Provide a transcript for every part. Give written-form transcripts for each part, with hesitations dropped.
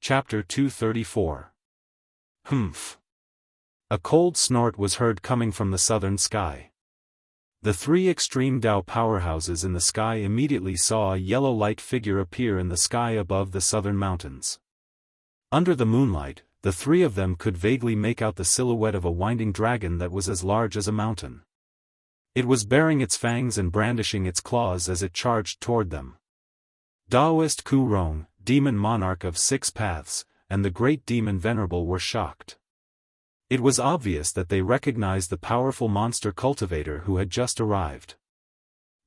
Chapter 234. Humph. A cold snort was heard coming from the southern sky. The three extreme Dao powerhouses in the sky immediately saw a yellow light figure appear in the sky above the southern mountains. Under the moonlight, the three of them could vaguely make out the silhouette of a winding dragon that was as large as a mountain. It was baring its fangs and brandishing its claws as it charged toward them. Daoist Ku Rong, demon monarch of 6 paths, and the great demon venerable were shocked. It was obvious that they recognized the powerful monster cultivator who had just arrived.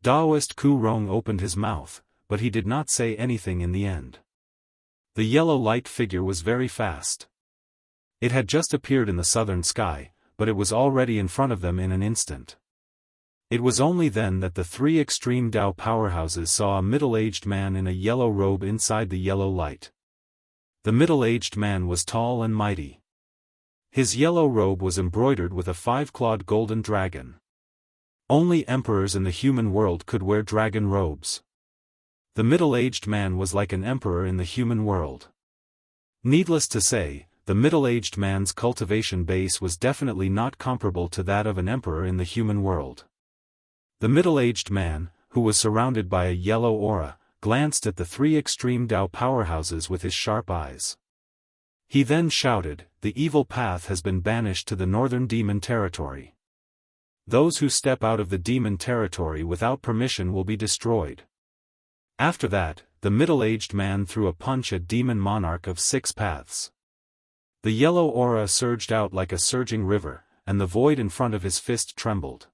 Daoist Ku Rong opened his mouth, but he did not say anything in the end. The yellow light figure was very fast. It had just appeared in the southern sky, but it was already in front of them in an instant. It was only then that the three extreme Dao powerhouses saw a middle-aged man in a yellow robe inside the yellow light. The middle-aged man was tall and mighty. His yellow robe was embroidered with a 5-clawed golden dragon. Only emperors in the human world could wear dragon robes. The middle-aged man was like an emperor in the human world. Needless to say, the middle-aged man's cultivation base was definitely not comparable to that of an emperor in the human world. The middle-aged man, who was surrounded by a yellow aura, glanced at the three extreme Dao powerhouses with his sharp eyes. He then shouted, "The evil path has been banished to the northern demon territory. Those who step out of the demon territory without permission will be destroyed." After that, the middle-aged man threw a punch at demon monarch of 6 paths. The yellow aura surged out like a surging river, and the void in front of his fist trembled.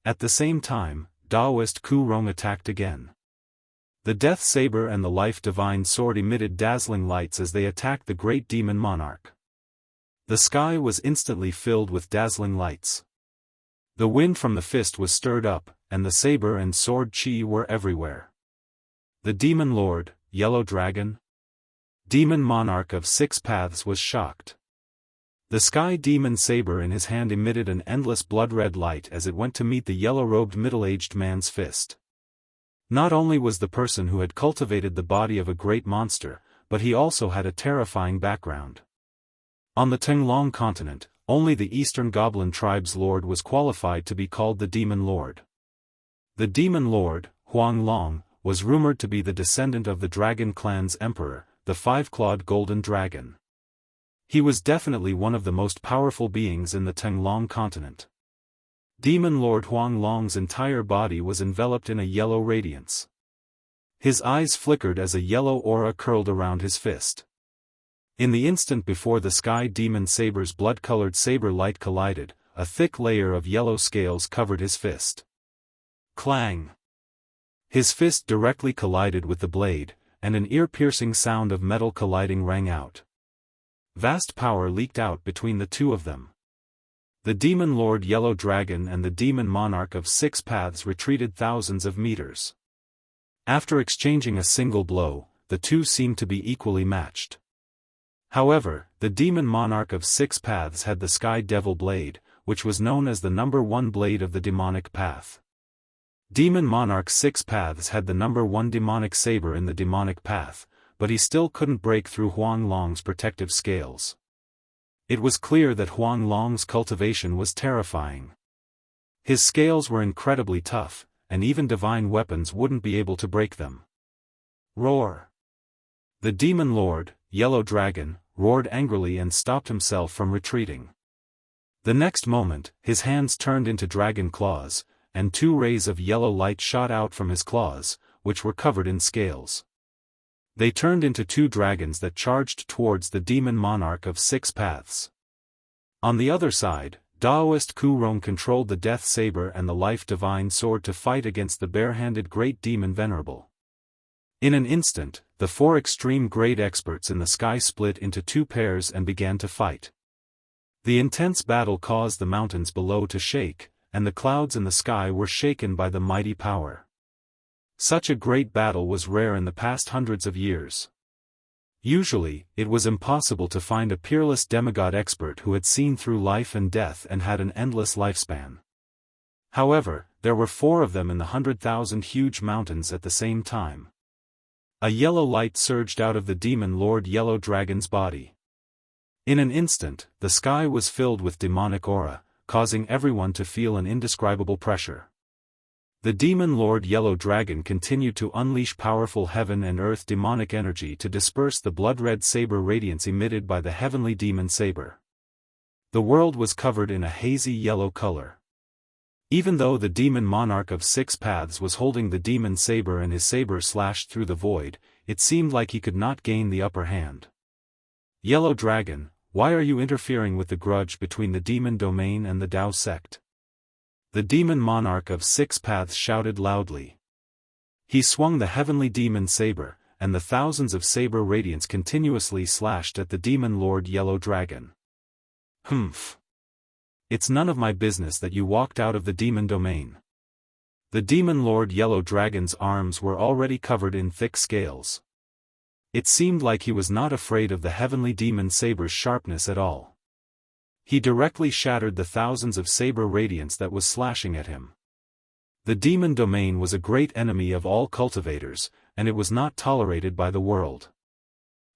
At the same time, Daoist Ku Rong attacked again. The death saber and the life divine sword emitted dazzling lights as they attacked the great demon monarch. The sky was instantly filled with dazzling lights. The wind from the fist was stirred up, and the saber and sword chi were everywhere. The demon lord, yellow dragon, demon monarch of 6 paths was shocked. The sky demon saber in his hand emitted an endless blood-red light as it went to meet the yellow-robed middle-aged man's fist. Not only was the person who had cultivated the body of a great monster, but he also had a terrifying background. On the Tenglong continent, only the Eastern Goblin tribe's lord was qualified to be called the Demon Lord. The Demon Lord, Huang Long, was rumored to be the descendant of the Dragon Clan's emperor, the 5-clawed golden dragon. He was definitely one of the most powerful beings in the Tenglong continent. Demon Lord Huang Long's entire body was enveloped in a yellow radiance. His eyes flickered as a yellow aura curled around his fist. In the instant before the sky demon saber's blood-colored saber light collided, a thick layer of yellow scales covered his fist. Clang! His fist directly collided with the blade, and an ear-piercing sound of metal colliding rang out. Vast power leaked out between the two of them. The Demon Lord Yellow Dragon and the Demon Monarch of 6 paths retreated thousands of meters. After exchanging a single blow, the two seemed to be equally matched. However, the Demon Monarch of 6 paths had the Sky Devil Blade, which was known as the #1 blade of the demonic path. Demon Monarch 6 paths had the #1 demonic saber in the demonic path, but he still couldn't break through Huang Long's protective scales. It was clear that Huang Long's cultivation was terrifying. His scales were incredibly tough, and even divine weapons wouldn't be able to break them. Roar! The Demon Lord, Yellow Dragon, roared angrily and stopped himself from retreating. The next moment, his hands turned into dragon claws, and 2 rays of yellow light shot out from his claws, which were covered in scales. They turned into 2 dragons that charged towards the Demon Monarch of 6 paths. On the other side, Daoist Ku Rong controlled the Death Saber and the Life Divine Sword to fight against the bare-handed Great Demon Venerable. In an instant, the 4 extreme great experts in the sky split into 2 pairs and began to fight. The intense battle caused the mountains below to shake, and the clouds in the sky were shaken by the mighty power. Such a great battle was rare in the past hundreds of years. Usually, it was impossible to find a peerless demigod expert who had seen through life and death and had an endless lifespan. However, there were 4 of them in the 100,000 huge mountains at the same time. A yellow light surged out of the demon Lord Yellow Dragon's body. In an instant, the sky was filled with demonic aura, causing everyone to feel an indescribable pressure. The demon Lord Yellow Dragon continued to unleash powerful heaven and earth demonic energy to disperse the blood-red saber radiance emitted by the heavenly demon saber. The world was covered in a hazy yellow color. Even though the demon monarch of 6 paths was holding the demon saber and his saber slashed through the void, it seemed like he could not gain the upper hand. Yellow Dragon, why are you interfering with the grudge between the demon domain and the Dao sect? The demon monarch of 6 paths shouted loudly. He swung the heavenly demon saber, and the thousands of saber radiance continuously slashed at the demon Lord Yellow Dragon. Humph. It's none of my business that you walked out of the demon domain. The demon Lord Yellow Dragon's arms were already covered in thick scales. It seemed like he was not afraid of the heavenly demon saber's sharpness at all. He directly shattered the thousands of saber radiance that was slashing at him. The demon domain was a great enemy of all cultivators, and it was not tolerated by the world.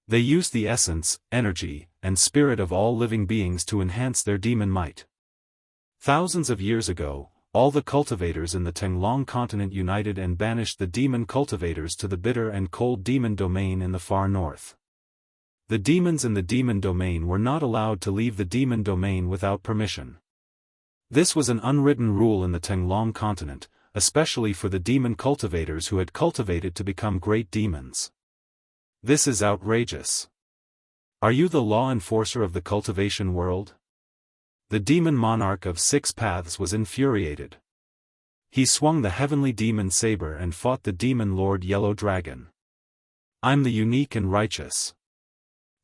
They used the essence, energy, and spirit of all living beings to enhance their demon might. Thousands of years ago, all the cultivators in the Tenglong continent united and banished the demon cultivators to the bitter and cold demon domain in the far north. The demons in the demon domain were not allowed to leave the demon domain without permission. This was an unwritten rule in the Tenglong continent, especially for the demon cultivators who had cultivated to become great demons. This is outrageous. Are you the law enforcer of the cultivation world? The demon monarch of 6 paths was infuriated. He swung the heavenly demon saber and fought the demon Lord Yellow Dragon. I'm the unique and righteous.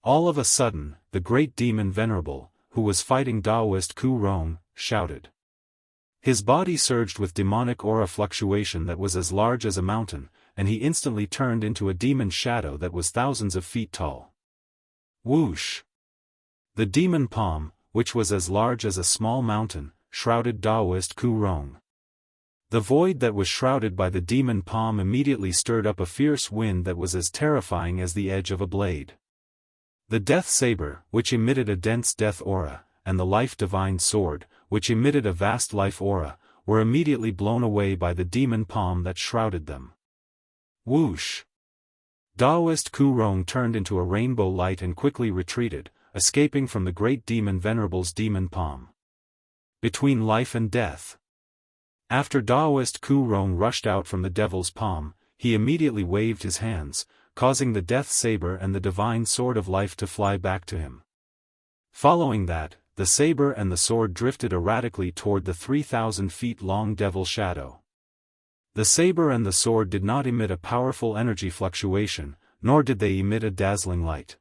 All of a sudden, the great demon Venerable, who was fighting Daoist Ku Rong, shouted. His body surged with demonic aura fluctuation that was as large as a mountain, and he instantly turned into a demon shadow that was thousands of feet tall. Whoosh! The demon palm, which was as large as a small mountain, shrouded Daoist Ku Rong. The void that was shrouded by the demon palm immediately stirred up a fierce wind that was as terrifying as the edge of a blade. The death saber, which emitted a dense death aura, and the life divine sword, which emitted a vast life aura, were immediately blown away by the demon palm that shrouded them. Whoosh! Daoist Ku Rong turned into a rainbow light and quickly retreated, escaping from the great demon Venerable's demon palm. Between life and death. After Daoist Ku Rong rushed out from the devil's palm, he immediately waved his hands, causing the death saber and the divine sword of life to fly back to him. Following that, the saber and the sword drifted erratically toward the 3,000 feet long devil shadow. The saber and the sword did not emit a powerful energy fluctuation, nor did they emit a dazzling light.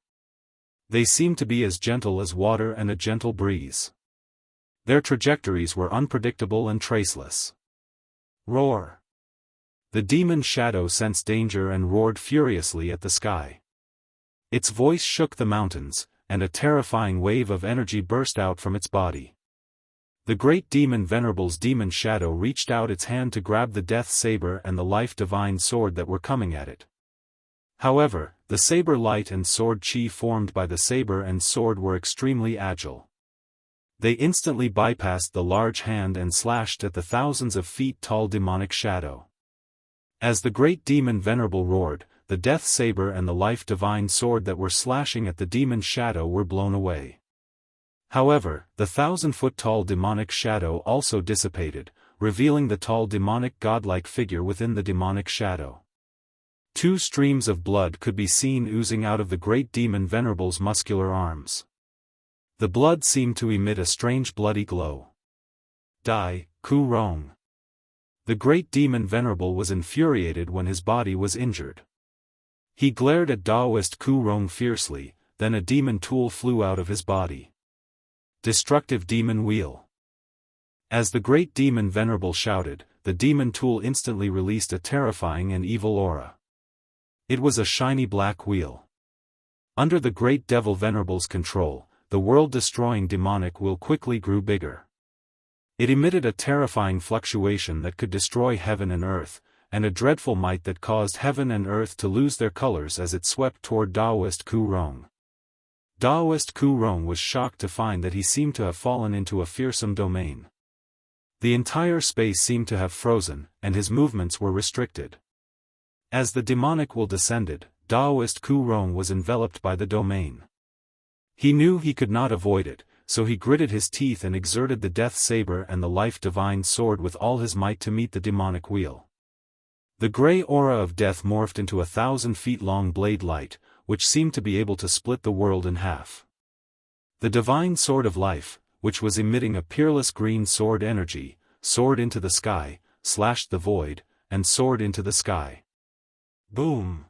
They seemed to be as gentle as water and a gentle breeze. Their trajectories were unpredictable and traceless. Roar! The demon shadow sensed danger and roared furiously at the sky. Its voice shook the mountains, and a terrifying wave of energy burst out from its body. The great demon Venerable's demon shadow reached out its hand to grab the death saber and the life divine sword that were coming at it. However, the saber light and sword chi formed by the saber and sword were extremely agile. They instantly bypassed the large hand and slashed at the thousands of feet tall demonic shadow. As the great demon Venerable roared, the death saber and the life divine sword that were slashing at the demon shadow were blown away. However, the 1,000-foot tall demonic shadow also dissipated, revealing the tall demonic godlike figure within the demonic shadow. 2 streams of blood could be seen oozing out of the great demon Venerable's muscular arms. The blood seemed to emit a strange bloody glow. Die, Ku Rong. The great demon Venerable was infuriated when his body was injured. He glared at Daoist Ku Rong fiercely, then a demon tool flew out of his body. Destructive demon wheel. As the great demon Venerable shouted, the demon tool instantly released a terrifying and evil aura. It was a shiny black wheel. Under the great devil Venerable's control, the world-destroying demonic wheel quickly grew bigger. It emitted a terrifying fluctuation that could destroy heaven and earth, and a dreadful might that caused heaven and earth to lose their colors as it swept toward Daoist Ku Rong. Daoist Ku Rong was shocked to find that he seemed to have fallen into a fearsome domain. The entire space seemed to have frozen, and his movements were restricted. As the demonic will descended, Daoist Ku Rong was enveloped by the domain. He knew he could not avoid it, so he gritted his teeth and exerted the death saber and the life-divine sword with all his might to meet the demonic wheel. The gray aura of death morphed into a 1,000-feet-long blade light, which seemed to be able to split the world in half. The divine sword of life, which was emitting a peerless green sword energy, soared into the sky, slashed the void, and soared into the sky. Boom!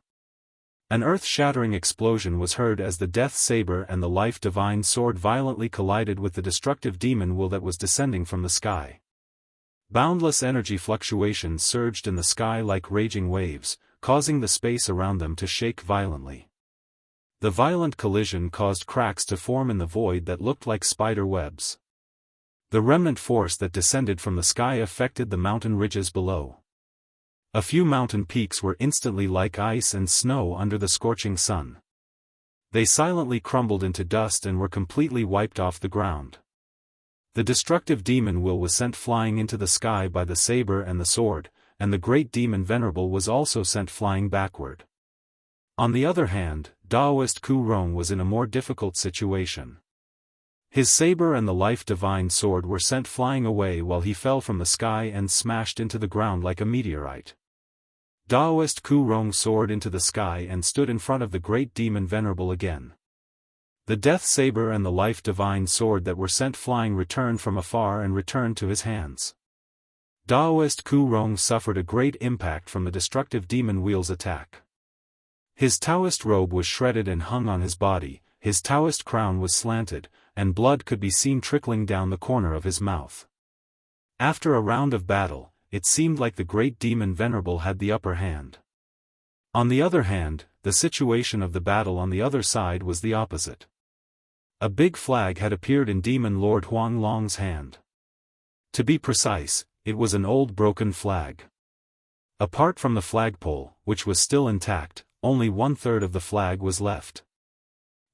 An earth-shattering explosion was heard as the death saber and the life-divine sword violently collided with the destructive demon will that was descending from the sky. Boundless energy fluctuations surged in the sky like raging waves, causing the space around them to shake violently. The violent collision caused cracks to form in the void that looked like spider webs. The remnant force that descended from the sky affected the mountain ridges below. A few mountain peaks were instantly like ice and snow under the scorching sun. They silently crumbled into dust and were completely wiped off the ground. The destructive demon will was sent flying into the sky by the saber and the sword, and the great demon venerable was also sent flying backward. On the other hand, Daoist Ku Rong was in a more difficult situation. His saber and the life-divine sword were sent flying away while he fell from the sky and smashed into the ground like a meteorite. Daoist Ku Rong soared into the sky and stood in front of the great demon venerable again. The death saber and the life-divine sword that were sent flying returned from afar and returned to his hands. Daoist Ku Rong suffered a great impact from the destructive demon wheel's attack. His Taoist robe was shredded and hung on his body, his Taoist crown was slanted, and blood could be seen trickling down the corner of his mouth. After a round of battle, it seemed like the great demon venerable had the upper hand. On the other hand, the situation of the battle on the other side was the opposite. A big flag had appeared in Demon Lord Huang Long's hand. To be precise, it was an old broken flag. Apart from the flagpole, which was still intact, only 1/3 of the flag was left.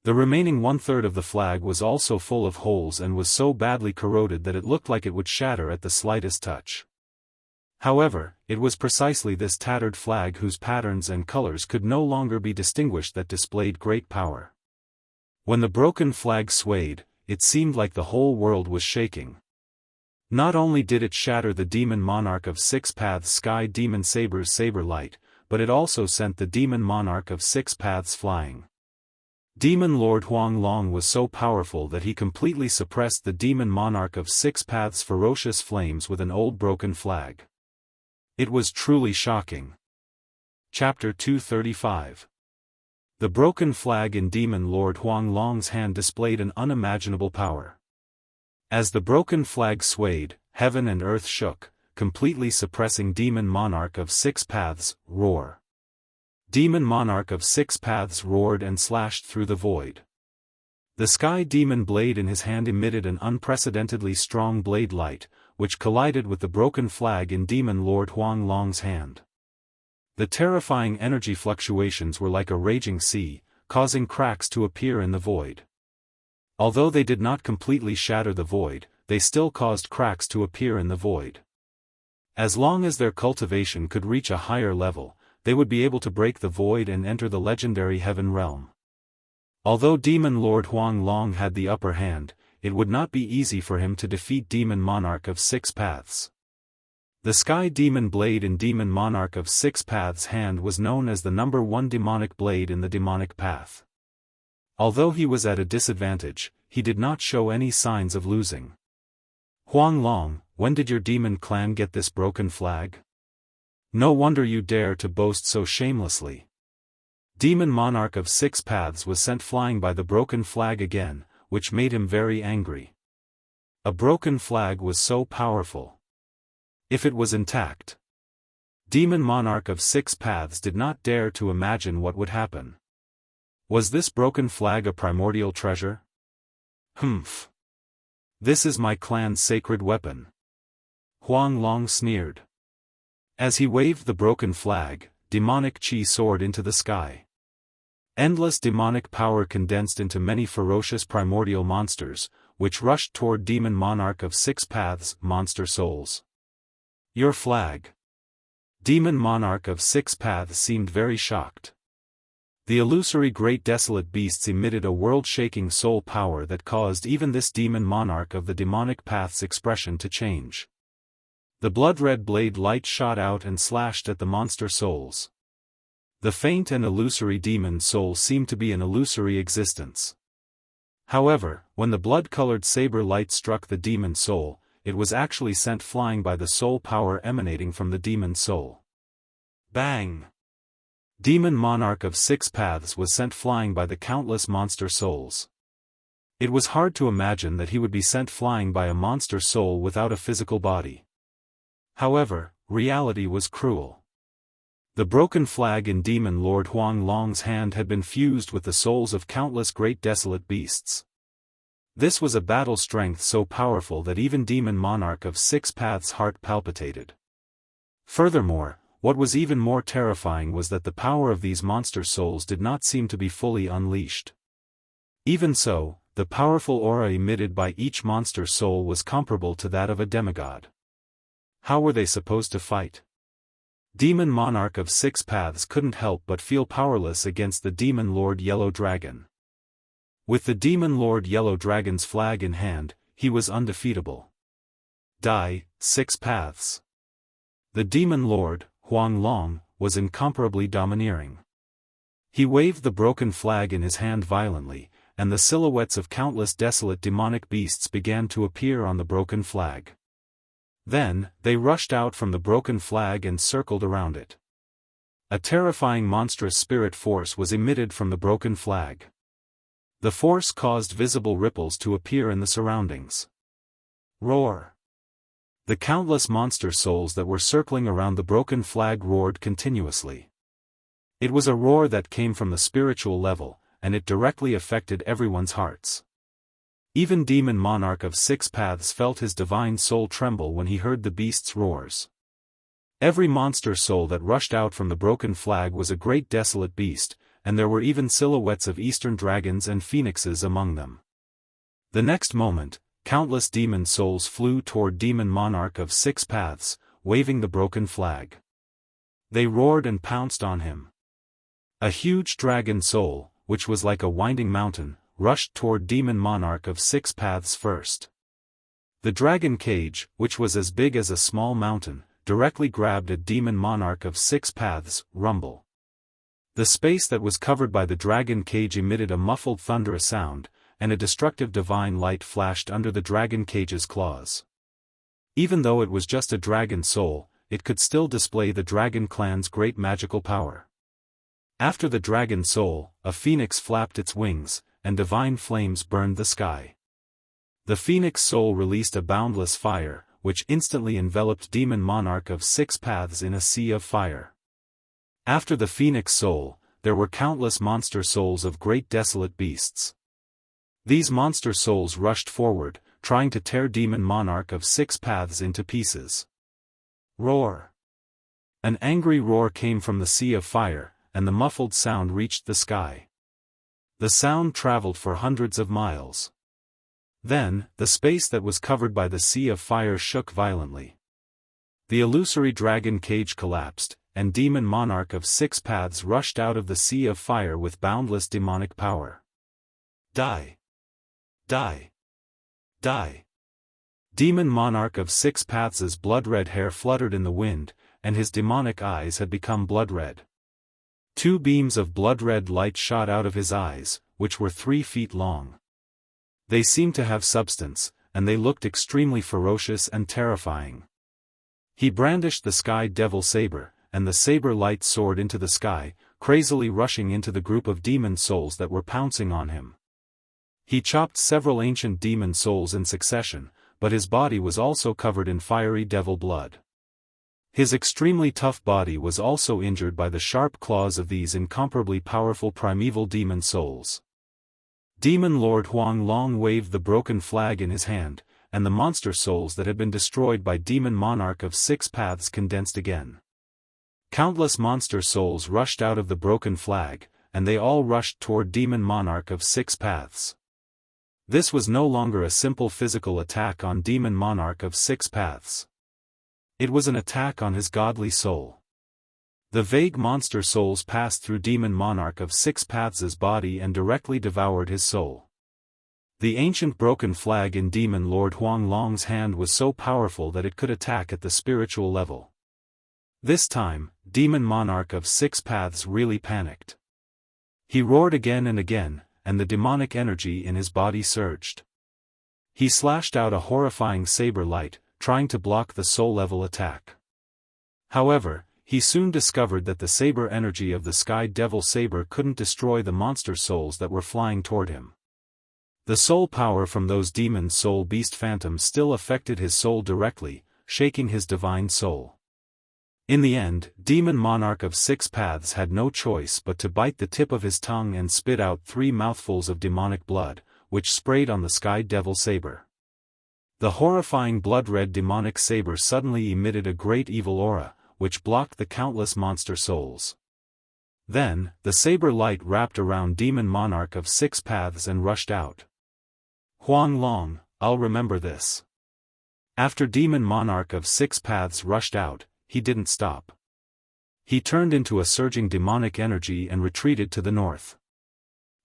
The remaining 1/3 of the flag was also full of holes and was so badly corroded that it looked like it would shatter at the slightest touch. However, it was precisely this tattered flag whose patterns and colors could no longer be distinguished that displayed great power. When the broken flag swayed, it seemed like the whole world was shaking. Not only did it shatter the demon monarch of Six Paths Sky Demon Saber's saber light, but it also sent the demon monarch of Six Paths flying. Demon Lord Huang Long was so powerful that he completely suppressed the demon monarch of Six Paths' ferocious flames with an old broken flag. It was truly shocking. Chapter 235. The broken flag in Demon Lord Huang Long's hand displayed an unimaginable power. As the broken flag swayed, heaven and earth shook, completely suppressing Demon Monarch of Six Paths' roar. Demon Monarch of Six Paths roared and slashed through the void. The sky demon blade in his hand emitted an unprecedentedly strong blade light, which collided with the broken flag in Demon Lord Huang Long's hand. The terrifying energy fluctuations were like a raging sea, causing cracks to appear in the void. Although they did not completely shatter the void, they still caused cracks to appear in the void. As long as their cultivation could reach a higher level, they would be able to break the void and enter the legendary heaven realm. Although Demon Lord Huang Long had the upper hand, it would not be easy for him to defeat Demon Monarch of Six Paths. The Sky Demon Blade in Demon Monarch of Six Paths' hand was known as the number 1 demonic blade in the demonic path. Although he was at a disadvantage, he did not show any signs of losing. Huang Long, when did your demon clan get this broken flag? No wonder you dare to boast so shamelessly. Demon Monarch of Six Paths was sent flying by the broken flag again, which made him very angry. A broken flag was so powerful. If it was intact, Demon Monarch of Six Paths did not dare to imagine what would happen. Was this broken flag a primordial treasure? Humph. This is my clan's sacred weapon. Huang Long sneered. As he waved the broken flag, demonic chi soared into the sky. Endless demonic power condensed into many ferocious primordial monsters, which rushed toward Demon Monarch of Six Paths, monster souls. Your flag. Demon Monarch of Six Paths seemed very shocked. The illusory great desolate beasts emitted a world-shaking soul power that caused even this demon monarch of the demonic path's expression to change. The blood-red blade light shot out and slashed at the monster souls. The faint and illusory demon soul seemed to be an illusory existence. However, when the blood-colored saber light struck the demon soul, it was actually sent flying by the soul power emanating from the demon soul. Bang! Demon Monarch of Six Paths was sent flying by the countless monster souls. It was hard to imagine that he would be sent flying by a monster soul without a physical body. However, reality was cruel. The broken flag in Demon Lord Huang Long's hand had been fused with the souls of countless great desolate beasts. This was a battle strength so powerful that even Demon Monarch of Six Paths' heart palpitated. Furthermore, what was even more terrifying was that the power of these monster souls did not seem to be fully unleashed. Even so, the powerful aura emitted by each monster soul was comparable to that of a demigod. How were they supposed to fight? Demon Monarch of Six Paths couldn't help but feel powerless against the Demon Lord Yellow Dragon. With the Demon Lord Yellow Dragon's flag in hand, he was undefeatable. Die, Six Paths. The Demon Lord, Huang Long, was incomparably domineering. He waved the broken flag in his hand violently, and the silhouettes of countless desolate demonic beasts began to appear on the broken flag. Then, they rushed out from the broken flag and circled around it. A terrifying monstrous spirit force was emitted from the broken flag. The force caused visible ripples to appear in the surroundings. Roar! The countless monster souls that were circling around the broken flag roared continuously. It was a roar that came from the spiritual level, and it directly affected everyone's hearts. Even Demon Monarch of Six Paths felt his divine soul tremble when he heard the beast's roars. Every monster soul that rushed out from the broken flag was a great desolate beast, and there were even silhouettes of eastern dragons and phoenixes among them. The next moment, countless demon souls flew toward Demon Monarch of Six Paths, waving the broken flag. They roared and pounced on him. A huge dragon soul, which was like a winding mountain, rushed toward Demon Monarch of Six Paths first. The dragon cage, which was as big as a small mountain, directly grabbed at Demon Monarch of Six Paths, rumble. The space that was covered by the dragon cage emitted a muffled thunderous sound, and a destructive divine light flashed under the dragon cage's claws. Even though it was just a dragon soul, it could still display the dragon clan's great magical power. After the dragon soul, a phoenix flapped its wings, and divine flames burned the sky. The phoenix soul released a boundless fire, which instantly enveloped Demon Monarch of Six Paths in a sea of fire. After the phoenix soul, there were countless monster souls of great desolate beasts. These monster souls rushed forward, trying to tear Demon Monarch of Six Paths into pieces. Roar! An angry roar came from the sea of fire, and the muffled sound reached the sky. The sound traveled for hundreds of miles. Then, the space that was covered by the sea of fire shook violently. The illusory dragon cage collapsed, and Demon Monarch of Six Paths rushed out of the sea of fire with boundless demonic power. Die! Die! Die! Demon Monarch of Six Paths' blood-red hair fluttered in the wind, and his demonic eyes had become blood-red. 2 beams of blood-red light shot out of his eyes, which were 3 feet long. They seemed to have substance, and they looked extremely ferocious and terrifying. He brandished the Sky Devil Saber, and the saber light soared into the sky, crazily rushing into the group of demon souls that were pouncing on him. He chopped several ancient demon souls in succession, but his body was also covered in fiery devil blood. His extremely tough body was also injured by the sharp claws of these incomparably powerful primeval demon souls. Demon Lord Huang Long waved the broken flag in his hand, and the monster souls that had been destroyed by Demon Monarch of Six Paths condensed again. Countless monster souls rushed out of the broken flag, and they all rushed toward Demon Monarch of Six Paths. This was no longer a simple physical attack on Demon Monarch of Six Paths. It was an attack on his godly soul. The vague monster souls passed through Demon Monarch of Six Paths' body and directly devoured his soul. The ancient broken flag in Demon Lord Huanglong's hand was so powerful that it could attack at the spiritual level. This time, Demon Monarch of Six Paths really panicked. He roared again and again, and the demonic energy in his body surged. He slashed out a horrifying saber light, trying to block the soul-level attack. However, he soon discovered that the saber energy of the Sky Devil Saber couldn't destroy the monster souls that were flying toward him. The soul power from those demon soul beast phantoms still affected his soul directly, shaking his divine soul. In the end, Demon Monarch of Six Paths had no choice but to bite the tip of his tongue and spit out 3 mouthfuls of demonic blood, which sprayed on the Sky Devil Saber. The horrifying blood-red demonic saber suddenly emitted a great evil aura, which blocked the countless monster souls. Then, the saber light wrapped around Demon Monarch of Six Paths and rushed out. Huanglong, I'll remember this. After Demon Monarch of Six Paths rushed out, he didn't stop. He turned into a surging demonic energy and retreated to the north.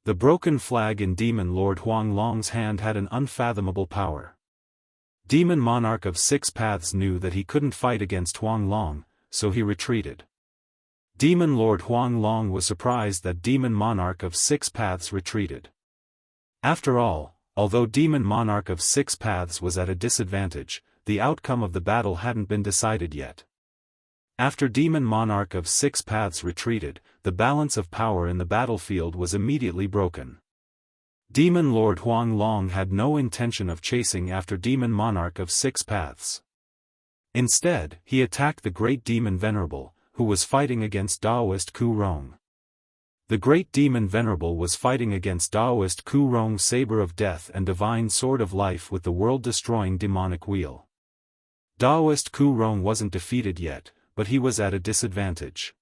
The broken flag in Demon Lord Huanglong's hand had an unfathomable power. Demon Monarch of Six Paths knew that he couldn't fight against Huanglong, so he retreated. Demon Lord Huanglong was surprised that Demon Monarch of Six Paths retreated. After all, although Demon Monarch of Six Paths was at a disadvantage, the outcome of the battle hadn't been decided yet. After Demon Monarch of Six Paths retreated, the balance of power in the battlefield was immediately broken. Demon Lord Huanglong had no intention of chasing after Demon Monarch of Six Paths. Instead, he attacked the Great Demon Venerable, who was fighting against Daoist Ku Rong. The Great Demon Venerable was fighting against Daoist Ku Rong's Saber of Death and Divine Sword of Life with the world-destroying demonic wheel. Daoist Ku Rong wasn't defeated yet, but he was at a disadvantage.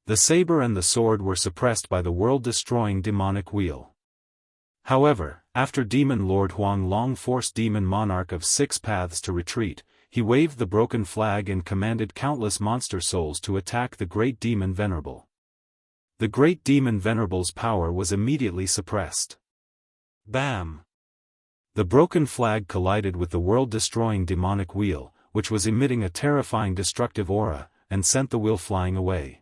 The saber and the sword were suppressed by the world-destroying demonic wheel. However, after Demon Lord Huanglong forced Demon Monarch of Six Paths to retreat, he waved the broken flag and commanded countless monster souls to attack the Great Demon Venerable. The Great Demon Venerable's power was immediately suppressed. Bam! The broken flag collided with the world-destroying demonic wheel, which was emitting a terrifying destructive aura, and sent the wheel flying away.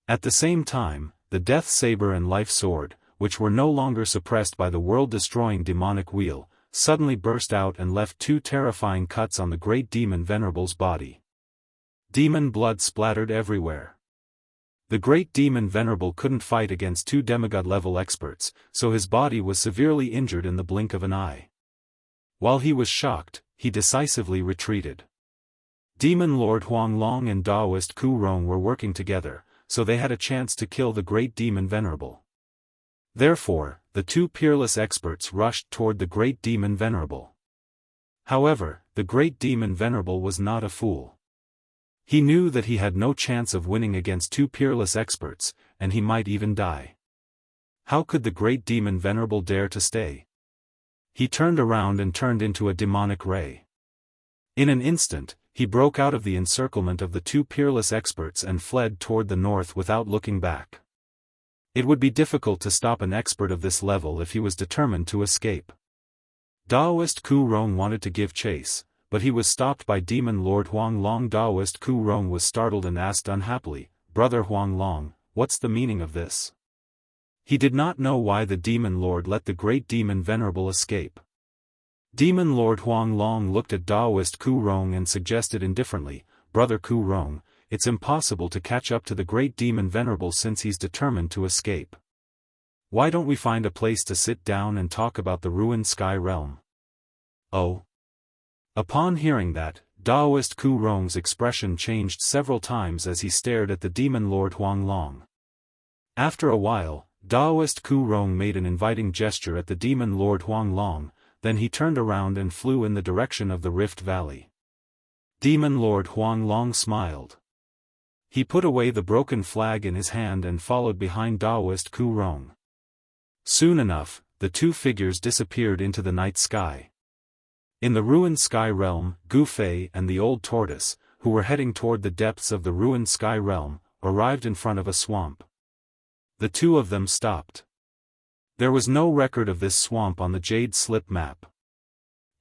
At the same time, the Death Saber and Life Sword, which were no longer suppressed by the world-destroying demonic wheel, suddenly burst out and left 2 terrifying cuts on the Great Demon Venerable's body. Demon blood splattered everywhere. The Great Demon Venerable couldn't fight against 2 demigod-level experts, so his body was severely injured in the blink of an eye. While he was shocked, he decisively retreated. Demon Lord Huanglong and Daoist Ku Rong were working together, so they had a chance to kill the Great Demon Venerable. Therefore, the 2 peerless experts rushed toward the Great Demon Venerable. However, the Great Demon Venerable was not a fool. He knew that he had no chance of winning against 2 peerless experts, and he might even die. How could the Great Demon Venerable dare to stay? He turned around and turned into a demonic ray. In an instant, he broke out of the encirclement of the 2 peerless experts and fled toward the north without looking back. It would be difficult to stop an expert of this level if he was determined to escape. Daoist Ku Rong wanted to give chase, but he was stopped by Demon Lord Huanglong. Daoist Ku Rong was startled and asked unhappily, "Brother Huanglong, what's the meaning of this?" He did not know why the Demon Lord let the Great Demon Venerable escape. Demon Lord Huanglong looked at Daoist Ku Rong and suggested indifferently, "Brother Ku Rong, it's impossible to catch up to the Great Demon Venerable since he's determined to escape. Why don't we find a place to sit down and talk about the ruined Sky Realm?" "Oh." Upon hearing that, Daoist Ku Rong's expression changed several times as he stared at the Demon Lord Huanglong. After a while, Daoist Ku Rong made an inviting gesture at the Demon Lord Huanglong, then he turned around and flew in the direction of the Rift Valley. Demon Lord Huanglong smiled. He put away the broken flag in his hand and followed behind Daoist Ku Rong. Soon enough, the two figures disappeared into the night sky. In the ruined sky realm, Gu Fei and the old tortoise, who were heading toward the depths of the ruined sky realm, arrived in front of a swamp. The two of them stopped. There was no record of this swamp on the Jade Slip map.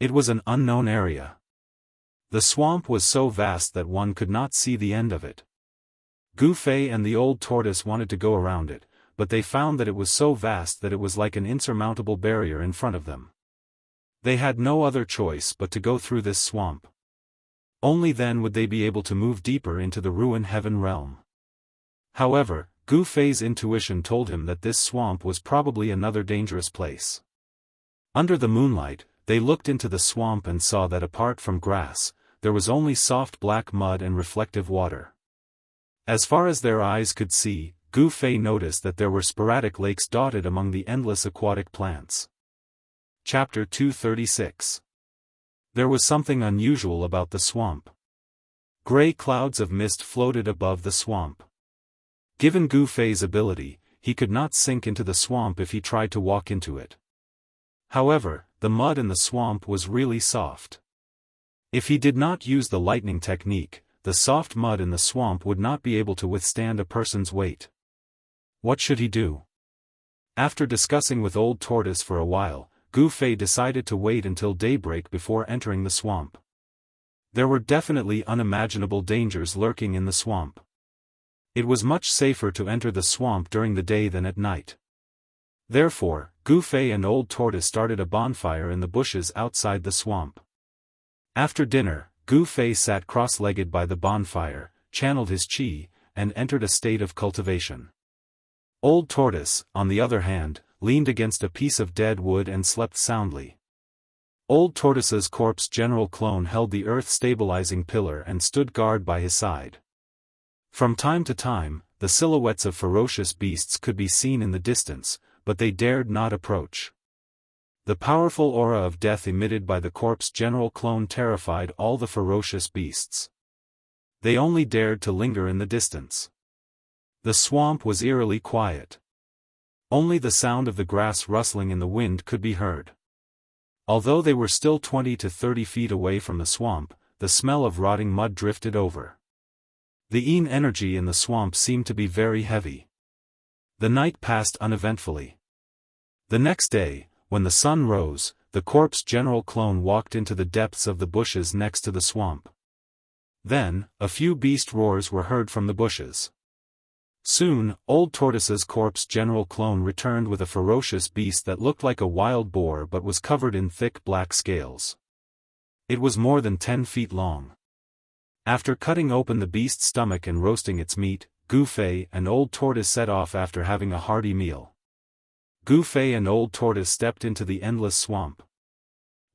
It was an unknown area. The swamp was so vast that one could not see the end of it. Gu Fei and the old tortoise wanted to go around it, but they found that it was so vast that it was like an insurmountable barrier in front of them. They had no other choice but to go through this swamp. Only then would they be able to move deeper into the ruined heaven realm. However, Gu Fei's intuition told him that this swamp was probably another dangerous place. Under the moonlight, they looked into the swamp and saw that apart from grass, there was only soft black mud and reflective water. As far as their eyes could see, Gu Fei noticed that there were sporadic lakes dotted among the endless aquatic plants. Chapter 236. There was something unusual about the swamp. Gray clouds of mist floated above the swamp. Given Gu Fei's ability, he could not sink into the swamp if he tried to walk into it. However, the mud in the swamp was really soft. If he did not use the lightning technique, the soft mud in the swamp would not be able to withstand a person's weight. What should he do? After discussing with Old Tortoise for a while, Gu Fei decided to wait until daybreak before entering the swamp. There were definitely unimaginable dangers lurking in the swamp. It was much safer to enter the swamp during the day than at night. Therefore, Gu Fei and Old Tortoise started a bonfire in the bushes outside the swamp. After dinner, Gu Fei sat cross-legged by the bonfire, channeled his qi, and entered a state of cultivation. Old Tortoise, on the other hand, leaned against a piece of dead wood and slept soundly. Old Tortoise's corpse general clone held the earth-stabilizing pillar and stood guard by his side. From time to time, the silhouettes of ferocious beasts could be seen in the distance, but they dared not approach. The powerful aura of death emitted by the corpse general clone terrified all the ferocious beasts. They only dared to linger in the distance. The swamp was eerily quiet. Only the sound of the grass rustling in the wind could be heard. Although they were still 20 to 30 feet away from the swamp, the smell of rotting mud drifted over. The yin energy in the swamp seemed to be very heavy. The night passed uneventfully. The next day, when the sun rose, the corpse general clone walked into the depths of the bushes next to the swamp. Then, a few beast roars were heard from the bushes. Soon, Old Tortoise's corpse general clone returned with a ferocious beast that looked like a wild boar but was covered in thick black scales. It was more than 10 feet long. After cutting open the beast's stomach and roasting its meat, Gu Fei and Old Tortoise set off after having a hearty meal. Gu Fei and Old Tortoise stepped into the endless swamp.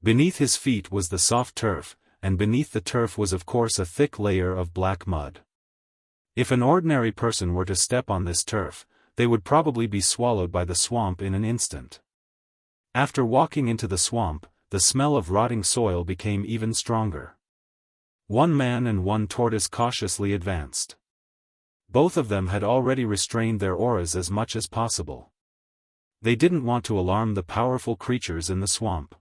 Beneath his feet was the soft turf, and beneath the turf was of course a thick layer of black mud. If an ordinary person were to step on this turf, they would probably be swallowed by the swamp in an instant. After walking into the swamp, the smell of rotting soil became even stronger. One man and one tortoise cautiously advanced. Both of them had already restrained their auras as much as possible. They didn't want to alarm the powerful creatures in the swamp.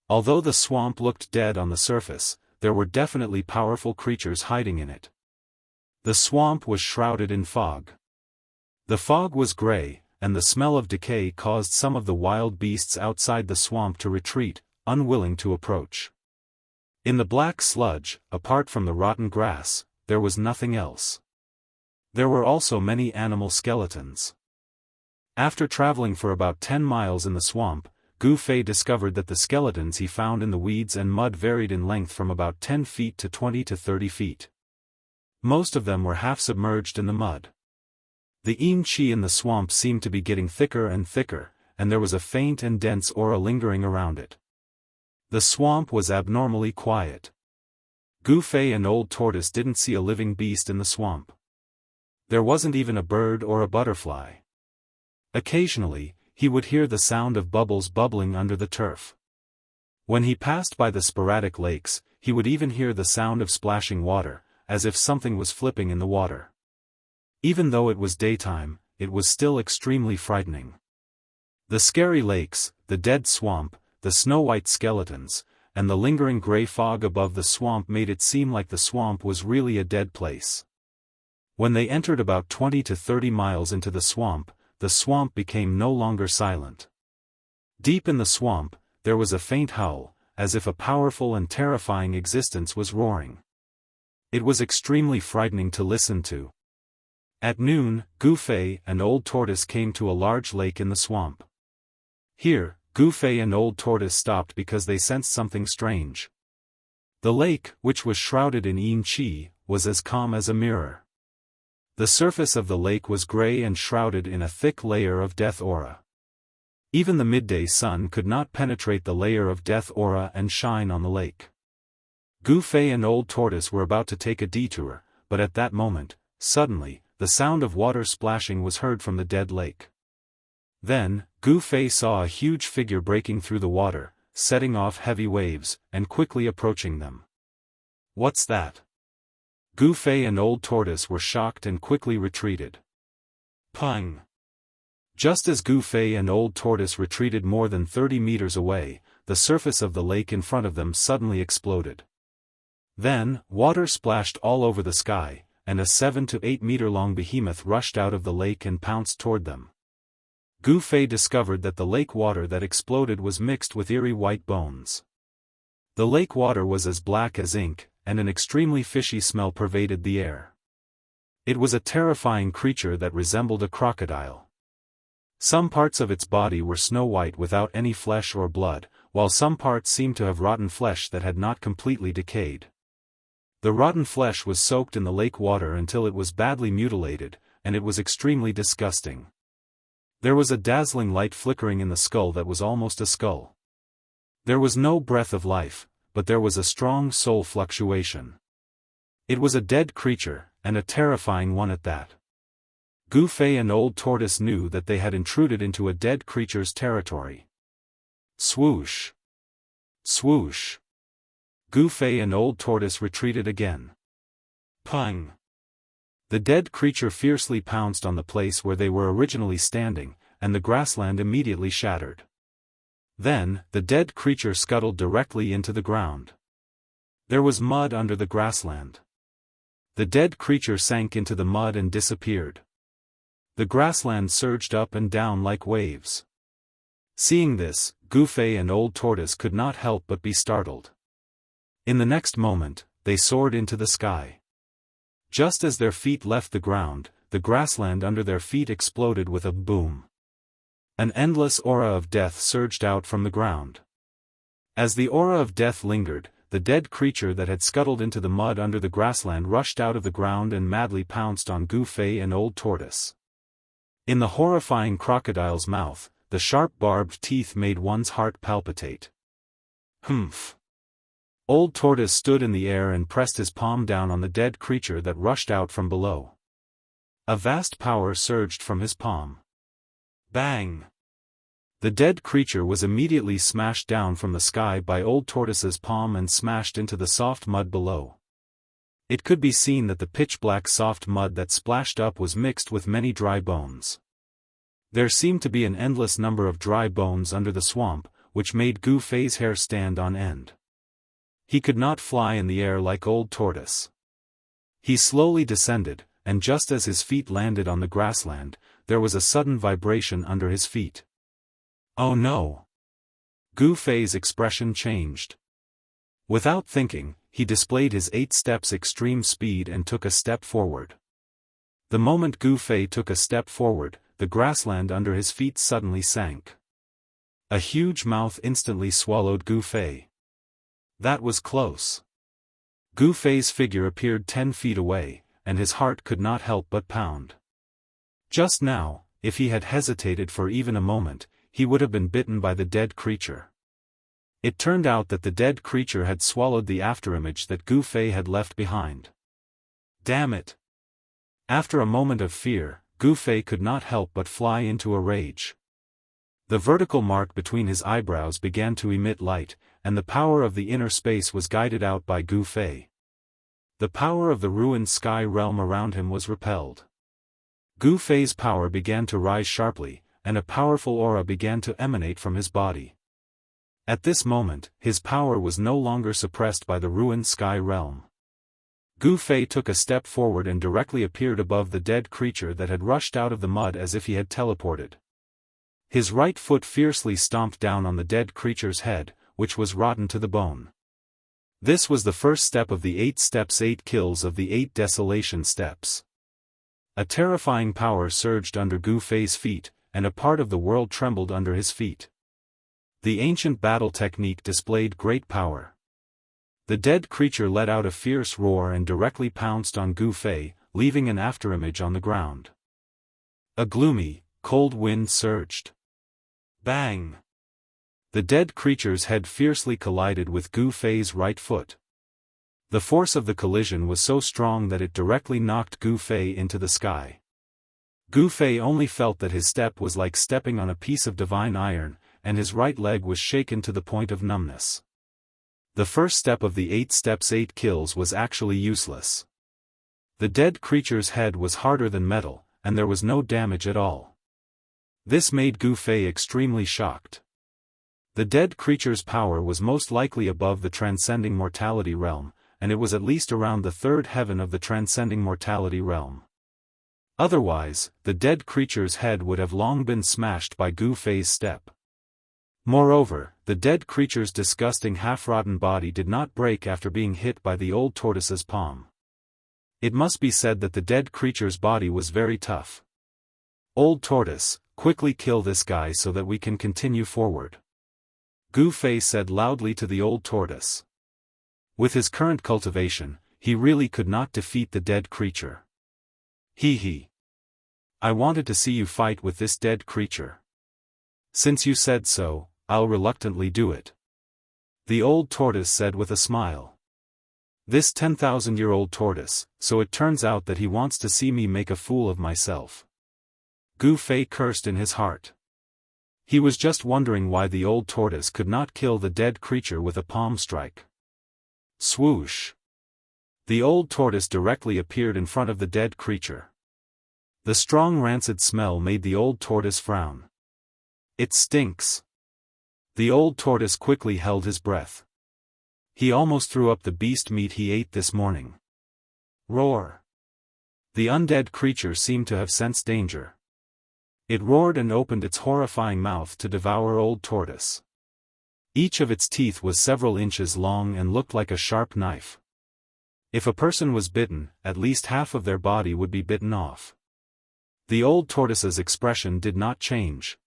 Although the swamp looked dead on the surface, there were definitely powerful creatures hiding in it. The swamp was shrouded in fog. The fog was gray, and the smell of decay caused some of the wild beasts outside the swamp to retreat, unwilling to approach. In the black sludge, apart from the rotten grass, there was nothing else. There were also many animal skeletons. After traveling for about 10 miles in the swamp, Gu Fei discovered that the skeletons he found in the weeds and mud varied in length from about 10 feet to 20 to 30 feet. Most of them were half submerged in the mud. The yin qi in the swamp seemed to be getting thicker and thicker, and there was a faint and dense aura lingering around it. The swamp was abnormally quiet. Gu Fei and Old Tortoise didn't see a living beast in the swamp. There wasn't even a bird or a butterfly. Occasionally, he would hear the sound of bubbles bubbling under the turf. When he passed by the sporadic lakes, he would even hear the sound of splashing water, as if something was flipping in the water. Even though it was daytime, it was still extremely frightening. The scary lakes, the dead swamp, the snow-white skeletons, and the lingering gray fog above the swamp made it seem like the swamp was really a dead place. When they entered about 20 to 30 miles into the swamp became no longer silent. Deep in the swamp, there was a faint howl, as if a powerful and terrifying existence was roaring. It was extremely frightening to listen to. At noon, Gu Fei and Old Tortoise came to a large lake in the swamp. Here, Gu Fei and Old Tortoise stopped because they sensed something strange. The lake, which was shrouded in yin qi, was as calm as a mirror. The surface of the lake was gray and shrouded in a thick layer of death aura. Even the midday sun could not penetrate the layer of death aura and shine on the lake. Gu Fei and Old Tortoise were about to take a detour, but at that moment, suddenly, the sound of water splashing was heard from the dead lake. Then, Gu Fei saw a huge figure breaking through the water, setting off heavy waves, and quickly approaching them. "What's that?" Gu Fei and Old Tortoise were shocked and quickly retreated. Pung! Just as Gu Fei and Old Tortoise retreated more than 30 meters away, the surface of the lake in front of them suddenly exploded. Then, water splashed all over the sky, and a 7 to 8 meter long behemoth rushed out of the lake and pounced toward them. Gu Fei discovered that the lake water that exploded was mixed with eerie white bones. The lake water was as black as ink, and an extremely fishy smell pervaded the air. It was a terrifying creature that resembled a crocodile. Some parts of its body were snow-white without any flesh or blood, while some parts seemed to have rotten flesh that had not completely decayed. The rotten flesh was soaked in the lake water until it was badly mutilated, and it was extremely disgusting. There was a dazzling light flickering in the skull that was almost a skull. There was no breath of life, but there was a strong soul fluctuation. It was a dead creature, and a terrifying one at that. Gu Fei and Old Tortoise knew that they had intruded into a dead creature's territory. Swoosh! Swoosh! Gu Fei and Old Tortoise retreated again. Pung! The dead creature fiercely pounced on the place where they were originally standing, and the grassland immediately shattered. Then, the dead creature scuttled directly into the ground. There was mud under the grassland. The dead creature sank into the mud and disappeared. The grassland surged up and down like waves. Seeing this, Gu Fei and Old Tortoise could not help but be startled. In the next moment, they soared into the sky. Just as their feet left the ground, the grassland under their feet exploded with a boom. An endless aura of death surged out from the ground. As the aura of death lingered, the dead creature that had scuttled into the mud under the grassland rushed out of the ground and madly pounced on Gu Fei and Old Tortoise. In the horrifying crocodile's mouth, the sharp barbed teeth made one's heart palpitate. Humph! Old Tortoise stood in the air and pressed his palm down on the dead creature that rushed out from below. A vast power surged from his palm. Bang! The dead creature was immediately smashed down from the sky by Old Tortoise's palm and smashed into the soft mud below. It could be seen that the pitch-black soft mud that splashed up was mixed with many dry bones. There seemed to be an endless number of dry bones under the swamp, which made Gu Fei's hair stand on end. He could not fly in the air like Old Tortoise. He slowly descended, and just as his feet landed on the grassland, there was a sudden vibration under his feet. Oh no! Gu Fei's expression changed. Without thinking, he displayed his 8 steps extreme speed and took a step forward. The moment Gu Fei took a step forward, the grassland under his feet suddenly sank. A huge mouth instantly swallowed Gu Fei. That was close. Gu Fei's figure appeared 10 feet away, and his heart could not help but pound. Just now, if he had hesitated for even a moment, he would have been bitten by the dead creature. It turned out that the dead creature had swallowed the afterimage that Gu Fei had left behind. Damn it! After a moment of fear, Gu Fei could not help but fly into a rage. The vertical mark between his eyebrows began to emit light, and the power of the inner space was guided out by Gu Fei. The power of the ruined sky realm around him was repelled. Gu Fei's power began to rise sharply, and a powerful aura began to emanate from his body. At this moment, his power was no longer suppressed by the ruined sky realm. Gu Fei took a step forward and directly appeared above the dead creature that had rushed out of the mud as if he had teleported. His right foot fiercely stomped down on the dead creature's head, which was rotten to the bone. This was the first step of the 8 steps, 8 kills of the 8 desolation steps. A terrifying power surged under Gu Fei's feet, and a part of the world trembled under his feet. The ancient battle technique displayed great power. The dead creature let out a fierce roar and directly pounced on Gu Fei, leaving an afterimage on the ground. A gloomy, cold wind surged. Bang! The dead creature's head fiercely collided with Gu Fei's right foot. The force of the collision was so strong that it directly knocked Gu Fei into the sky. Gu Fei only felt that his step was like stepping on a piece of divine iron, and his right leg was shaken to the point of numbness. The first step of the 8 steps 8 kills was actually useless. The dead creature's head was harder than metal, and there was no damage at all. This made Gu Fei extremely shocked. The dead creature's power was most likely above the transcending mortality realm, and it was at least around the 3rd heaven of the transcending mortality realm. Otherwise, the dead creature's head would have long been smashed by Gu Fei's step. Moreover, the dead creature's disgusting half-rotten body did not break after being hit by the old tortoise's palm. It must be said that the dead creature's body was very tough. Old tortoise, quickly kill this guy so that we can continue forward. Gu Fei said loudly to the old tortoise. With his current cultivation, he really could not defeat the dead creature. Hee. I wanted to see you fight with this dead creature. Since you said so, I'll reluctantly do it. The old tortoise said with a smile. This 10,000-year-old tortoise, so it turns out that he wants to see me make a fool of myself. Gu Fei cursed in his heart. He was just wondering why the old tortoise could not kill the dead creature with a palm strike. Swoosh! The old tortoise directly appeared in front of the dead creature. The strong rancid smell made the old tortoise frown. It stinks. The old tortoise quickly held his breath. He almost threw up the beast meat he ate this morning. Roar! The undead creature seemed to have sensed danger. It roared and opened its horrifying mouth to devour old tortoise. Each of its teeth was several inches long and looked like a sharp knife. If a person was bitten, at least half of their body would be bitten off. The old tortoise's expression did not change.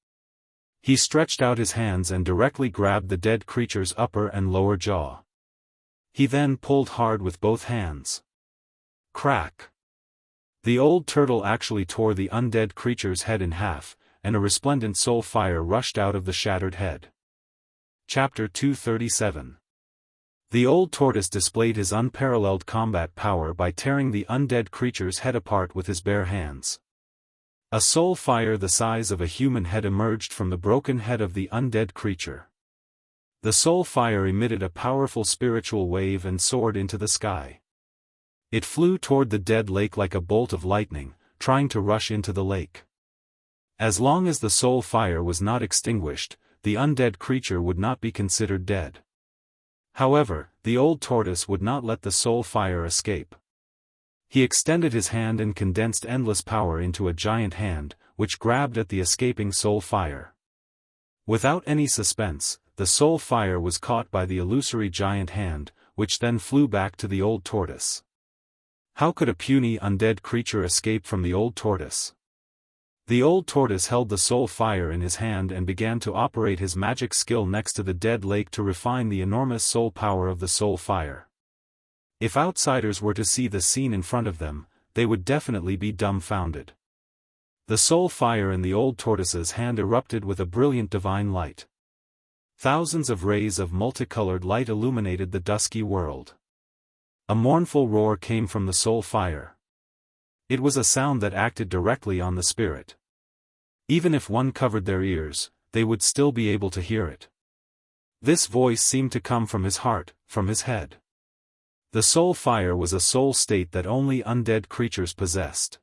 He stretched out his hands and directly grabbed the dead creature's upper and lower jaw. He then pulled hard with both hands. Crack! The old turtle actually tore the undead creature's head in half, and a resplendent soul fire rushed out of the shattered head. Chapter 237. The old tortoise displayed his unparalleled combat power by tearing the undead creature's head apart with his bare hands. A soul fire the size of a human head emerged from the broken head of the undead creature. The soul fire emitted a powerful spiritual wave and soared into the sky. It flew toward the dead lake like a bolt of lightning, trying to rush into the lake. As long as the soul fire was not extinguished, the undead creature would not be considered dead. However, the old tortoise would not let the soul fire escape. He extended his hand and condensed endless power into a giant hand, which grabbed at the escaping soul fire. Without any suspense, the soul fire was caught by the illusory giant hand, which then flew back to the old tortoise. How could a puny undead creature escape from the old tortoise? The old tortoise held the soul fire in his hand and began to operate his magic skill next to the dead lake to refine the enormous soul power of the soul fire. If outsiders were to see the scene in front of them, they would definitely be dumbfounded. The soul fire in the old tortoise's hand erupted with a brilliant divine light. Thousands of rays of multicolored light illuminated the dusky world. A mournful roar came from the soul fire. It was a sound that acted directly on the spirit. Even if one covered their ears, they would still be able to hear it. This voice seemed to come from his heart, from his head. The soul fire was a soul state that only undead creatures possessed.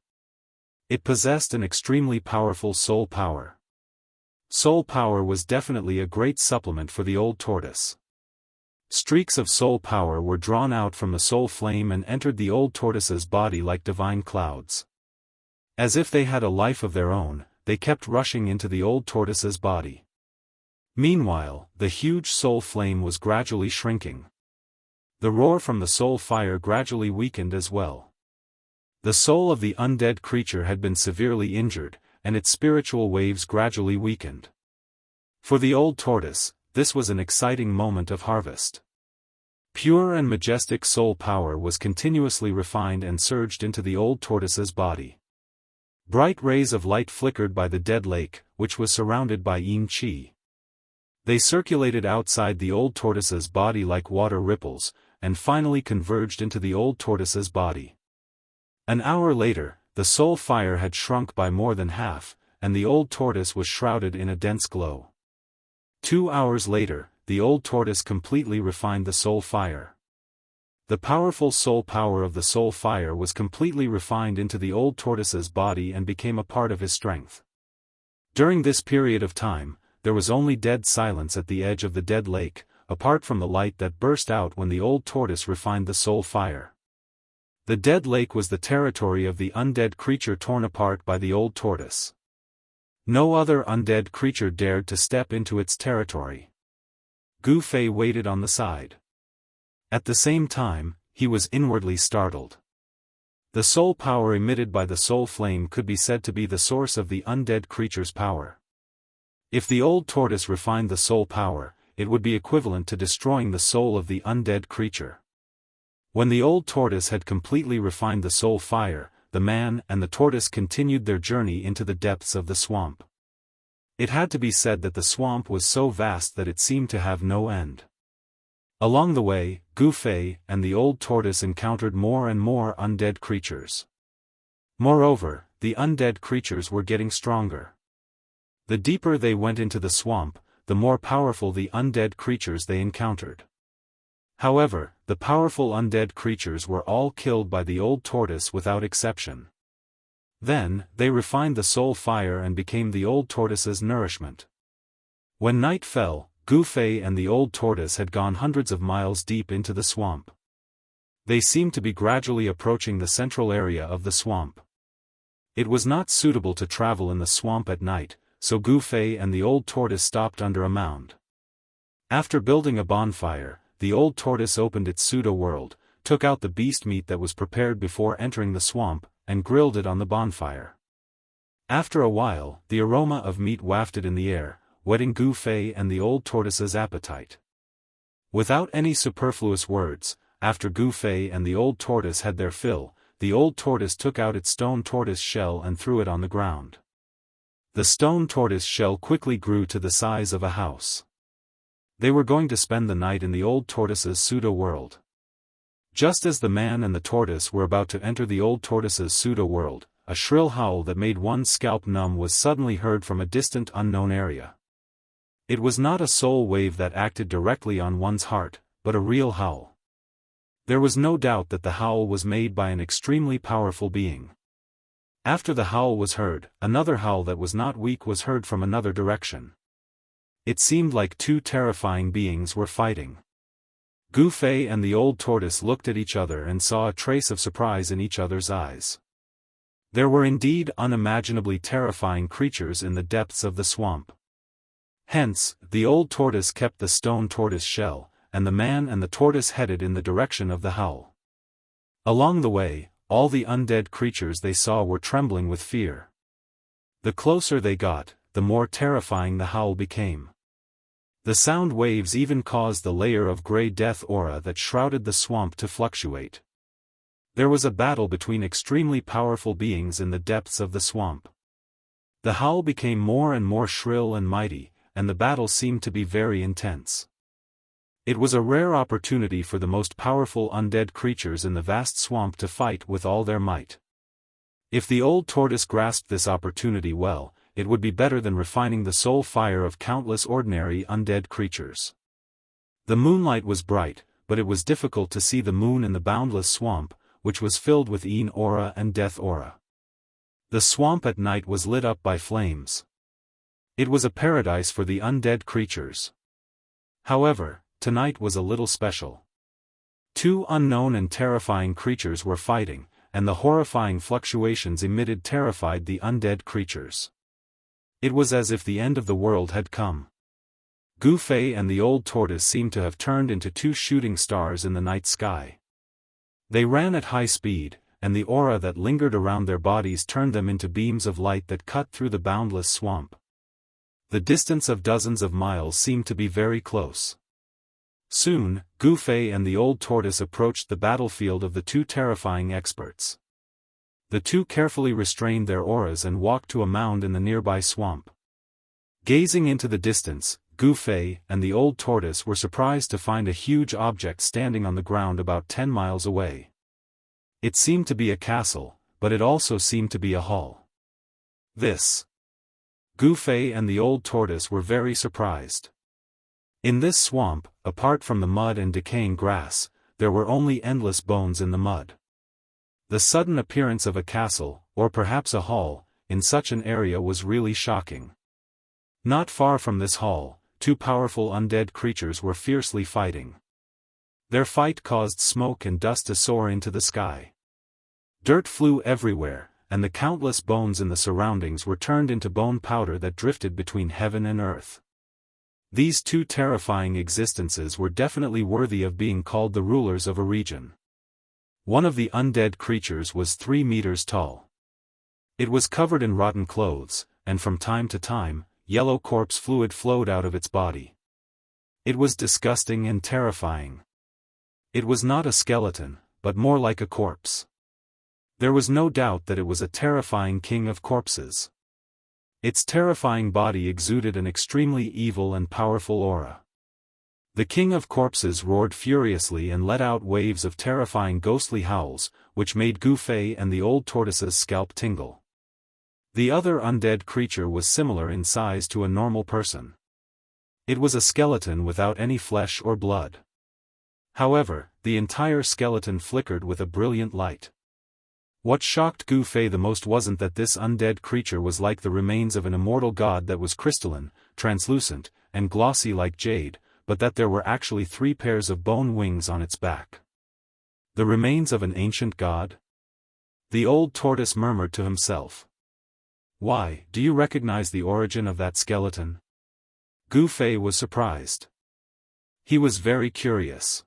It possessed an extremely powerful soul power. Soul power was definitely a great supplement for the old tortoise. Streaks of soul power were drawn out from the soul flame and entered the old tortoise's body like divine clouds. As if they had a life of their own, they kept rushing into the old tortoise's body. Meanwhile, the huge soul flame was gradually shrinking. The roar from the soul fire gradually weakened as well. The soul of the undead creature had been severely injured, and its spiritual waves gradually weakened. For the old tortoise, this was an exciting moment of harvest. Pure and majestic soul power was continuously refined and surged into the old tortoise's body. Bright rays of light flickered by the dead lake, which was surrounded by yin qi. They circulated outside the old tortoise's body like water ripples, and finally converged into the old tortoise's body. An hour later, the soul fire had shrunk by more than half, and the old tortoise was shrouded in a dense glow. 2 hours later, the old tortoise completely refined the soul fire. The powerful soul power of the soul fire was completely refined into the old tortoise's body and became a part of his strength. During this period of time, there was only dead silence at the edge of the dead lake, apart from the light that burst out when the old tortoise refined the soul fire. The dead lake was the territory of the undead creature torn apart by the old tortoise. No other undead creature dared to step into its territory. Gu Fei waited on the side. At the same time, he was inwardly startled. The soul power emitted by the soul flame could be said to be the source of the undead creature's power. If the old tortoise refined the soul power, it would be equivalent to destroying the soul of the undead creature. When the old tortoise had completely refined the soul fire, the man and the tortoise continued their journey into the depths of the swamp. It had to be said that the swamp was so vast that it seemed to have no end. Along the way, Gu Fei and the old tortoise encountered more and more undead creatures. Moreover, the undead creatures were getting stronger. The deeper they went into the swamp, the more powerful the undead creatures they encountered. However, the powerful undead creatures were all killed by the old tortoise without exception. Then, they refined the soul fire and became the old tortoise's nourishment. When night fell, Gu Fei and the old tortoise had gone hundreds of miles deep into the swamp. They seemed to be gradually approaching the central area of the swamp. It was not suitable to travel in the swamp at night, so Gu Fei and the old tortoise stopped under a mound. After building a bonfire, the old tortoise opened its pseudo-world, took out the beast meat that was prepared before entering the swamp, and grilled it on the bonfire. After a while, the aroma of meat wafted in the air, whetting Gu Fei and the old tortoise's appetite. Without any superfluous words, after Gu Fei and the old tortoise had their fill, the old tortoise took out its stone tortoise shell and threw it on the ground. The stone tortoise shell quickly grew to the size of a house. They were going to spend the night in the old tortoise's pseudo-world. Just as the man and the tortoise were about to enter the old tortoise's pseudo-world, a shrill howl that made one's scalp numb was suddenly heard from a distant unknown area. It was not a soul wave that acted directly on one's heart, but a real howl. There was no doubt that the howl was made by an extremely powerful being. After the howl was heard, another howl that was not weak was heard from another direction. It seemed like two terrifying beings were fighting. Gu Fei and the old tortoise looked at each other and saw a trace of surprise in each other's eyes. There were indeed unimaginably terrifying creatures in the depths of the swamp. Hence, the old tortoise kept the stone tortoise shell, and the man and the tortoise headed in the direction of the howl. Along the way, all the undead creatures they saw were trembling with fear. The closer they got, the more terrifying the howl became. The sound waves even caused the layer of gray death aura that shrouded the swamp to fluctuate. There was a battle between extremely powerful beings in the depths of the swamp. The howl became more and more shrill and mighty, and the battle seemed to be very intense. It was a rare opportunity for the most powerful undead creatures in the vast swamp to fight with all their might. If the old tortoise grasped this opportunity well, it would be better than refining the soul fire of countless ordinary undead creatures. The moonlight was bright, but it was difficult to see the moon in the boundless swamp, which was filled with Een aura and death aura. The swamp at night was lit up by flames. It was a paradise for the undead creatures. However, tonight was a little special. Two unknown and terrifying creatures were fighting, and the horrifying fluctuations emitted terrified the undead creatures. It was as if the end of the world had come. Gu Fei and the old tortoise seemed to have turned into two shooting stars in the night sky. They ran at high speed, and the aura that lingered around their bodies turned them into beams of light that cut through the boundless swamp. The distance of dozens of miles seemed to be very close. Soon, Gu Fei and the old tortoise approached the battlefield of the two terrifying experts. The two carefully restrained their auras and walked to a mound in the nearby swamp. Gazing into the distance, Gu Fei and the old tortoise were surprised to find a huge object standing on the ground about 10 miles away. It seemed to be a castle, but it also seemed to be a hall. Gu Fei and the old tortoise were very surprised. In this swamp, apart from the mud and decaying grass, there were only endless bones in the mud. The sudden appearance of a castle, or perhaps a hall, in such an area was really shocking. Not far from this hall, two powerful undead creatures were fiercely fighting. Their fight caused smoke and dust to soar into the sky. Dirt flew everywhere, and the countless bones in the surroundings were turned into bone powder that drifted between heaven and earth. These two terrifying existences were definitely worthy of being called the rulers of a region. One of the undead creatures was 3 meters tall. It was covered in rotten clothes, and from time to time, yellow corpse fluid flowed out of its body. It was disgusting and terrifying. It was not a skeleton, but more like a corpse. There was no doubt that it was a terrifying king of corpses. Its terrifying body exuded an extremely evil and powerful aura. The king of corpses roared furiously and let out waves of terrifying ghostly howls, which made Gu Fei and the old tortoise's scalp tingle. The other undead creature was similar in size to a normal person. It was a skeleton without any flesh or blood. However, the entire skeleton flickered with a brilliant light. What shocked Gu Fei the most wasn't that this undead creature was like the remains of an immortal god that was crystalline, translucent, and glossy like jade, but that there were actually 3 pairs of bone wings on its back. The remains of an ancient god? The old tortoise murmured to himself. Why, do you recognize the origin of that skeleton? Gu Fei was surprised. He was very curious.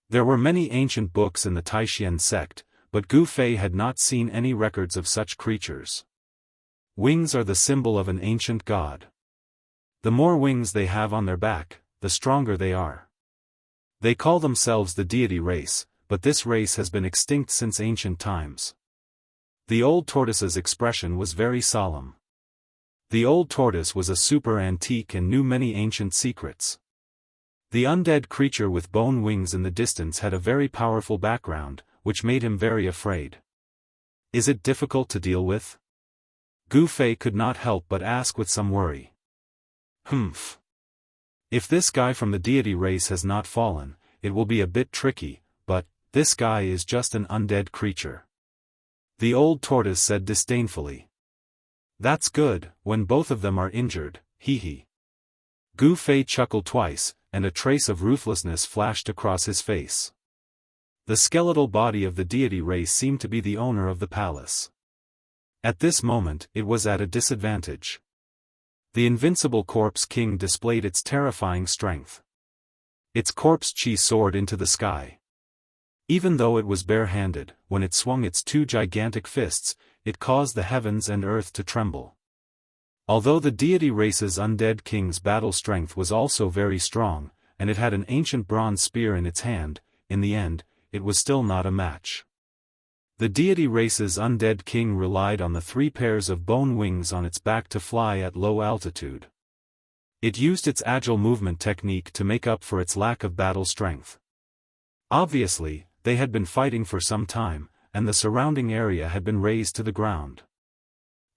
There were many ancient books in the Taishan sect, but Gu Fei had not seen any records of such creatures. Wings are the symbol of an ancient god. The more wings they have on their back, the stronger they are. They call themselves the deity race, but this race has been extinct since ancient times. The old tortoise's expression was very solemn. The old tortoise was a super antique and knew many ancient secrets. The undead creature with bone wings in the distance had a very powerful background, which made him very afraid. Is it difficult to deal with? Gu Fei could not help but ask with some worry. If this guy from the deity race has not fallen, it will be a bit tricky, but, this guy is just an undead creature. The old tortoise said disdainfully. That's good, when both of them are injured, hee. Gu Fei chuckled twice, and a trace of ruthlessness flashed across his face. The skeletal body of the deity race seemed to be the owner of the palace. At this moment, it was at a disadvantage. The invincible corpse king displayed its terrifying strength. Its corpse chi soared into the sky. Even though it was bare-handed, when it swung its 2 gigantic fists, it caused the heavens and earth to tremble. Although the deity race's undead king's battle strength was also very strong, and it had an ancient bronze spear in its hand, in the end, it was still not a match. The deity race's undead king relied on the 3 pairs of bone wings on its back to fly at low altitude. It used its agile movement technique to make up for its lack of battle strength. Obviously, they had been fighting for some time, and the surrounding area had been razed to the ground.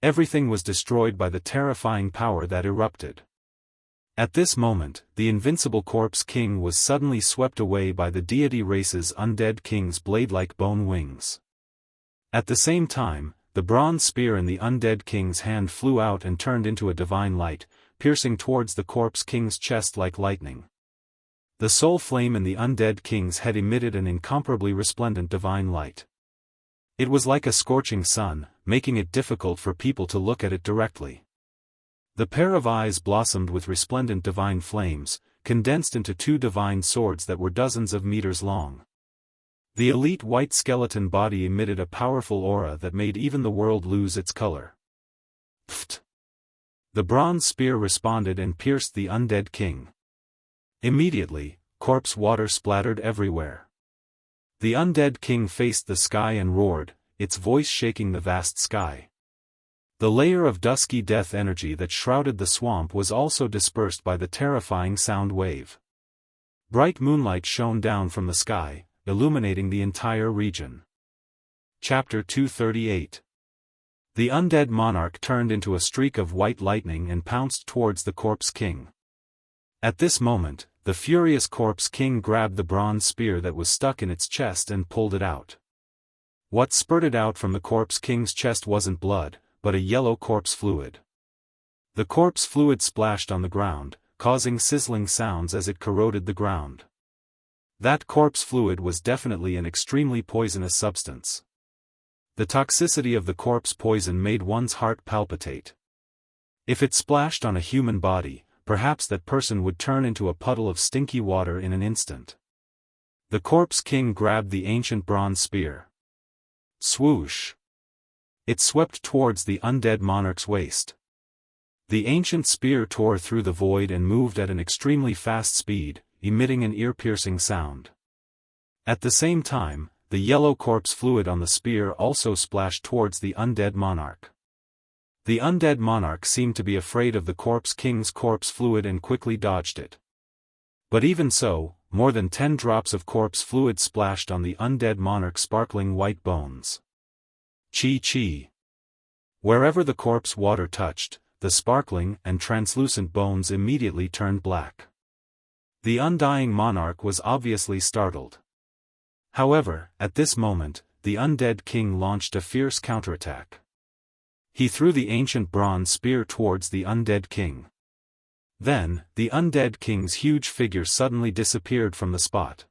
Everything was destroyed by the terrifying power that erupted. At this moment, the invincible Corpse King was suddenly swept away by the deity race's undead king's blade-like bone wings. At the same time, the bronze spear in the undead king's hand flew out and turned into a divine light, piercing towards the Corpse King's chest like lightning. The soul flame in the undead king's head emitted an incomparably resplendent divine light. It was like a scorching sun, making it difficult for people to look at it directly. The pair of eyes blossomed with resplendent divine flames, condensed into two divine swords that were dozens of meters long. The elite white skeleton body emitted a powerful aura that made even the world lose its color. Pfft! The bronze spear responded and pierced the undead king. Immediately, corpse water splattered everywhere. The undead king faced the sky and roared, its voice shaking the vast sky. The layer of dusky death energy that shrouded the swamp was also dispersed by the terrifying sound wave. Bright moonlight shone down from the sky, illuminating the entire region. Chapter 238. The undead monarch turned into a streak of white lightning and pounced towards the Corpse King. At this moment, the furious Corpse King grabbed the bronze spear that was stuck in its chest and pulled it out. What spurted out from the Corpse King's chest wasn't blood, but a yellow corpse fluid. The corpse fluid splashed on the ground, causing sizzling sounds as it corroded the ground. That corpse fluid was definitely an extremely poisonous substance. The toxicity of the corpse poison made one's heart palpitate. If it splashed on a human body, perhaps that person would turn into a puddle of stinky water in an instant. The Corpse King grabbed the ancient bronze spear. Swoosh! It swept towards the undead monarch's waist. The ancient spear tore through the void and moved at an extremely fast speed, emitting an ear-piercing sound. At the same time, the yellow corpse fluid on the spear also splashed towards the undead monarch. The undead monarch seemed to be afraid of the Corpse King's corpse fluid and quickly dodged it. But even so, more than 10 drops of corpse fluid splashed on the undead monarch's sparkling white bones. Chi. Wherever the corpse water touched, the sparkling and translucent bones immediately turned black. The undying monarch was obviously startled. However, at this moment, the undead king launched a fierce counterattack. He threw the ancient bronze spear towards the undead king. Then, the undead king's huge figure suddenly disappeared from the spot.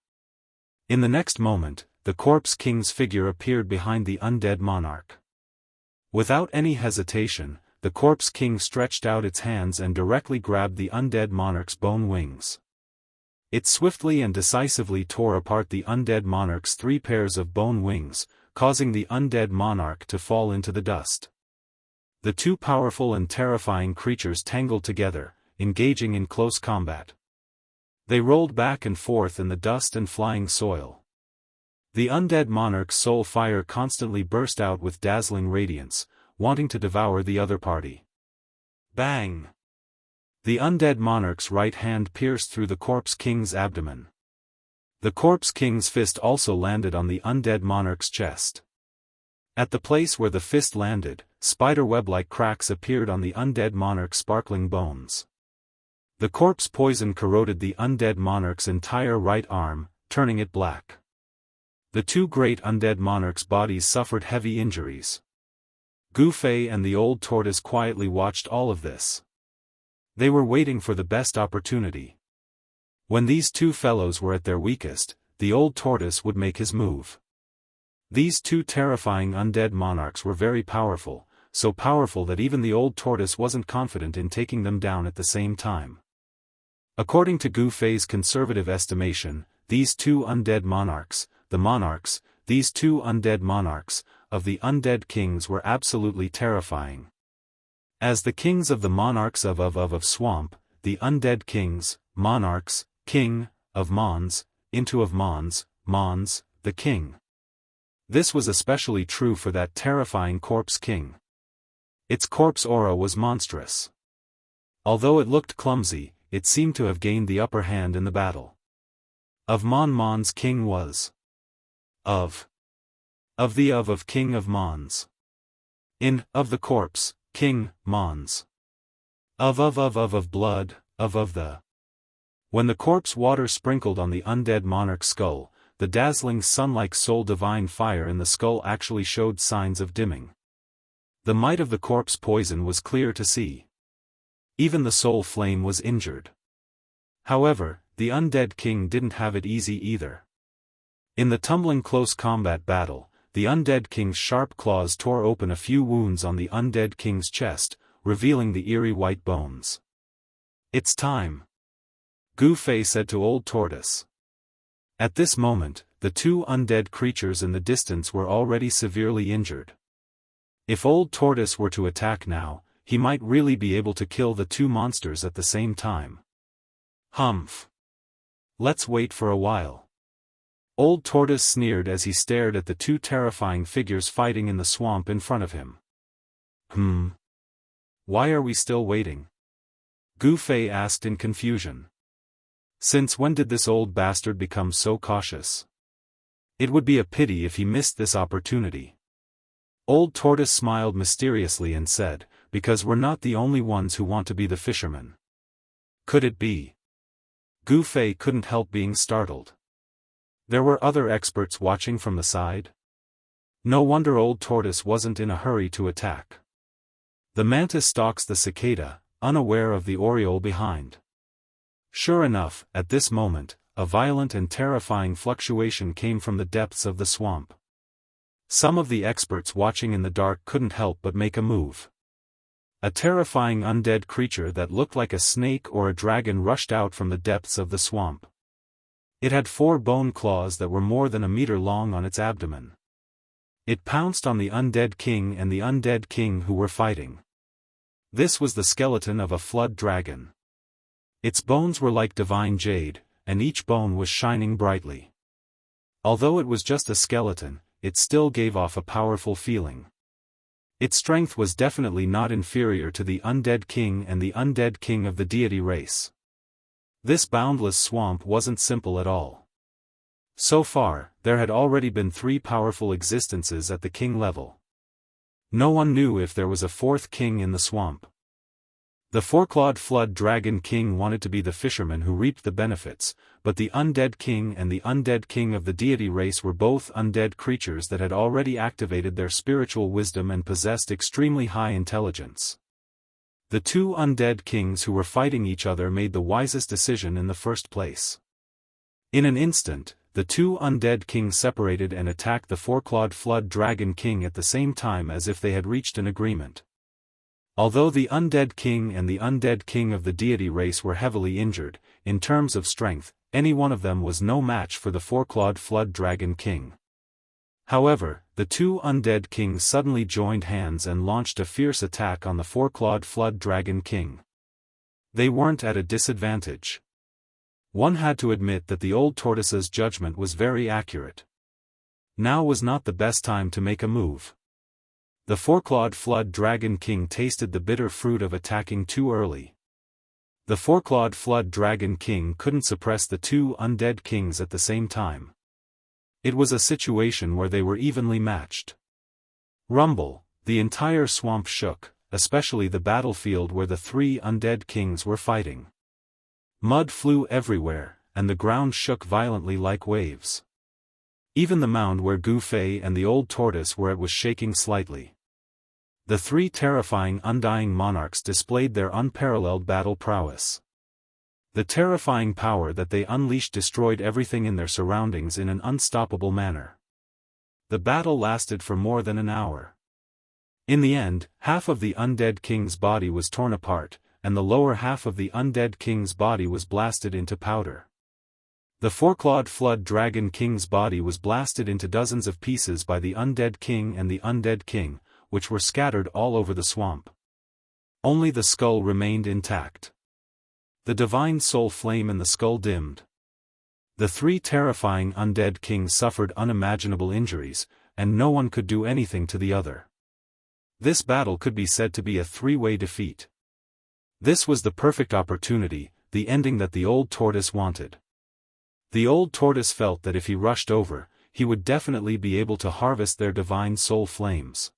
In the next moment, the Corpse King's figure appeared behind the undead monarch. Without any hesitation, the Corpse King stretched out its hands and directly grabbed the undead monarch's bone wings. It swiftly and decisively tore apart the undead monarch's 3 pairs of bone wings, causing the undead monarch to fall into the dust. The two powerful and terrifying creatures tangled together, engaging in close combat. They rolled back and forth in the dust and flying soil. The undead monarch's soul fire constantly burst out with dazzling radiance, wanting to devour the other party. Bang! The undead monarch's right hand pierced through the Corpse King's abdomen. The Corpse King's fist also landed on the undead monarch's chest. At the place where the fist landed, spiderweb-like cracks appeared on the undead monarch's sparkling bones. The corpse poison corroded the undead monarch's entire right arm, turning it black. The two great undead monarchs' bodies suffered heavy injuries. Gu Fei and the old tortoise quietly watched all of this. They were waiting for the best opportunity. When these two fellows were at their weakest, the old tortoise would make his move. These two terrifying undead monarchs were very powerful, so powerful that even the old tortoise wasn't confident in taking them down at the same time. According to Gu Fei's conservative estimation, these two undead monarchs, these two undead monarchs, of the undead kings were absolutely terrifying. As the kings of the monarchs of Swamp, the undead kings, monarchs, king, of Mons, into of Mons, the king. This was especially true for that terrifying Corpse King. Its corpse aura was monstrous. Although it looked clumsy, it seemed to have gained the upper hand in the battle. Of Mon's king was of king of Mons. Of the corpse, king, Mons. Of blood, of the. When the corpse water sprinkled on the undead monarch's skull, the dazzling sun-like soul divine fire in the skull actually showed signs of dimming. The might of the corpse poison was clear to see. Even the soul flame was injured. However, the undead king didn't have it easy either. In the tumbling close combat battle, the undead king's sharp claws tore open a few wounds on the undead king's chest, revealing the eerie white bones. "It's time," Gu Fei said to Old Tortoise. At this moment, the two undead creatures in the distance were already severely injured. If Old Tortoise were to attack now, he might really be able to kill the two monsters at the same time. "Humph. Let's wait for a while." Old Tortoise sneered as he stared at the two terrifying figures fighting in the swamp in front of him. Why are we still waiting?" Gu Fei asked in confusion. Since when did this old bastard become so cautious? It would be a pity if he missed this opportunity. Old Tortoise smiled mysteriously and said, "Because we're not the only ones who want to be the fishermen." Could it be? Gu Fei couldn't help being startled. There were other experts watching from the side? No wonder Old Tortoise wasn't in a hurry to attack. The mantis stalks the cicada, unaware of the oriole behind. Sure enough, at this moment, a violent and terrifying fluctuation came from the depths of the swamp. Some of the experts watching in the dark couldn't help but make a move. A terrifying undead creature that looked like a snake or a dragon rushed out from the depths of the swamp. It had 4 bone claws that were more than a meter long on its abdomen. It pounced on the undead king and the undead king who were fighting. This was the skeleton of a flood dragon. Its bones were like divine jade, and each bone was shining brightly. Although it was just a skeleton, it still gave off a powerful feeling. Its strength was definitely not inferior to the undead king and the undead king of the deity race. This boundless swamp wasn't simple at all. So far, there had already been 3 powerful existences at the king level. No one knew if there was a 4th king in the swamp. The 4-clawed flood dragon king wanted to be the fisherman who reaped the benefits, but the undead king and the undead king of the deity race were both undead creatures that had already activated their spiritual wisdom and possessed extremely high intelligence. The 2 undead kings who were fighting each other made the wisest decision in the first place. In an instant, the 2 undead kings separated and attacked the 4-clawed flood dragon king at the same time as if they had reached an agreement. Although the undead king and the undead king of the deity race were heavily injured, in terms of strength, any one of them was no match for the 4-clawed flood dragon king. However, the 2 undead kings suddenly joined hands and launched a fierce attack on the 4-clawed flood dragon king. They weren't at a disadvantage. One had to admit that the old tortoise's judgment was very accurate. Now was not the best time to make a move. The 4-clawed flood dragon king tasted the bitter fruit of attacking too early. The 4-clawed flood dragon king couldn't suppress the 2 undead kings at the same time. It was a situation where they were evenly matched. Rumble, the entire swamp shook, especially the battlefield where the 3 undead kings were fighting. Mud flew everywhere, and the ground shook violently like waves. Even the mound where Gu Fei and the old tortoise were at was shaking slightly. The 3 terrifying undying monarchs displayed their unparalleled battle prowess. The terrifying power that they unleashed destroyed everything in their surroundings in an unstoppable manner. The battle lasted for more than an hour. In the end, half of the undead king's body was torn apart, and the lower half of the undead king's body was blasted into powder. The 4-clawed flood dragon king's body was blasted into dozens of pieces by the undead king and the undead king, which were scattered all over the swamp. Only the skull remained intact. The divine soul flame in the skull dimmed. The 3 terrifying undead kings suffered unimaginable injuries, and no one could do anything to the other. This battle could be said to be a 3-way defeat. This was the perfect opportunity, the ending that the old tortoise wanted. The old tortoise felt that if he rushed over, he would definitely be able to harvest their divine soul flames.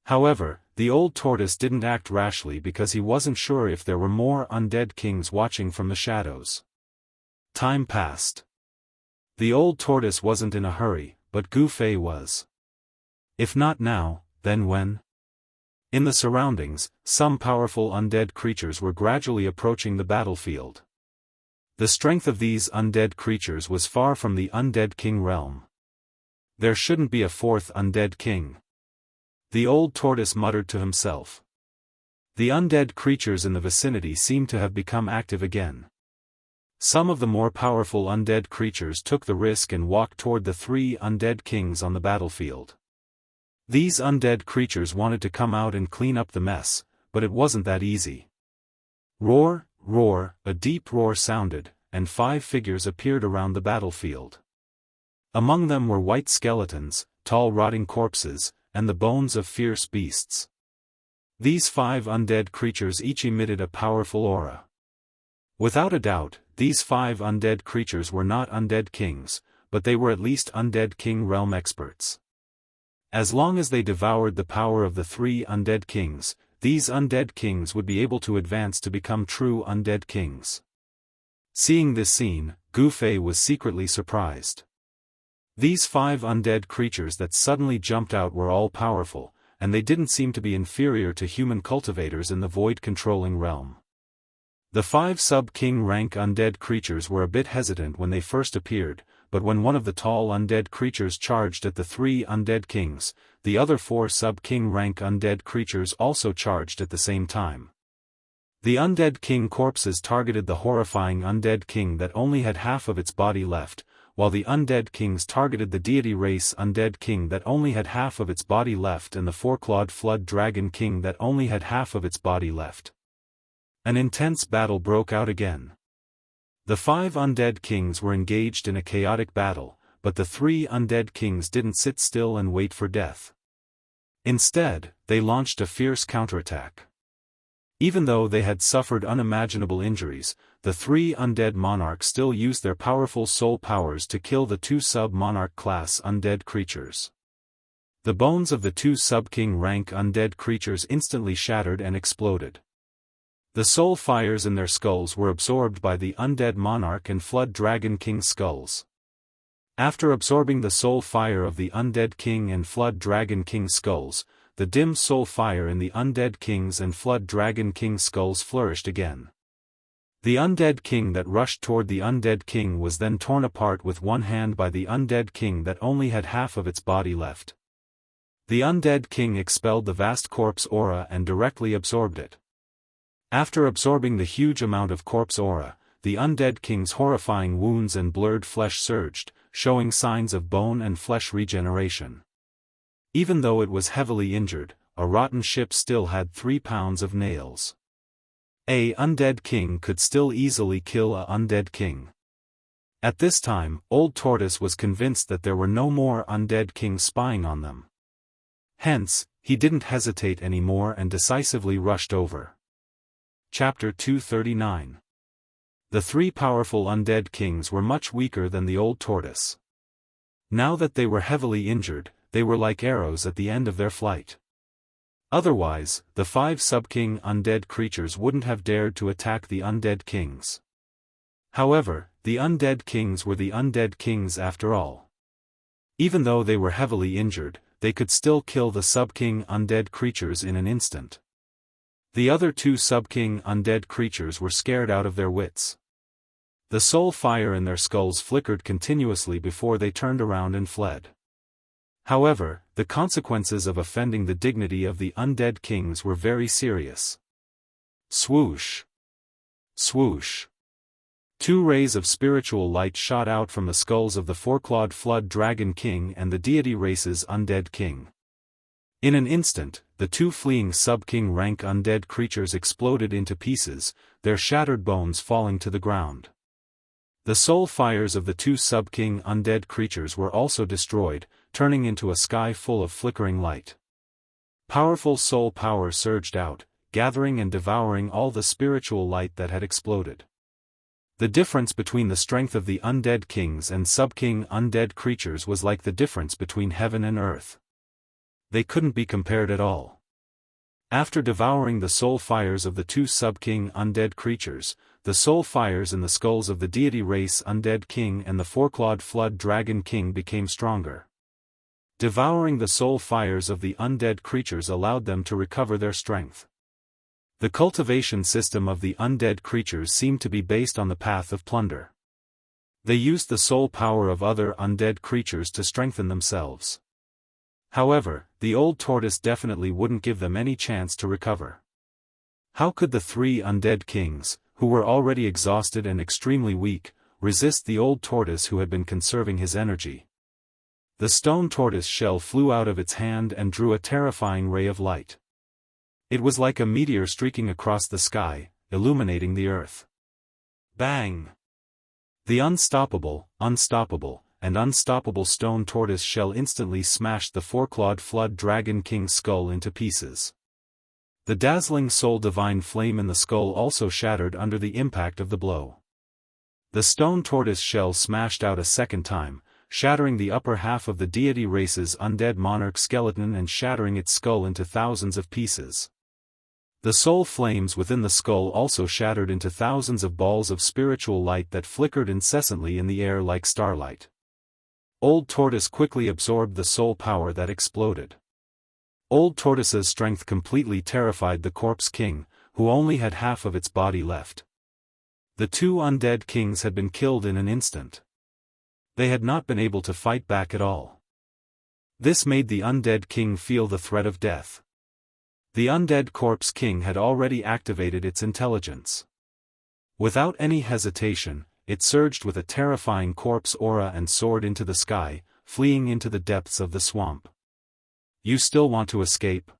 However, the old tortoise didn't act rashly because he wasn't sure if there were more undead kings watching from the shadows. Time passed. The old tortoise wasn't in a hurry, but Gu Fei was. If not now, then when? In the surroundings, some powerful undead creatures were gradually approaching the battlefield. The strength of these undead creatures was far from the undead king realm. There shouldn't be a fourth undead king. The old tortoise muttered to himself. The undead creatures in the vicinity seemed to have become active again. Some of the more powerful undead creatures took the risk and walked toward the three undead kings on the battlefield. These undead creatures wanted to come out and clean up the mess, but it wasn't that easy. Roar, roar, a deep roar sounded, and 5 figures appeared around the battlefield. Among them were white skeletons, tall rotting corpses, and the bones of fierce beasts. These 5 undead creatures each emitted a powerful aura. Without a doubt, these 5 undead creatures were not undead kings, but they were at least undead king realm experts. As long as they devoured the power of the 3 undead kings, these undead kings would be able to advance to become true undead kings. Seeing this scene, Gu Fei was secretly surprised. These 5 undead creatures that suddenly jumped out were all powerful, and they didn't seem to be inferior to human cultivators in the void-controlling realm. The 5 sub-king rank undead creatures were a bit hesitant when they first appeared, but when one of the tall undead creatures charged at the 3 undead kings, the other 4 sub-king rank undead creatures also charged at the same time. The undead king corpses targeted the horrifying undead king that only had half of its body left, while the undead kings targeted the deity race undead king that only had half of its body left and the 4-clawed flood dragon king that only had half of its body left. An intense battle broke out again. The 5 undead kings were engaged in a chaotic battle, but the 3 undead kings didn't sit still and wait for death. Instead, they launched a fierce counterattack. Even though they had suffered unimaginable injuries, the 3 undead monarchs still used their powerful soul powers to kill the 2 sub-monarch class undead creatures. The bones of the 2 sub-king rank undead creatures instantly shattered and exploded. The soul fires in their skulls were absorbed by the undead monarch and flood dragon king's skulls. After absorbing the soul fire of the undead king and flood dragon king's skulls, the dim soul fire in the undead king's and flood dragon king's skulls flourished again. The undead king that rushed toward the undead king was then torn apart with one hand by the undead king that only had half of its body left. The undead king expelled the vast corpse aura and directly absorbed it. After absorbing the huge amount of corpse aura, the undead king's horrifying wounds and blurred flesh surged, showing signs of bone and flesh regeneration. Even though it was heavily injured, a rotten ship still had 3 pounds of nails. A undead king could still easily kill a undead king. At this time, Old Tortoise was convinced that there were no more undead kings spying on them. Hence, he didn't hesitate anymore and decisively rushed over. Chapter 239. The 3 powerful undead kings were much weaker than the old tortoise. Now that they were heavily injured, they were like arrows at the end of their flight. Otherwise, the 5 sub-king undead creatures wouldn't have dared to attack the undead kings. However, the undead kings were the undead kings after all. Even though they were heavily injured, they could still kill the sub-king undead creatures in an instant. The other 2 sub-king undead creatures were scared out of their wits. The soul fire in their skulls flickered continuously before they turned around and fled. However, the consequences of offending the dignity of the undead kings were very serious. Swoosh! Swoosh! 2 rays of spiritual light shot out from the skulls of the 4-clawed flood dragon king and the deity race's undead king. In an instant, the 2 fleeing sub-king rank undead creatures exploded into pieces, their shattered bones falling to the ground. The soul fires of the 2 sub-king undead creatures were also destroyed, turning into a sky full of flickering light. Powerful soul power surged out, gathering and devouring all the spiritual light that had exploded. The difference between the strength of the undead kings and sub-king undead creatures was like the difference between heaven and earth. They couldn't be compared at all. After devouring the soul fires of the two sub-king undead creatures, the soul fires in the skulls of the deity race undead king and the four-clawed flood dragon king became stronger. Devouring the soul fires of the undead creatures allowed them to recover their strength. The cultivation system of the undead creatures seemed to be based on the path of plunder. They used the soul power of other undead creatures to strengthen themselves. However, the old tortoise definitely wouldn't give them any chance to recover. How could the three undead kings, who were already exhausted and extremely weak, resist the old tortoise who had been conserving his energy? The stone tortoise shell flew out of its hand and drew a terrifying ray of light. It was like a meteor streaking across the sky, illuminating the earth. Bang! The unstoppable, and unstoppable stone tortoise shell instantly smashed the four-clawed flood dragon king's skull into pieces. The dazzling soul divine flame in the skull also shattered under the impact of the blow. The stone tortoise shell smashed out a second time, shattering the upper half of the deity race's undead monarch skeleton and shattering its skull into thousands of pieces. The soul flames within the skull also shattered into thousands of balls of spiritual light that flickered incessantly in the air like starlight. Old Tortoise quickly absorbed the soul power that exploded. Old Tortoise's strength completely terrified the corpse king, who only had half of its body left. The two undead kings had been killed in an instant. They had not been able to fight back at all. This made the undead king feel the threat of death. The undead corpse king had already activated its intelligence. Without any hesitation, it surged with a terrifying corpse aura and soared into the sky, fleeing into the depths of the swamp. You still want to escape?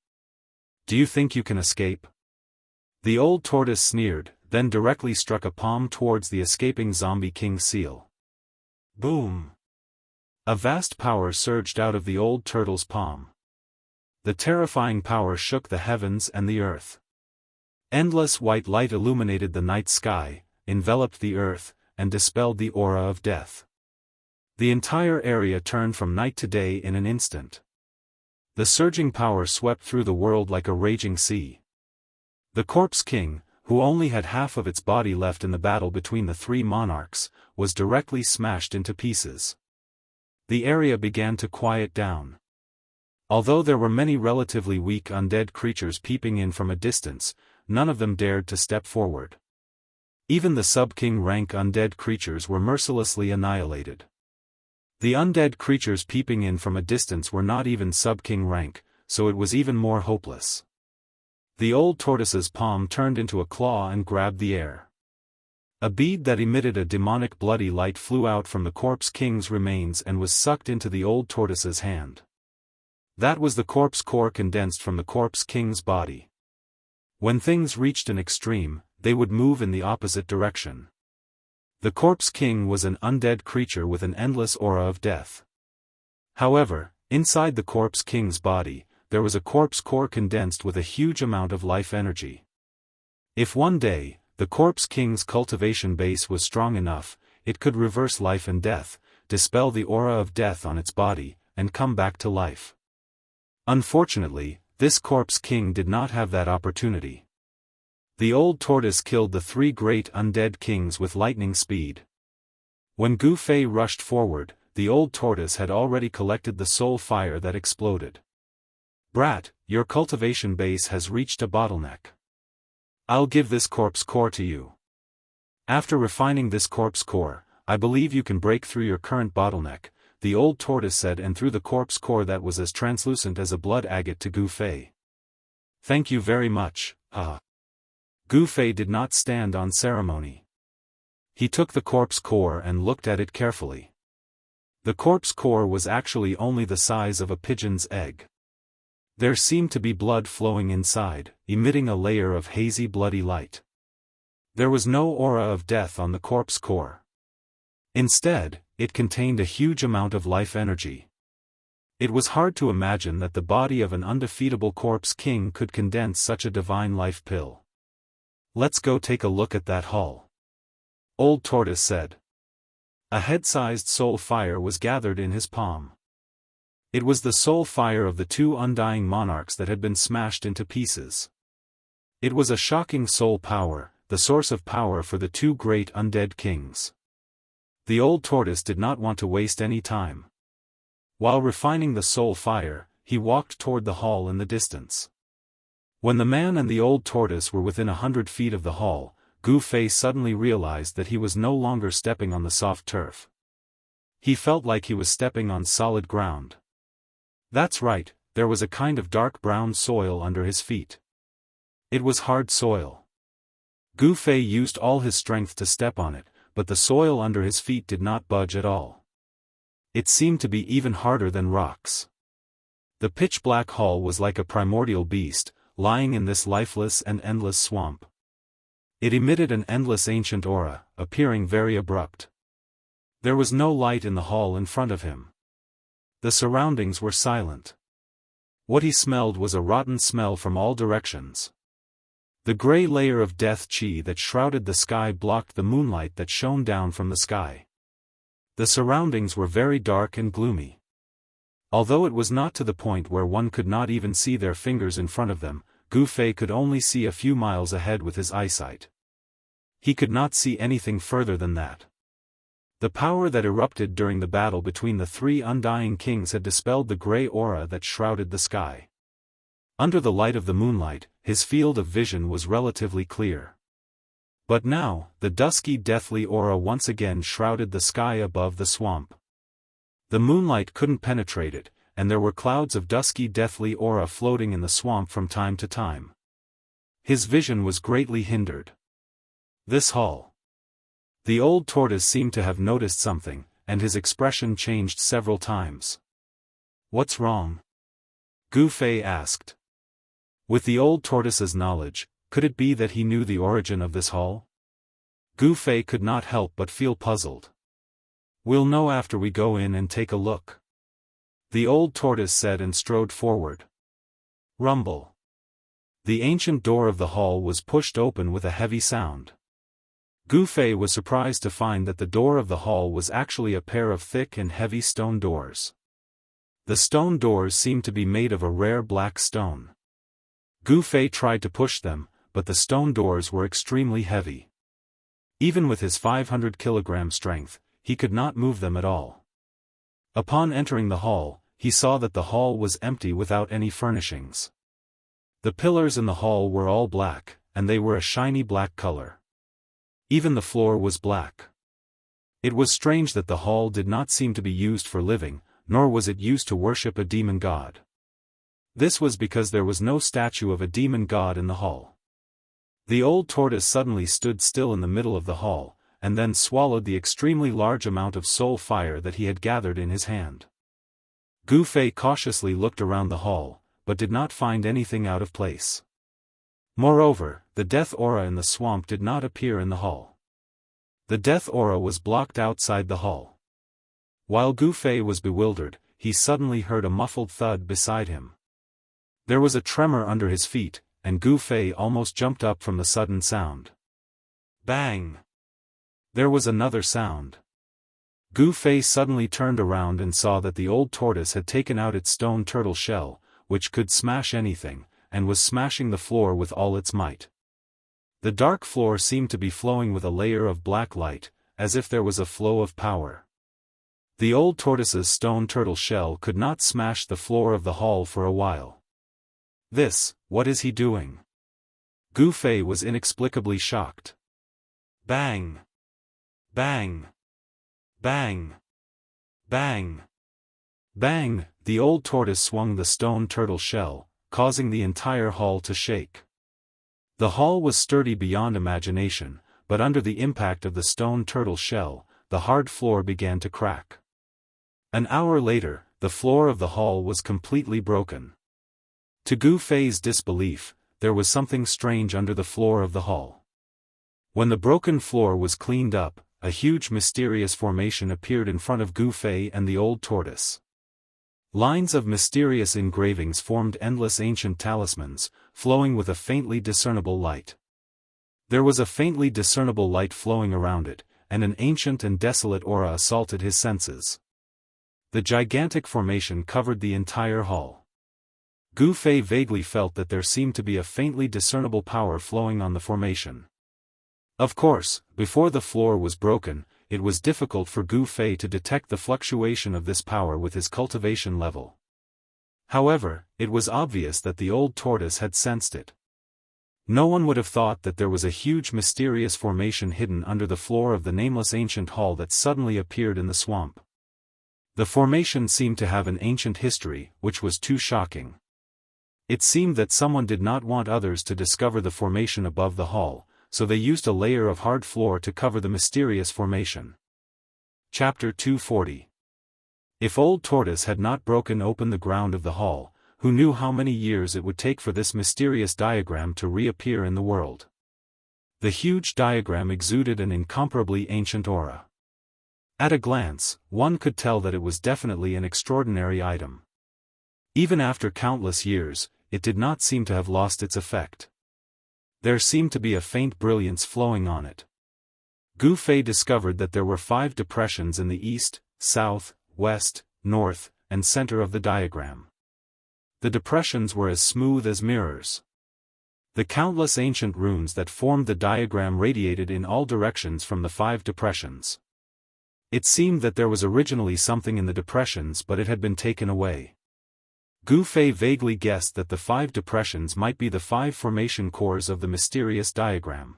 Do you think you can escape? The old tortoise sneered, then directly struck a palm towards the escaping zombie king seal. Boom! A vast power surged out of the old turtle's palm. The terrifying power shook the heavens and the earth. Endless white light illuminated the night sky, enveloped the earth, and dispelled the aura of death. The entire area turned from night to day in an instant. The surging power swept through the world like a raging sea. The corpse king, who only had half of its body left in the battle between the three monarchs, was directly smashed into pieces. The area began to quiet down. Although there were many relatively weak undead creatures peeping in from a distance, none of them dared to step forward. Even the sub-king rank undead creatures were mercilessly annihilated. The undead creatures peeping in from a distance were not even sub-king rank, so it was even more hopeless. The old tortoise's palm turned into a claw and grabbed the air. A bead that emitted a demonic bloody light flew out from the corpse king's remains and was sucked into the old tortoise's hand. That was the corpse core condensed from the corpse king's body. When things reached an extreme, they would move in the opposite direction. The corpse king was an undead creature with an endless aura of death. However, inside the corpse king's body, there was a corpse core condensed with a huge amount of life energy. If one day, the corpse king's cultivation base was strong enough, it could reverse life and death, dispel the aura of death on its body, and come back to life. Unfortunately, this corpse king did not have that opportunity. The old tortoise killed the three great undead kings with lightning speed. When Gu Fei rushed forward, the old tortoise had already collected the soul fire that exploded. Brat, your cultivation base has reached a bottleneck. I'll give this corpse core to you. After refining this corpse core, I believe you can break through your current bottleneck, the old tortoise said, and threw the corpse core that was as translucent as a blood agate to Gu Fei. Thank you very much, Gu Fei did not stand on ceremony. He took the corpse core and looked at it carefully. The corpse core was actually only the size of a pigeon's egg. There seemed to be blood flowing inside, emitting a layer of hazy bloody light. There was no aura of death on the corpse core. Instead, it contained a huge amount of life energy. It was hard to imagine that the body of an undefeatable corpse king could condense such a divine life pill. Let's go take a look at that haul. Old Tortoise said. A head-sized soul fire was gathered in his palm. It was the soul fire of the two undying monarchs that had been smashed into pieces. It was a shocking soul power, the source of power for the two great undead kings. The old tortoise did not want to waste any time. While refining the soul fire, he walked toward the hall in the distance. When the man and the old tortoise were within 100 feet of the hall, Gu Fei suddenly realized that he was no longer stepping on the soft turf. He felt like he was stepping on solid ground. That's right, there was a kind of dark brown soil under his feet. It was hard soil. Gu Fei used all his strength to step on it, but the soil under his feet did not budge at all. It seemed to be even harder than rocks. The pitch-black hall was like a primordial beast, lying in this lifeless and endless swamp. It emitted an endless ancient aura, appearing very abrupt. There was no light in the hall in front of him. The surroundings were silent. What he smelled was a rotten smell from all directions. The gray layer of death chi that shrouded the sky blocked the moonlight that shone down from the sky. The surroundings were very dark and gloomy. Although it was not to the point where one could not even see their fingers in front of them, Gu Fei could only see a few miles ahead with his eyesight. He could not see anything further than that. The power that erupted during the battle between the three undying kings had dispelled the gray aura that shrouded the sky. Under the light of the moonlight, his field of vision was relatively clear. But now, the dusky deathly aura once again shrouded the sky above the swamp. The moonlight couldn't penetrate it, and there were clouds of dusky deathly aura floating in the swamp from time to time. His vision was greatly hindered. This hall. The old tortoise seemed to have noticed something, and his expression changed several times. What's wrong? Gu Fei asked. With the old tortoise's knowledge, could it be that he knew the origin of this hall? Gu Fei could not help but feel puzzled. We'll know after we go in and take a look. The old tortoise said and strode forward. Rumble. The ancient door of the hall was pushed open with a heavy sound. Gu Fei was surprised to find that the door of the hall was actually a pair of thick and heavy stone doors. The stone doors seemed to be made of a rare black stone. Gu Fei tried to push them, but the stone doors were extremely heavy. Even with his 500-kilogram strength, he could not move them at all. Upon entering the hall, he saw that the hall was empty without any furnishings. The pillars in the hall were all black, and they were a shiny black color. Even the floor was black. It was strange that the hall did not seem to be used for living, nor was it used to worship a demon god. This was because there was no statue of a demon god in the hall. The old tortoise suddenly stood still in the middle of the hall, and then swallowed the extremely large amount of soul fire that he had gathered in his hand. Gu Fei cautiously looked around the hall, but did not find anything out of place. Moreover, the death aura in the swamp did not appear in the hall. The death aura was blocked outside the hall. While Gu Fei was bewildered, he suddenly heard a muffled thud beside him. There was a tremor under his feet, and Gu Fei almost jumped up from the sudden sound. Bang! There was another sound. Gu Fei suddenly turned around and saw that the old tortoise had taken out its stone turtle shell, which could smash anything, and was smashing the floor with all its might. The dark floor seemed to be flowing with a layer of black light, as if there was a flow of power. The old tortoise's stone turtle shell could not smash the floor of the hall for a while. What is he doing? Gu Fei was inexplicably shocked. Bang! Bang! Bang! Bang! Bang! The old tortoise swung the stone turtle shell, causing the entire hall to shake. The hall was sturdy beyond imagination, but under the impact of the stone turtle shell, the hard floor began to crack. An hour later, the floor of the hall was completely broken. To Gu Fei's disbelief, there was something strange under the floor of the hall. When the broken floor was cleaned up, a huge mysterious formation appeared in front of Gu Fei and the old tortoise. Lines of mysterious engravings formed endless ancient talismans, flowing with a faintly discernible light. There was a faintly discernible light flowing around it, and an ancient and desolate aura assaulted his senses. The gigantic formation covered the entire hall. Gu Fei vaguely felt that there seemed to be a faintly discernible power flowing on the formation. Of course, before the floor was broken, it was difficult for Gu Fei to detect the fluctuation of this power with his cultivation level. However, it was obvious that the old tortoise had sensed it. No one would have thought that there was a huge mysterious formation hidden under the floor of the nameless ancient hall that suddenly appeared in the swamp. The formation seemed to have an ancient history, which was too shocking. It seemed that someone did not want others to discover the formation above the hall, so they used a layer of hard floor to cover the mysterious formation. Chapter 240. If Old Tortoise had not broken open the ground of the hall, who knew how many years it would take for this mysterious diagram to reappear in the world? The huge diagram exuded an incomparably ancient aura. At a glance, one could tell that it was definitely an extraordinary item. Even after countless years, it did not seem to have lost its effect. There seemed to be a faint brilliance flowing on it. Gu Fei discovered that there were 5 depressions in the east, south, west, north, and center of the diagram. The depressions were as smooth as mirrors. The countless ancient runes that formed the diagram radiated in all directions from the 5 depressions. It seemed that there was originally something in the depressions, but it had been taken away. Gu Fei vaguely guessed that the 5 depressions might be the 5 formation cores of the mysterious diagram.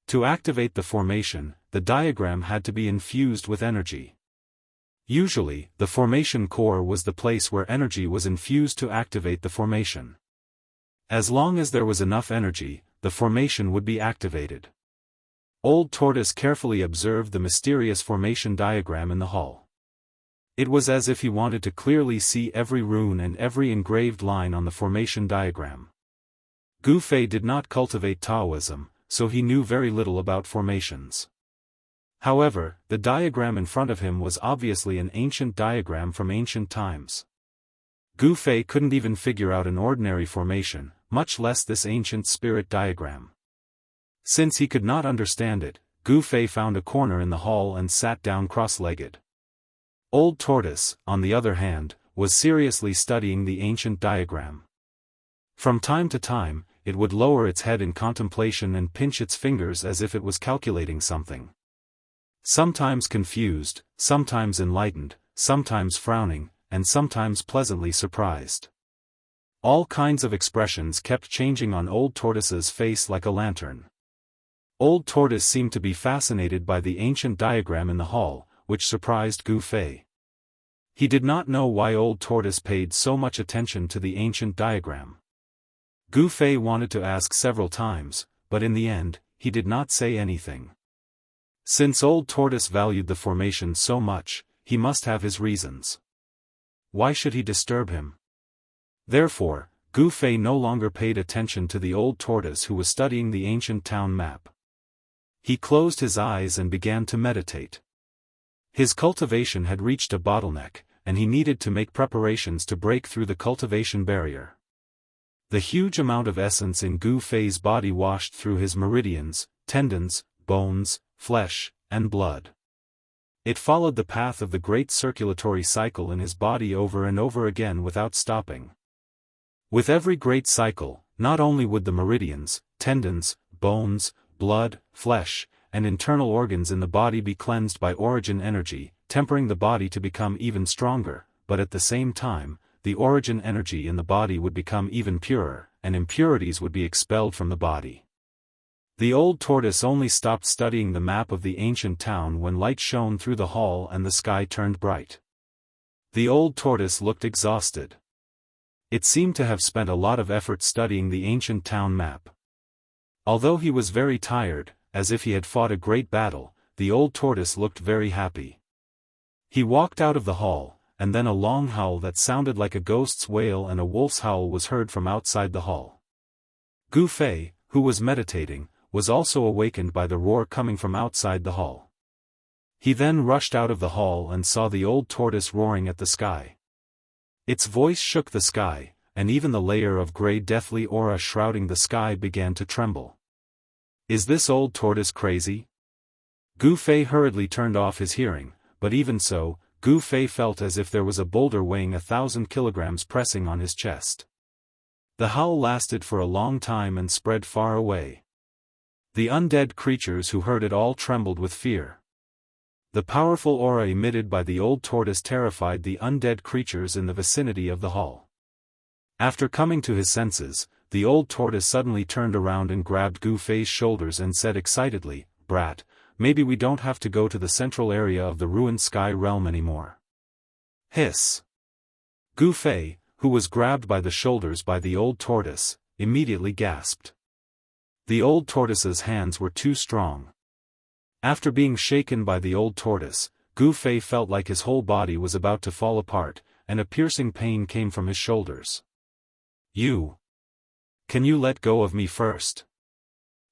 To activate the formation, the diagram had to be infused with energy. Usually, the formation core was the place where energy was infused to activate the formation. As long as there was enough energy, the formation would be activated. Old Tortoise carefully observed the mysterious formation diagram in the hall. It was as if he wanted to clearly see every rune and every engraved line on the formation diagram. Gu Fei did not cultivate Taoism, so he knew very little about formations. However, the diagram in front of him was obviously an ancient diagram from ancient times. Gu Fei couldn't even figure out an ordinary formation, much less this ancient spirit diagram. Since he could not understand it, Gu Fei found a corner in the hall and sat down cross-legged. Old Tortoise, on the other hand, was seriously studying the ancient diagram. From time to time, it would lower its head in contemplation and pinch its fingers as if it was calculating something. Sometimes confused, sometimes enlightened, sometimes frowning, and sometimes pleasantly surprised. All kinds of expressions kept changing on Old Tortoise's face like a lantern. Old Tortoise seemed to be fascinated by the ancient diagram in the hall, which surprised Gu Fei. He did not know why Old Tortoise paid so much attention to the ancient diagram. Gu Fei wanted to ask several times, but in the end, he did not say anything. Since Old Tortoise valued the formation so much, he must have his reasons. Why should he disturb him? Therefore, Gu Fei no longer paid attention to the Old Tortoise who was studying the ancient town map. He closed his eyes and began to meditate. His cultivation had reached a bottleneck, and he needed to make preparations to break through the cultivation barrier. The huge amount of essence in Gu Fei's body washed through his meridians, tendons, bones, flesh, and blood. It followed the path of the great circulatory cycle in his body over and over again without stopping. With every great cycle, not only would the meridians, tendons, bones, blood, flesh, and internal organs in the body be cleansed by origin energy, tempering the body to become even stronger, but at the same time, the origin energy in the body would become even purer, and impurities would be expelled from the body. The Old Tortoise only stopped studying the map of the ancient town when light shone through the hall and the sky turned bright. The Old Tortoise looked exhausted. It seemed to have spent a lot of effort studying the ancient town map. Although he was very tired, as if he had fought a great battle, the Old Tortoise looked very happy. He walked out of the hall, and then a long howl that sounded like a ghost's wail and a wolf's howl was heard from outside the hall. Gu Fei, who was meditating, was also awakened by the roar coming from outside the hall. He then rushed out of the hall and saw the Old Tortoise roaring at the sky. Its voice shook the sky, and even the layer of grey deathly aura shrouding the sky began to tremble. Is this Old Tortoise crazy? Gu Fei hurriedly turned off his hearing, but even so, Gu Fei felt as if there was a boulder weighing 1,000 kilograms pressing on his chest. The howl lasted for a long time and spread far away. The undead creatures who heard it all trembled with fear. The powerful aura emitted by the old tortoise terrified the undead creatures in the vicinity of the hall. After coming to his senses, the old tortoise suddenly turned around and grabbed Gu Fei's shoulders and said excitedly, "Brat, maybe we don't have to go to the central area of the ruined sky realm anymore." Hiss! Gu Fei, who was grabbed by the shoulders by the old tortoise, immediately gasped. The old tortoise's hands were too strong. After being shaken by the old tortoise, Gu Fei felt like his whole body was about to fall apart, and a piercing pain came from his shoulders. Can you let go of me first?"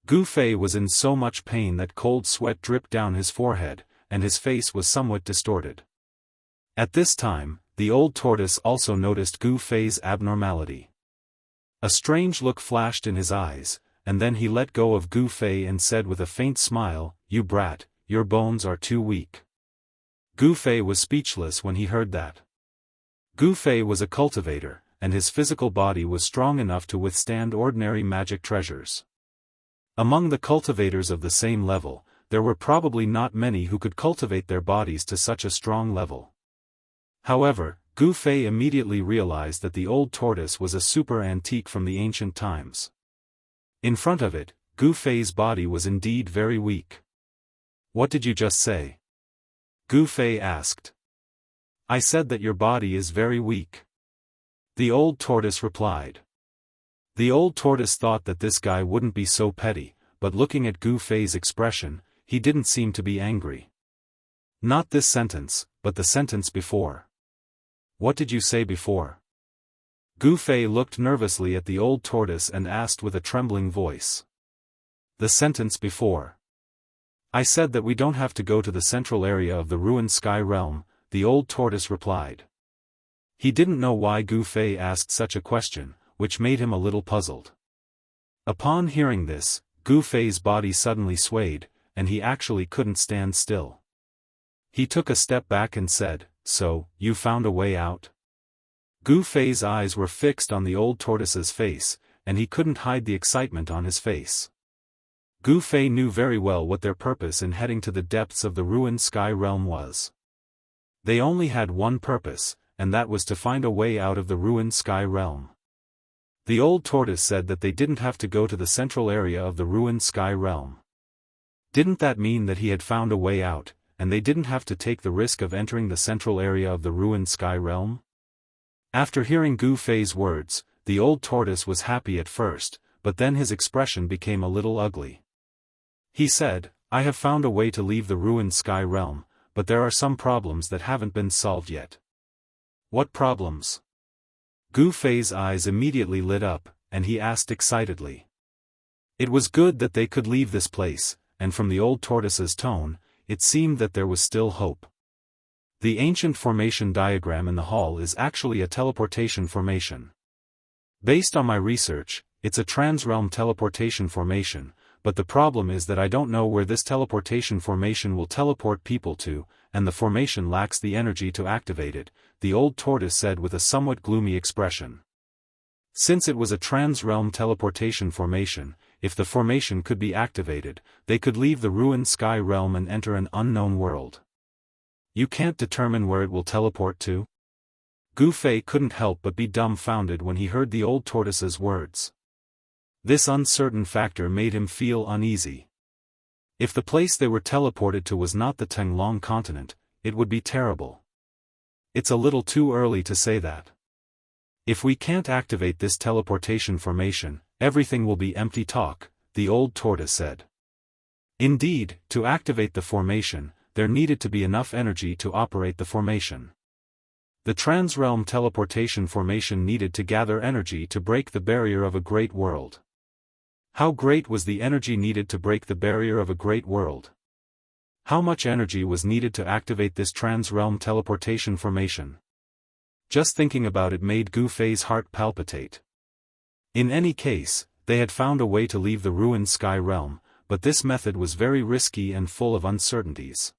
Gu Fei was in so much pain that cold sweat dripped down his forehead, and his face was somewhat distorted. At this time, the old tortoise also noticed Gu Fei's abnormality. A strange look flashed in his eyes, and then he let go of Gu Fei and said with a faint smile, "You brat, your bones are too weak." Gu Fei was speechless when he heard that. Gu Fei was a cultivator, and his physical body was strong enough to withstand ordinary magic treasures. Among the cultivators of the same level, there were probably not many who could cultivate their bodies to such a strong level. However, Gu Fei immediately realized that the old tortoise was a super antique from the ancient times. In front of it, Gu Fei's body was indeed very weak. "What did you just say?" Gu Fei asked. "I said that your body is very weak," the old tortoise replied. The old tortoise thought that this guy wouldn't be so petty, but looking at Gu Fei's expression, he didn't seem to be angry. Not this sentence, but the sentence before. "What did you say before?" Gu Fei looked nervously at the old tortoise and asked with a trembling voice. "The sentence before. I said that we don't have to go to the central area of the ruined sky realm," the old tortoise replied. He didn't know why Gu Fei asked such a question, which made him a little puzzled. Upon hearing this, Gu Fei's body suddenly swayed, and he actually couldn't stand still. He took a step back and said, "So, you found a way out?" Gu Fei's eyes were fixed on the old tortoise's face, and he couldn't hide the excitement on his face. Gu Fei knew very well what their purpose in heading to the depths of the ruined sky realm was. They only had one purpose, and that was to find a way out of the ruined sky realm. The old tortoise said that they didn't have to go to the central area of the ruined sky realm. Didn't that mean that he had found a way out, and they didn't have to take the risk of entering the central area of the ruined sky realm? After hearing Gu Fei's words, the old tortoise was happy at first, but then his expression became a little ugly. He said, "I have found a way to leave the ruined sky realm, but there are some problems that haven't been solved yet." "What problems?" Gu Fei's eyes immediately lit up, and he asked excitedly. It was good that they could leave this place, and from the old tortoise's tone, it seemed that there was still hope. The ancient formation diagram in the hall is actually a teleportation formation. Based on my research, it's a transrealm teleportation formation, but the problem is that I don't know where this teleportation formation will teleport people to, and the formation lacks the energy to activate it, the old tortoise said with a somewhat gloomy expression. Since it was a transrealm teleportation formation, if the formation could be activated, they could leave the ruined sky realm and enter an unknown world. You can't determine where it will teleport to? Gu Fei couldn't help but be dumbfounded when he heard the old tortoise's words. This uncertain factor made him feel uneasy. If the place they were teleported to was not the Tenglong continent, it would be terrible. It's a little too early to say that. If we can't activate this teleportation formation, everything will be empty talk, the old tortoise said. Indeed, to activate the formation, there needed to be enough energy to operate the formation. The transrealm teleportation formation needed to gather energy to break the barrier of a great world. How great was the energy needed to break the barrier of a great world? How much energy was needed to activate this transrealm teleportation formation? Just thinking about it made Gu Fei's heart palpitate. In any case, they had found a way to leave the ruined sky realm, but this method was very risky and full of uncertainties.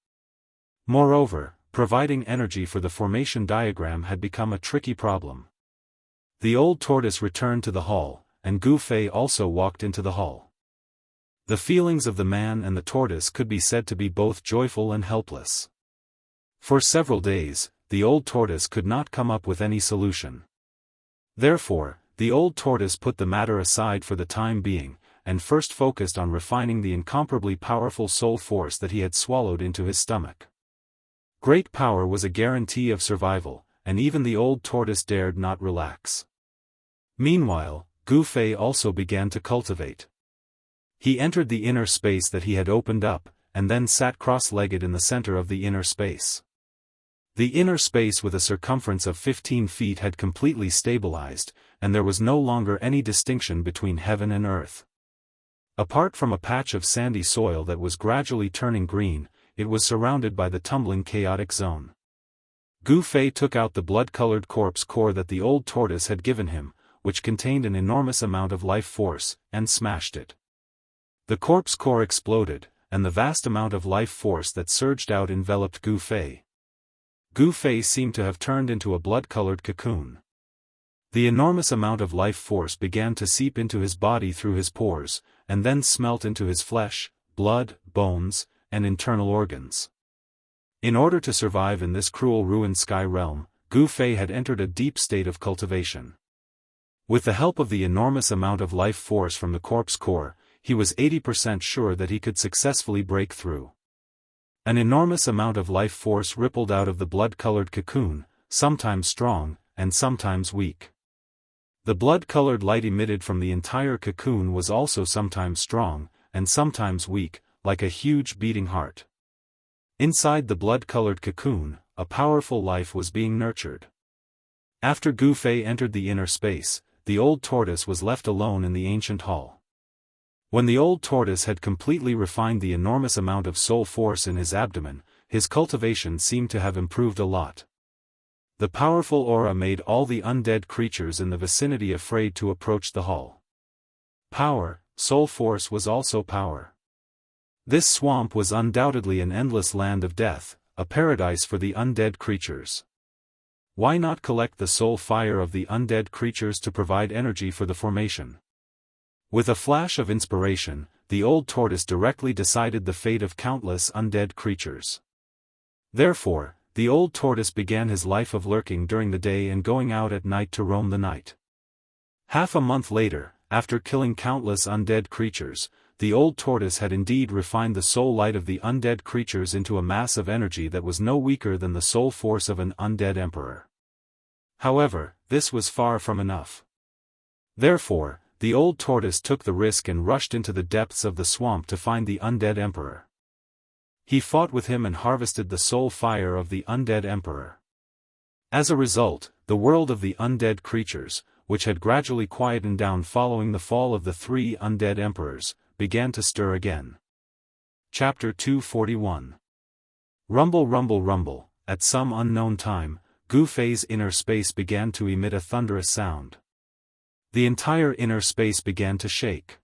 Moreover, providing energy for the formation diagram had become a tricky problem. The old tortoise returned to the hall, and Gu Fei also walked into the hall. The feelings of the man and the tortoise could be said to be both joyful and helpless. For several days, the old tortoise could not come up with any solution. Therefore, the old tortoise put the matter aside for the time being, and first focused on refining the incomparably powerful soul force that he had swallowed into his stomach. Great power was a guarantee of survival, and even the old tortoise dared not relax. Meanwhile, Gu Fei also began to cultivate. He entered the inner space that he had opened up, and then sat cross-legged in the center of the inner space. The inner space with a circumference of 15 feet had completely stabilized, and there was no longer any distinction between heaven and earth. Apart from a patch of sandy soil that was gradually turning green, it was surrounded by the tumbling chaotic zone. Gu Fei took out the blood-colored corpse core that the old tortoise had given him, which contained an enormous amount of life force, and smashed it. The corpse core exploded, and the vast amount of life force that surged out enveloped Gu Fei. Gu Fei seemed to have turned into a blood-colored cocoon. The enormous amount of life force began to seep into his body through his pores, and then smelt into his flesh, blood, bones, and internal organs. In order to survive in this cruel ruined sky realm, Gu Fei had entered a deep state of cultivation. With the help of the enormous amount of life force from the corpse core, he was 80% sure that he could successfully break through. An enormous amount of life force rippled out of the blood-colored cocoon, sometimes strong, and sometimes weak. The blood-colored light emitted from the entire cocoon was also sometimes strong, and sometimes weak, like a huge beating heart. Inside the blood-colored cocoon, a powerful life was being nurtured. After Gu Fei entered the inner space, the old tortoise was left alone in the ancient hall. When the old tortoise had completely refined the enormous amount of soul force in his abdomen, his cultivation seemed to have improved a lot. The powerful aura made all the undead creatures in the vicinity afraid to approach the hall. Power, soul force was also power. This swamp was undoubtedly an endless land of death, a paradise for the undead creatures. Why not collect the soul fire of the undead creatures to provide energy for the formation? With a flash of inspiration, the old tortoise directly decided the fate of countless undead creatures. Therefore, the old tortoise began his life of lurking during the day and going out at night to roam the night. Half a month later, after killing countless undead creatures, the old tortoise had indeed refined the soul light of the undead creatures into a mass of energy that was no weaker than the soul force of an undead emperor. However, this was far from enough. Therefore, the old tortoise took the risk and rushed into the depths of the swamp to find the undead emperor. He fought with him and harvested the soul fire of the undead emperor. As a result, the world of the undead creatures, which had gradually quietened down following the fall of the 3 undead emperors, began to stir again. Chapter 241. Rumble, rumble, rumble. At some unknown time, Gu Fei's inner space began to emit a thunderous sound. The entire inner space began to shake.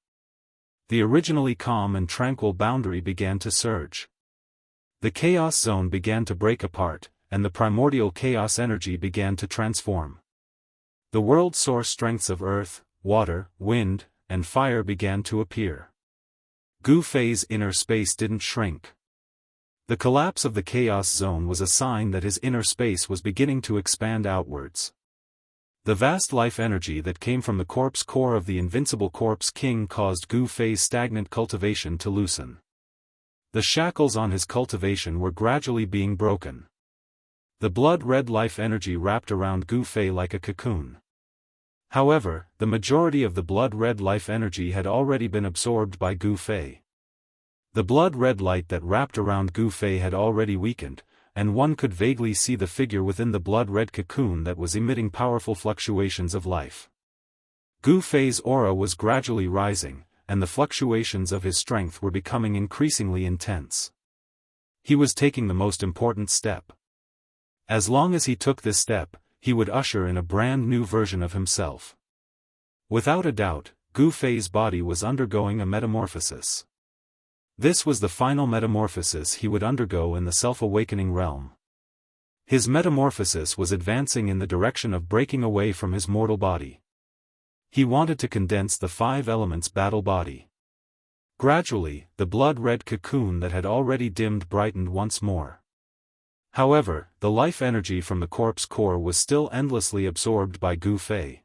The originally calm and tranquil boundary began to surge. The chaos zone began to break apart, and the primordial chaos energy began to transform. The world source strengths of earth, water, wind, and fire began to appear. Gu Fei's inner space didn't shrink. The collapse of the chaos zone was a sign that his inner space was beginning to expand outwards. The vast life energy that came from the corpse core of the invincible corpse king caused Gu Fei's stagnant cultivation to loosen. The shackles on his cultivation were gradually being broken. The blood-red life energy wrapped around Gu Fei like a cocoon. However, the majority of the blood-red life energy had already been absorbed by Gu Fei. The blood-red light that wrapped around Gu Fei had already weakened, and one could vaguely see the figure within the blood-red cocoon that was emitting powerful fluctuations of life. Gu Fei's aura was gradually rising, and the fluctuations of his strength were becoming increasingly intense. He was taking the most important step. As long as he took this step, he would usher in a brand new version of himself. Without a doubt, Gu Fei's body was undergoing a metamorphosis. This was the final metamorphosis he would undergo in the self-awakening realm. His metamorphosis was advancing in the direction of breaking away from his mortal body. He wanted to condense the 5 elements battle body. Gradually, the blood-red cocoon that had already dimmed brightened once more. However, the life energy from the corpse core was still endlessly absorbed by Gu Fei.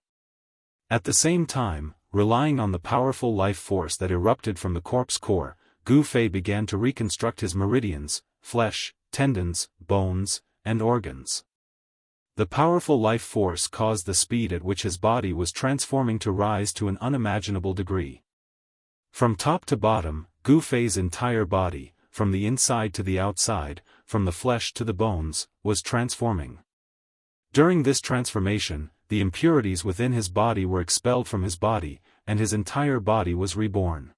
At the same time, relying on the powerful life force that erupted from the corpse core, Gu Fei began to reconstruct his meridians, flesh, tendons, bones, and organs. The powerful life force caused the speed at which his body was transforming to rise to an unimaginable degree. From top to bottom, Gu Fei's entire body, from the inside to the outside, from the flesh to the bones, was transforming. During this transformation, the impurities within his body were expelled from his body, and his entire body was reborn.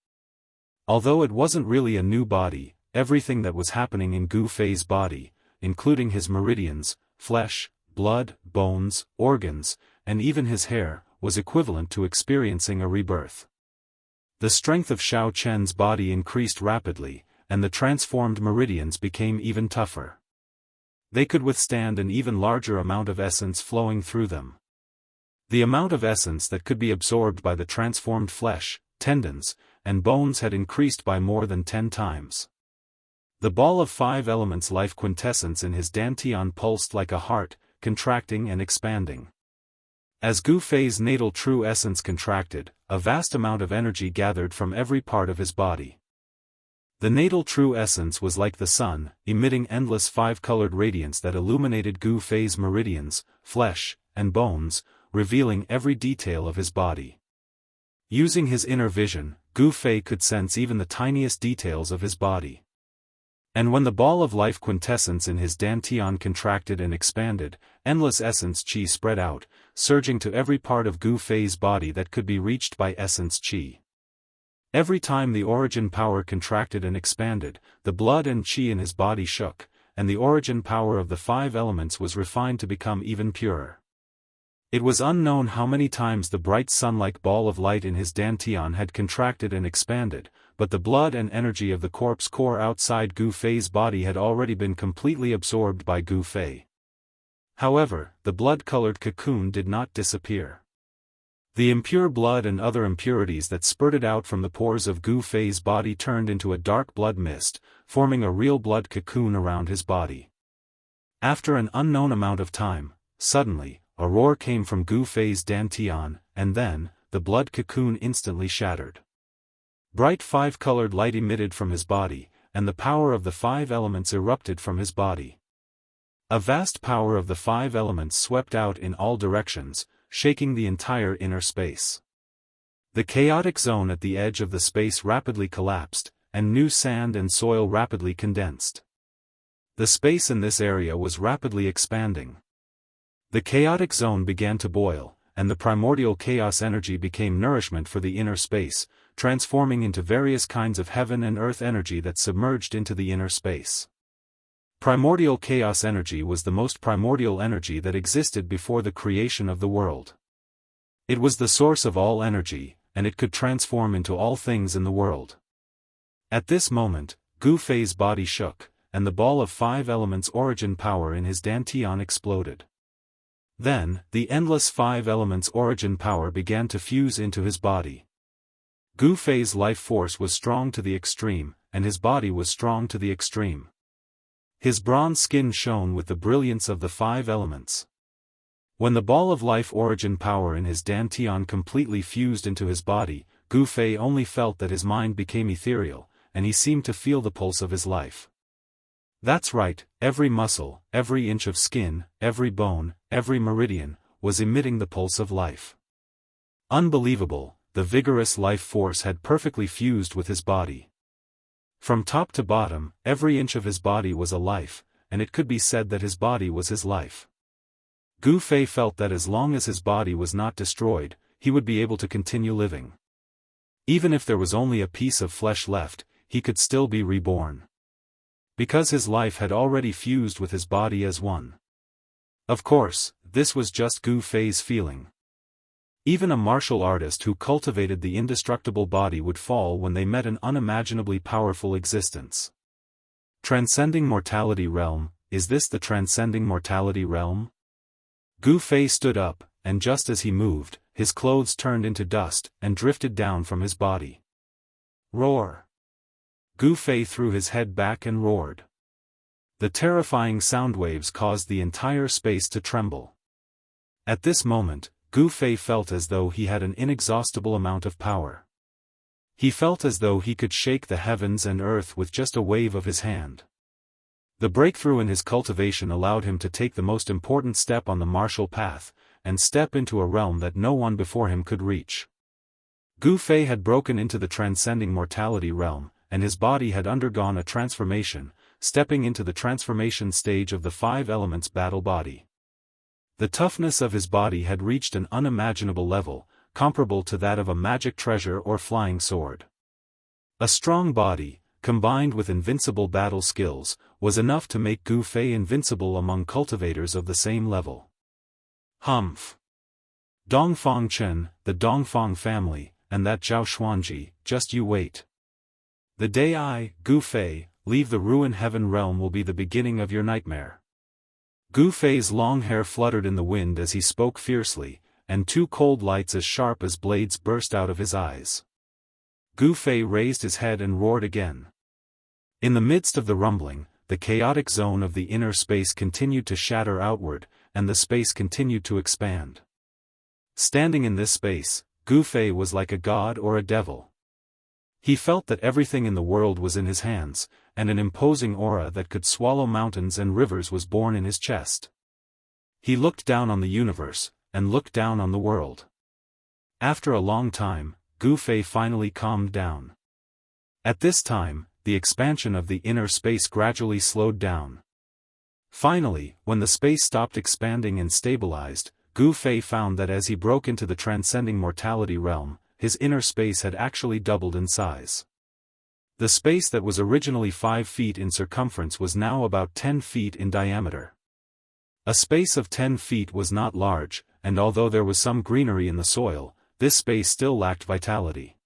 Although it wasn't really a new body, everything that was happening in Gu Fei's body, including his meridians, flesh, blood, bones, organs, and even his hair, was equivalent to experiencing a rebirth. The strength of Xiao Chen's body increased rapidly, and the transformed meridians became even tougher. They could withstand an even larger amount of essence flowing through them. The amount of essence that could be absorbed by the transformed flesh, tendons, and bones had increased by more than 10 times. The ball of 5 elements life quintessence in his dantian pulsed like a heart, contracting and expanding. As Gu Fei's natal true essence contracted, a vast amount of energy gathered from every part of his body. The natal true essence was like the sun, emitting endless 5-colored radiance that illuminated Gu Fei's meridians, flesh, and bones, revealing every detail of his body. Using his inner vision, Gu Fei could sense even the tiniest details of his body. And when the ball of life quintessence in his dantian contracted and expanded, endless essence qi spread out, surging to every part of Gu Fei's body that could be reached by essence qi. Every time the origin power contracted and expanded, the blood and qi in his body shook, and the origin power of the 5 elements was refined to become even purer. It was unknown how many times the bright sun-like ball of light in his dantian had contracted and expanded, but the blood and energy of the corpse core outside Gu Fei's body had already been completely absorbed by Gu Fei. However, the blood-colored cocoon did not disappear. The impure blood and other impurities that spurted out from the pores of Gu Fei's body turned into a dark blood mist, forming a real blood cocoon around his body. After an unknown amount of time, suddenly, a roar came from Gu Fei's dantian, and then, the blood cocoon instantly shattered. Bright 5-colored light emitted from his body, and the power of the 5 elements erupted from his body. A vast power of the 5 elements swept out in all directions, shaking the entire inner space. The chaotic zone at the edge of the space rapidly collapsed, and new sand and soil rapidly condensed. The space in this area was rapidly expanding. The chaotic zone began to boil, and the primordial chaos energy became nourishment for the inner space, transforming into various kinds of heaven and earth energy that submerged into the inner space. Primordial chaos energy was the most primordial energy that existed before the creation of the world. It was the source of all energy, and it could transform into all things in the world. At this moment, Gu Fei's body shook, and the ball of 5 elements origin power in his dantian exploded. Then, the endless 5 elements origin power began to fuse into his body. Gu Fei's life force was strong to the extreme, and his body was strong to the extreme. His bronze skin shone with the brilliance of the 5 elements. When the ball of life origin power in his dantian completely fused into his body, Gu Fei only felt that his mind became ethereal, and he seemed to feel the pulse of his life. That's right, every muscle, every inch of skin, every bone, every meridian, was emitting the pulse of life. Unbelievable, the vigorous life force had perfectly fused with his body. From top to bottom, every inch of his body was a life, and it could be said that his body was his life. Gu Fei felt that as long as his body was not destroyed, he would be able to continue living. Even if there was only a piece of flesh left, he could still be reborn. Because his life had already fused with his body as one. Of course, this was just Gu Fei's feeling. Even a martial artist who cultivated the indestructible body would fall when they met an unimaginably powerful existence. Transcending mortality realm, is this the transcending mortality realm? Gu Fei stood up, and just as he moved, his clothes turned into dust and drifted down from his body. Roar! Gu Fei threw his head back and roared. The terrifying sound waves caused the entire space to tremble. At this moment, Gu Fei felt as though he had an inexhaustible amount of power. He felt as though he could shake the heavens and earth with just a wave of his hand. The breakthrough in his cultivation allowed him to take the most important step on the martial path, and step into a realm that no one before him could reach. Gu Fei had broken into the transcending mortality realm, and his body had undergone a transformation, stepping into the transformation stage of the 5 elements battle body. The toughness of his body had reached an unimaginable level, comparable to that of a magic treasure or flying sword. A strong body, combined with invincible battle skills, was enough to make Gu Fei invincible among cultivators of the same level. Humph! Dongfang Chen, the Dongfang family, and that Zhao Xuanji, just you wait. The day I, Gu Fei, leave the ruin heaven realm will be the beginning of your nightmare. Gu Fei's long hair fluttered in the wind as he spoke fiercely, and 2 cold lights as sharp as blades burst out of his eyes. Gu Fei raised his head and roared again. In the midst of the rumbling, the chaotic zone of the inner space continued to shatter outward, and the space continued to expand. Standing in this space, Gu Fei was like a god or a devil. He felt that everything in the world was in his hands, and an imposing aura that could swallow mountains and rivers was born in his chest. He looked down on the universe, and looked down on the world. After a long time, Gu Fei finally calmed down. At this time, the expansion of the inner space gradually slowed down. Finally, when the space stopped expanding and stabilized, Gu Fei found that as he broke into the transcending mortality realm, his inner space had actually doubled in size. The space that was originally 5 feet in circumference was now about 10 feet in diameter. A space of 10 feet was not large, and although there was some greenery in the soil, this space still lacked vitality.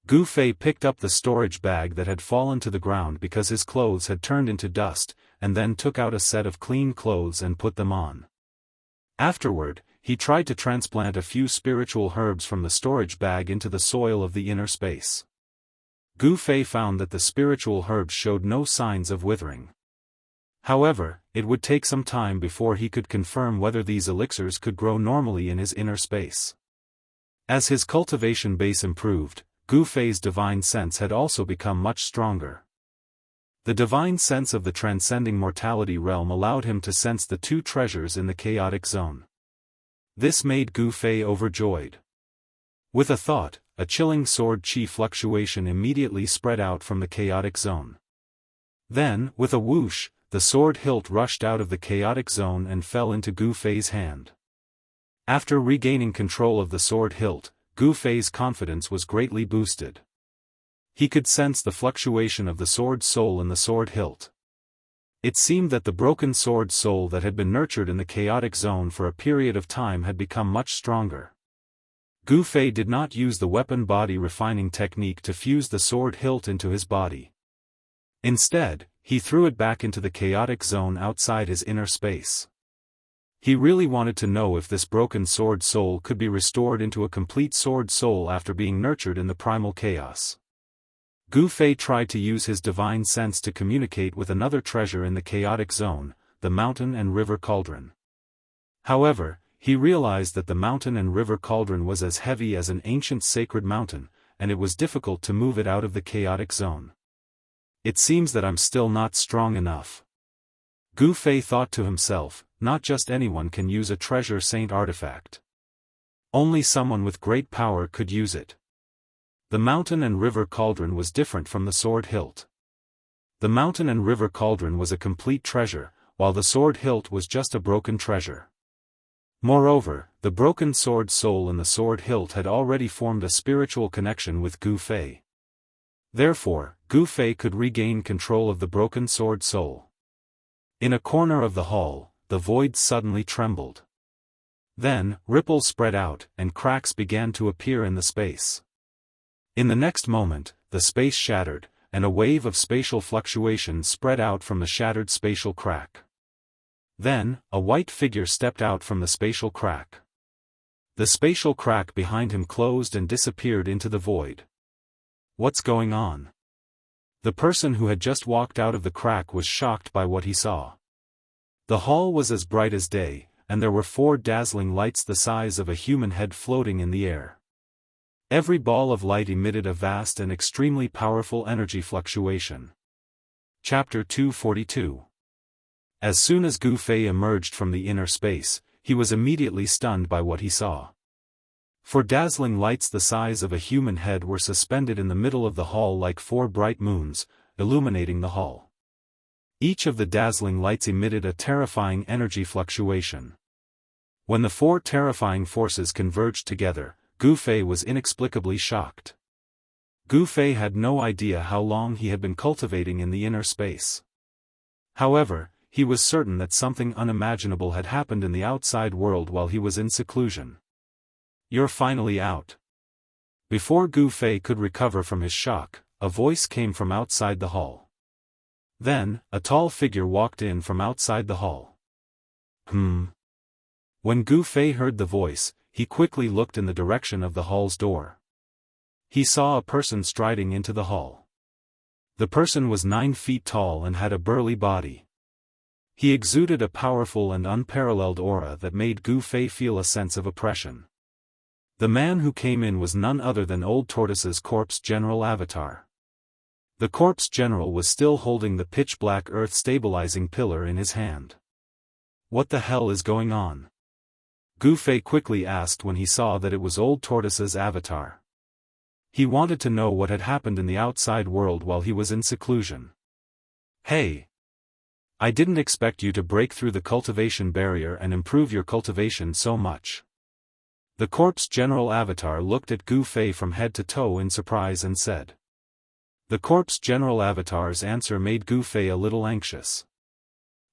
Gu Fei picked up the storage bag that had fallen to the ground because his clothes had turned into dust, and then took out a set of clean clothes and put them on. Afterward, he tried to transplant a few spiritual herbs from the storage bag into the soil of the inner space. Gu Fei found that the spiritual herbs showed no signs of withering. However, it would take some time before he could confirm whether these elixirs could grow normally in his inner space. As his cultivation base improved, Gu Fei's divine sense had also become much stronger. The divine sense of the transcending mortality realm allowed him to sense the 2 treasures in the chaotic zone. This made Gu Fei overjoyed. With a thought, a chilling sword chi fluctuation immediately spread out from the chaotic zone. Then, with a whoosh, the sword hilt rushed out of the chaotic zone and fell into Gu Fei's hand. After regaining control of the sword hilt, Gu Fei's confidence was greatly boosted. He could sense the fluctuation of the sword soul in the sword hilt. It seemed that the broken sword soul that had been nurtured in the chaotic zone for a period of time had become much stronger. Gu Fei did not use the weapon body refining technique to fuse the sword hilt into his body. Instead, he threw it back into the chaotic zone outside his inner space. He really wanted to know if this broken sword soul could be restored into a complete sword soul after being nurtured in the primal chaos. Gu Fei tried to use his divine sense to communicate with another treasure in the chaotic zone, the mountain and river cauldron. However, he realized that the mountain and river cauldron was as heavy as an ancient sacred mountain, and it was difficult to move it out of the chaotic zone. It seems that I'm still not strong enough. Gu Fei thought to himself, not just anyone can use a treasure saint artifact. Only someone with great power could use it. The mountain and river cauldron was different from the sword hilt. The mountain and river cauldron was a complete treasure, while the sword hilt was just a broken treasure. Moreover, the broken sword soul in the sword hilt had already formed a spiritual connection with Gu Fei. Therefore, Gu Fei could regain control of the broken sword soul. In a corner of the hall, the void suddenly trembled. Then, ripples spread out, and cracks began to appear in the space. In the next moment, the space shattered, and a wave of spatial fluctuation spread out from the shattered spatial crack. Then, a white figure stepped out from the spatial crack. The spatial crack behind him closed and disappeared into the void. What's going on? The person who had just walked out of the crack was shocked by what he saw. The hall was as bright as day, and there were 4 dazzling lights the size of a human head floating in the air. Every ball of light emitted a vast and extremely powerful energy fluctuation. Chapter 242. As soon as Gu Fei emerged from the inner space, he was immediately stunned by what he saw. 4 dazzling lights the size of a human head were suspended in the middle of the hall like 4 bright moons, illuminating the hall. Each of the dazzling lights emitted a terrifying energy fluctuation. When the 4 terrifying forces converged together, Gu Fei was inexplicably shocked. Gu Fei had no idea how long he had been cultivating in the inner space. However, he was certain that something unimaginable had happened in the outside world while he was in seclusion. "You're finally out." Before Gu Fei could recover from his shock, a voice came from outside the hall. Then, a tall figure walked in from outside the hall. When Gu Fei heard the voice, he quickly looked in the direction of the hall's door. He saw a person striding into the hall. The person was 9 feet tall and had a burly body. He exuded a powerful and unparalleled aura that made Gu Fei feel a sense of oppression. The man who came in was none other than Old Tortoise's corpse general avatar. The corpse general was still holding the pitch-black earth stabilizing pillar in his hand. "What the hell is going on?" Gu Fei quickly asked when he saw that it was Old Tortoise's avatar. He wanted to know what had happened in the outside world while he was in seclusion. "Hey! I didn't expect you to break through the cultivation barrier and improve your cultivation so much." The corpse general avatar looked at Gu Fei from head to toe in surprise and said. The corpse general avatar's answer made Gu Fei a little anxious.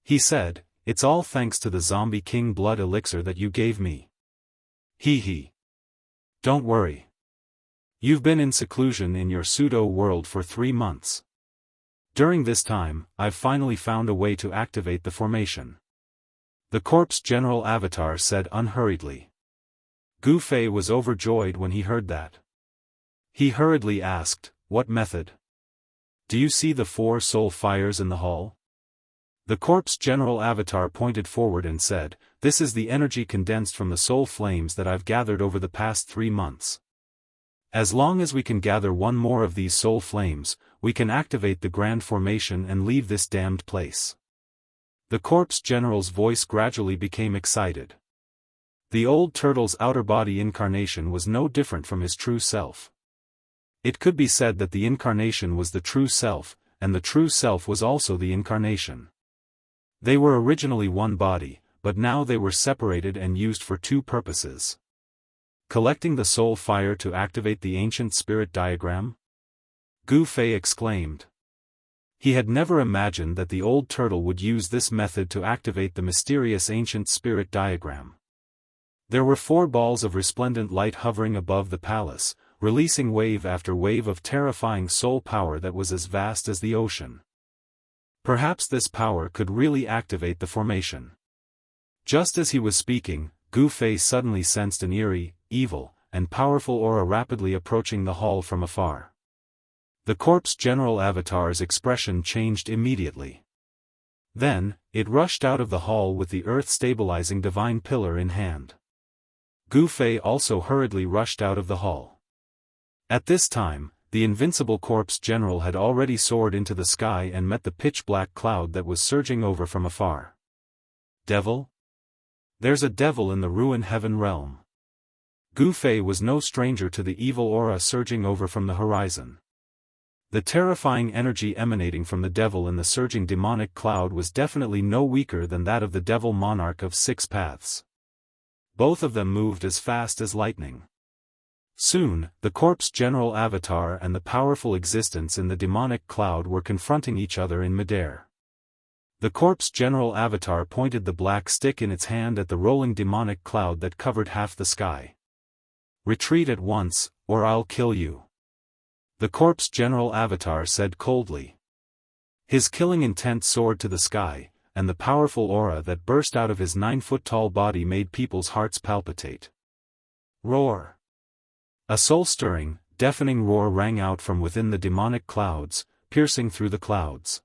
He said, "It's all thanks to the zombie king blood elixir that you gave me." Hee. Don't worry. You've been in seclusion in your pseudo-world for 3 months. During this time, I've finally found a way to activate the formation. The corpse general avatar said unhurriedly. Gu Fei was overjoyed when he heard that. He hurriedly asked, "What method? Do you see the 4 soul fires in the hall?" The corpse general avatar pointed forward and said, "This is the energy condensed from the soul flames that I've gathered over the past 3 months. As long as we can gather 1 more of these soul flames, we can activate the grand formation and leave this damned place." The corpse general's voice gradually became excited. The old turtle's outer body incarnation was no different from his true self. It could be said that the incarnation was the true self, and the true self was also the incarnation. They were originally 1 body, but now they were separated and used for 2 purposes. Collecting the soul fire to activate the ancient spirit diagram? Gu Fei exclaimed. He had never imagined that the old turtle would use this method to activate the mysterious ancient spirit diagram. There were 4 balls of resplendent light hovering above the palace, releasing wave after wave of terrifying soul power that was as vast as the ocean. Perhaps this power could really activate the formation. Just as he was speaking, Gu Fei suddenly sensed an eerie, evil, and powerful aura rapidly approaching the hall from afar. The corpse general avatar's expression changed immediately. Then, it rushed out of the hall with the earth-stabilizing divine pillar in hand. Gu Fei also hurriedly rushed out of the hall. At this time, the invincible corpse general had already soared into the sky and met the pitch-black cloud that was surging over from afar. Devil? There's a devil in the ruin heaven realm. Gu Fei was no stranger to the evil aura surging over from the horizon. The terrifying energy emanating from the devil in the surging demonic cloud was definitely no weaker than that of the devil monarch of 6 paths. Both of them moved as fast as lightning. Soon, the corpse general avatar and the powerful existence in the demonic cloud were confronting each other in midair. The corpse general avatar pointed the black stick in its hand at the rolling demonic cloud that covered half the sky. "Retreat at once, or I'll kill you." The corpse general avatar said coldly. His killing intent soared to the sky, and the powerful aura that burst out of his 9-foot-tall body made people's hearts palpitate. Roar! A soul-stirring, deafening roar rang out from within the demonic clouds, piercing through the clouds.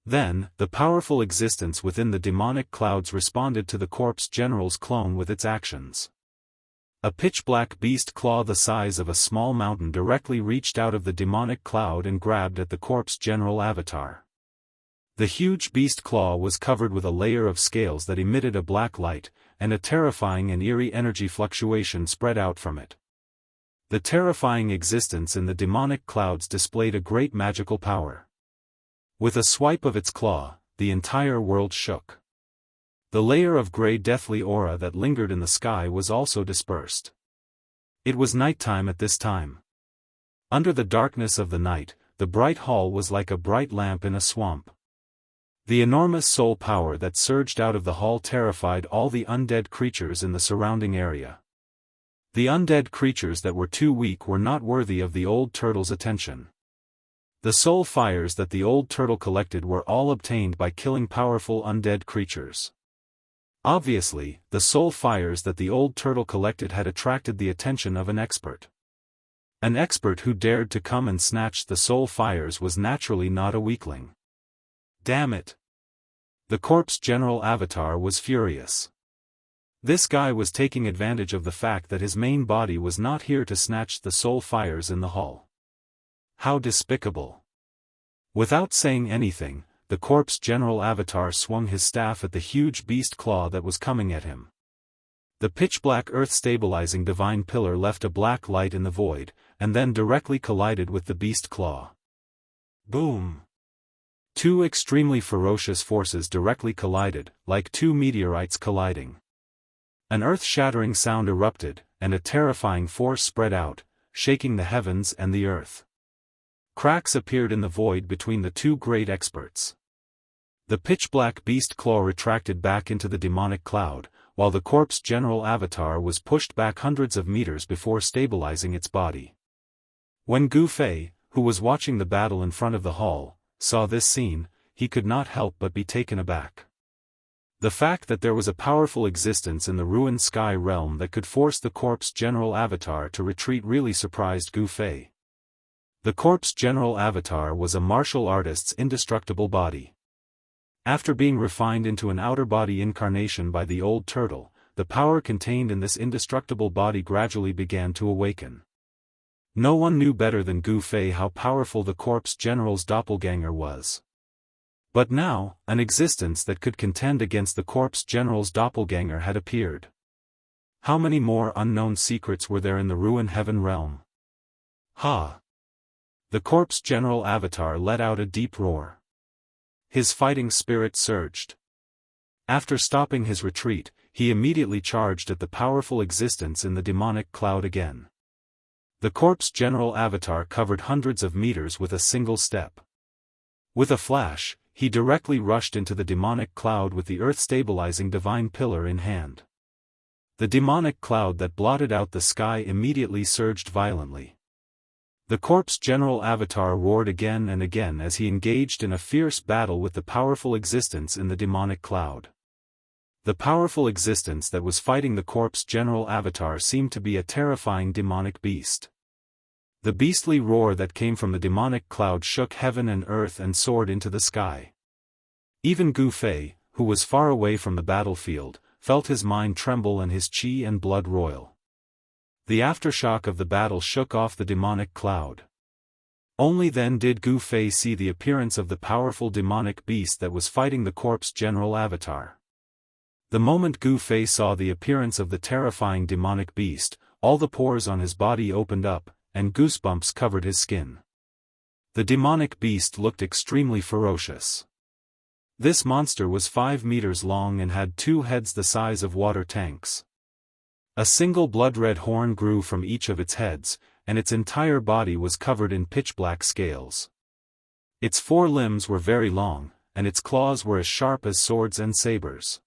Then, the powerful existence within the demonic clouds responded to the corpse general's clone with its actions. A pitch-black beast claw the size of a small mountain directly reached out of the demonic cloud and grabbed at the corpse general avatar. The huge beast claw was covered with a layer of scales that emitted a black light, and a terrifying and eerie energy fluctuation spread out from it. The terrifying existence in the demonic clouds displayed a great magical power. With a swipe of its claw, the entire world shook. The layer of gray deathly aura that lingered in the sky was also dispersed. It was nighttime at this time. Under the darkness of the night, the bright hall was like a bright lamp in a swamp. The enormous soul power that surged out of the hall terrified all the undead creatures in the surrounding area. The undead creatures that were too weak were not worthy of the old turtle's attention. The soul fires that the old turtle collected were all obtained by killing powerful undead creatures. Obviously, the soul fires that the old turtle collected had attracted the attention of an expert. An expert who dared to come and snatch the soul fires was naturally not a weakling. Damn it! The corpse general avatar was furious. This guy was taking advantage of the fact that his main body was not here to snatch the soul fires in the hall. How despicable! Without saying anything, the corpse general avatar swung his staff at the huge beast claw that was coming at him. The pitch-black earth-stabilizing divine pillar left a black light in the void, and then directly collided with the beast claw. Boom! Two extremely ferocious forces directly collided, like two meteorites colliding. An earth-shattering sound erupted, and a terrifying force spread out, shaking the heavens and the earth. Cracks appeared in the void between the two great experts. The pitch-black beast claw retracted back into the demonic cloud, while the corpse general avatar was pushed back hundreds of meters before stabilizing its body. When Gu Fei, who was watching the battle in front of the hall, saw this scene, he could not help but be taken aback. The fact that there was a powerful existence in the ruined sky realm that could force the corpse general avatar to retreat really surprised Gu Fei. The corpse general avatar was a martial artist's indestructible body. After being refined into an outer body incarnation by the old turtle, the power contained in this indestructible body gradually began to awaken. No one knew better than Gu Fei how powerful the corpse general's doppelganger was. But now, an existence that could contend against the corpse general's doppelganger had appeared. How many more unknown secrets were there in the ruined heaven realm? Ha! The corpse general avatar let out a deep roar. His fighting spirit surged. After stopping his retreat, he immediately charged at the powerful existence in the demonic cloud again. The corpse general avatar covered hundreds of meters with a single step. With a flash, he directly rushed into the demonic cloud with the earth-stabilizing divine pillar in hand. The demonic cloud that blotted out the sky immediately surged violently. The corpse general avatar roared again and again as he engaged in a fierce battle with the powerful existence in the demonic cloud. The powerful existence that was fighting the corpse general avatar seemed to be a terrifying demonic beast. The beastly roar that came from the demonic cloud shook heaven and earth and soared into the sky. Even Gu Fei, who was far away from the battlefield, felt his mind tremble and his chi and blood roil. The aftershock of the battle shook off the demonic cloud. Only then did Gu Fei see the appearance of the powerful demonic beast that was fighting the corpse general avatar. The moment Gu Fei saw the appearance of the terrifying demonic beast, all the pores on his body opened up, and goosebumps covered his skin. The demonic beast looked extremely ferocious. This monster was 5 meters long and had 2 heads the size of water tanks. A single blood-red horn grew from each of its heads, and its entire body was covered in pitch-black scales. Its 4 limbs were very long, and its claws were as sharp as swords and sabers.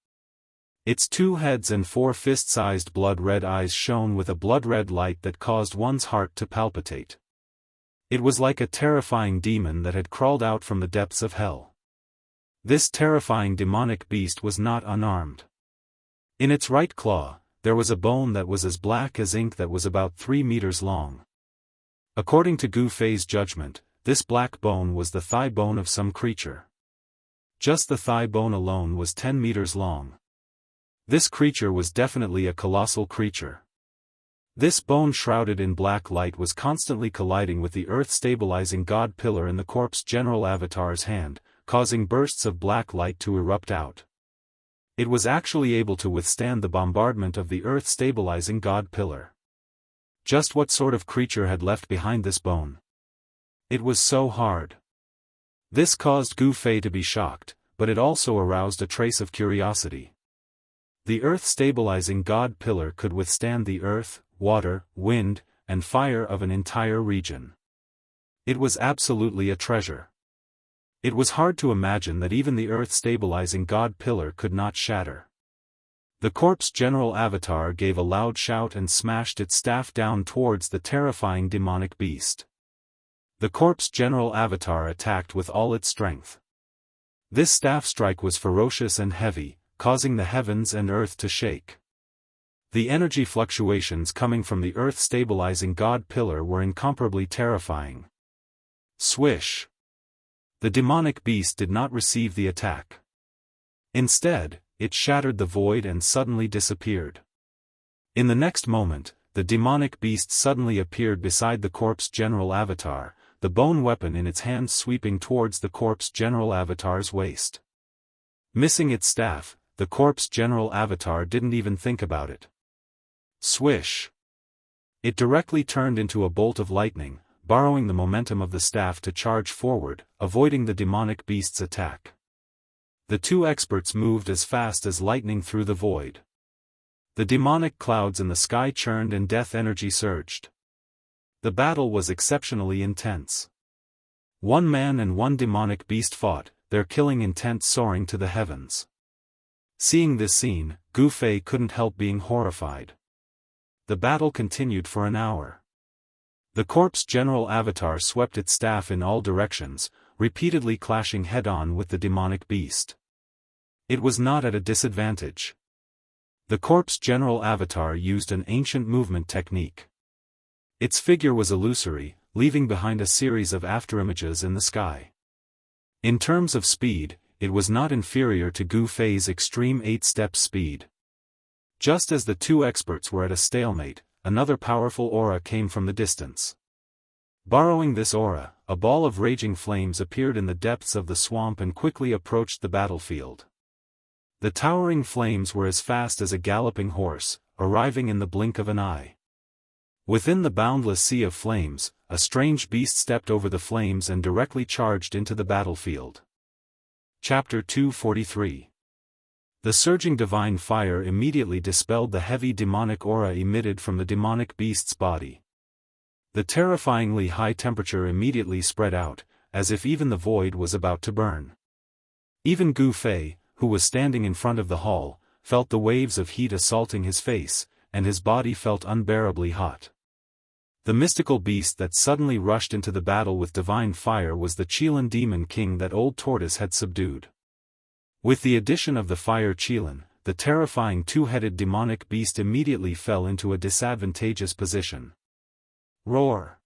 Its 2 heads and 4 fist-sized blood-red eyes shone with a blood-red light that caused one's heart to palpitate. It was like a terrifying demon that had crawled out from the depths of hell. This terrifying demonic beast was not unarmed. In its right claw, there was a bone that was as black as ink that was about 3 meters long. According to Gu Fei's judgment, this black bone was the thigh bone of some creature. Just the thigh bone alone was 10 meters long. This creature was definitely a colossal creature. This bone shrouded in black light was constantly colliding with the earth-stabilizing god pillar in the corpse general avatar's hand, causing bursts of black light to erupt out. It was actually able to withstand the bombardment of the earth-stabilizing god pillar. Just what sort of creature had left behind this bone? It was so hard. This caused Gu Fei to be shocked, but it also aroused a trace of curiosity. The earth-stabilizing god pillar could withstand the earth, water, wind, and fire of an entire region. It was absolutely a treasure. It was hard to imagine that even the earth-stabilizing god pillar could not shatter. The corpse general avatar gave a loud shout and smashed its staff down towards the terrifying demonic beast. The corpse general avatar attacked with all its strength. This staff strike was ferocious and heavy, causing the heavens and earth to shake. The energy fluctuations coming from the earth-stabilizing god pillar were incomparably terrifying. Swish! The demonic beast did not receive the attack. Instead, it shattered the void and suddenly disappeared. In the next moment, the demonic beast suddenly appeared beside the corpse general avatar, the bone weapon in its hand sweeping towards the corpse general avatar's waist. Missing its staff, the corpse general avatar didn't even think about it. Swish! It directly turned into a bolt of lightning, borrowing the momentum of the staff to charge forward, avoiding the demonic beast's attack. The two experts moved as fast as lightning through the void. The demonic clouds in the sky churned and death energy surged. The battle was exceptionally intense. One man and one demonic beast fought, their killing intent soaring to the heavens. Seeing this scene, Gu Fei couldn't help being horrified. The battle continued for an hour. The corpse general avatar swept its staff in all directions, repeatedly clashing head-on with the demonic beast. It was not at a disadvantage. The corpse general avatar used an ancient movement technique. Its figure was illusory, leaving behind a series of afterimages in the sky. In terms of speed, it was not inferior to Gu Fei's extreme 8-step speed. Just as the two experts were at a stalemate, another powerful aura came from the distance. Borrowing this aura, a ball of raging flames appeared in the depths of the swamp and quickly approached the battlefield. The towering flames were as fast as a galloping horse, arriving in the blink of an eye. Within the boundless sea of flames, a strange beast stepped over the flames and directly charged into the battlefield. Chapter 243. The surging divine fire immediately dispelled the heavy demonic aura emitted from the demonic beast's body. The terrifyingly high temperature immediately spread out, as if even the void was about to burn. Even Gu Fei, who was standing in front of the hall, felt the waves of heat assaulting his face, and his body felt unbearably hot. The mystical beast that suddenly rushed into the battle with divine fire was the Qilin demon king that Old Tortoise had subdued. With the addition of the fire Qilin, the terrifying two-headed demonic beast immediately fell into a disadvantageous position. Roar!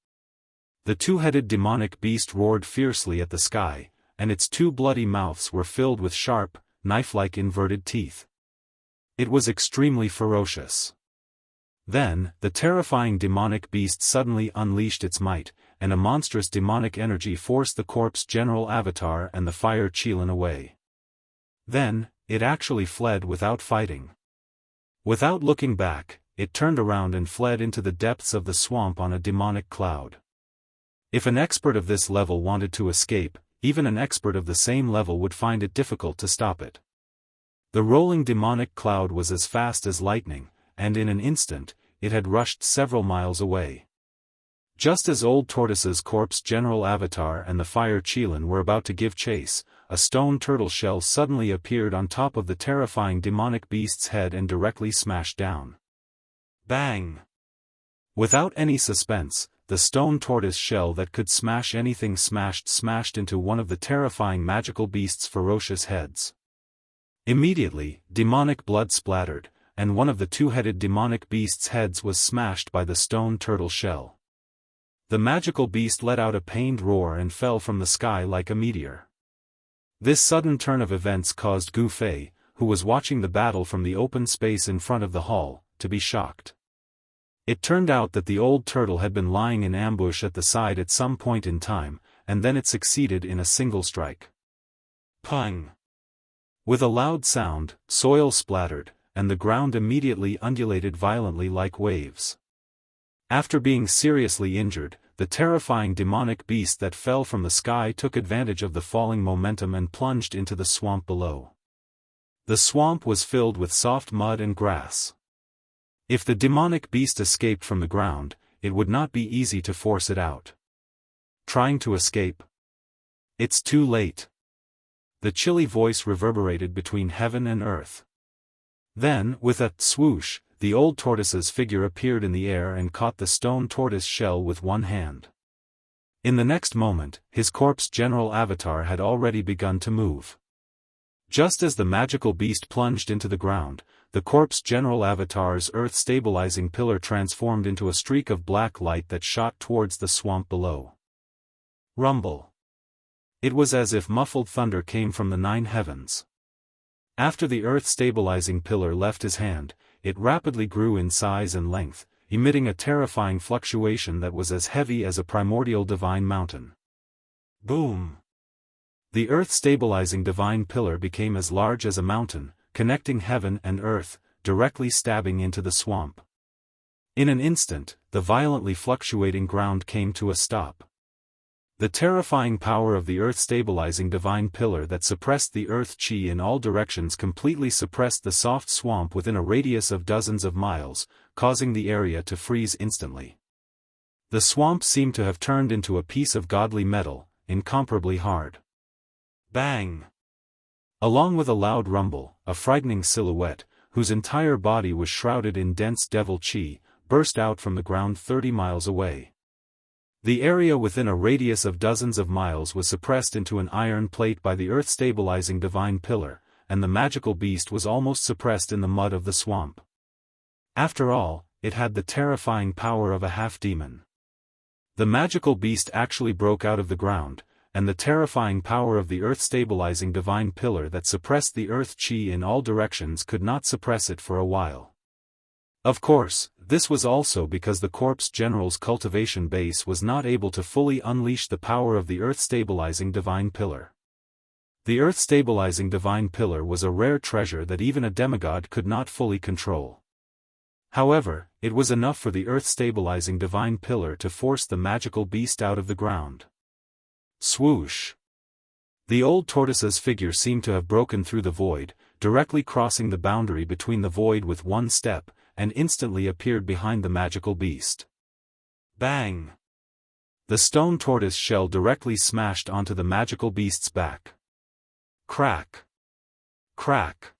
The two-headed demonic beast roared fiercely at the sky, and its two bloody mouths were filled with sharp, knife-like inverted teeth. It was extremely ferocious. Then, the terrifying demonic beast suddenly unleashed its might, and a monstrous demonic energy forced the corpse general avatar and the fire Qilin away. Then, it actually fled without fighting. Without looking back, it turned around and fled into the depths of the swamp on a demonic cloud. If an expert of this level wanted to escape, even an expert of the same level would find it difficult to stop it. The rolling demonic cloud was as fast as lightning, and in an instant, it had rushed several miles away. Just as Old Tortoise's corpse general avatar and the fire Qilin were about to give chase, a stone turtle shell suddenly appeared on top of the terrifying demonic beast's head and directly smashed down. Bang! Without any suspense, the stone tortoise shell that could smash anything smashed into one of the terrifying magical beast's ferocious heads. Immediately, demonic blood splattered, and one of the two-headed demonic beast's heads was smashed by the stone turtle shell. The magical beast let out a pained roar and fell from the sky like a meteor. This sudden turn of events caused Gu Fei, who was watching the battle from the open space in front of the hall, to be shocked. It turned out that the old turtle had been lying in ambush at the side at some point in time, and then it succeeded in a single strike. Pang! With a loud sound, soil splattered, and the ground immediately undulated violently like waves. After being seriously injured, the terrifying demonic beast that fell from the sky took advantage of the falling momentum and plunged into the swamp below. The swamp was filled with soft mud and grass. If the demonic beast escaped from the ground, it would not be easy to force it out. Trying to escape? It's too late. The chilly voice reverberated between heaven and earth. Then, with a swoosh, the old tortoise's figure appeared in the air and caught the stone tortoise shell with one hand. In the next moment, his corpse general avatar had already begun to move. Just as the magical beast plunged into the ground, the corpse general avatar's earth-stabilizing pillar transformed into a streak of black light that shot towards the swamp below. Rumble. It was as if muffled thunder came from the 9 heavens. After the earth-stabilizing pillar left his hand, it rapidly grew in size and length, emitting a terrifying fluctuation that was as heavy as a primordial divine mountain. Boom! The earth-stabilizing divine pillar became as large as a mountain, connecting heaven and earth, directly stabbing into the swamp. In an instant, the violently fluctuating ground came to a stop. The terrifying power of the earth-stabilizing divine pillar that suppressed the earth chi in all directions completely suppressed the soft swamp within a radius of dozens of miles, causing the area to freeze instantly. The swamp seemed to have turned into a piece of godly metal, incomparably hard. Bang! Along with a loud rumble, a frightening silhouette, whose entire body was shrouded in dense devil chi, burst out from the ground 30 miles away. The area within a radius of dozens of miles was suppressed into an iron plate by the earth-stabilizing divine pillar, and the magical beast was almost suppressed in the mud of the swamp. After all, it had the terrifying power of a half-demon. The magical beast actually broke out of the ground, and the terrifying power of the earth-stabilizing divine pillar that suppressed the earth chi in all directions could not suppress it for a while. Of course, this was also because the corpse general's cultivation base was not able to fully unleash the power of the earth-stabilizing divine pillar. The earth-stabilizing divine pillar was a rare treasure that even a demigod could not fully control. However, it was enough for the earth-stabilizing divine pillar to force the magical beast out of the ground. Swoosh! The old tortoise's figure seemed to have broken through the void, directly crossing the boundary between the void with one step, and instantly appeared behind the magical beast. Bang! The stone tortoise shell directly smashed onto the magical beast's back. Crack! Crack!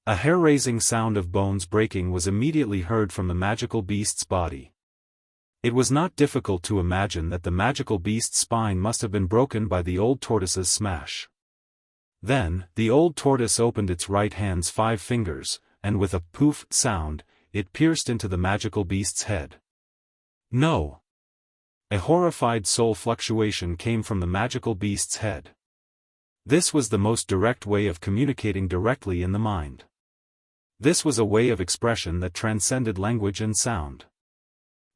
A hair-raising sound of bones breaking was immediately heard from the magical beast's body. It was not difficult to imagine that the magical beast's spine must have been broken by the old tortoise's smash. Then, the old tortoise opened its right hand's 5 fingers, and with a poof sound, it pierced into the magical beast's head. No! A horrified soul fluctuation came from the magical beast's head. This was the most direct way of communicating directly in the mind. This was a way of expression that transcended language and sound.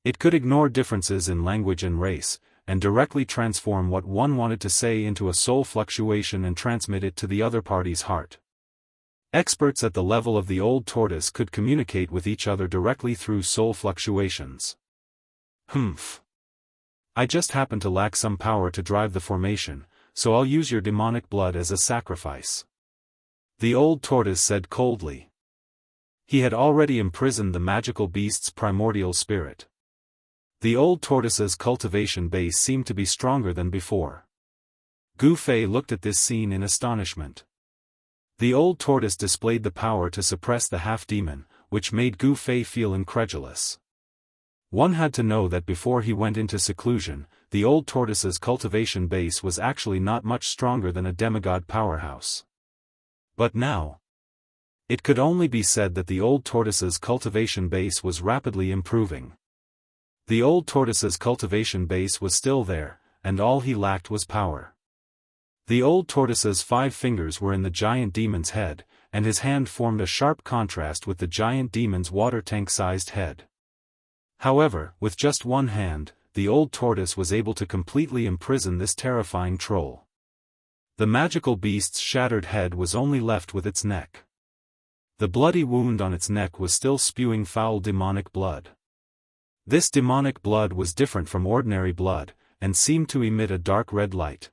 It could ignore differences in language and race, and directly transform what one wanted to say into a soul fluctuation and transmit it to the other party's heart. Experts at the level of the old tortoise could communicate with each other directly through soul fluctuations. Humph. I just happen to lack some power to drive the formation, so I'll use your demonic blood as a sacrifice. The old tortoise said coldly. He had already imprisoned the magical beast's primordial spirit. The old tortoise's cultivation base seemed to be stronger than before. Gu Fei looked at this scene in astonishment. The old tortoise displayed the power to suppress the half-demon, which made Gu Fei feel incredulous. One had to know that before he went into seclusion, the old tortoise's cultivation base was actually not much stronger than a demigod powerhouse. But now, it could only be said that the old tortoise's cultivation base was rapidly improving. The old tortoise's cultivation base was still there, and all he lacked was power. The old tortoise's 5 fingers were in the giant demon's head, and his hand formed a sharp contrast with the giant demon's water tank-sized head. However, with just one hand, the old tortoise was able to completely imprison this terrifying troll. The magical beast's shattered head was only left with its neck. The bloody wound on its neck was still spewing foul demonic blood. This demonic blood was different from ordinary blood, and seemed to emit a dark red light.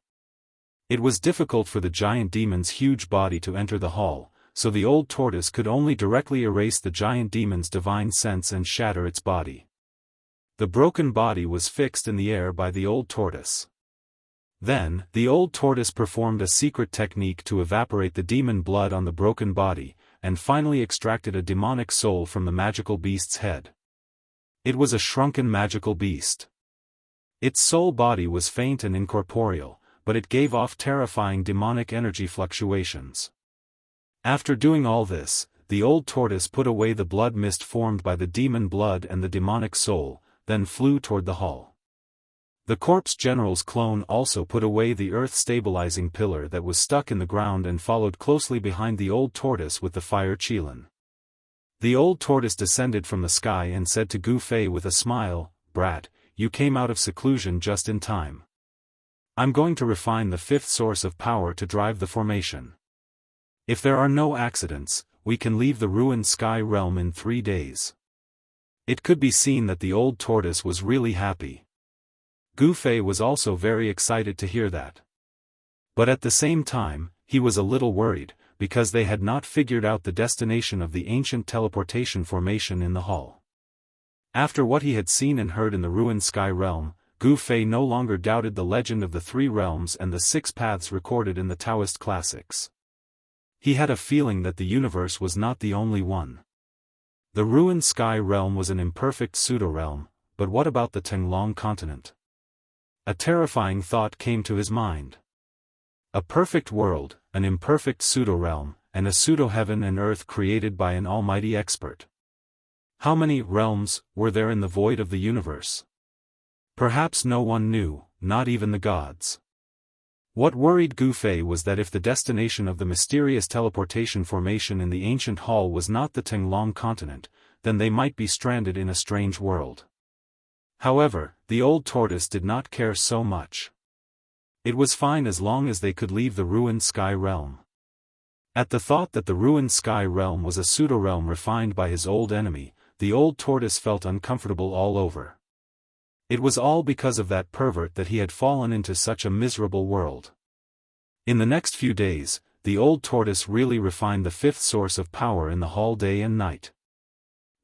It was difficult for the giant demon's huge body to enter the hall, so the old tortoise could only directly erase the giant demon's divine sense and shatter its body. The broken body was fixed in the air by the old tortoise. Then, the old tortoise performed a secret technique to evaporate the demon blood on the broken body, and finally extracted a demonic soul from the magical beast's head. It was a shrunken magical beast. Its soul body was faint and incorporeal, but it gave off terrifying demonic energy fluctuations. After doing all this, the old tortoise put away the blood mist formed by the demon blood and the demonic soul, then flew toward the hall. The corpse general's clone also put away the earth-stabilizing pillar that was stuck in the ground and followed closely behind the old tortoise with the fire qilin. The old tortoise descended from the sky and said to Gu Fei with a smile, "Brat, you came out of seclusion just in time. I'm going to refine the 5th source of power to drive the formation. If there are no accidents, we can leave the ruined sky realm in 3 days." It could be seen that the old tortoise was really happy. Gu Fei was also very excited to hear that. But at the same time, he was a little worried, because they had not figured out the destination of the ancient teleportation formation in the hall. After what he had seen and heard in the ruined sky realm, Gu Fei no longer doubted the legend of the 3 realms and the 6 paths recorded in the Taoist classics. He had a feeling that the universe was not the only one. The ruined sky realm was an imperfect pseudo-realm, but what about the Tenglong continent? A terrifying thought came to his mind. A perfect world, an imperfect pseudo-realm, and a pseudo-heaven and earth created by an almighty expert. How many realms were there in the void of the universe? Perhaps no one knew, not even the gods. What worried Gu Fei was that if the destination of the mysterious teleportation formation in the ancient hall was not the Tenglong continent, then they might be stranded in a strange world. However, the old tortoise did not care so much. It was fine as long as they could leave the ruined sky realm. At the thought that the ruined sky realm was a pseudo-realm refined by his old enemy, the old tortoise felt uncomfortable all over. It was all because of that pervert that he had fallen into such a miserable world. In the next few days, the old tortoise really refined the 5th source of power in the hall day and night.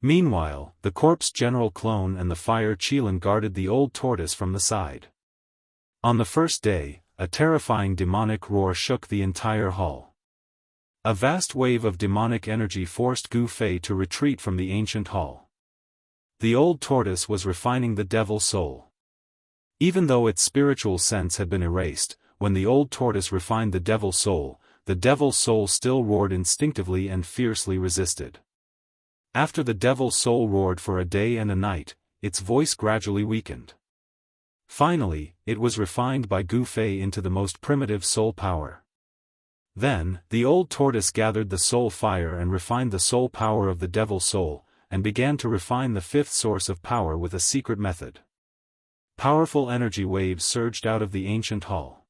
Meanwhile, the corpse general clone and the fire qilin guarded the old tortoise from the side. On the first day, a terrifying demonic roar shook the entire hall. A vast wave of demonic energy forced Gu Fei to retreat from the ancient hall. The old tortoise was refining the devil soul. Even though its spiritual sense had been erased, when the old tortoise refined the devil soul still roared instinctively and fiercely resisted. After the devil soul roared for a day and a night, its voice gradually weakened. Finally, it was refined by Gu Fei into the most primitive soul power. Then, the old tortoise gathered the soul fire and refined the soul power of the devil soul, and began to refine the 5th source of power with a secret method. Powerful energy waves surged out of the ancient hall.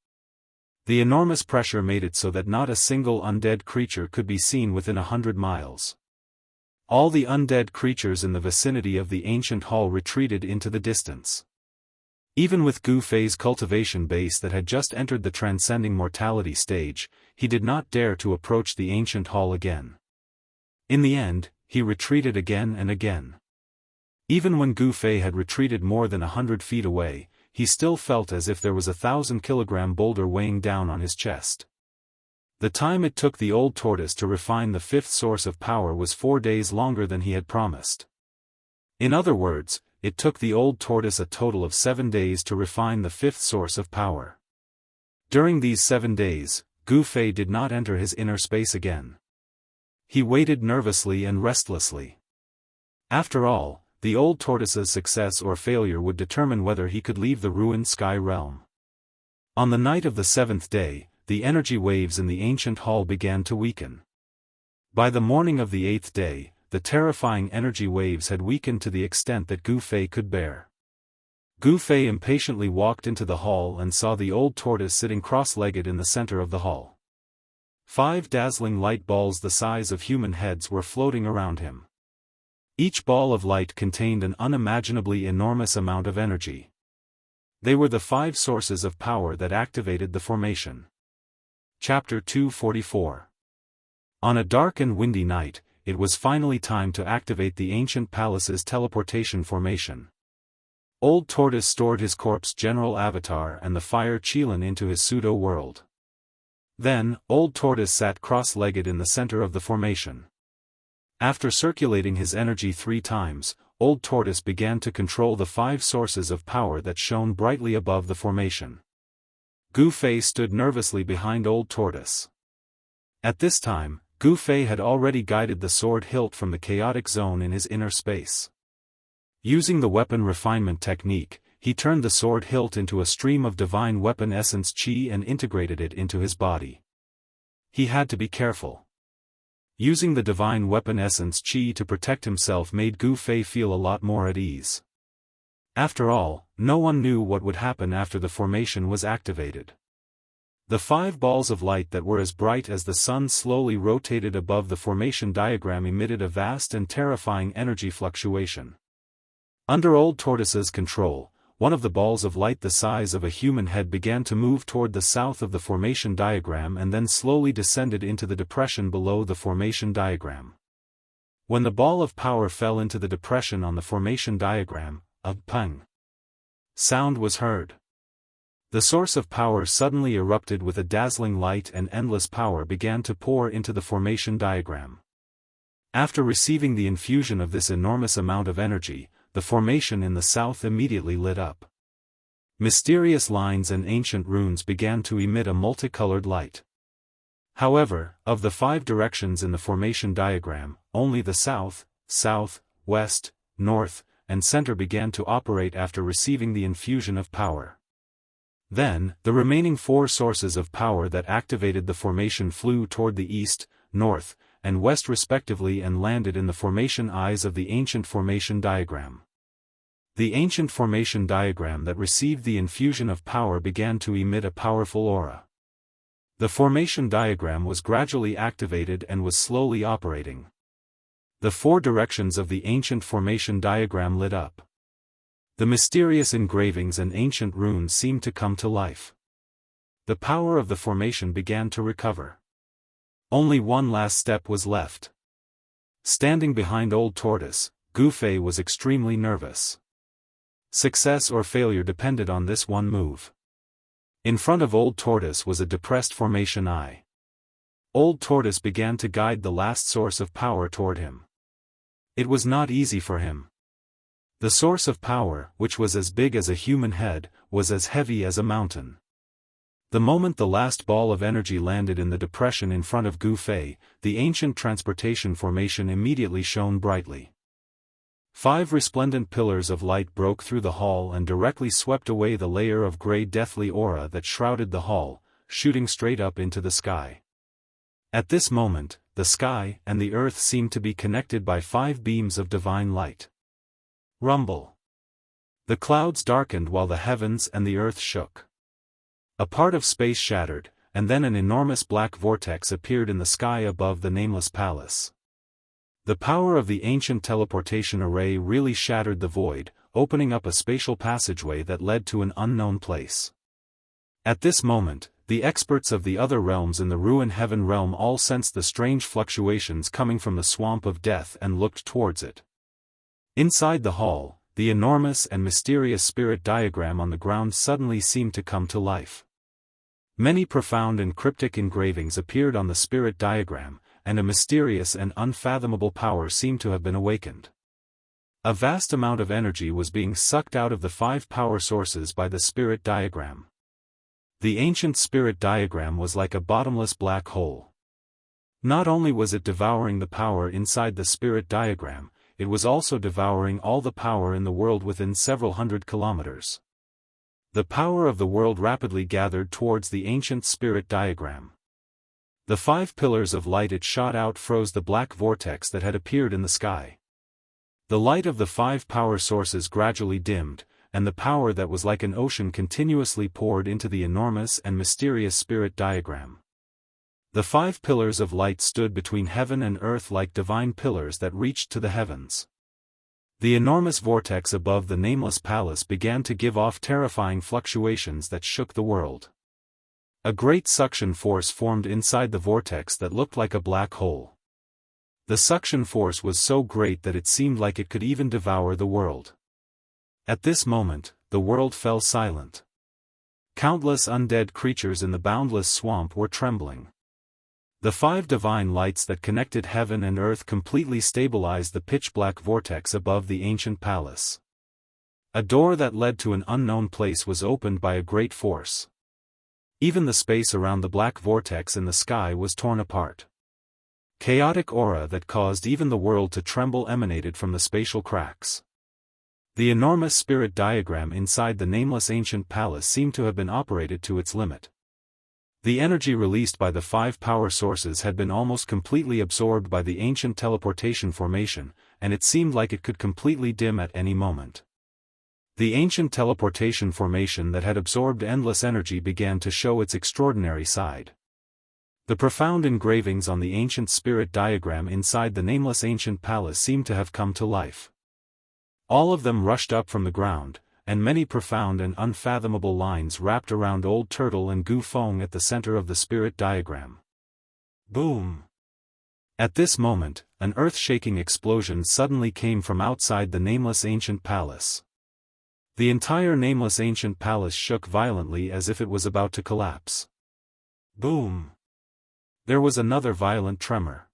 The enormous pressure made it so that not a single undead creature could be seen within 100 miles. All the undead creatures in the vicinity of the ancient hall retreated into the distance. Even with Gu Fei's cultivation base that had just entered the transcending mortality stage, he did not dare to approach the ancient hall again. In the end, he retreated again and again. Even when Gu Fei had retreated more than 100 feet away, he still felt as if there was a 1,000-kilogram boulder weighing down on his chest. The time it took the old tortoise to refine the 5th source of power was 4 days longer than he had promised. In other words, it took the old tortoise a total of 7 days to refine the fifth source of power. During these 7 days, Gu Fei did not enter his inner space again. He waited nervously and restlessly. After all, the old tortoise's success or failure would determine whether he could leave the ruined sky realm. On the night of the 7th day, the energy waves in the ancient hall began to weaken. By the morning of the 8th day, the terrifying energy waves had weakened to the extent that Gu Fei could bear. Gu Fei impatiently walked into the hall and saw the old tortoise sitting cross-legged in the center of the hall. 5 dazzling light balls the size of human heads were floating around him. Each ball of light contained an unimaginably enormous amount of energy. They were the 5 sources of power that activated the formation. Chapter 244. On a dark and windy night, it was finally time to activate the ancient palace's teleportation formation. Old Tortoise stored his corpse general avatar and the fire Qilin into his pseudo-world. Then, Old Tortoise sat cross-legged in the center of the formation. After circulating his energy 3 times, Old Tortoise began to control the 5 sources of power that shone brightly above the formation. Gu Fei stood nervously behind Old Tortoise. At this time, Gu Fei had already guided the sword hilt from the chaotic zone in his inner space. Using the weapon refinement technique, he turned the sword hilt into a stream of divine weapon essence qi and integrated it into his body. He had to be careful. Using the divine weapon essence qi to protect himself made Gu Fei feel a lot more at ease. After all, no one knew what would happen after the formation was activated. The 5 balls of light that were as bright as the sun slowly rotated above the formation diagram emitted a vast and terrifying energy fluctuation. Under Old Tortoise's control, one of the balls of light the size of a human head began to move toward the south of the formation diagram and then slowly descended into the depression below the formation diagram. When the ball of power fell into the depression on the formation diagram, a pang sound was heard. The source of power suddenly erupted with a dazzling light and endless power began to pour into the formation diagram. After receiving the infusion of this enormous amount of energy, the formation in the south immediately lit up. Mysterious lines and ancient runes began to emit a multicolored light. However, of the 5 directions in the formation diagram, only the south, west, north, and center began to operate after receiving the infusion of power. Then, the remaining 4 sources of power that activated the formation flew toward the east, north, and west respectively and landed in the formation eyes of the ancient formation diagram. The ancient formation diagram that received the infusion of power began to emit a powerful aura. The formation diagram was gradually activated and was slowly operating. The 4 directions of the ancient formation diagram lit up. The mysterious engravings and ancient runes seemed to come to life. The power of the formation began to recover. Only one last step was left. Standing behind Old Tortoise, Gu Fei was extremely nervous. Success or failure depended on this one move. In front of Old Tortoise was a depressed formation eye. Old Tortoise began to guide the last source of power toward him. It was not easy for him. The source of power, which was as big as a human head, was as heavy as a mountain. The moment the last ball of energy landed in the depression in front of Gu Fei, the ancient transportation formation immediately shone brightly. 5 resplendent pillars of light broke through the hall and directly swept away the layer of gray deathly aura that shrouded the hall, shooting straight up into the sky. At this moment, the sky and the earth seemed to be connected by 5 beams of divine light. Rumble. The clouds darkened while the heavens and the earth shook. A part of space shattered, and then an enormous black vortex appeared in the sky above the nameless palace. The power of the ancient teleportation array really shattered the void, opening up a spatial passageway that led to an unknown place. At this moment, the experts of the other realms in the ruined heaven realm all sensed the strange fluctuations coming from the swamp of death and looked towards it. Inside the hall, the enormous and mysterious spirit diagram on the ground suddenly seemed to come to life. Many profound and cryptic engravings appeared on the spirit diagram, and a mysterious and unfathomable power seemed to have been awakened. A vast amount of energy was being sucked out of the 5 power sources by the spirit diagram. The ancient spirit diagram was like a bottomless black hole. Not only was it devouring the power inside the spirit diagram, it was also devouring all the power in the world within several hundred kilometers. The power of the world rapidly gathered towards the ancient spirit diagram. The 5 pillars of light it shot out froze the black vortex that had appeared in the sky. The light of the 5 power sources gradually dimmed, and the power that was like an ocean continuously poured into the enormous and mysterious spirit diagram. The 5 pillars of light stood between heaven and earth like divine pillars that reached to the heavens. The enormous vortex above the nameless palace began to give off terrifying fluctuations that shook the world. A great suction force formed inside the vortex that looked like a black hole. The suction force was so great that it seemed like it could even devour the world. At this moment, the world fell silent. Countless undead creatures in the boundless swamp were trembling. The 5 divine lights that connected heaven and earth completely stabilized the pitch-black vortex above the ancient palace. A door that led to an unknown place was opened by a great force. Even the space around the black vortex in the sky was torn apart. Chaotic aura that caused even the world to tremble emanated from the spatial cracks. The enormous spirit diagram inside the nameless ancient palace seemed to have been operated to its limit. The energy released by the 5 power sources had been almost completely absorbed by the ancient teleportation formation, and it seemed like it could completely dim at any moment. The ancient teleportation formation that had absorbed endless energy began to show its extraordinary side. The profound engravings on the ancient spirit diagram inside the nameless ancient palace seemed to have come to life. All of them rushed up from the ground, and many profound and unfathomable lines wrapped around Old Turtle and Gu Feng at the center of the spirit diagram. Boom! At this moment, an earth-shaking explosion suddenly came from outside the nameless ancient palace. The entire nameless ancient palace shook violently as if it was about to collapse. Boom! There was another violent tremor.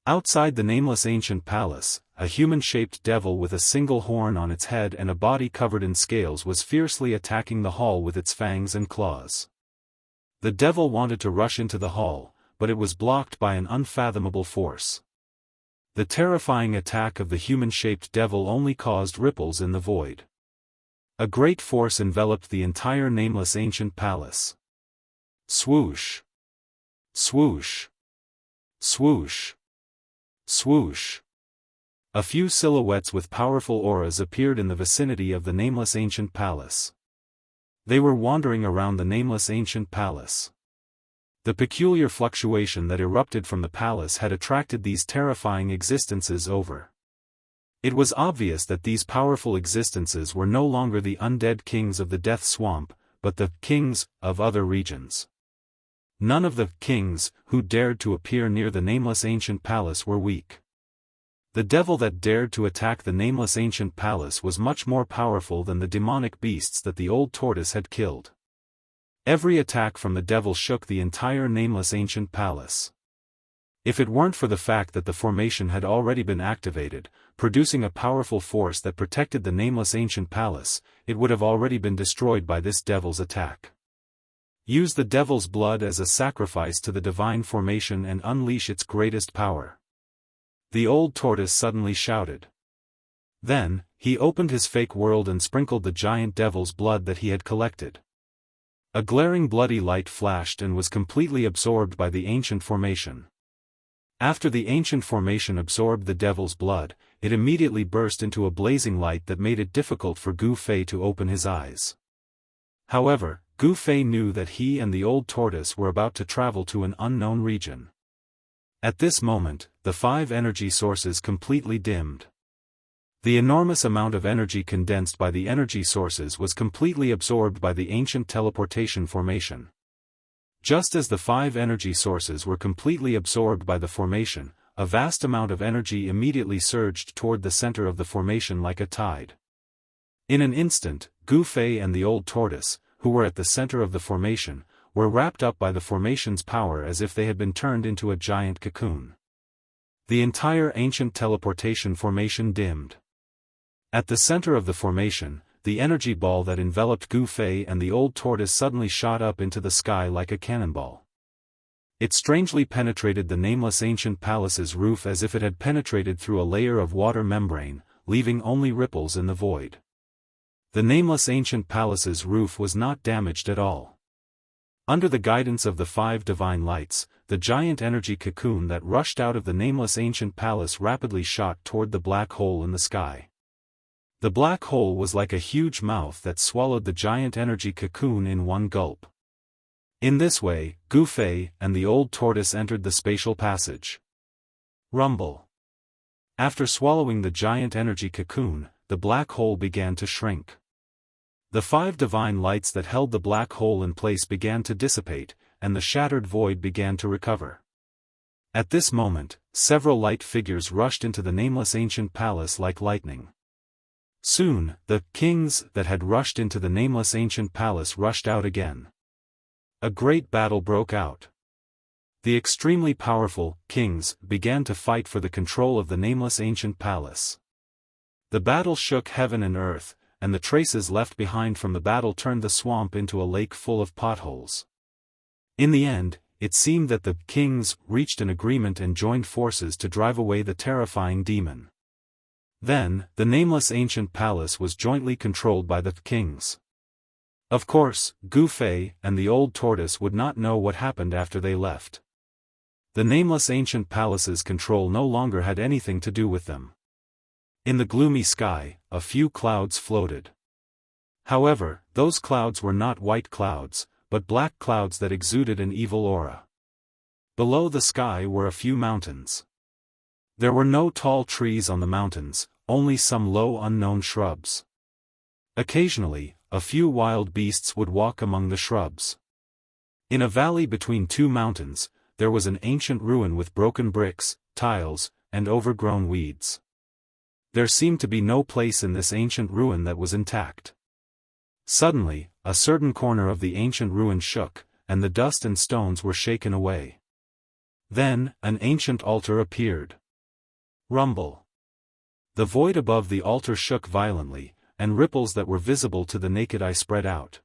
Outside the nameless ancient palace, a human-shaped devil with a single horn on its head and a body covered in scales was fiercely attacking the hall with its fangs and claws. The devil wanted to rush into the hall, but it was blocked by an unfathomable force. The terrifying attack of the human-shaped devil only caused ripples in the void. A great force enveloped the entire nameless ancient palace. Swoosh! Swoosh! Swoosh! Swoosh! A few silhouettes with powerful auras appeared in the vicinity of the nameless ancient palace. They were wandering around the nameless ancient palace. The peculiar fluctuation that erupted from the palace had attracted these terrifying existences over. It was obvious that these powerful existences were no longer the undead kings of the Death Swamp, but the kings of other regions. None of the kings who dared to appear near the nameless ancient palace were weak. The devil that dared to attack the nameless ancient palace was much more powerful than the demonic beasts that the old tortoise had killed. Every attack from the devil shook the entire nameless ancient palace. If it weren't for the fact that the formation had already been activated, producing a powerful force that protected the nameless ancient palace, it would have already been destroyed by this devil's attack. Use the devil's blood as a sacrifice to the divine formation and unleash its greatest power. The old tortoise suddenly shouted. Then, he opened his fake world and sprinkled the giant devil's blood that he had collected. A glaring bloody light flashed and was completely absorbed by the ancient formation. After the ancient formation absorbed the devil's blood, it immediately burst into a blazing light that made it difficult for Gu Fei to open his eyes. However, Gu Fei knew that he and the old tortoise were about to travel to an unknown region. At this moment, the 5 energy sources completely dimmed. The enormous amount of energy condensed by the energy sources was completely absorbed by the ancient teleportation formation. Just as the 5 energy sources were completely absorbed by the formation, a vast amount of energy immediately surged toward the center of the formation like a tide. In an instant, Gu Fei and the old tortoise, who were at the center of the formation, were wrapped up by the formation's power as if they had been turned into a giant cocoon. The entire ancient teleportation formation dimmed. At the center of the formation, the energy ball that enveloped Gu Fei and the old tortoise suddenly shot up into the sky like a cannonball. It strangely penetrated the nameless ancient palace's roof as if it had penetrated through a layer of water membrane, leaving only ripples in the void. The nameless ancient palace's roof was not damaged at all. Under the guidance of the 5 divine lights, the giant energy cocoon that rushed out of the nameless ancient palace rapidly shot toward the black hole in the sky. The black hole was like a huge mouth that swallowed the giant energy cocoon in one gulp. In this way, Gu Fei and the old tortoise entered the spatial passage. Rumble. After swallowing the giant energy cocoon, the black hole began to shrink. The 5 divine lights that held the black hole in place began to dissipate, and the shattered void began to recover. At this moment, several light figures rushed into the nameless ancient palace like lightning. Soon, the kings that had rushed into the nameless ancient palace rushed out again. A great battle broke out. The extremely powerful kings began to fight for the control of the nameless ancient palace. The battle shook heaven and earth, and the traces left behind from the battle turned the swamp into a lake full of potholes. In the end, it seemed that the kings reached an agreement and joined forces to drive away the terrifying demon. Then, the nameless ancient palace was jointly controlled by the kings. Of course, Gu Fei and the old tortoise would not know what happened after they left. The nameless ancient palace's control no longer had anything to do with them. In the gloomy sky, a few clouds floated. However, those clouds were not white clouds, but black clouds that exuded an evil aura. Below the sky were a few mountains. There were no tall trees on the mountains, only some low unknown shrubs. Occasionally, a few wild beasts would walk among the shrubs. In a valley between 2 mountains, there was an ancient ruin with broken bricks, tiles, and overgrown weeds. There seemed to be no place in this ancient ruin that was intact. Suddenly, a certain corner of the ancient ruin shook, and the dust and stones were shaken away. Then, an ancient altar appeared. Rumble. The void above the altar shook violently, and ripples that were visible to the naked eye spread out.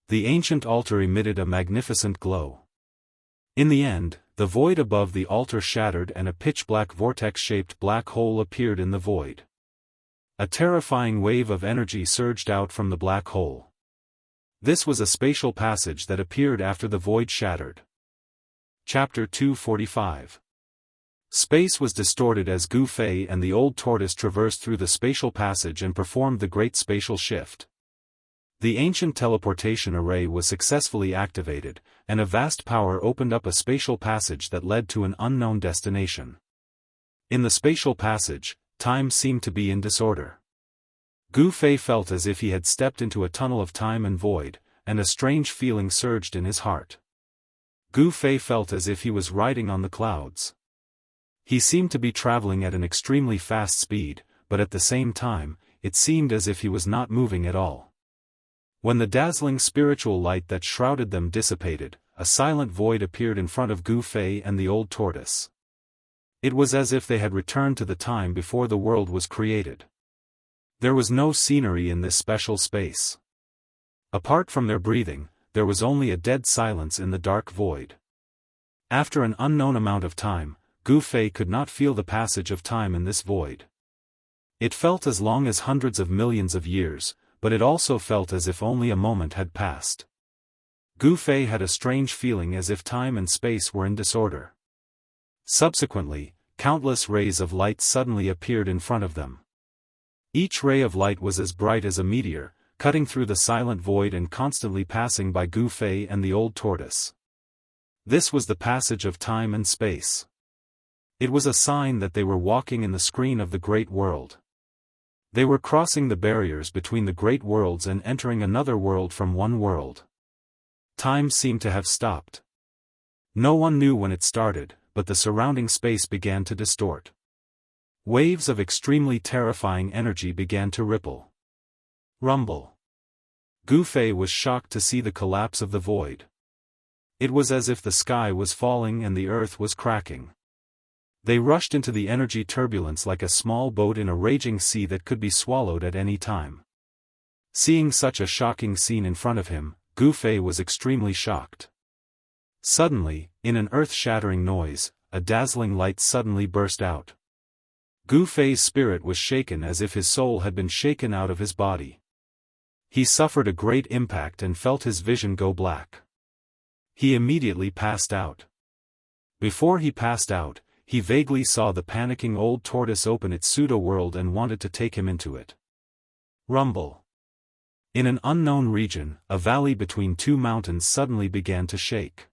The ancient altar emitted a magnificent glow. In the end, the void above the altar shattered and a pitch-black vortex-shaped black hole appeared in the void. A terrifying wave of energy surged out from the black hole. This was a spatial passage that appeared after the void shattered. Chapter 245. Space was distorted as Gu Fei and the old tortoise traversed through the spatial passage and performed the great spatial shift. The ancient teleportation array was successfully activated, and a vast power opened up a spatial passage that led to an unknown destination. In the spatial passage, time seemed to be in disorder. Gu Fei felt as if he had stepped into a tunnel of time and void, and a strange feeling surged in his heart. Gu Fei felt as if he was riding on the clouds. He seemed to be traveling at an extremely fast speed, but at the same time, it seemed as if he was not moving at all. When the dazzling spiritual light that shrouded them dissipated, a silent void appeared in front of Gu Fei and the old tortoise. It was as if they had returned to the time before the world was created. There was no scenery in this special space. Apart from their breathing, there was only a dead silence in the dark void. After an unknown amount of time, Gu Fei could not feel the passage of time in this void. It felt as long as hundreds of millions of years, but it also felt as if only a moment had passed. Gu Fei had a strange feeling as if time and space were in disorder. Subsequently, countless rays of light suddenly appeared in front of them. Each ray of light was as bright as a meteor, cutting through the silent void and constantly passing by Gu Fei and the old tortoise. This was the passage of time and space. It was a sign that they were walking in the screen of the great world. They were crossing the barriers between the great worlds and entering another world from one world. Time seemed to have stopped. No one knew when it started, but the surrounding space began to distort. Waves of extremely terrifying energy began to ripple. Rumble. Gu Fei was shocked to see the collapse of the void. It was as if the sky was falling and the earth was cracking. They rushed into the energy turbulence like a small boat in a raging sea that could be swallowed at any time. Seeing such a shocking scene in front of him, Gu Fei was extremely shocked. Suddenly, in an earth-shattering noise, a dazzling light suddenly burst out. Gu Fei's spirit was shaken as if his soul had been shaken out of his body. He suffered a great impact and felt his vision go black. He immediately passed out. Before he passed out, he vaguely saw the panicking old tortoise open its pseudo-world and wanted to take him into it. Rumble. In an unknown region, a valley between two mountains suddenly began to shake.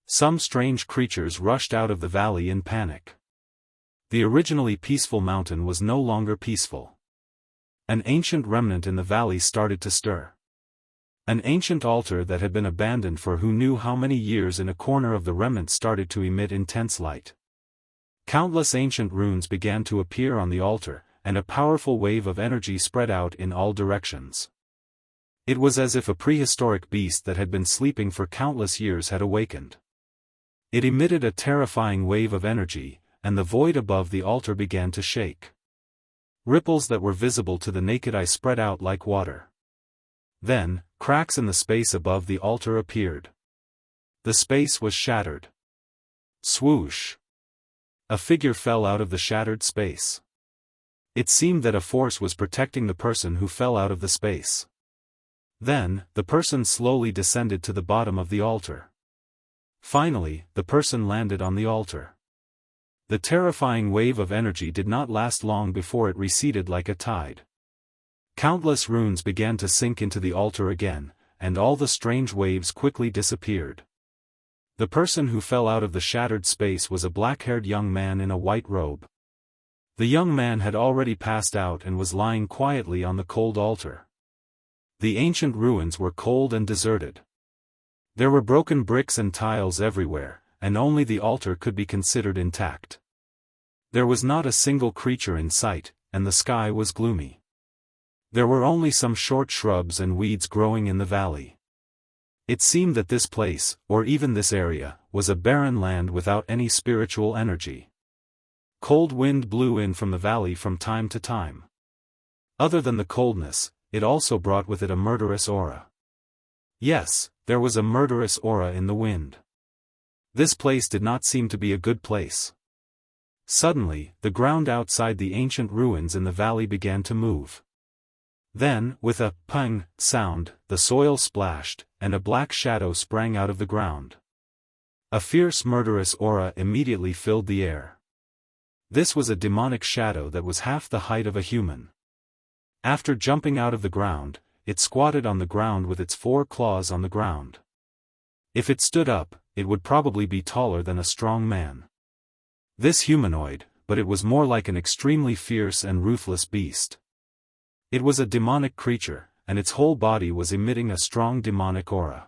Some strange creatures rushed out of the valley in panic. The originally peaceful mountain was no longer peaceful. An ancient remnant in the valley started to stir. An ancient altar that had been abandoned for who knew how many years in a corner of the remnant started to emit intense light. Countless ancient runes began to appear on the altar, and a powerful wave of energy spread out in all directions. It was as if a prehistoric beast that had been sleeping for countless years had awakened. It emitted a terrifying wave of energy, and the void above the altar began to shake. Ripples that were visible to the naked eye spread out like water. Then, cracks in the space above the altar appeared. The space was shattered. Swoosh! A figure fell out of the shattered space. It seemed that a force was protecting the person who fell out of the space. Then, the person slowly descended to the bottom of the altar. Finally, the person landed on the altar. The terrifying wave of energy did not last long before it receded like a tide. Countless runes began to sink into the altar again, and all the strange waves quickly disappeared. The person who fell out of the shattered space was a black-haired young man in a white robe. The young man had already passed out and was lying quietly on the cold altar. The ancient ruins were cold and deserted. There were broken bricks and tiles everywhere, and only the altar could be considered intact. There was not a single creature in sight, and the sky was gloomy. There were only some short shrubs and weeds growing in the valley. It seemed that this place, or even this area, was a barren land without any spiritual energy. Cold wind blew in from the valley from time to time. Other than the coldness, it also brought with it a murderous aura. Yes, there was a murderous aura in the wind. This place did not seem to be a good place. Suddenly, the ground outside the ancient ruins in the valley began to move. Then, with a pang sound, the soil splashed, and a black shadow sprang out of the ground. A fierce murderous aura immediately filled the air. This was a demonic shadow that was half the height of a human. After jumping out of the ground, it squatted on the ground with its 4 claws on the ground. If it stood up, it would probably be taller than a strong man. This humanoid, but it was more like an extremely fierce and ruthless beast. It was a demonic creature, and its whole body was emitting a strong demonic aura.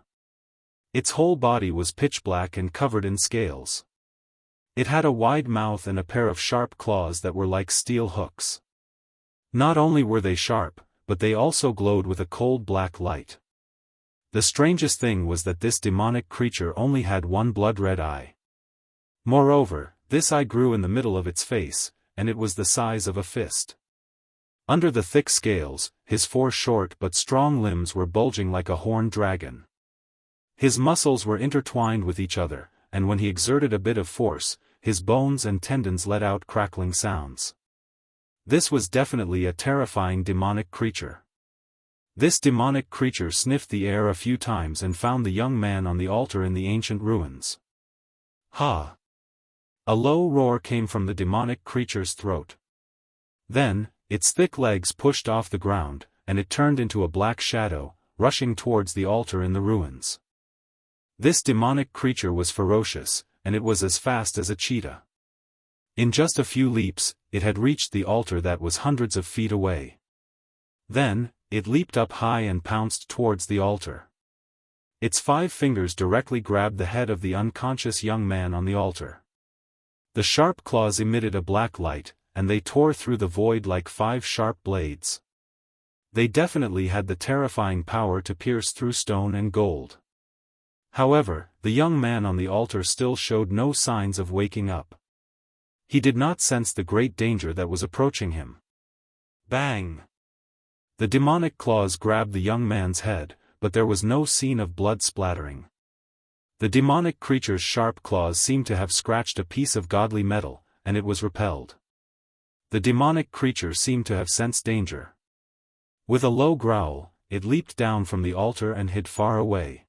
Its whole body was pitch black and covered in scales. It had a wide mouth and a pair of sharp claws that were like steel hooks. Not only were they sharp, but they also glowed with a cold black light. The strangest thing was that this demonic creature only had one blood-red eye. Moreover, this eye grew in the middle of its face, and it was the size of a fist. Under the thick scales, his 4 short but strong limbs were bulging like a horned dragon. His muscles were intertwined with each other, and when he exerted a bit of force, his bones and tendons let out crackling sounds. This was definitely a terrifying demonic creature. This demonic creature sniffed the air a few times and found the young man on the altar in the ancient ruins. Ha! A low roar came from the demonic creature's throat. Then, its thick legs pushed off the ground, and it turned into a black shadow, rushing towards the altar in the ruins. This demonic creature was ferocious, and it was as fast as a cheetah. In just a few leaps, it had reached the altar that was hundreds of feet away. Then, it leaped up high and pounced towards the altar. Its 5 fingers directly grabbed the head of the unconscious young man on the altar. The sharp claws emitted a black light, and they tore through the void like 5 sharp blades. They definitely had the terrifying power to pierce through stone and gold. However, the young man on the altar still showed no signs of waking up. He did not sense the great danger that was approaching him. Bang! The demonic claws grabbed the young man's head, but there was no scene of blood splattering. The demonic creature's sharp claws seemed to have scratched a piece of godly metal, and it was repelled. The demonic creature seemed to have sensed danger. With a low growl, it leaped down from the altar and hid far away.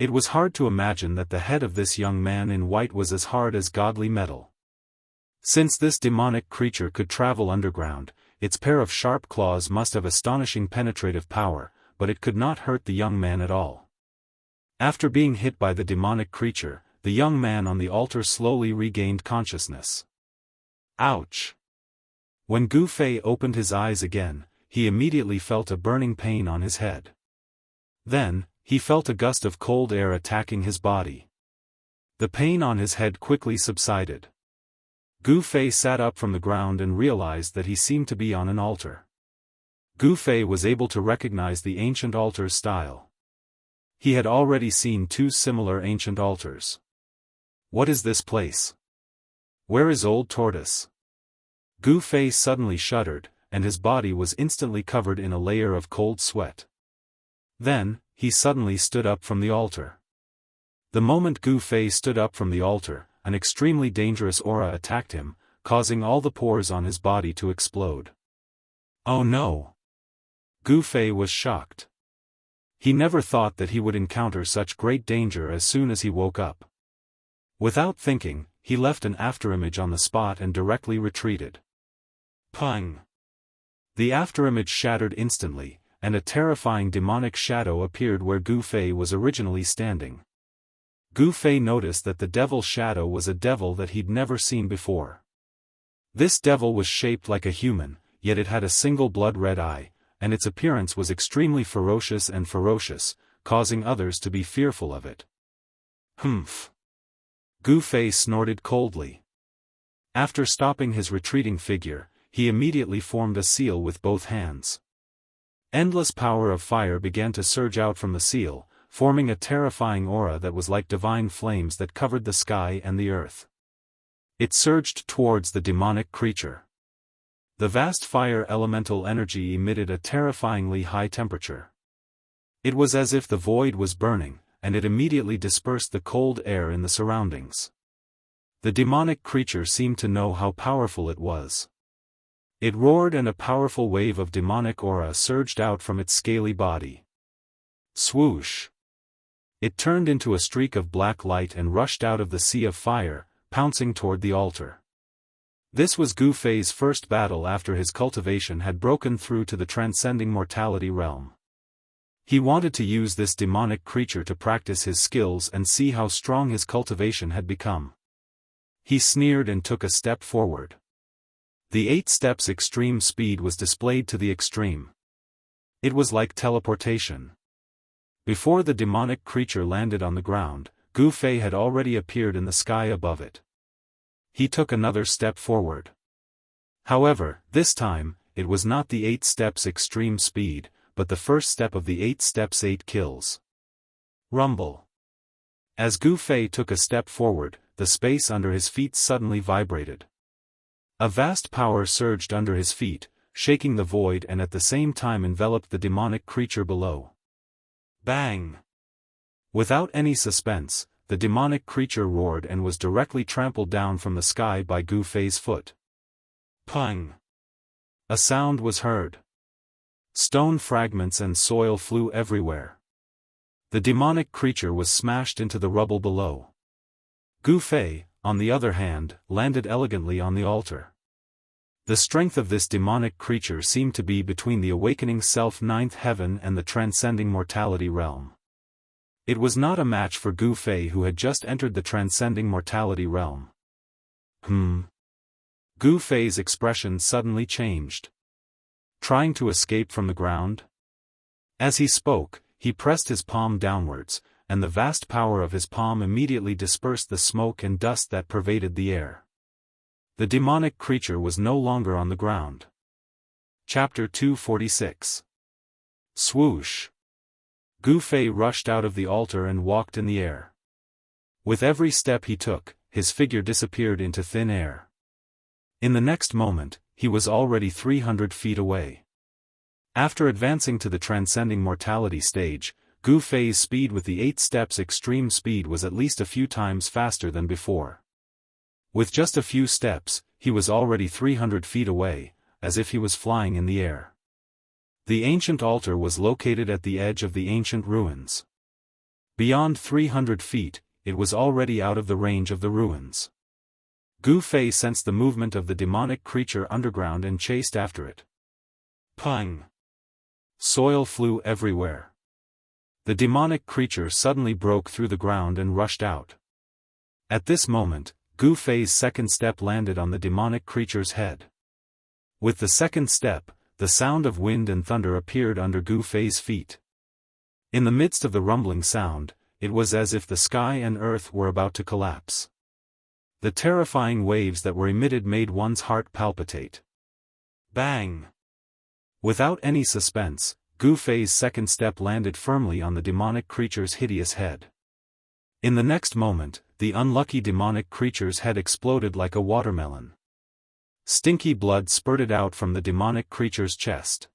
It was hard to imagine that the head of this young man in white was as hard as godly metal. Since this demonic creature could travel underground, its pair of sharp claws must have astonishing penetrative power, but it could not hurt the young man at all. After being hit by the demonic creature, the young man on the altar slowly regained consciousness. Ouch! When Gu Fei opened his eyes again, he immediately felt a burning pain on his head. Then, he felt a gust of cold air attacking his body. The pain on his head quickly subsided. Gu Fei sat up from the ground and realized that he seemed to be on an altar. Gu Fei was able to recognize the ancient altar's style. He had already seen two similar ancient altars. What is this place? Where is Old Tortoise? Gu Fei suddenly shuddered, and his body was instantly covered in a layer of cold sweat. Then, he suddenly stood up from the altar. The moment Gu Fei stood up from the altar, an extremely dangerous aura attacked him, causing all the pores on his body to explode. Oh no! Gu Fei was shocked. He never thought that he would encounter such great danger as soon as he woke up. Without thinking, he left an afterimage on the spot and directly retreated. Pung! The afterimage shattered instantly, and a terrifying demonic shadow appeared where Gu Fei was originally standing. Gu Fei noticed that the devil's shadow was a devil that he'd never seen before. This devil was shaped like a human, yet it had a single blood-red eye, and its appearance was extremely ferocious, causing others to be fearful of it. Humph! Gu Fei snorted coldly. After stopping his retreating figure, he immediately formed a seal with both hands. Endless power of fire began to surge out from the seal, forming a terrifying aura that was like divine flames that covered the sky and the earth. It surged towards the demonic creature. The vast fire elemental energy emitted a terrifyingly high temperature. It was as if the void was burning, and it immediately dispersed the cold air in the surroundings. The demonic creature seemed to know how powerful it was. It roared and a powerful wave of demonic aura surged out from its scaly body. Swoosh! It turned into a streak of black light and rushed out of the sea of fire, pouncing toward the altar. This was Gu Fei's first battle after his cultivation had broken through to the transcending mortality realm. He wanted to use this demonic creature to practice his skills and see how strong his cultivation had become. He sneered and took a step forward. The 8 steps extreme speed was displayed to the extreme. It was like teleportation. Before the demonic creature landed on the ground, Gu Fei had already appeared in the sky above it. He took another step forward. However, this time, it was not the 8 steps extreme speed, but the first step of the 8 steps 8 kills. Rumble. As Gu Fei took a step forward, the space under his feet suddenly vibrated. A vast power surged under his feet, shaking the void and at the same time enveloped the demonic creature below. Bang! Without any suspense, the demonic creature roared and was directly trampled down from the sky by Gu Fei's foot. Pung! A sound was heard. Stone fragments and soil flew everywhere. The demonic creature was smashed into the rubble below. Gu Fei, on the other hand, landed elegantly on the altar. The strength of this demonic creature seemed to be between the awakening self 9th heaven and the transcending mortality realm. It was not a match for Gu Fei, who had just entered the transcending mortality realm. Gu Fei's expression suddenly changed. Trying to escape from the ground? As he spoke, he pressed his palm downwards, and the vast power of his palm immediately dispersed the smoke and dust that pervaded the air. The demonic creature was no longer on the ground. Chapter 246. Swoosh! Gu Fei rushed out of the altar and walked in the air. With every step he took, his figure disappeared into thin air. In the next moment, he was already 300 feet away. After advancing to the transcending mortality stage, Gu Fei's speed with the 8 steps extreme speed was at least a few times faster than before. With just a few steps, he was already 300 feet away, as if he was flying in the air. The ancient altar was located at the edge of the ancient ruins. Beyond 300 feet, it was already out of the range of the ruins. Gu Fei sensed the movement of the demonic creature underground and chased after it. Pang! Soil flew everywhere. The demonic creature suddenly broke through the ground and rushed out. At this moment, Gu Fei's second step landed on the demonic creature's head. With the second step, the sound of wind and thunder appeared under Gu Fei's feet. In the midst of the rumbling sound, it was as if the sky and earth were about to collapse. The terrifying waves that were emitted made one's heart palpitate. Bang! Without any suspense, Gu Fei's second step landed firmly on the demonic creature's hideous head. In the next moment, the unlucky demonic creature's head exploded like a watermelon. Stinky blood spurted out from the demonic creature's chest.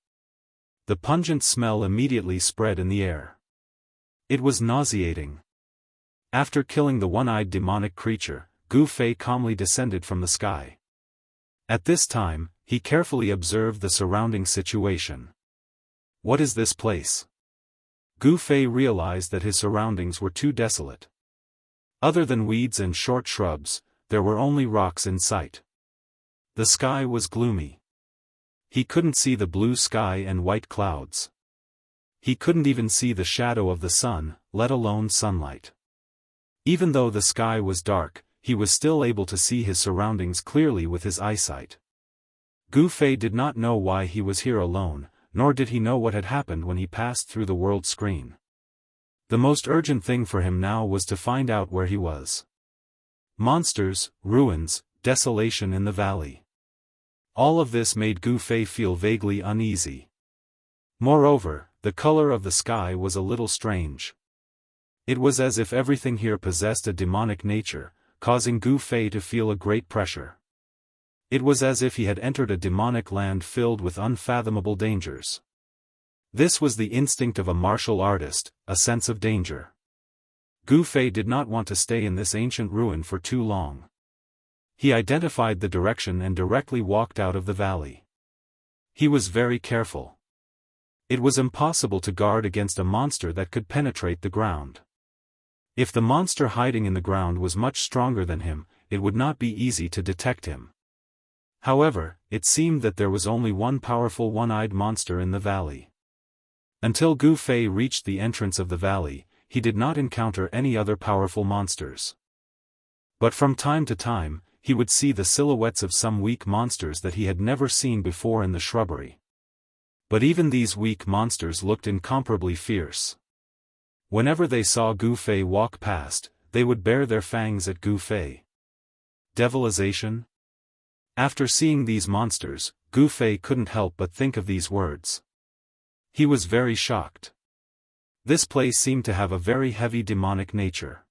The pungent smell immediately spread in the air. It was nauseating. After killing the one-eyed demonic creature, Gu Fei calmly descended from the sky. At this time, he carefully observed the surrounding situation. What is this place? Gu Fei realized that his surroundings were too desolate. Other than weeds and short shrubs, there were only rocks in sight. The sky was gloomy. He couldn't see the blue sky and white clouds. He couldn't even see the shadow of the sun, let alone sunlight. Even though the sky was dark, he was still able to see his surroundings clearly with his eyesight. Gu Fei did not know why he was here alone, nor did he know what had happened when he passed through the world screen. The most urgent thing for him now was to find out where he was. Monsters, ruins, desolation in the valley. All of this made Gu Fei feel vaguely uneasy. Moreover, the color of the sky was a little strange. It was as if everything here possessed a demonic nature, causing Gu Fei to feel a great pressure. It was as if he had entered a demonic land filled with unfathomable dangers. This was the instinct of a martial artist, a sense of danger. Gu Fei did not want to stay in this ancient ruin for too long. He identified the direction and directly walked out of the valley. He was very careful. It was impossible to guard against a monster that could penetrate the ground. If the monster hiding in the ground was much stronger than him, it would not be easy to detect him. However, it seemed that there was only one powerful one-eyed monster in the valley. Until Gu Fei reached the entrance of the valley, he did not encounter any other powerful monsters. But from time to time, he would see the silhouettes of some weak monsters that he had never seen before in the shrubbery. But even these weak monsters looked incomparably fierce. Whenever they saw Gu Fei walk past, they would bare their fangs at Gu Fei. Devilization? After seeing these monsters, Gu Fei couldn't help but think of these words. He was very shocked. This place seemed to have a very heavy demonic nature.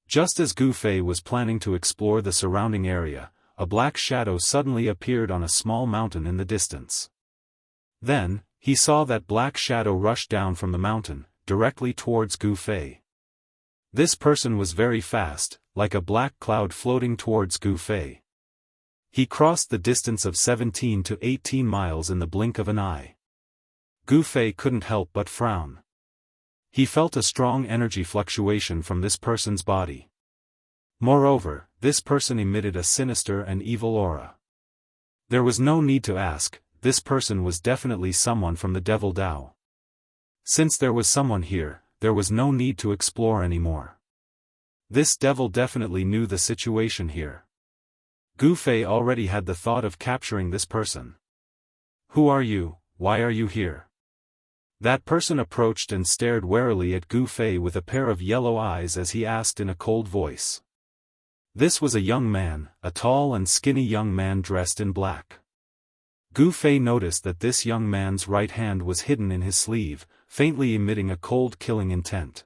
Just as Gu Fei was planning to explore the surrounding area, a black shadow suddenly appeared on a small mountain in the distance. Then, he saw that black shadow rush down from the mountain, directly towards Gu Fei. This person was very fast, like a black cloud floating towards Gu Fei. He crossed the distance of 17 to 18 miles in the blink of an eye. Gu Fei couldn't help but frown. He felt a strong energy fluctuation from this person's body. Moreover, this person emitted a sinister and evil aura. There was no need to ask, this person was definitely someone from the Devil Dao. Since there was someone here, there was no need to explore anymore. This devil definitely knew the situation here. Gu Fei already had the thought of capturing this person. Who are you? Why are you here? That person approached and stared warily at Gu Fei with a pair of yellow eyes as he asked in a cold voice. This was a young man, a tall and skinny young man dressed in black. Gu Fei noticed that this young man's right hand was hidden in his sleeve, faintly emitting a cold killing intent.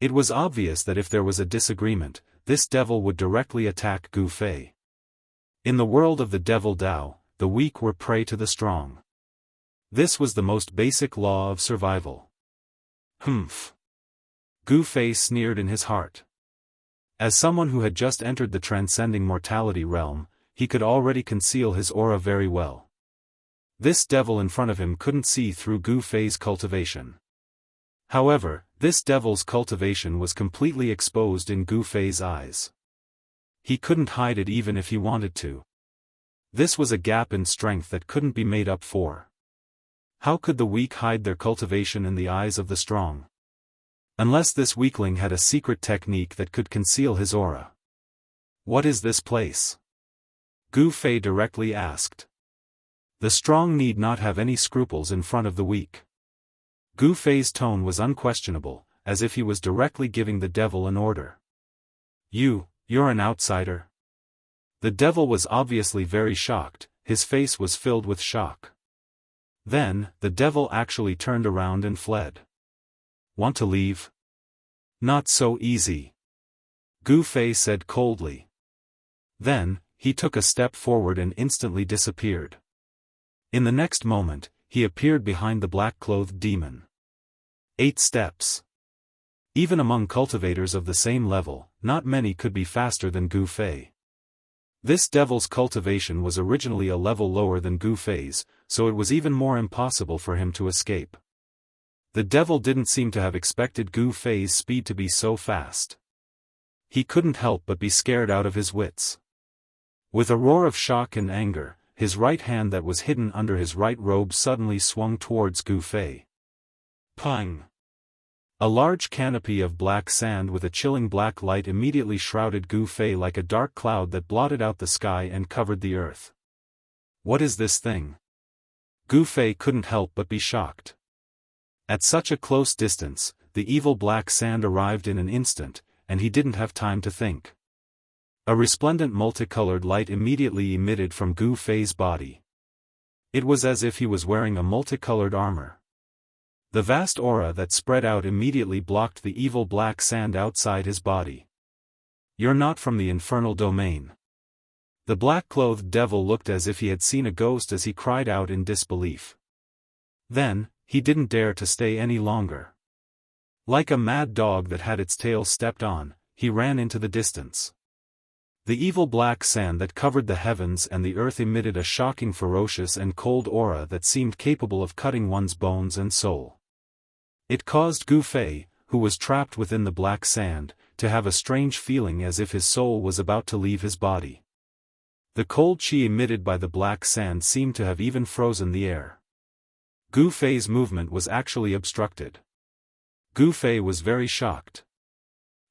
It was obvious that if there was a disagreement, this devil would directly attack Gu Fei. In the world of the devil Dao, the weak were prey to the strong. This was the most basic law of survival. Humph. Gu Fei sneered in his heart. As someone who had just entered the transcending mortality realm, he could already conceal his aura very well. This devil in front of him couldn't see through Gu Fei's cultivation. However, this devil's cultivation was completely exposed in Gu Fei's eyes. He couldn't hide it even if he wanted to. This was a gap in strength that couldn't be made up for. How could the weak hide their cultivation in the eyes of the strong? Unless this weakling had a secret technique that could conceal his aura. What is this place? Gu Fei directly asked. The strong need not have any scruples in front of the weak. Gu Fei's tone was unquestionable, as if he was directly giving the devil an order. You're an outsider? The devil was obviously very shocked, his face was filled with shock. Then, the devil actually turned around and fled. Want to leave? Not so easy. Gu Fei said coldly. Then, he took a step forward and instantly disappeared. In the next moment, he appeared behind the black-clothed demon. 8 steps. Even among cultivators of the same level, not many could be faster than Gu Fei. This devil's cultivation was originally a level lower than Gu Fei's, so it was even more impossible for him to escape. The devil didn't seem to have expected Gu Fei's speed to be so fast. He couldn't help but be scared out of his wits. With a roar of shock and anger, his right hand that was hidden under his right robe suddenly swung towards Gu Fei. Pang! A large canopy of black sand with a chilling black light immediately shrouded Gu Fei like a dark cloud that blotted out the sky and covered the earth. What is this thing? Gu Fei couldn't help but be shocked. At such a close distance, the evil black sand arrived in an instant, and he didn't have time to think. A resplendent multicolored light immediately emitted from Gu Fei's body. It was as if he was wearing a multicolored armor. The vast aura that spread out immediately blocked the evil black sand outside his body. You're not from the infernal domain. The black-clothed devil looked as if he had seen a ghost as he cried out in disbelief. Then, he didn't dare to stay any longer. Like a mad dog that had its tail stepped on, he ran into the distance. The evil black sand that covered the heavens and the earth emitted a shocking, ferocious and cold aura that seemed capable of cutting one's bones and soul. It caused Gu Fei, who was trapped within the black sand, to have a strange feeling as if his soul was about to leave his body. The cold qi emitted by the black sand seemed to have even frozen the air. Gu Fei's movement was actually obstructed. Gu Fei was very shocked.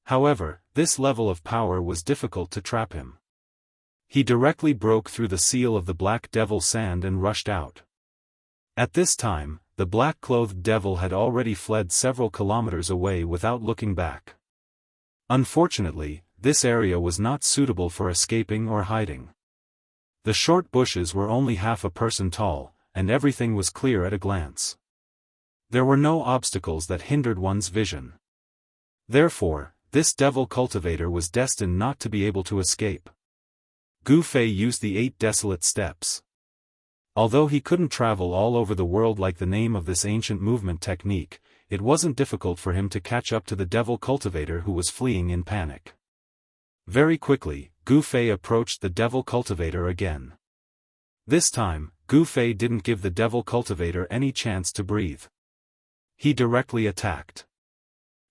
However, this level of power was difficult to trap him. He directly broke through the seal of the black devil sand and rushed out. At this time, the black-clothed devil had already fled several kilometers away without looking back. Unfortunately, this area was not suitable for escaping or hiding. The short bushes were only half a person tall, and everything was clear at a glance. There were no obstacles that hindered one's vision. Therefore, this devil cultivator was destined not to be able to escape. Gu Fei used the 8 desolate steps. Although he couldn't travel all over the world like the name of this ancient movement technique, it wasn't difficult for him to catch up to the devil cultivator who was fleeing in panic. Very quickly, Gu Fei approached the devil cultivator again. This time, Gu Fei didn't give the devil cultivator any chance to breathe. He directly attacked.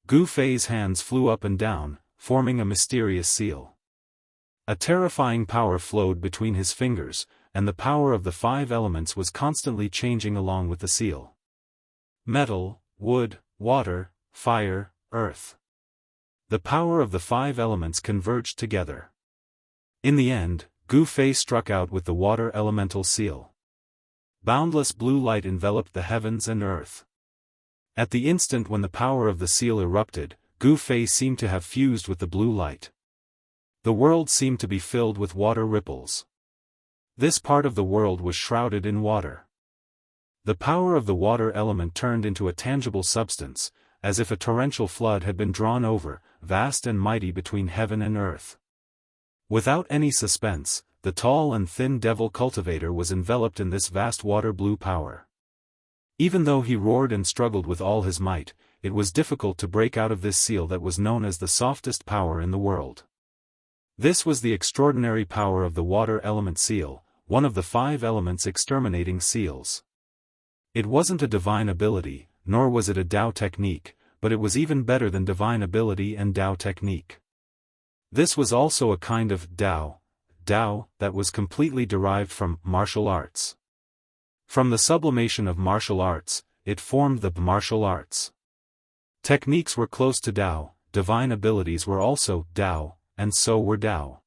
Gu Fei's hands flew up and down, forming a mysterious seal. A terrifying power flowed between his fingers, and the power of the 5 elements was constantly changing along with the seal. Metal, wood, water, fire, earth. The power of the 5 elements converged together. In the end, Gu Fei struck out with the water elemental seal. Boundless blue light enveloped the heavens and earth. At the instant when the power of the seal erupted, Gu Fei seemed to have fused with the blue light. The world seemed to be filled with water ripples. This part of the world was shrouded in water. The power of the water element turned into a tangible substance, as if a torrential flood had been drawn over, vast and mighty between heaven and earth. Without any suspense, the tall and thin devil cultivator was enveloped in this vast water-blue power. Even though he roared and struggled with all his might, it was difficult to break out of this seal that was known as the softest power in the world. This was the extraordinary power of the water element seal, one of the 5 elements exterminating seals. It wasn't a divine ability, nor was it a Dao technique, but it was even better than divine ability and Dao technique. This was also a kind of Dao that was completely derived from martial arts. From the sublimation of martial arts, it formed the martial arts. Techniques were close to Dao, divine abilities were also Dao, and so were Dao.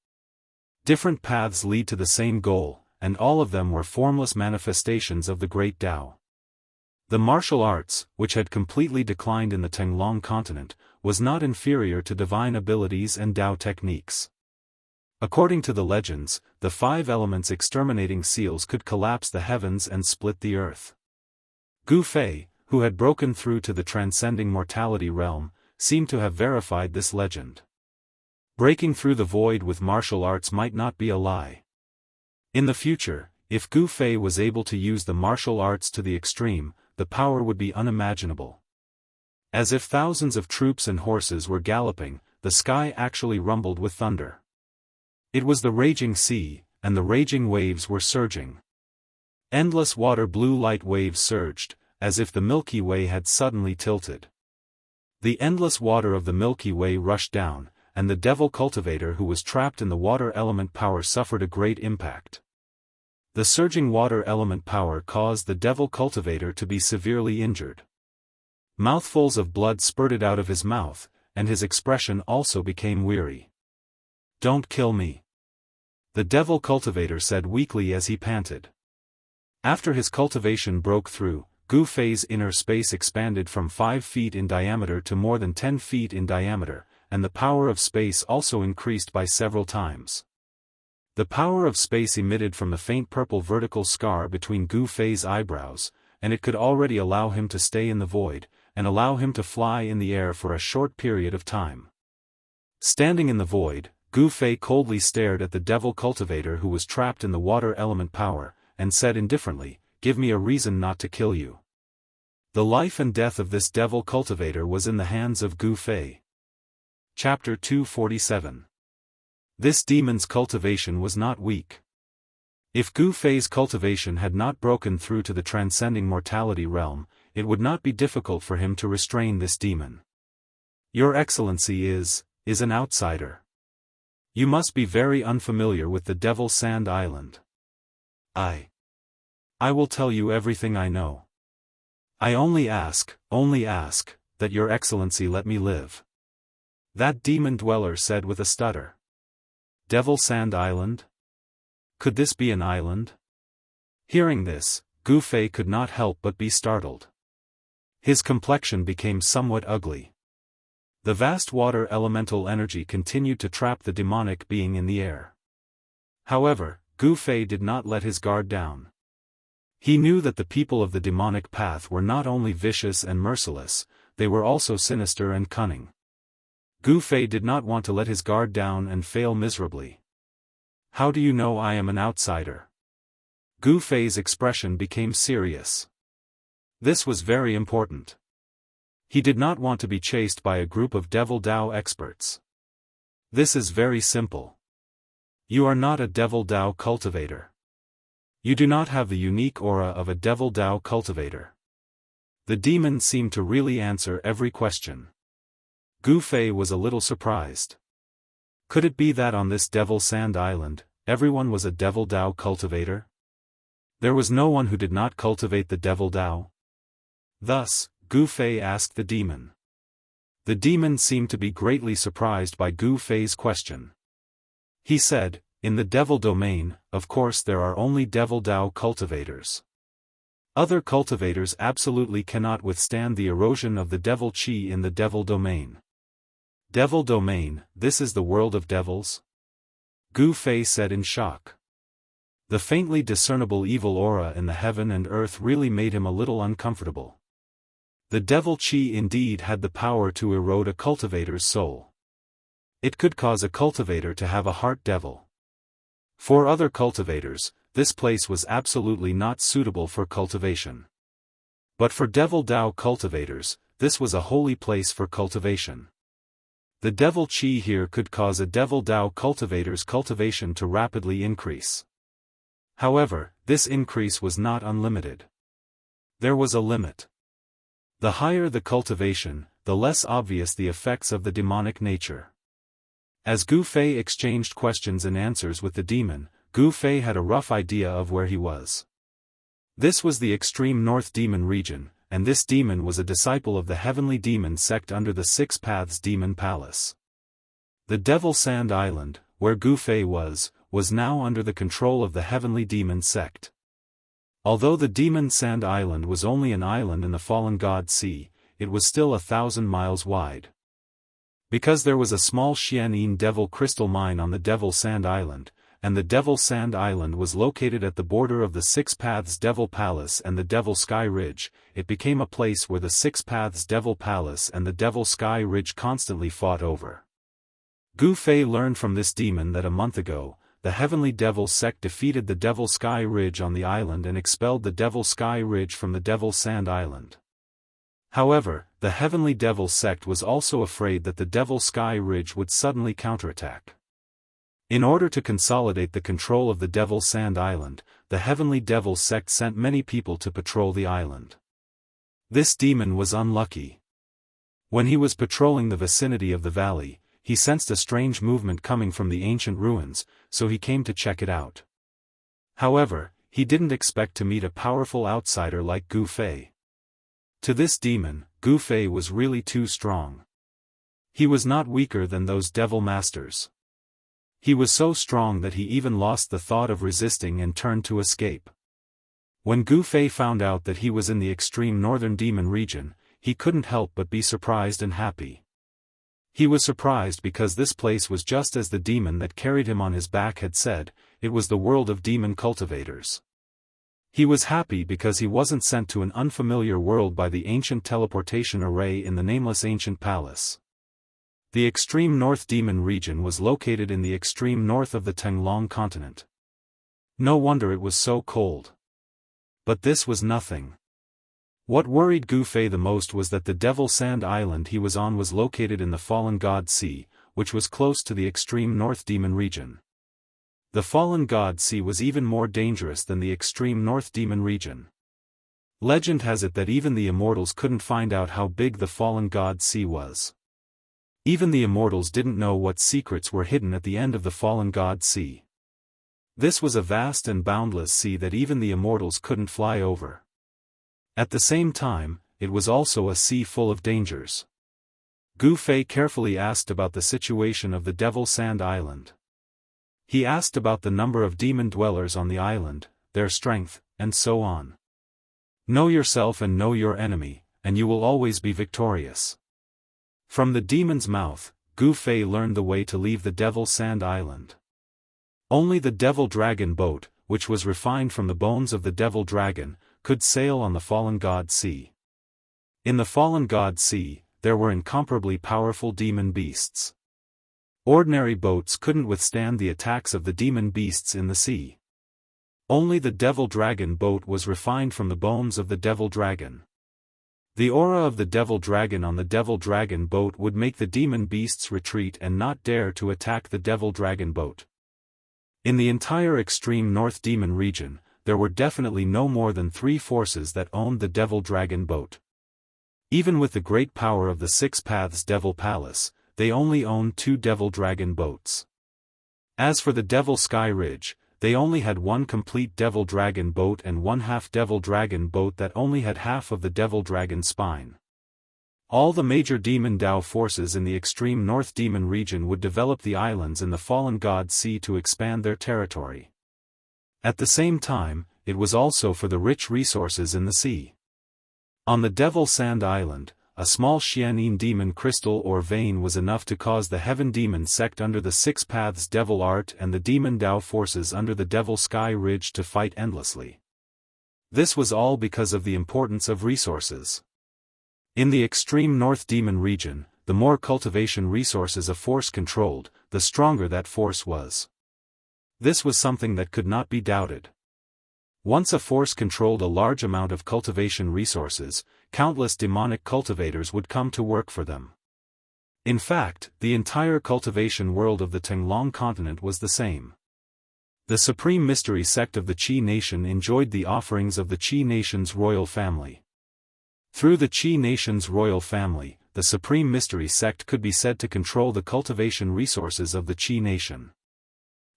Different paths lead to the same goal, and all of them were formless manifestations of the great Dao. The martial arts, which had completely declined in the Tenglong continent, was not inferior to divine abilities and Dao techniques. According to the legends, the 5 elements exterminating seals could collapse the heavens and split the earth. Gu Fei, who had broken through to the transcending mortality realm, seemed to have verified this legend. Breaking through the void with martial arts might not be a lie. In the future, if Gu Fei was able to use the martial arts to the extreme, the power would be unimaginable. As if thousands of troops and horses were galloping, the sky actually rumbled with thunder. It was the raging sea, and the raging waves were surging. Endless water-blue light waves surged, as if the Milky Way had suddenly tilted. The endless water of the Milky Way rushed down, and the devil cultivator who was trapped in the water element power suffered a great impact. The surging water element power caused the devil cultivator to be severely injured. Mouthfuls of blood spurted out of his mouth, and his expression also became weary. "Don't kill me," the devil cultivator said weakly as he panted. After his cultivation broke through, Gu Fei's inner space expanded from 5 feet in diameter to more than 10 feet in diameter, and the power of space also increased by several times. The power of space emitted from the faint purple vertical scar between Gu Fei's eyebrows, and it could already allow him to stay in the void, and allow him to fly in the air for a short period of time. Standing in the void, Gu Fei coldly stared at the devil cultivator who was trapped in the water element power, and said indifferently, "Give me a reason not to kill you." The life and death of this devil cultivator was in the hands of Gu Fei. Chapter 247. This demon's cultivation was not weak. If Gu Fei's cultivation had not broken through to the transcending mortality realm, it would not be difficult for him to restrain this demon. "Your Excellency is an outsider. You must be very unfamiliar with the Devil Sand Island." I will tell you everything I know. I only ask, that your Excellency let me live," that demon dweller said with a stutter. Devil Sand Island? Could this be an island? Hearing this, Gu Fei could not help but be startled. His complexion became somewhat ugly. The vast water elemental energy continued to trap the demonic being in the air. However, Gu Fei did not let his guard down. He knew that the people of the demonic path were not only vicious and merciless, they were also sinister and cunning. Gu Fei did not want to let his guard down and fail miserably. "How do you know I am an outsider?" Gu Fei's expression became serious. This was very important. He did not want to be chased by a group of Devil Dao experts. "This is very simple. You are not a Devil Dao cultivator. You do not have the unique aura of a Devil Dao cultivator." The demon seemed to really answer every question. Gu Fei was a little surprised. Could it be that on this Devil Sand Island, everyone was a Devil Dao cultivator? There was no one who did not cultivate the Devil Dao? Thus, Gu Fei asked the demon. The demon seemed to be greatly surprised by Gu Fei's question. He said, "In the Devil domain, of course there are only Devil Dao cultivators. Other cultivators absolutely cannot withstand the erosion of the Devil Qi in the Devil domain." "Devil domain, this is the world of devils?" Gu Fei said in shock. The faintly discernible evil aura in the heaven and earth really made him a little uncomfortable. The Devil Qi indeed had the power to erode a cultivator's soul. It could cause a cultivator to have a heart devil. For other cultivators, this place was absolutely not suitable for cultivation. But for Devil Dao cultivators, this was a holy place for cultivation. The Devil Qi here could cause a Devil Dao cultivator's cultivation to rapidly increase. However, this increase was not unlimited. There was a limit. The higher the cultivation, the less obvious the effects of the demonic nature. As Gu Fei exchanged questions and answers with the demon, Gu Fei had a rough idea of where he was. This was the extreme north demon region, and this demon was a disciple of the heavenly demon sect under the Six Paths Demon Palace. The Devil Sand Island, where Gu Fei was now under the control of the heavenly demon sect. Although the Demon Sand Island was only an island in the Fallen God Sea, it was still 1,000 miles wide. Because there was a small Xianyin Devil Crystal Mine on the Devil Sand Island, and the Devil Sand Island was located at the border of the Six Paths Devil Palace and the Devil Sky Ridge, it became a place where the Six Paths Devil Palace and the Devil Sky Ridge constantly fought over. Gu Fei learned from this demon that a month ago, the Heavenly Devil sect defeated the Devil Sky Ridge on the island and expelled the Devil Sky Ridge from the Devil Sand Island. However, the Heavenly Devil sect was also afraid that the Devil Sky Ridge would suddenly counterattack. In order to consolidate the control of the Devil Sand Island, the Heavenly Devil sect sent many people to patrol the island. This demon was unlucky. When he was patrolling the vicinity of the valley, he sensed a strange movement coming from the ancient ruins, so he came to check it out. However, he didn't expect to meet a powerful outsider like Gu Fei. To this demon, Gu Fei was really too strong. He was not weaker than those devil masters. He was so strong that he even lost the thought of resisting and turned to escape. When Gu Fei found out that he was in the extreme northern demon region, he couldn't help but be surprised and happy. He was surprised because this place was just as the demon that carried him on his back had said, it was the world of demon cultivators. He was happy because he wasn't sent to an unfamiliar world by the ancient teleportation array in the nameless ancient palace. The extreme north demon region was located in the extreme north of the Tenglong continent. No wonder it was so cold. But this was nothing. What worried Gu Fei the most was that the Devil Sand Island he was on was located in the Fallen God Sea, which was close to the extreme north demon region. The Fallen God Sea was even more dangerous than the extreme north demon region. Legend has it that even the Immortals couldn't find out how big the Fallen God Sea was. Even the Immortals didn't know what secrets were hidden at the end of the Fallen God Sea. This was a vast and boundless sea that even the Immortals couldn't fly over. At the same time, it was also a sea full of dangers. Gu Fei carefully asked about the situation of the Devil Sand Island. He asked about the number of demon dwellers on the island, their strength, and so on. Know yourself and know your enemy, and you will always be victorious. From the demon's mouth, Gu Fei learned the way to leave the Devil Sand Island. Only the Devil Dragon boat, which was refined from the bones of the Devil Dragon, could sail on the Fallen God Sea. In the Fallen God Sea, there were incomparably powerful demon beasts. Ordinary boats couldn't withstand the attacks of the demon beasts in the sea. Only the Devil Dragon boat was refined from the bones of the Devil Dragon. The aura of the Devil Dragon on the Devil Dragon boat would make the demon beasts retreat and not dare to attack the Devil Dragon boat. In the entire extreme north demon region, there were definitely no more than 3 forces that owned the Devil Dragon boat. Even with the great power of the Six Paths Devil Palace, they only owned 2 Devil Dragon boats. As for the Devil Sky Ridge, they only had 1 complete Devil Dragon boat and 1/2 Devil Dragon boat that only had half of the Devil Dragon spine. All the major Demon Dao forces in the extreme North Demon region would develop the islands in the Fallen God Sea to expand their territory. At the same time, it was also for the rich resources in the sea. On the Devil Sand Island, a small Xianyin demon crystal or vein was enough to cause the Heaven Demon sect under the Six Paths Devil Art and the Demon Dao forces under the Devil Sky Ridge to fight endlessly. This was all because of the importance of resources. In the extreme North Demon region, the more cultivation resources a force controlled, the stronger that force was. This was something that could not be doubted. Once a force controlled a large amount of cultivation resources, countless demonic cultivators would come to work for them. In fact, the entire cultivation world of the Tenglong continent was the same. The supreme mystery sect of the Qi nation enjoyed the offerings of the Qi nation's royal family. Through the Qi nation's royal family, the supreme mystery sect could be said to control the cultivation resources of the Qi nation.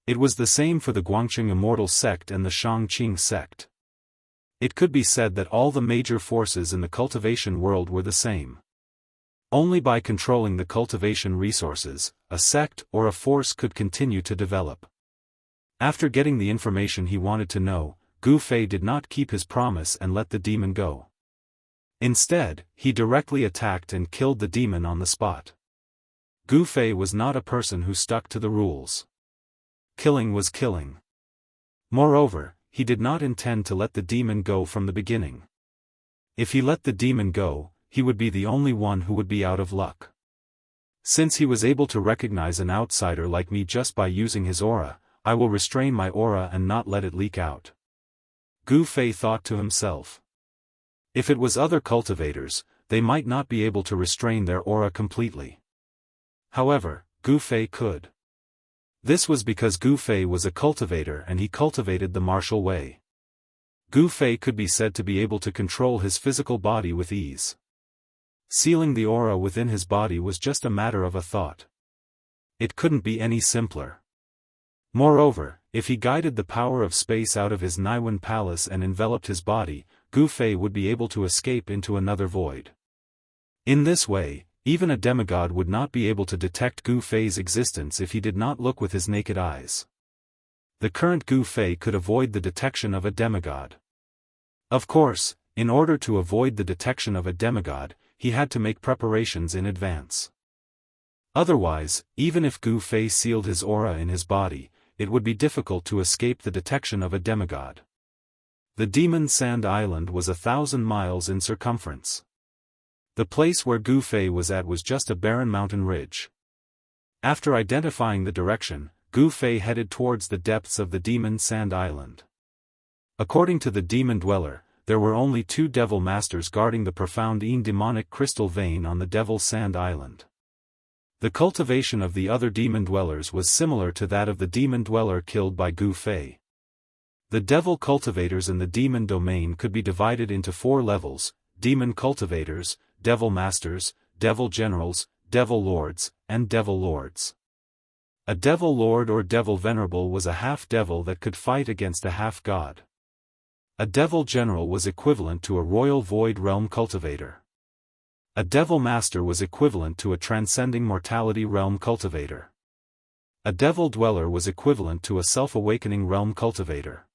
It was the same for the Guangqing Immortal sect and the Shangqing sect. It could be said that all the major forces in the cultivation world were the same. Only by controlling the cultivation resources, a sect or a force could continue to develop. After getting the information he wanted to know, Gu Fei did not keep his promise and let the demon go. Instead, he directly attacked and killed the demon on the spot. Gu Fei was not a person who stuck to the rules. Killing was killing. Moreover, he did not intend to let the demon go from the beginning. If he let the demon go, he would be the only one who would be out of luck. Since he was able to recognize an outsider like me just by using his aura, I will restrain my aura and not let it leak out. Gu Fei thought to himself. If it was other cultivators, they might not be able to restrain their aura completely. However, Gu Fei could. This was because Gu Fei was a cultivator and he cultivated the martial way. Gu Fei could be said to be able to control his physical body with ease. Sealing the aura within his body was just a matter of a thought. It couldn't be any simpler. Moreover, if he guided the power of space out of his Naiwan palace and enveloped his body, Gu Fei would be able to escape into another void. In this way, even a demigod would not be able to detect Gu Fei's existence if he did not look with his naked eyes. The current Gu Fei could avoid the detection of a demigod. Of course, in order to avoid the detection of a demigod, he had to make preparations in advance. Otherwise, even if Gu Fei sealed his aura in his body, it would be difficult to escape the detection of a demigod. The Demon Sand Island was 1,000 miles in circumference. The place where Gu Fei was at was just a barren mountain ridge. After identifying the direction, Gu Fei headed towards the depths of the Demon Sand Island. According to the demon dweller, there were only 2 devil masters guarding the profound demonic crystal vein on the Devil Sand Island. The cultivation of the other demon dwellers was similar to that of the demon dweller killed by Gu Fei. The devil cultivators in the demon domain could be divided into 4 levels: demon cultivators, devil masters, devil generals, devil lords, and devil lords. A devil lord or devil venerable was a half-devil that could fight against a half-god. A devil general was equivalent to a royal void realm cultivator. A devil master was equivalent to a transcending mortality realm cultivator. A devil dweller was equivalent to a self-awakening realm cultivator.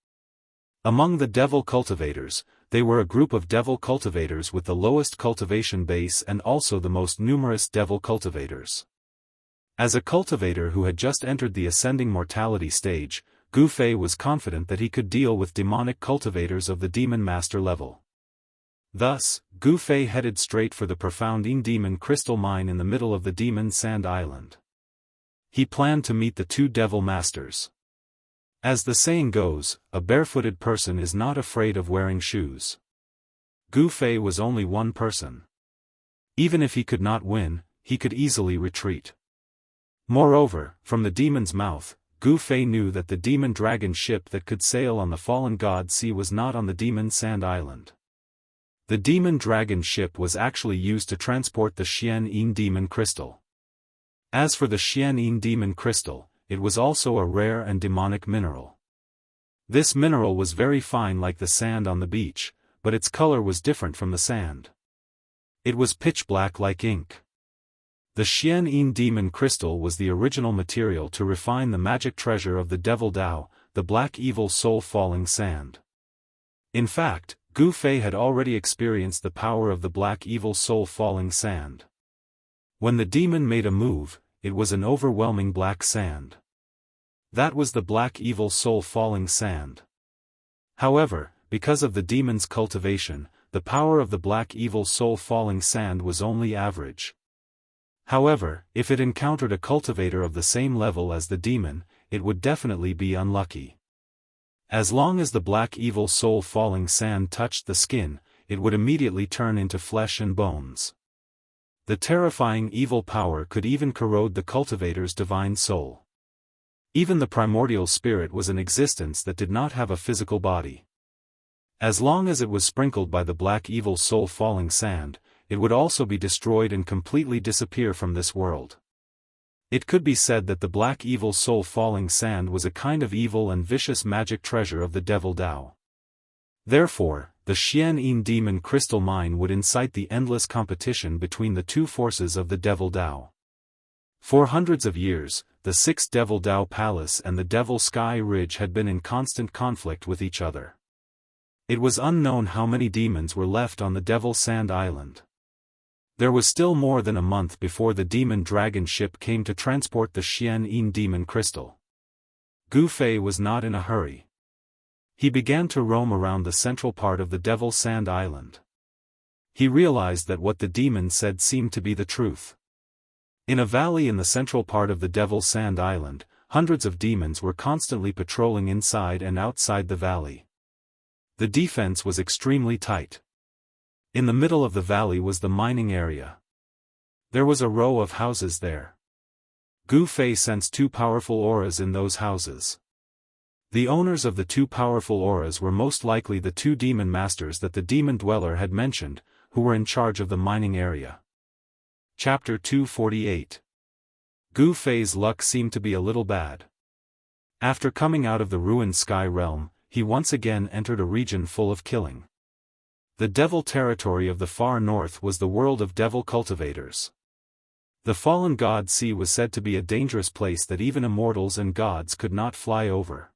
Among the devil cultivators, they were a group of devil cultivators with the lowest cultivation base and also the most numerous devil cultivators. As a cultivator who had just entered the ascending mortality stage, Gu Fei was confident that he could deal with demonic cultivators of the demon master level. Thus, Gu Fei headed straight for the profound demon crystal mine in the middle of the Demon Sand Island. He planned to meet the 2 devil masters. As the saying goes, a barefooted person is not afraid of wearing shoes. Gu Fei was only one person. Even if he could not win, he could easily retreat. Moreover, from the demon's mouth, Gu Fei knew that the demon dragon ship that could sail on the fallen god sea was not on the Demon Sand Island. The demon dragon ship was actually used to transport the Xian demon crystal. As for the Xian demon crystal, it was also a rare and demonic mineral. This mineral was very fine like the sand on the beach, but its color was different from the sand. It was pitch black like ink. The Xian demon crystal was the original material to refine the magic treasure of the devil Dao, the black evil soul falling sand. In fact, Gu Fei had already experienced the power of the black evil soul falling sand. When the demon made a move, it was an overwhelming black sand. That was the black evil soul falling sand. However, because of the demon's cultivation, the power of the black evil soul falling sand was only average. However, if it encountered a cultivator of the same level as the demon, it would definitely be unlucky. As long as the black evil soul falling sand touched the skin, it would immediately turn into flesh and bones. The terrifying evil power could even corrode the cultivator's divine soul. Even the primordial spirit was an existence that did not have a physical body. As long as it was sprinkled by the black evil soul falling sand, it would also be destroyed and completely disappear from this world. It could be said that the black evil soul falling sand was a kind of evil and vicious magic treasure of the devil Dao. Therefore, the Xianxia demon crystal mine would incite the endless competition between the two forces of the devil Dao. For hundreds of years, the six devil Dao Palace and the devil Sky Ridge had been in constant conflict with each other. It was unknown how many demons were left on the Devil Sand Island. There was still more than a month before the demon dragon ship came to transport the Xianxia demon crystal. Gu Fei was not in a hurry. He began to roam around the central part of the Devil Sand Island. He realized that what the demon said seemed to be the truth. In a valley in the central part of the Devil Sand Island, hundreds of demons were constantly patrolling inside and outside the valley. The defense was extremely tight. In the middle of the valley was the mining area. There was a row of houses there. Gu Fei sensed two powerful auras in those houses. The owners of the two powerful auras were most likely the two demon masters that the demon dweller had mentioned, who were in charge of the mining area. Chapter 248. Gu Fei's luck seemed to be a little bad. After coming out of the ruined sky realm, he once again entered a region full of killing. The devil territory of the far north was the world of devil cultivators. The fallen god sea was said to be a dangerous place that even immortals and gods could not fly over.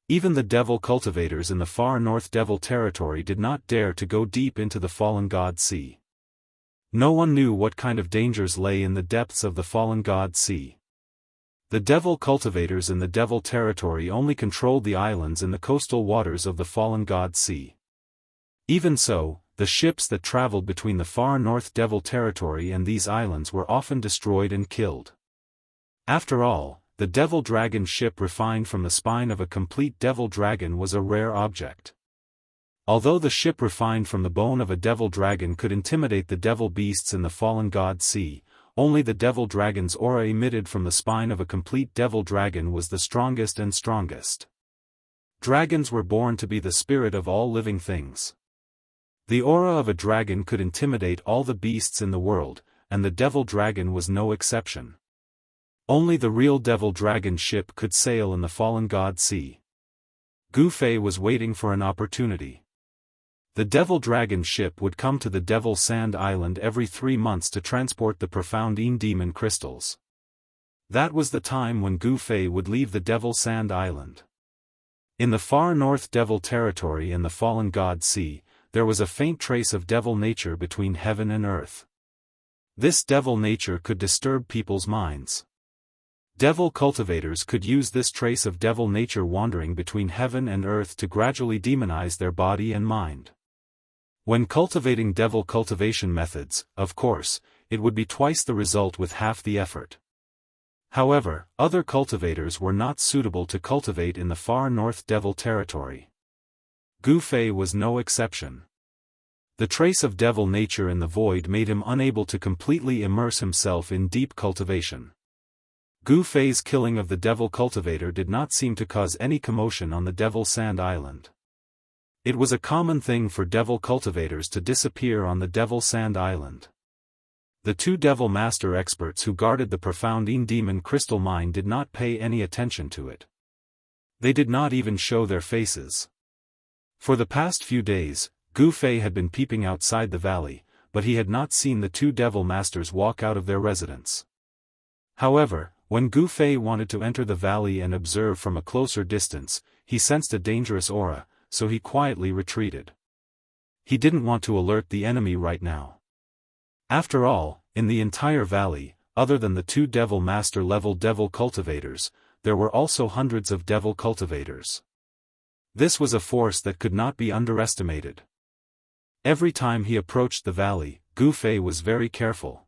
Even the devil cultivators in the far north devil territory did not dare to go deep into the fallen god sea. No one knew what kind of dangers lay in the depths of the fallen god sea. The devil cultivators in the devil territory only controlled the islands in the coastal waters of the fallen god sea. Even so, the ships that traveled between the far north devil territory and these islands were often destroyed and killed. After all, the devil dragon ship refined from the spine of a complete devil dragon was a rare object. Although the ship refined from the bone of a devil dragon could intimidate the devil beasts in the fallen god sea, only the devil dragon's aura emitted from the spine of a complete devil dragon was the strongest and strongest. Dragons were born to be the spirit of all living things. The aura of a dragon could intimidate all the beasts in the world, and the devil dragon was no exception. Only the real devil dragon ship could sail in the fallen god sea. Gu Fei was waiting for an opportunity. The devil dragon ship would come to the Devil Sand Island every 3 months to transport the profound demon crystals. That was the time when Gu Fei would leave the Devil Sand Island. In the far north devil territory and the fallen god sea, there was a faint trace of devil nature between heaven and earth. This devil nature could disturb people's minds. Devil cultivators could use this trace of devil nature wandering between heaven and earth to gradually demonize their body and mind. When cultivating devil cultivation methods, of course, it would be twice the result with half the effort. However, other cultivators were not suitable to cultivate in the far north devil territory. Gu Fei was no exception. The trace of devil nature in the void made him unable to completely immerse himself in deep cultivation. Gu Fei's killing of the devil cultivator did not seem to cause any commotion on the Devil Sand Island. It was a common thing for devil cultivators to disappear on the Devil Sand Island. The two devil master experts who guarded the profound demon crystal mine did not pay any attention to it. They did not even show their faces. For the past few days, Gu Fei had been peeping outside the valley, but he had not seen the two devil masters walk out of their residence. However, when Gu Fei wanted to enter the valley and observe from a closer distance, he sensed a dangerous aura, so he quietly retreated. He didn't want to alert the enemy right now. After all, in the entire valley, other than the two devil master level devil cultivators, there were also hundreds of devil cultivators. This was a force that could not be underestimated. Every time he approached the valley, Gu Fei was very careful.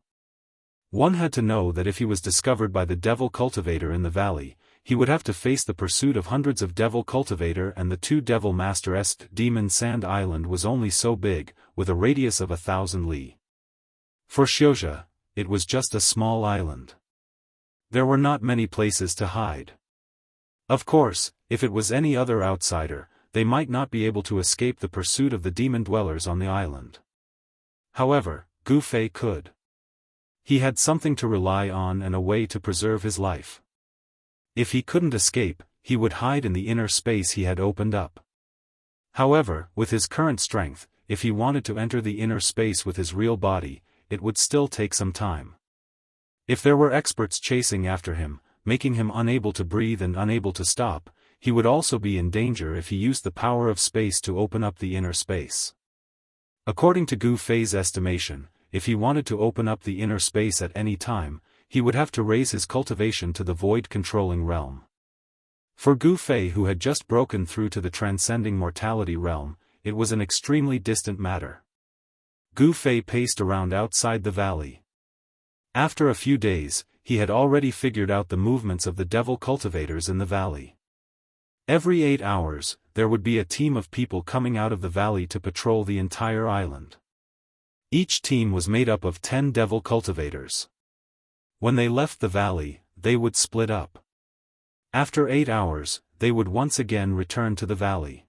One had to know that if he was discovered by the devil cultivator in the valley, he would have to face the pursuit of hundreds of devil cultivator and the 2 devil master. Demon Sand Island was only so big, with a radius of 1,000 li. For Xianxia, it was just a small island. There were not many places to hide. Of course, if it was any other outsider, they might not be able to escape the pursuit of the demon dwellers on the island. However, Gu Fei could. He had something to rely on and a way to preserve his life. If he couldn't escape, he would hide in the inner space he had opened up. However, with his current strength, if he wanted to enter the inner space with his real body, it would still take some time. If there were experts chasing after him, making him unable to breathe and unable to stop, he would also be in danger if he used the power of space to open up the inner space. According to Gu Fei's estimation, if he wanted to open up the inner space at any time, he would have to raise his cultivation to the void-controlling realm. For Gu Fei, who had just broken through to the transcending mortality realm, it was an extremely distant matter. Gu Fei paced around outside the valley. After a few days, he had already figured out the movements of the devil cultivators in the valley. Every 8 hours, there would be a team of people coming out of the valley to patrol the entire island. Each team was made up of 10 devil cultivators. When they left the valley, they would split up. After 8 hours, they would once again return to the valley.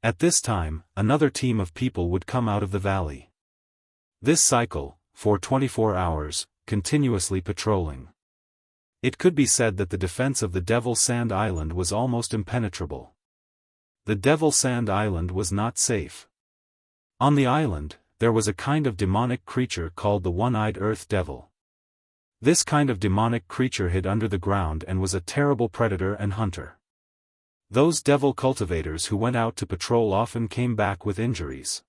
At this time, another team of people would come out of the valley. This cycle, for 24 hours, continuously patrolling. It could be said that the defense of the Devil Sand Island was almost impenetrable. The Devil Sand Island was not safe. On the island, there was a kind of demonic creature called the One-Eyed Earth Devil. This kind of demonic creature hid under the ground and was a terrible predator and hunter. Those devil cultivators who went out to patrol often came back with injuries.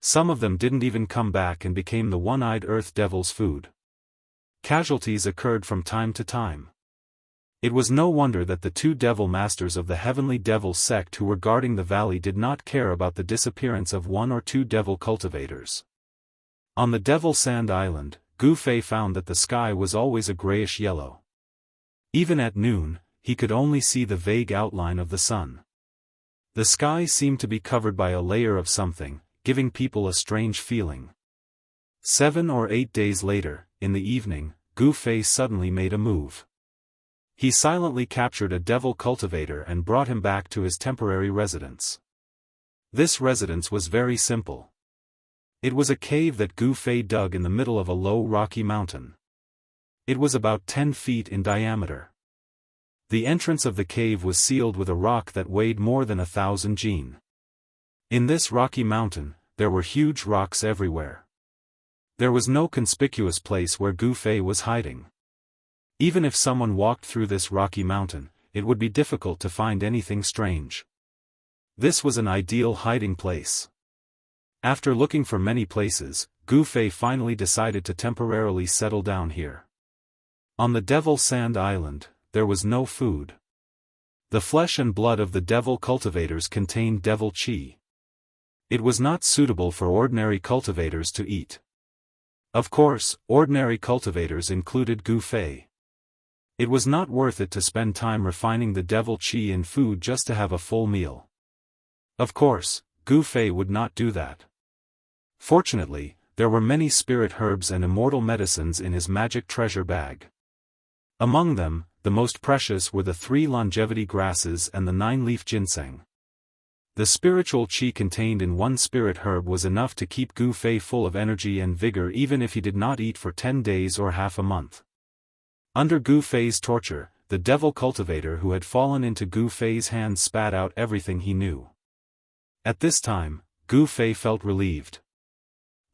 Some of them didn't even come back and became the One-Eyed Earth Devil's food. Casualties occurred from time to time. It was no wonder that the 2 devil masters of the Heavenly Devil sect who were guarding the valley did not care about the disappearance of 1 or 2 devil cultivators. On the Devil Sand Island, Gu Fei found that the sky was always a grayish-yellow. Even at noon, he could only see the vague outline of the sun. The sky seemed to be covered by a layer of something, giving people a strange feeling. 7 or 8 days later, in the evening, Gu Fei suddenly made a move. He silently captured a devil cultivator and brought him back to his temporary residence. This residence was very simple. It was a cave that Gu Fei dug in the middle of a low rocky mountain. It was about 10 feet in diameter. The entrance of the cave was sealed with a rock that weighed more than 1,000 jin. In this rocky mountain, there were huge rocks everywhere. There was no conspicuous place where Gu Fei was hiding. Even if someone walked through this rocky mountain, it would be difficult to find anything strange. This was an ideal hiding place. After looking for many places, Gu Fei finally decided to temporarily settle down here. On the Devil Sand Island, there was no food. The flesh and blood of the devil cultivators contained devil qi. It was not suitable for ordinary cultivators to eat. Of course, ordinary cultivators included Gu Fei. It was not worth it to spend time refining the devil qi in food just to have a full meal. Of course, Gu Fei would not do that. Fortunately, there were many spirit herbs and immortal medicines in his magic treasure bag. Among them, the most precious were the 3 longevity grasses and the 9-leaf ginseng. The spiritual qi contained in one spirit herb was enough to keep Gu Fei full of energy and vigor even if he did not eat for 10 days or half a month. Under Gu Fei's torture, the devil cultivator who had fallen into Gu Fei's hands spat out everything he knew. At this time, Gu Fei felt relieved.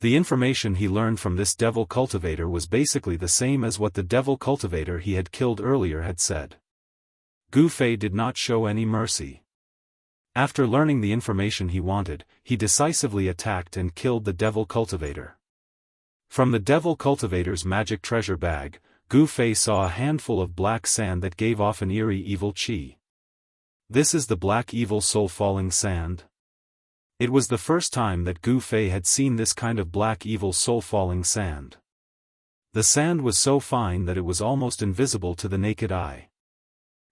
The information he learned from this devil cultivator was basically the same as what the devil cultivator he had killed earlier had said. Gu Fei did not show any mercy. After learning the information he wanted, he decisively attacked and killed the devil cultivator. From the devil cultivator's magic treasure bag, Gu Fei saw a handful of black sand that gave off an eerie evil qi. This is the black evil soul-falling sand? It was the first time that Gu Fei had seen this kind of black evil soul-falling sand. The sand was so fine that it was almost invisible to the naked eye.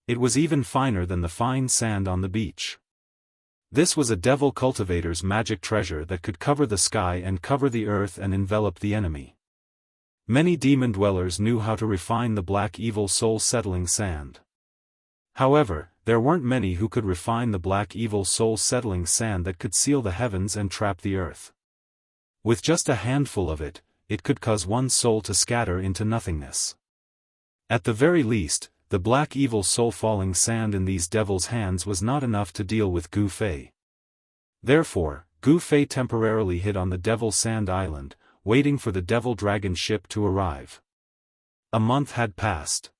It was even finer than the fine sand on the beach. This was a devil cultivator's magic treasure that could cover the sky and cover the earth and envelop the enemy. Many demon dwellers knew how to refine the black evil soul settling sand. However, there weren't many who could refine the black evil soul settling sand that could seal the heavens and trap the earth. With just a handful of it, it could cause one's soul to scatter into nothingness. At the very least, the black evil soul falling sand in these devils' hands was not enough to deal with Gu Fei. Therefore, Gu Fei temporarily hid on the Devil Sand Island, waiting for the Devil Dragon ship to arrive. A month had passed.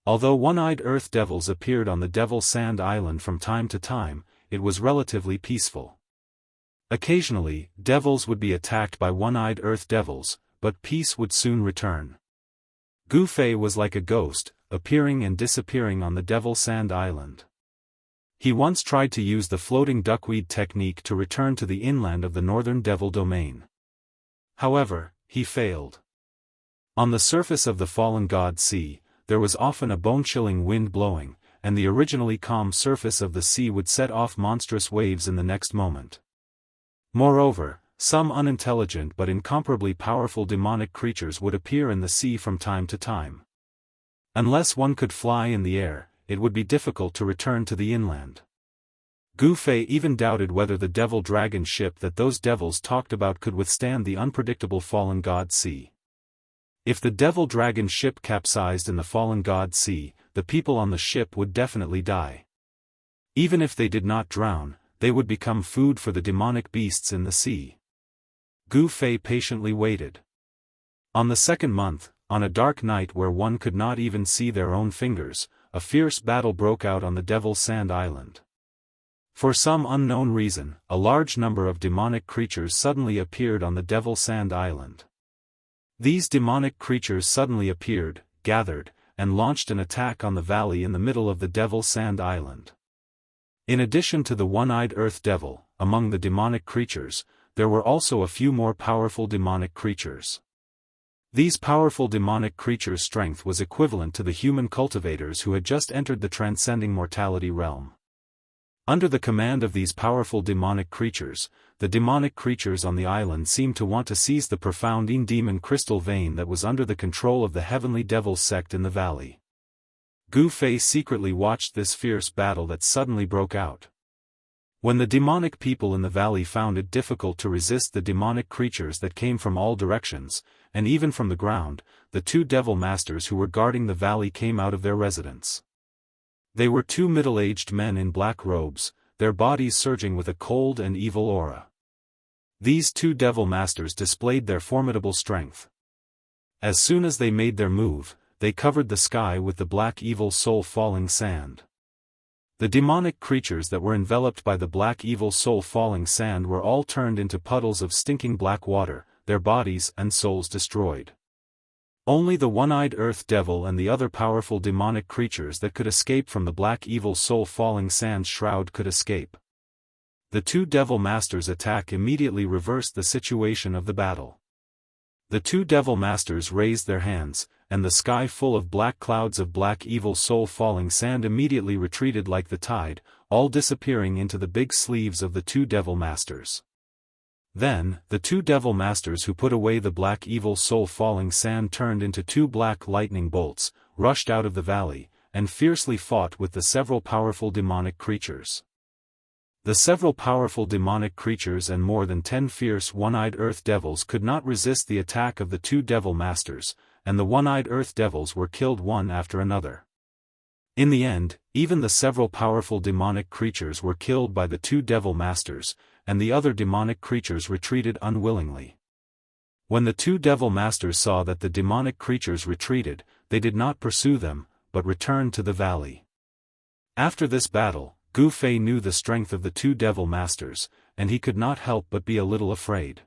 Although one-eyed earth devils appeared on the Devil Sand Island from time to time, it was relatively peaceful. Occasionally, devils would be attacked by one-eyed earth devils, but peace would soon return. Gu Fei was like a ghost, appearing and disappearing on the Devil Sand Island. He once tried to use the floating duckweed technique to return to the inland of the northern Devil Domain. However, he failed. On the surface of the fallen god sea, there was often a bone-chilling wind blowing, and the originally calm surface of the sea would set off monstrous waves in the next moment. Moreover, some unintelligent but incomparably powerful demonic creatures would appear in the sea from time to time. Unless one could fly in the air, it would be difficult to return to the inland. Gu Fei even doubted whether the devil dragon ship that those devils talked about could withstand the unpredictable fallen god sea. If the devil dragon ship capsized in the fallen god sea, the people on the ship would definitely die. Even if they did not drown, they would become food for the demonic beasts in the sea. Gu Fei patiently waited. On the second month, on a dark night where one could not even see their own fingers, a fierce battle broke out on the Devil Sand Island. For some unknown reason, a large number of demonic creatures suddenly appeared on the Devil Sand Island. These demonic creatures suddenly appeared, gathered, and launched an attack on the valley in the middle of the Devil Sand Island. In addition to the one-eyed earth devil, among the demonic creatures, there were also a few more powerful demonic creatures. These powerful demonic creatures' strength was equivalent to the human cultivators who had just entered the transcending mortality realm. Under the command of these powerful demonic creatures, the demonic creatures on the island seemed to want to seize the profound demon crystal vein that was under the control of the heavenly devil sect in the valley. Gu Fei secretly watched this fierce battle that suddenly broke out. When the demonic people in the valley found it difficult to resist the demonic creatures that came from all directions, and even from the ground, the two devil masters who were guarding the valley came out of their residence. They were two middle-aged men in black robes, their bodies surging with a cold and evil aura. These two devil masters displayed their formidable strength. As soon as they made their move, they covered the sky with the black evil soul falling sand. The demonic creatures that were enveloped by the black evil soul falling sand were all turned into puddles of stinking black water, their bodies and souls destroyed. Only the one-eyed earth devil and the other powerful demonic creatures that could escape from the black evil soul falling sand shroud could escape. The two devil masters' attack immediately reversed the situation of the battle. The two devil masters raised their hands, and the sky full of black clouds of black evil soul falling sand immediately retreated like the tide, all disappearing into the big sleeves of the two devil masters. Then, the two devil masters who put away the black evil soul falling sand turned into two black lightning bolts, rushed out of the valley, and fiercely fought with the several powerful demonic creatures. The several powerful demonic creatures and more than 10 fierce one-eyed earth devils could not resist the attack of the two devil masters, and the one-eyed earth devils were killed one after another. In the end, even the several powerful demonic creatures were killed by the two devil masters, and the other demonic creatures retreated unwillingly. When the two devil masters saw that the demonic creatures retreated, they did not pursue them, but returned to the valley. After this battle, Gu Fei knew the strength of the two devil masters, and he could not help but be a little afraid.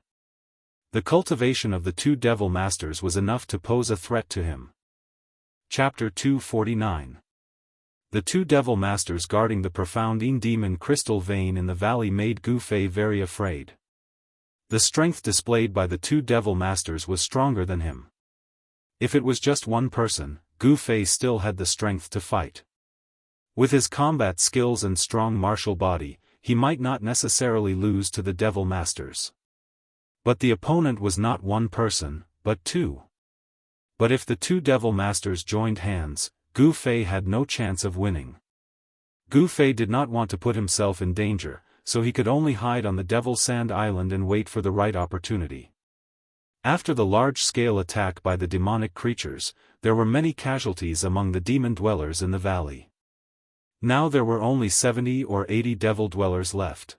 The cultivation of the two devil masters was enough to pose a threat to him. Chapter 249. The two devil masters guarding the profound demon crystal vein in the valley made Gu Fei very afraid. The strength displayed by the two devil masters was stronger than him. If it was just one person, Gu Fei still had the strength to fight. With his combat skills and strong martial body, he might not necessarily lose to the Devil Masters. But the opponent was not one person, but two. But if the two Devil Masters joined hands, Gu Fei had no chance of winning. Gu Fei did not want to put himself in danger, so he could only hide on the Devil Sand Island and wait for the right opportunity. After the large-scale attack by the demonic creatures, there were many casualties among the demon dwellers in the valley. Now there were only 70 or 80 devil dwellers left.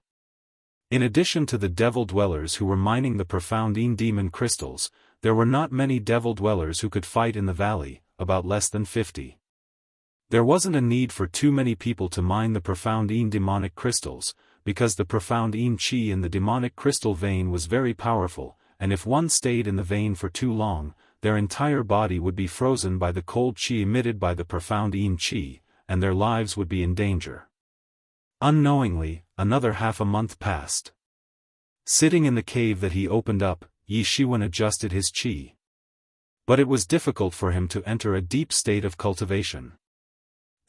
In addition to the devil dwellers who were mining the profound demon crystals, there were not many devil dwellers who could fight in the valley, about less than 50. There wasn't a need for too many people to mine the profound demonic crystals, because the profound chi in the demonic crystal vein was very powerful, and if one stayed in the vein for too long, their entire body would be frozen by the cold chi emitted by the profound chi, and their lives would be in danger. Unknowingly, another half a month passed. Sitting in the cave that he opened up, Yi Shiwen adjusted his chi. But it was difficult for him to enter a deep state of cultivation.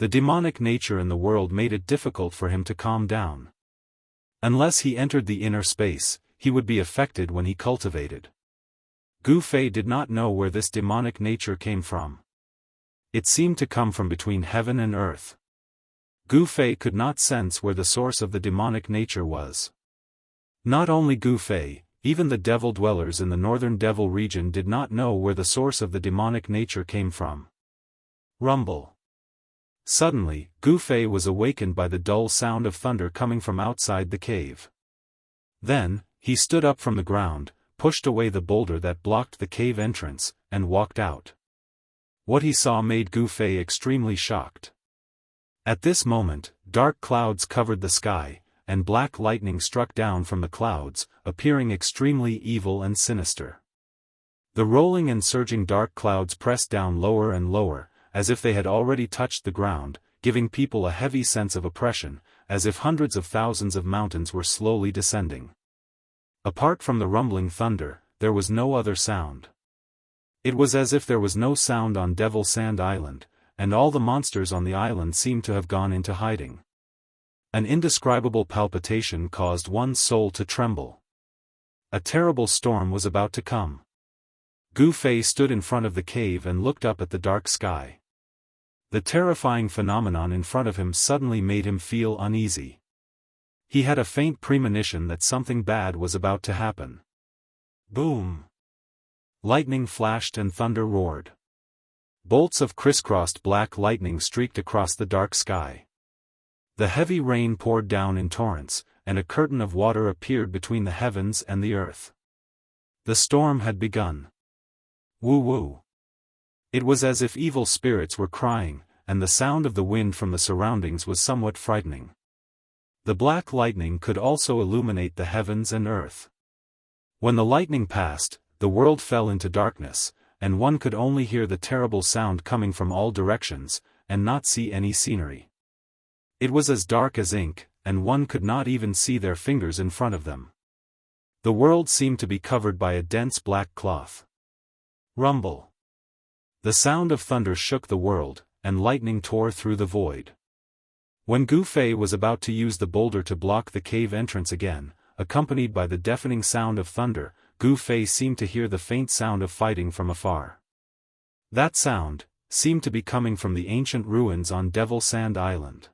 The demonic nature in the world made it difficult for him to calm down. Unless he entered the inner space, he would be affected when he cultivated. Gu Fei did not know where this demonic nature came from. It seemed to come from between heaven and earth. Gu Fei could not sense where the source of the demonic nature was. Not only Gu Fei, even the devil dwellers in the northern devil region did not know where the source of the demonic nature came from. Rumble. Suddenly, Gu Fei was awakened by the dull sound of thunder coming from outside the cave. Then, he stood up from the ground, pushed away the boulder that blocked the cave entrance, and walked out. What he saw made Gu Fei extremely shocked. At this moment, dark clouds covered the sky, and black lightning struck down from the clouds, appearing extremely evil and sinister. The rolling and surging dark clouds pressed down lower and lower, as if they had already touched the ground, giving people a heavy sense of oppression, as if hundreds of thousands of mountains were slowly descending. Apart from the rumbling thunder, there was no other sound. It was as if there was no sound on Devil Sand Island, and all the monsters on the island seemed to have gone into hiding. An indescribable palpitation caused one's soul to tremble. A terrible storm was about to come. Gu Fei stood in front of the cave and looked up at the dark sky. The terrifying phenomenon in front of him suddenly made him feel uneasy. He had a faint premonition that something bad was about to happen. Boom! Lightning flashed and thunder roared. Bolts of crisscrossed black lightning streaked across the dark sky. The heavy rain poured down in torrents, and a curtain of water appeared between the heavens and the earth. The storm had begun. Woo-woo! It was as if evil spirits were crying, and the sound of the wind from the surroundings was somewhat frightening. The black lightning could also illuminate the heavens and earth. When the lightning passed, the world fell into darkness, and one could only hear the terrible sound coming from all directions, and not see any scenery. It was as dark as ink, and one could not even see their fingers in front of them. The world seemed to be covered by a dense black cloth. Rumble. The sound of thunder shook the world, and lightning tore through the void. When Gu Fei was about to use the boulder to block the cave entrance again, accompanied by the deafening sound of thunder, Gu Fei seemed to hear the faint sound of fighting from afar. That sound seemed to be coming from the ancient ruins on Devil Sand Island.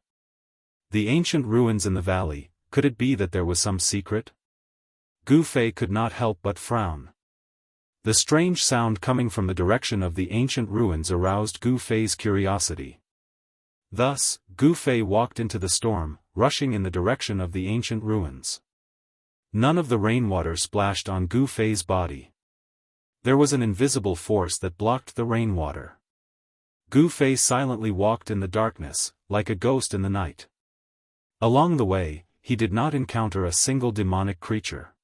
The ancient ruins in the valley, could it be that there was some secret? Gu Fei could not help but frown. The strange sound coming from the direction of the ancient ruins aroused Gu Fei's curiosity. Thus, Gu Fei walked into the storm, rushing in the direction of the ancient ruins. None of the rainwater splashed on Gu Fei's body. There was an invisible force that blocked the rainwater. Gu Fei silently walked in the darkness, like a ghost in the night. Along the way, he did not encounter a single demonic creature.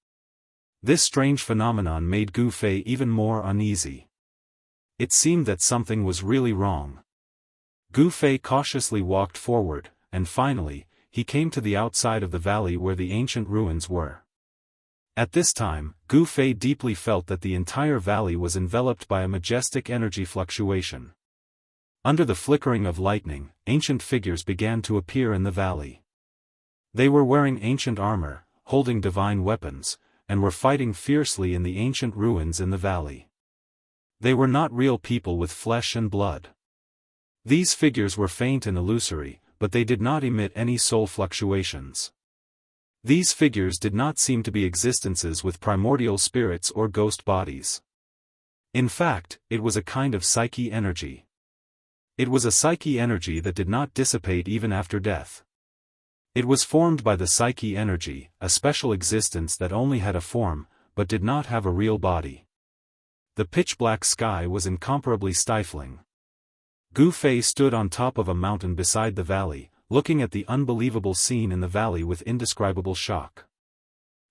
This strange phenomenon made Gu Fei even more uneasy. It seemed that something was really wrong. Gu Fei cautiously walked forward, and finally, he came to the outside of the valley where the ancient ruins were. At this time, Gu Fei deeply felt that the entire valley was enveloped by a majestic energy fluctuation. Under the flickering of lightning, ancient figures began to appear in the valley. They were wearing ancient armor, holding divine weapons, and were fighting fiercely in the ancient ruins in the valley. They were not real people with flesh and blood. These figures were faint and illusory, but they did not emit any soul fluctuations. These figures did not seem to be existences with primordial spirits or ghost bodies. In fact, it was a kind of psyche energy. It was a psyche energy that did not dissipate even after death. It was formed by the psyche energy, a special existence that only had a form, but did not have a real body. The pitch-black sky was incomparably stifling. Gu Fei stood on top of a mountain beside the valley, looking at the unbelievable scene in the valley with indescribable shock.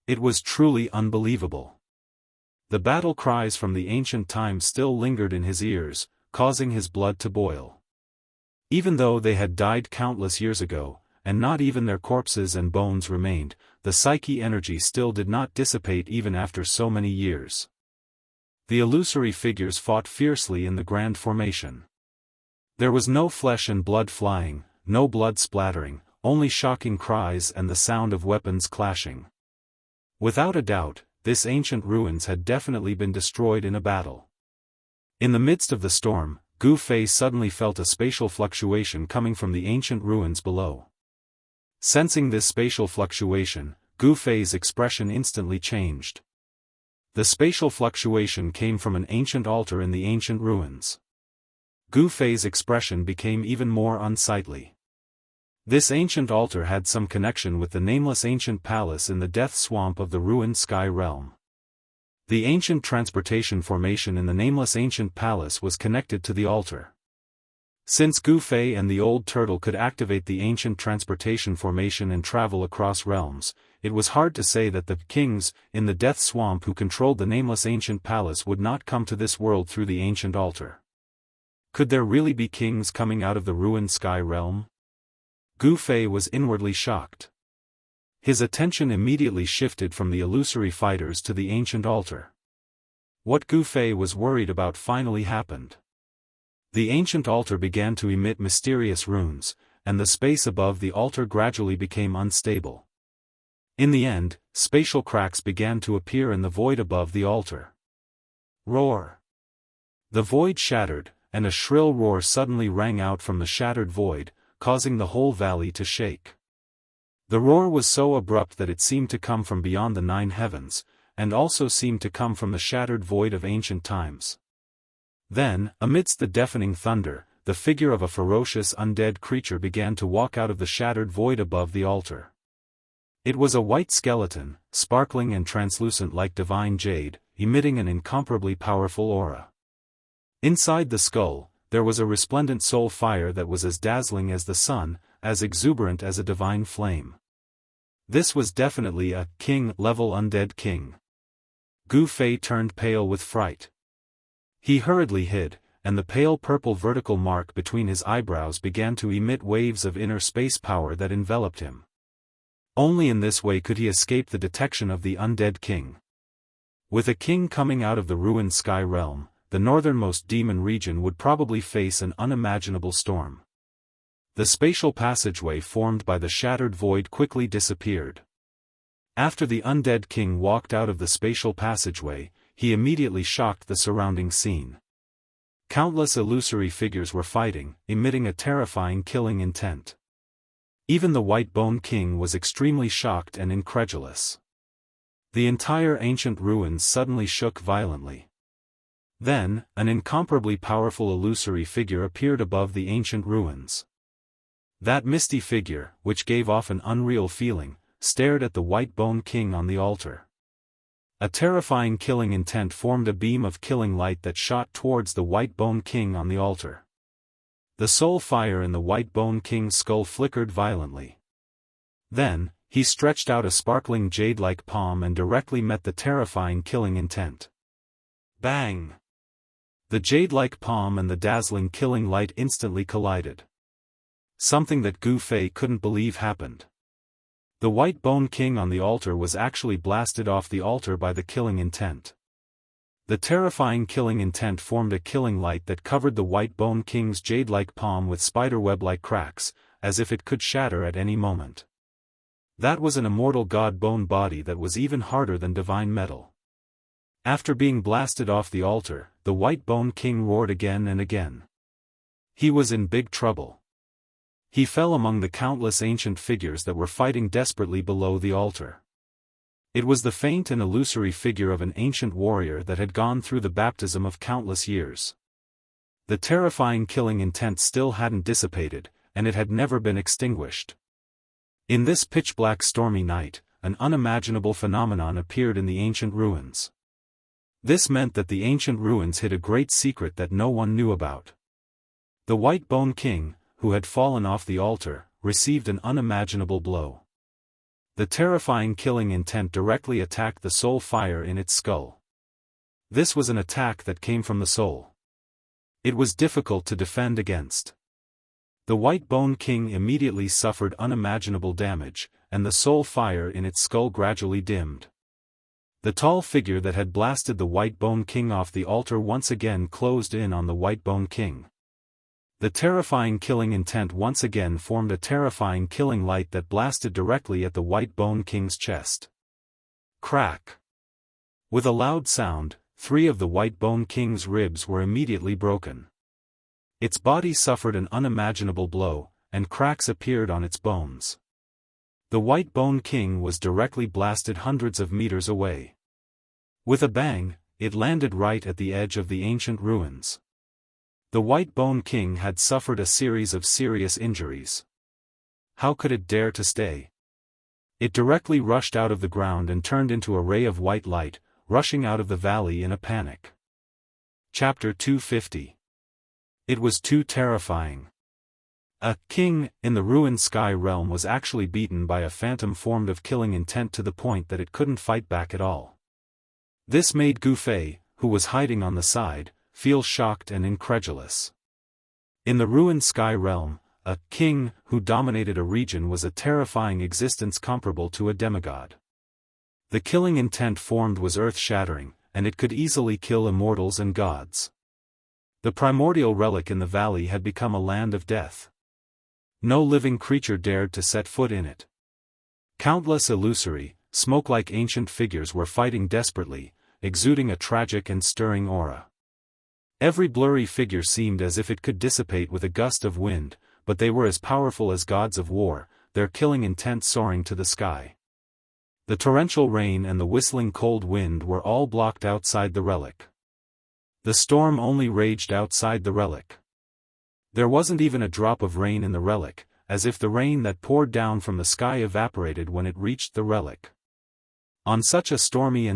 It was truly unbelievable. The battle cries from the ancient times still lingered in his ears, causing his blood to boil. Even though they had died countless years ago, and not even their corpses and bones remained, the psyche energy still did not dissipate even after so many years. The illusory figures fought fiercely in the grand formation. There was no flesh and blood flying, no blood splattering, only shocking cries and the sound of weapons clashing. Without a doubt, this ancient ruins had definitely been destroyed in a battle. In the midst of the storm, Gu Fei suddenly felt a spatial fluctuation coming from the ancient ruins below. Sensing this spatial fluctuation, Gu Fei's expression instantly changed. The spatial fluctuation came from an ancient altar in the ancient ruins. Gu Fei's expression became even more unsightly. This ancient altar had some connection with the nameless ancient palace in the death swamp of the ruined sky realm. The ancient transportation formation in the nameless ancient palace was connected to the altar. Since Gu Fei and the old turtle could activate the ancient transportation formation and travel across realms, it was hard to say that the kings in the death swamp who controlled the nameless ancient palace would not come to this world through the ancient altar. Could there really be kings coming out of the ruined sky realm? Gu Fei was inwardly shocked. His attention immediately shifted from the illusory fighters to the ancient altar. What Gu Fei was worried about finally happened. The ancient altar began to emit mysterious runes, and the space above the altar gradually became unstable. In the end, spatial cracks began to appear in the void above the altar. Roar! The void shattered, and a shrill roar suddenly rang out from the shattered void, causing the whole valley to shake. The roar was so abrupt that it seemed to come from beyond the 9 heavens, and also seemed to come from the shattered void of ancient times. Then, amidst the deafening thunder, the figure of a ferocious undead creature began to walk out of the shattered void above the altar. It was a white skeleton, sparkling and translucent like divine jade, emitting an incomparably powerful aura. Inside the skull, there was a resplendent soul fire that was as dazzling as the sun, as exuberant as a divine flame. This was definitely a king-level undead king. Gu Fei turned pale with fright. He hurriedly hid, and the pale purple vertical mark between his eyebrows began to emit waves of inner space power that enveloped him. Only in this way could he escape the detection of the undead king. With a king coming out of the ruined sky realm, the northernmost demon region would probably face an unimaginable storm. The spatial passageway formed by the shattered void quickly disappeared. After the undead king walked out of the spatial passageway, he immediately shocked the surrounding scene. Countless illusory figures were fighting, emitting a terrifying killing intent. Even the White Bone King was extremely shocked and incredulous. The entire ancient ruins suddenly shook violently. Then, an incomparably powerful illusory figure appeared above the ancient ruins. That misty figure, which gave off an unreal feeling, stared at the White Bone King on the altar. A terrifying killing intent formed a beam of killing light that shot towards the White Bone King on the altar. The soul fire in the White Bone King's skull flickered violently. Then, he stretched out a sparkling jade-like palm and directly met the terrifying killing intent. Bang! The jade-like palm and the dazzling killing light instantly collided. Something that Gu Fei couldn't believe happened. The White Bone King on the altar was actually blasted off the altar by the killing intent. The terrifying killing intent formed a killing light that covered the White Bone King's jade-like palm with spiderweb-like cracks, as if it could shatter at any moment. That was an immortal god bone body that was even harder than divine metal. After being blasted off the altar, the White Bone King roared again and again. He was in big trouble. He fell among the countless ancient figures that were fighting desperately below the altar. It was the faint and illusory figure of an ancient warrior that had gone through the baptism of countless years. The terrifying killing intent still hadn't dissipated, and it had never been extinguished. In this pitch-black stormy night, an unimaginable phenomenon appeared in the ancient ruins. This meant that the ancient ruins hid a great secret that no one knew about. The White Bone King, who had fallen off the altar, received an unimaginable blow. The terrifying killing intent directly attacked the soul fire in its skull. This was an attack that came from the soul. It was difficult to defend against. The White Bone King immediately suffered unimaginable damage, and the soul fire in its skull gradually dimmed. The tall figure that had blasted the White Bone King off the altar once again closed in on the White Bone King. The terrifying killing intent once again formed a terrifying killing light that blasted directly at the White Bone King's chest. Crack! With a loud sound, 3 of the White Bone King's ribs were immediately broken. Its body suffered an unimaginable blow, and cracks appeared on its bones. The White Bone King was directly blasted hundreds of meters away. With a bang, it landed right at the edge of the ancient ruins. The White Bone King had suffered a series of serious injuries. How could it dare to stay? It directly rushed out of the ground and turned into a ray of white light, rushing out of the valley in a panic. Chapter 250. It was too terrifying. A king in the ruined sky realm was actually beaten by a phantom formed of killing intent to the point that it couldn't fight back at all. This made Gu Fei, who was hiding on the side, feel shocked and incredulous. In the ruined sky realm, a king who dominated a region was a terrifying existence comparable to a demigod. The killing intent formed was earth-shattering, and it could easily kill immortals and gods. The primordial relic in the valley had become a land of death. No living creature dared to set foot in it. Countless illusory, smoke-like ancient figures were fighting desperately, exuding a tragic and stirring aura. Every blurry figure seemed as if it could dissipate with a gust of wind, but they were as powerful as gods of war, their killing intent soaring to the sky. The torrential rain and the whistling cold wind were all blocked outside the relic. The storm only raged outside the relic. There wasn't even a drop of rain in the relic, as if the rain that poured down from the sky evaporated when it reached the relic. On such a stormy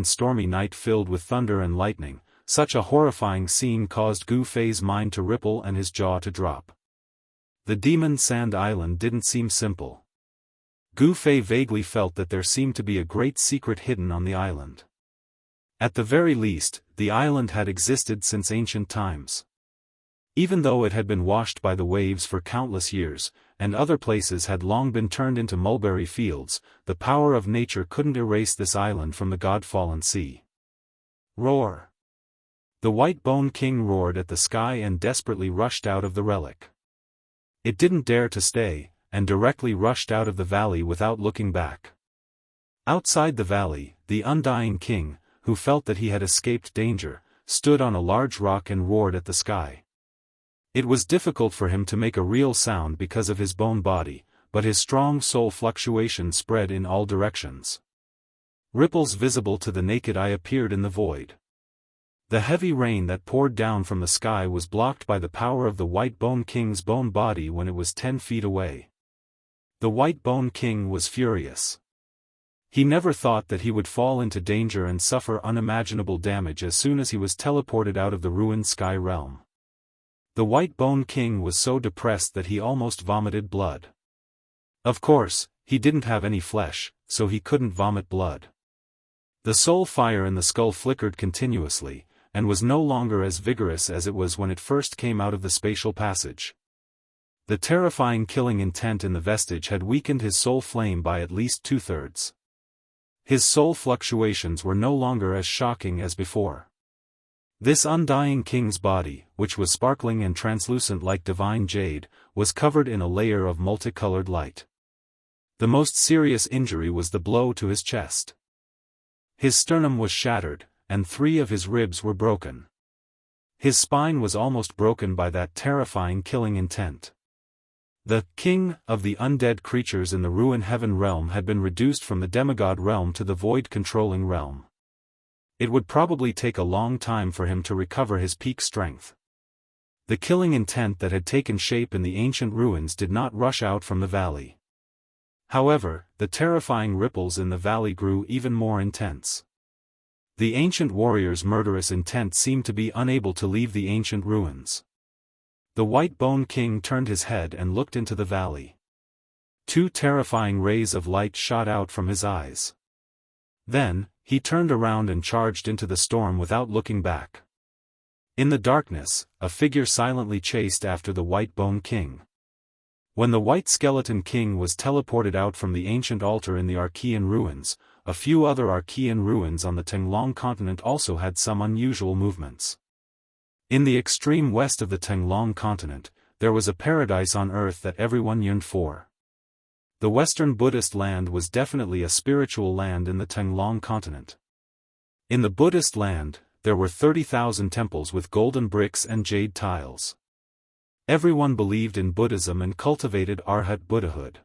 night filled with thunder and lightning, such a horrifying scene caused Gu Fei's mind to ripple and his jaw to drop. The Demon Sand Island didn't seem simple. Gu Fei vaguely felt that there seemed to be a great secret hidden on the island. At the very least, the island had existed since ancient times. Even though it had been washed by the waves for countless years, and other places had long been turned into mulberry fields, the power of nature couldn't erase this island from the god-fallen sea. Roar! The White Bone King roared at the sky and desperately rushed out of the relic. It didn't dare to stay, and directly rushed out of the valley without looking back. Outside the valley, the Undying King, who felt that he had escaped danger, stood on a large rock and roared at the sky. It was difficult for him to make a real sound because of his bone body, but his strong soul fluctuation spread in all directions. Ripples visible to the naked eye appeared in the void. The heavy rain that poured down from the sky was blocked by the power of the White Bone King's bone body when it was 10 feet away. The White Bone King was furious. He never thought that he would fall into danger and suffer unimaginable damage as soon as he was teleported out of the ruined sky realm. The White Bone King was so depressed that he almost vomited blood. Of course, he didn't have any flesh, so he couldn't vomit blood. The soul fire in the skull flickered continuously, and was no longer as vigorous as it was when it first came out of the spatial passage. The terrifying killing intent in the vestige had weakened his soul flame by at least 2/3. His soul fluctuations were no longer as shocking as before. This undying king's body, which was sparkling and translucent like divine jade, was covered in a layer of multicolored light. The most serious injury was the blow to his chest. His sternum was shattered, and 3 of his ribs were broken. His spine was almost broken by that terrifying killing intent. The king of the undead creatures in the ruin heaven realm had been reduced from the demigod realm to the void-controlling realm. It would probably take a long time for him to recover his peak strength. The killing intent that had taken shape in the ancient ruins did not rush out from the valley. However, the terrifying ripples in the valley grew even more intense. The ancient warrior's murderous intent seemed to be unable to leave the ancient ruins. The White Bone King turned his head and looked into the valley. 2 terrifying rays of light shot out from his eyes. Then, he turned around and charged into the storm without looking back. In the darkness, a figure silently chased after the White Bone King. When the White Skeleton King was teleported out from the ancient altar in the Archean ruins, a few other Archean ruins on the Tenglong continent also had some unusual movements. In the extreme west of the Tenglong continent, there was a paradise on earth that everyone yearned for. The Western Buddhist land was definitely a spiritual land in the Tenglong continent. In the Buddhist land, there were 30,000 temples with golden bricks and jade tiles. Everyone believed in Buddhism and cultivated Arhat Buddhahood.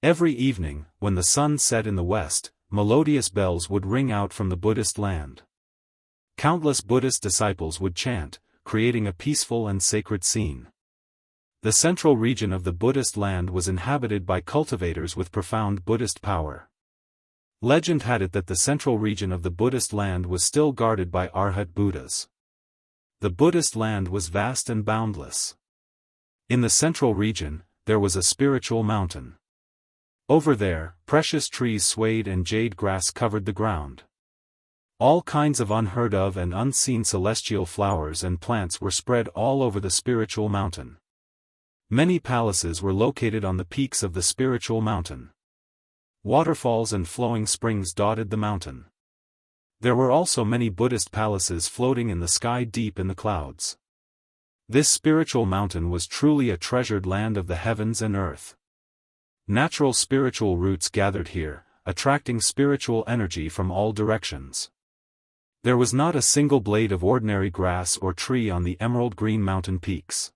Every evening, when the sun set in the west, melodious bells would ring out from the Buddhist land. Countless Buddhist disciples would chant, creating a peaceful and sacred scene. The central region of the Buddhist land was inhabited by cultivators with profound Buddhist power. Legend had it that the central region of the Buddhist land was still guarded by Arhat Buddhas. The Buddhist land was vast and boundless. In the central region, there was a spiritual mountain. Over there, precious trees swayed and jade grass covered the ground. All kinds of unheard of and unseen celestial flowers and plants were spread all over the spiritual mountain. Many palaces were located on the peaks of the spiritual mountain. Waterfalls and flowing springs dotted the mountain. There were also many Buddhist palaces floating in the sky deep in the clouds. This spiritual mountain was truly a treasured land of the heavens and earth. Natural spiritual roots gathered here, attracting spiritual energy from all directions. There was not a single blade of ordinary grass or tree on the emerald green mountain peaks.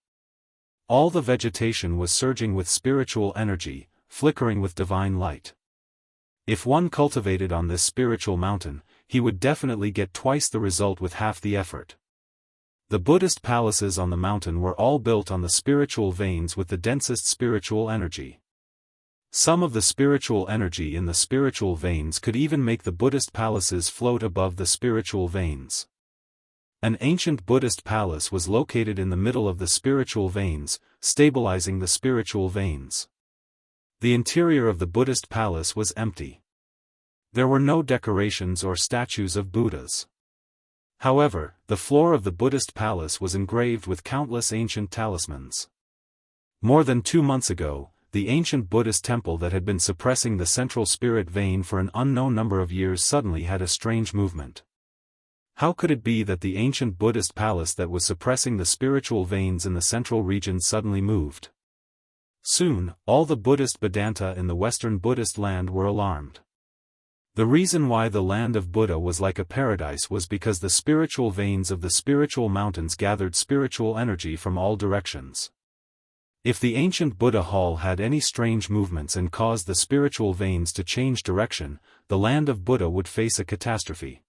All the vegetation was surging with spiritual energy, flickering with divine light. If one cultivated on this spiritual mountain, he would definitely get twice the result with half the effort. The Buddhist palaces on the mountain were all built on the spiritual veins with the densest spiritual energy. Some of the spiritual energy in the spiritual veins could even make the Buddhist palaces float above the spiritual veins. An ancient Buddhist palace was located in the middle of the spiritual veins, stabilizing the spiritual veins. The interior of the Buddhist palace was empty. There were no decorations or statues of Buddhas. However, the floor of the Buddhist palace was engraved with countless ancient talismans. More than 2 months ago, the ancient Buddhist temple that had been suppressing the central spirit vein for an unknown number of years suddenly had a strange movement. How could it be that the ancient Buddhist palace that was suppressing the spiritual veins in the central region suddenly moved? Soon, all the Buddhist Vedanta in the Western Buddhist land were alarmed. The reason why the land of Buddha was like a paradise was because the spiritual veins of the spiritual mountains gathered spiritual energy from all directions. If the ancient Buddha hall had any strange movements and caused the spiritual veins to change direction, the land of Buddha would face a catastrophe.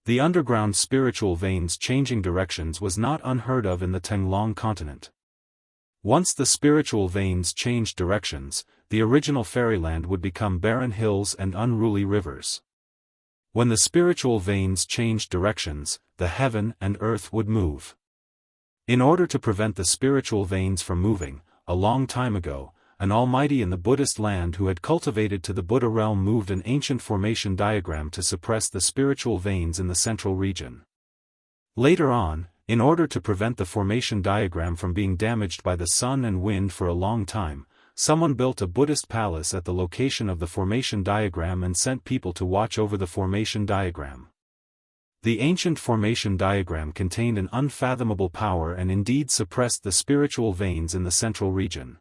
The underground spiritual veins changing directions was not unheard of in the Tenglong continent. Once the spiritual veins changed directions, the original fairyland would become barren hills and unruly rivers. When the spiritual veins changed directions, the heaven and earth would move. In order to prevent the spiritual veins from moving, a long time ago, an almighty in the Buddhist land who had cultivated to the Buddha realm moved an ancient formation diagram to suppress the spiritual veins in the central region. Later on, in order to prevent the formation diagram from being damaged by the sun and wind for a long time, someone built a Buddhist palace at the location of the formation diagram and sent people to watch over the formation diagram. The ancient formation diagram contained an unfathomable power and indeed suppressed the spiritual veins in the central region.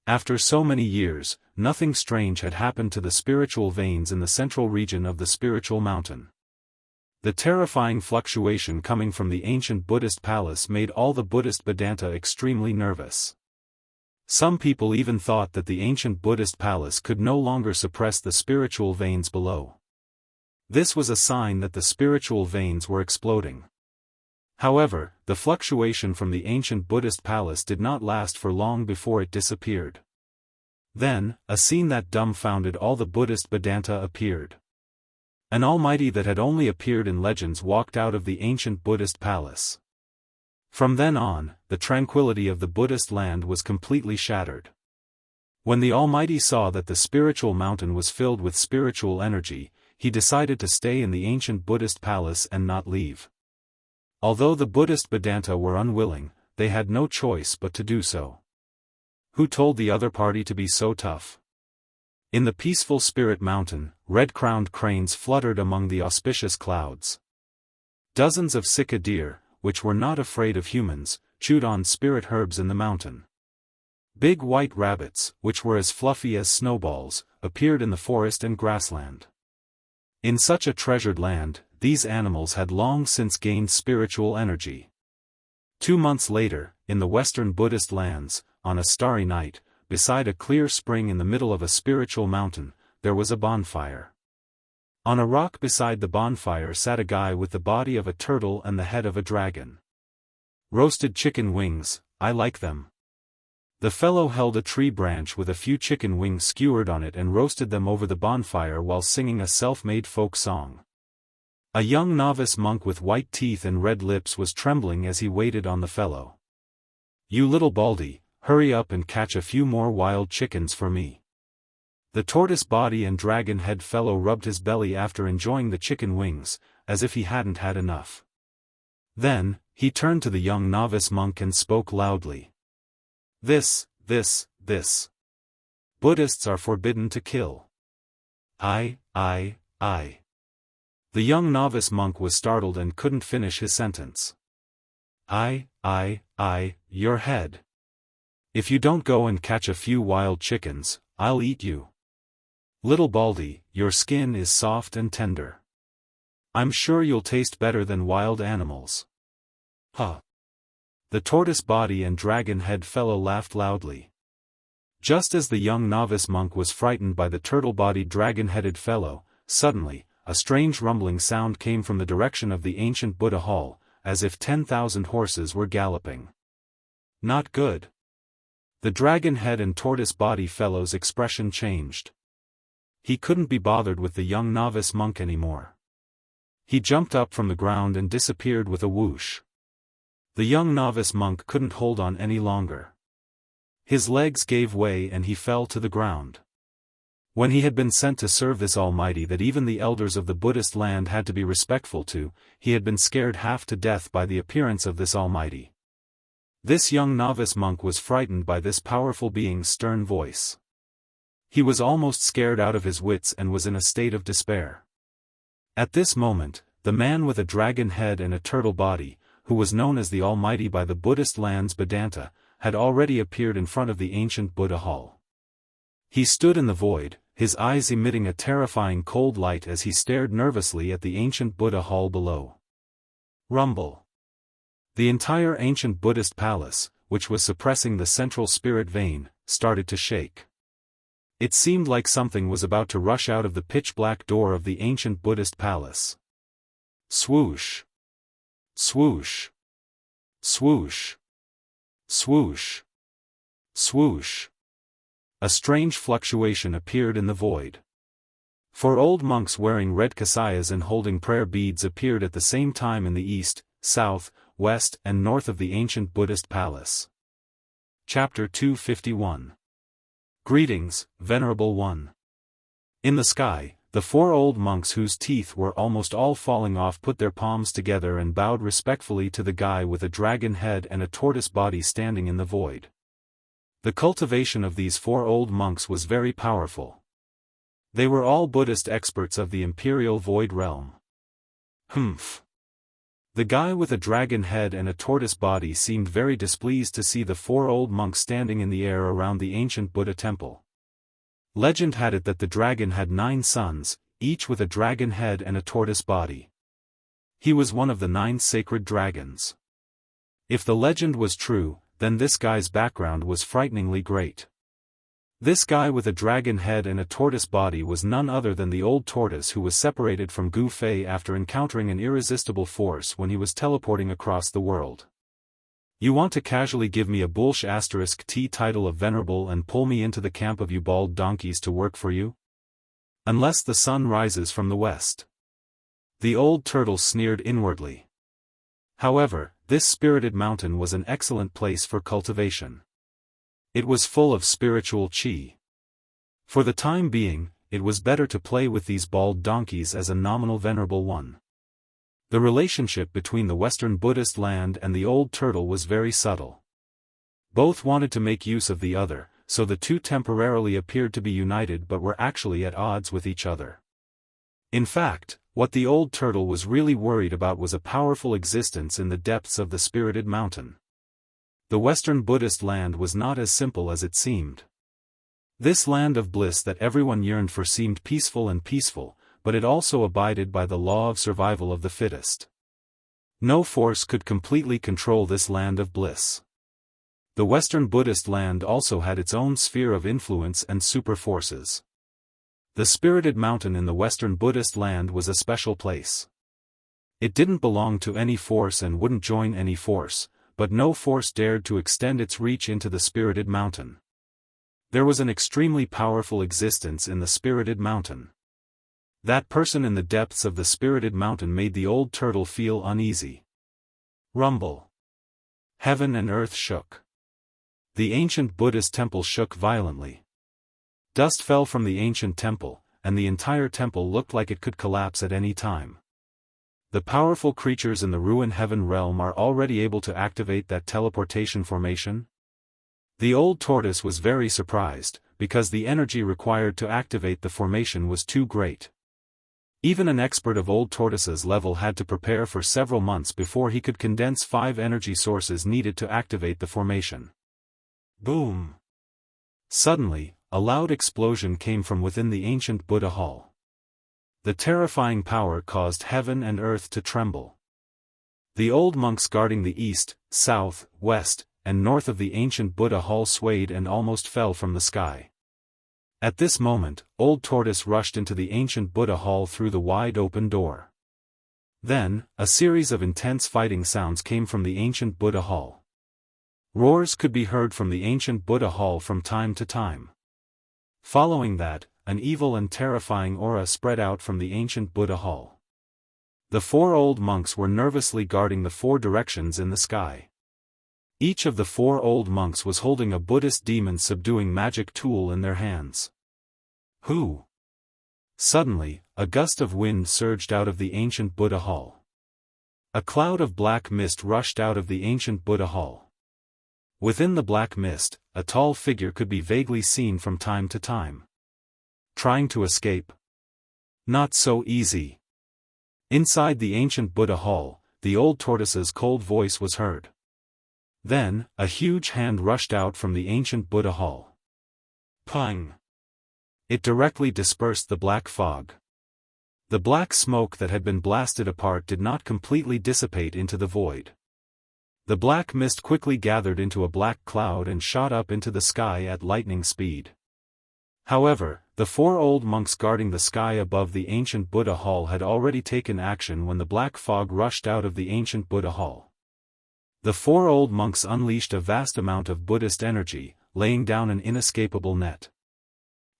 After so many years, nothing strange had happened to the spiritual veins in the central region of the spiritual mountain. The terrifying fluctuation coming from the ancient Buddhist palace made all the Buddhist Vedanta extremely nervous. Some people even thought that the ancient Buddhist palace could no longer suppress the spiritual veins below. This was a sign that the spiritual veins were exploding. However, the fluctuation from the ancient Buddhist palace did not last for long before it disappeared. Then, a scene that dumbfounded all the Buddhist Vedanta appeared. An almighty that had only appeared in legends walked out of the ancient Buddhist palace. From then on, the tranquility of the Buddhist land was completely shattered. When the Almighty saw that the spiritual mountain was filled with spiritual energy, he decided to stay in the ancient Buddhist palace and not leave. Although the Buddhist Vedanta were unwilling, they had no choice but to do so. Who told the other party to be so tough? In the peaceful spirit mountain, red-crowned cranes fluttered among the auspicious clouds. Dozens of Sika deer, which were not afraid of humans, chewed on spirit herbs in the mountain. Big white rabbits, which were as fluffy as snowballs, appeared in the forest and grassland. In such a treasured land, these animals had long since gained spiritual energy. 2 months later, in the western Buddhist lands, on a starry night, beside a clear spring in the middle of a spiritual mountain, there was a bonfire. On a rock beside the bonfire sat a guy with the body of a turtle and the head of a dragon. Roasted chicken wings, I like them. The fellow held a tree branch with a few chicken wings skewered on it and roasted them over the bonfire while singing a self-made folk song. A young novice monk with white teeth and red lips was trembling as he waited on the fellow. "You little baldy, hurry up and catch a few more wild chickens for me." The tortoise body and dragon head fellow rubbed his belly after enjoying the chicken wings, as if he hadn't had enough. Then, he turned to the young novice monk and spoke loudly. This. Buddhists are forbidden to kill. I. The young novice monk was startled and couldn't finish his sentence. Your head. If you don't go and catch a few wild chickens, I'll eat you. Little baldy, your skin is soft and tender. I'm sure you'll taste better than wild animals. Huh. The tortoise body and dragon head fellow laughed loudly. Just as the young novice monk was frightened by the turtle-bodied dragon-headed fellow, suddenly, a strange rumbling sound came from the direction of the ancient Buddha hall, as if 10,000 horses were galloping. Not good. The dragon head and tortoise body fellow's expression changed. He couldn't be bothered with the young novice monk anymore. He jumped up from the ground and disappeared with a whoosh. The young novice monk couldn't hold on any longer. His legs gave way and he fell to the ground. When he had been sent to serve this Almighty that even the elders of the Buddhist land had to be respectful to, he had been scared half to death by the appearance of this Almighty. This young novice monk was frightened by this powerful being's stern voice. He was almost scared out of his wits and was in a state of despair. At this moment, the man with a dragon head and a turtle body, who was known as the Almighty by the Buddhist land's Vedanta, had already appeared in front of the ancient Buddha hall. He stood in the void, his eyes emitting a terrifying cold light as he stared nervously at the ancient Buddha hall below. Rumble. The entire ancient Buddhist palace, which was suppressing the central spirit vein, started to shake. It seemed like something was about to rush out of the pitch-black door of the ancient Buddhist palace. Swoosh. Swoosh. Swoosh. Swoosh. Swoosh. A strange fluctuation appeared in the void. 4 old monks wearing red kasayas and holding prayer beads appeared at the same time in the east, south, west and north of the ancient Buddhist palace. Chapter 251. Greetings, Venerable One. In the sky, the 4 old monks whose teeth were almost all falling off put their palms together and bowed respectfully to the guy with a dragon head and a tortoise body standing in the void. The cultivation of these 4 old monks was very powerful. They were all Buddhist experts of the imperial void realm. Humph. The guy with a dragon head and a tortoise body seemed very displeased to see the 4 old monks standing in the air around the ancient Buddha temple. Legend had it that the dragon had 9 sons, each with a dragon head and a tortoise body. He was one of the 9 sacred dragons. If the legend was true, then this guy's background was frighteningly great. This guy with a dragon head and a tortoise body was none other than the old tortoise who was separated from Gu Fei after encountering an irresistible force when he was teleporting across the world. You want to casually give me a *T title of venerable and pull me into the camp of you bald donkeys to work for you? Unless the sun rises from the west. The old turtle sneered inwardly. However, this spirited mountain was an excellent place for cultivation. It was full of spiritual qi. For the time being, it was better to play with these bald donkeys as a nominal venerable one. The relationship between the Western Buddhist land and the old turtle was very subtle. Both wanted to make use of the other, so the two temporarily appeared to be united but were actually at odds with each other. In fact, what the old turtle was really worried about was a powerful existence in the depths of the spirited mountain. The Western Buddhist land was not as simple as it seemed. This land of bliss that everyone yearned for seemed peaceful, but it also abided by the law of survival of the fittest. No force could completely control this land of bliss. The Western Buddhist land also had its own sphere of influence and super forces. The spirited mountain in the Western Buddhist land was a special place. It didn't belong to any force and wouldn't join any force, but no force dared to extend its reach into the spirited mountain. There was an extremely powerful existence in the spirited mountain. That person in the depths of the spirited mountain made the old turtle feel uneasy. Rumble. Heaven and earth shook. The ancient Buddhist temple shook violently. Dust fell from the ancient temple, and the entire temple looked like it could collapse at any time. The powerful creatures in the ruin heaven realm are already able to activate that teleportation formation? The old tortoise was very surprised, because the energy required to activate the formation was too great. Even an expert of old tortoise's level had to prepare for several months before he could condense 5 energy sources needed to activate the formation. Boom! Suddenly, a loud explosion came from within the ancient Buddha hall. The terrifying power caused heaven and earth to tremble. The old monks guarding the east, south, west, and north of the ancient Buddha hall swayed and almost fell from the sky. At this moment, old tortoise rushed into the ancient Buddha hall through the wide open door. Then, a series of intense fighting sounds came from the ancient Buddha hall. Roars could be heard from the ancient Buddha hall from time to time. Following that, an evil and terrifying aura spread out from the ancient Buddha hall. The 4 old monks were nervously guarding the 4 directions in the sky. Each of the 4 old monks was holding a Buddhist demon subduing magic tool in their hands. Who? Suddenly, a gust of wind surged out of the ancient Buddha hall. A cloud of black mist rushed out of the ancient Buddha hall. Within the black mist, a tall figure could be vaguely seen from time to time. Trying to escape? Not so easy. Inside the ancient Buddha hall, the old tortoise's cold voice was heard. Then, a huge hand rushed out from the ancient Buddha hall. Pang! It directly dispersed the black fog. The black smoke that had been blasted apart did not completely dissipate into the void. The black mist quickly gathered into a black cloud and shot up into the sky at lightning speed. However, the 4 old monks guarding the sky above the ancient Buddha hall had already taken action when the black fog rushed out of the ancient Buddha hall. The 4 old monks unleashed a vast amount of Buddhist energy, laying down an inescapable net.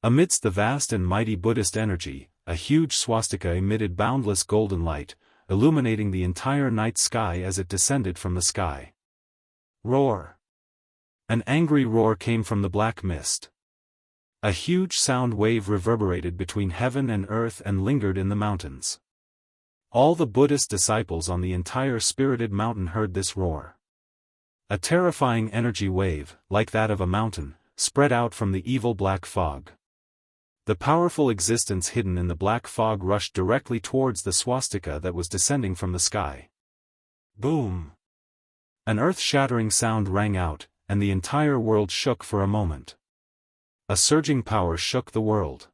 Amidst the vast and mighty Buddhist energy, a huge swastika emitted boundless golden light, illuminating the entire night sky as it descended from the sky. Roar! An angry roar came from the black mist. A huge sound wave reverberated between heaven and earth and lingered in the mountains. All the Buddhist disciples on the entire spirited mountain heard this roar. A terrifying energy wave, like that of a mountain, spread out from the evil black fog. The powerful existence hidden in the black fog rushed directly towards the swastika that was descending from the sky. Boom! An earth-shattering sound rang out, and the entire world shook for a moment. A surging power shook the world.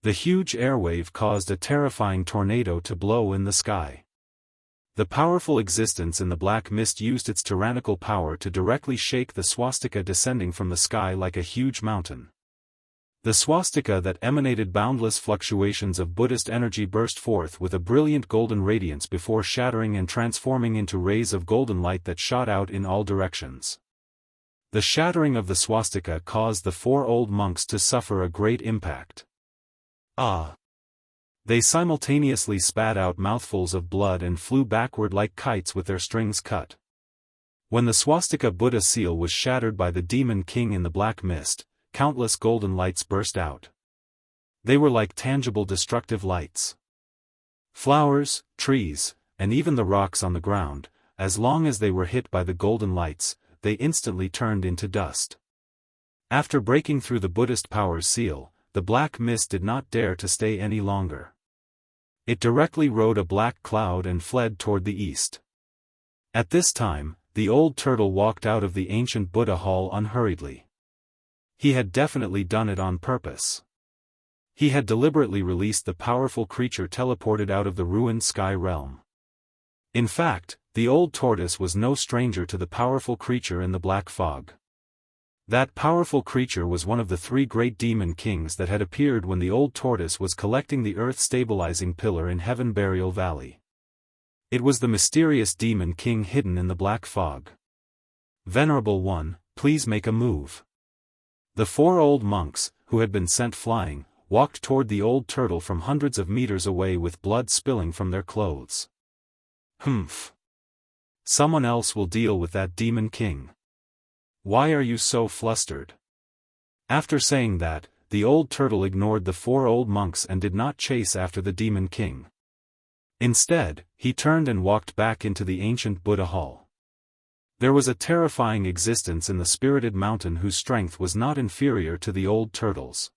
The huge airwave caused a terrifying tornado to blow in the sky. The powerful existence in the black mist used its tyrannical power to directly shake the swastika descending from the sky like a huge mountain. The swastika that emanated boundless fluctuations of Buddhist energy burst forth with a brilliant golden radiance before shattering and transforming into rays of golden light that shot out in all directions. The shattering of the swastika caused the 4 old monks to suffer a great impact. Ah! They simultaneously spat out mouthfuls of blood and flew backward like kites with their strings cut. When the swastika Buddha seal was shattered by the demon king in the black mist, countless golden lights burst out. They were like tangible destructive lights. Flowers, trees, and even the rocks on the ground, as long as they were hit by the golden lights, they instantly turned into dust. After breaking through the Buddhist power's seal, the black mist did not dare to stay any longer. It directly rode a black cloud and fled toward the east. At this time, the old turtle walked out of the ancient Buddha hall unhurriedly. He had definitely done it on purpose. He had deliberately released the powerful creature teleported out of the ruined sky realm. In fact, the old tortoise was no stranger to the powerful creature in the black fog. That powerful creature was one of the 3 great demon kings that had appeared when the old tortoise was collecting the earth-stabilizing pillar in Heaven Burial Valley. It was the mysterious demon king hidden in the black fog. Venerable One, please make a move. The 4 old monks, who had been sent flying, walked toward the old turtle from hundreds of meters away with blood spilling from their clothes. Humph. Someone else will deal with that demon king. Why are you so flustered? After saying that, the old turtle ignored the 4 old monks and did not chase after the demon king. Instead, he turned and walked back into the ancient Buddha hall. There was a terrifying existence in the spirited mountain whose strength was not inferior to the old turtle's.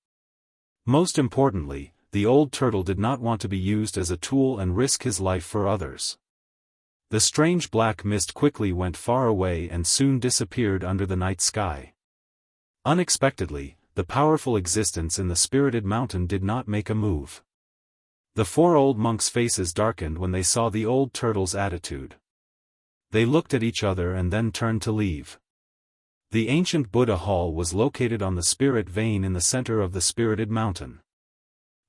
Most importantly, the old turtle did not want to be used as a tool and risk his life for others. The strange black mist quickly went far away and soon disappeared under the night sky. Unexpectedly, the powerful existence in the spirited mountain did not make a move. The 4 old monks' faces darkened when they saw the old turtle's attitude. They looked at each other and then turned to leave. The ancient Buddha hall was located on the spirit vein in the center of the spirited mountain.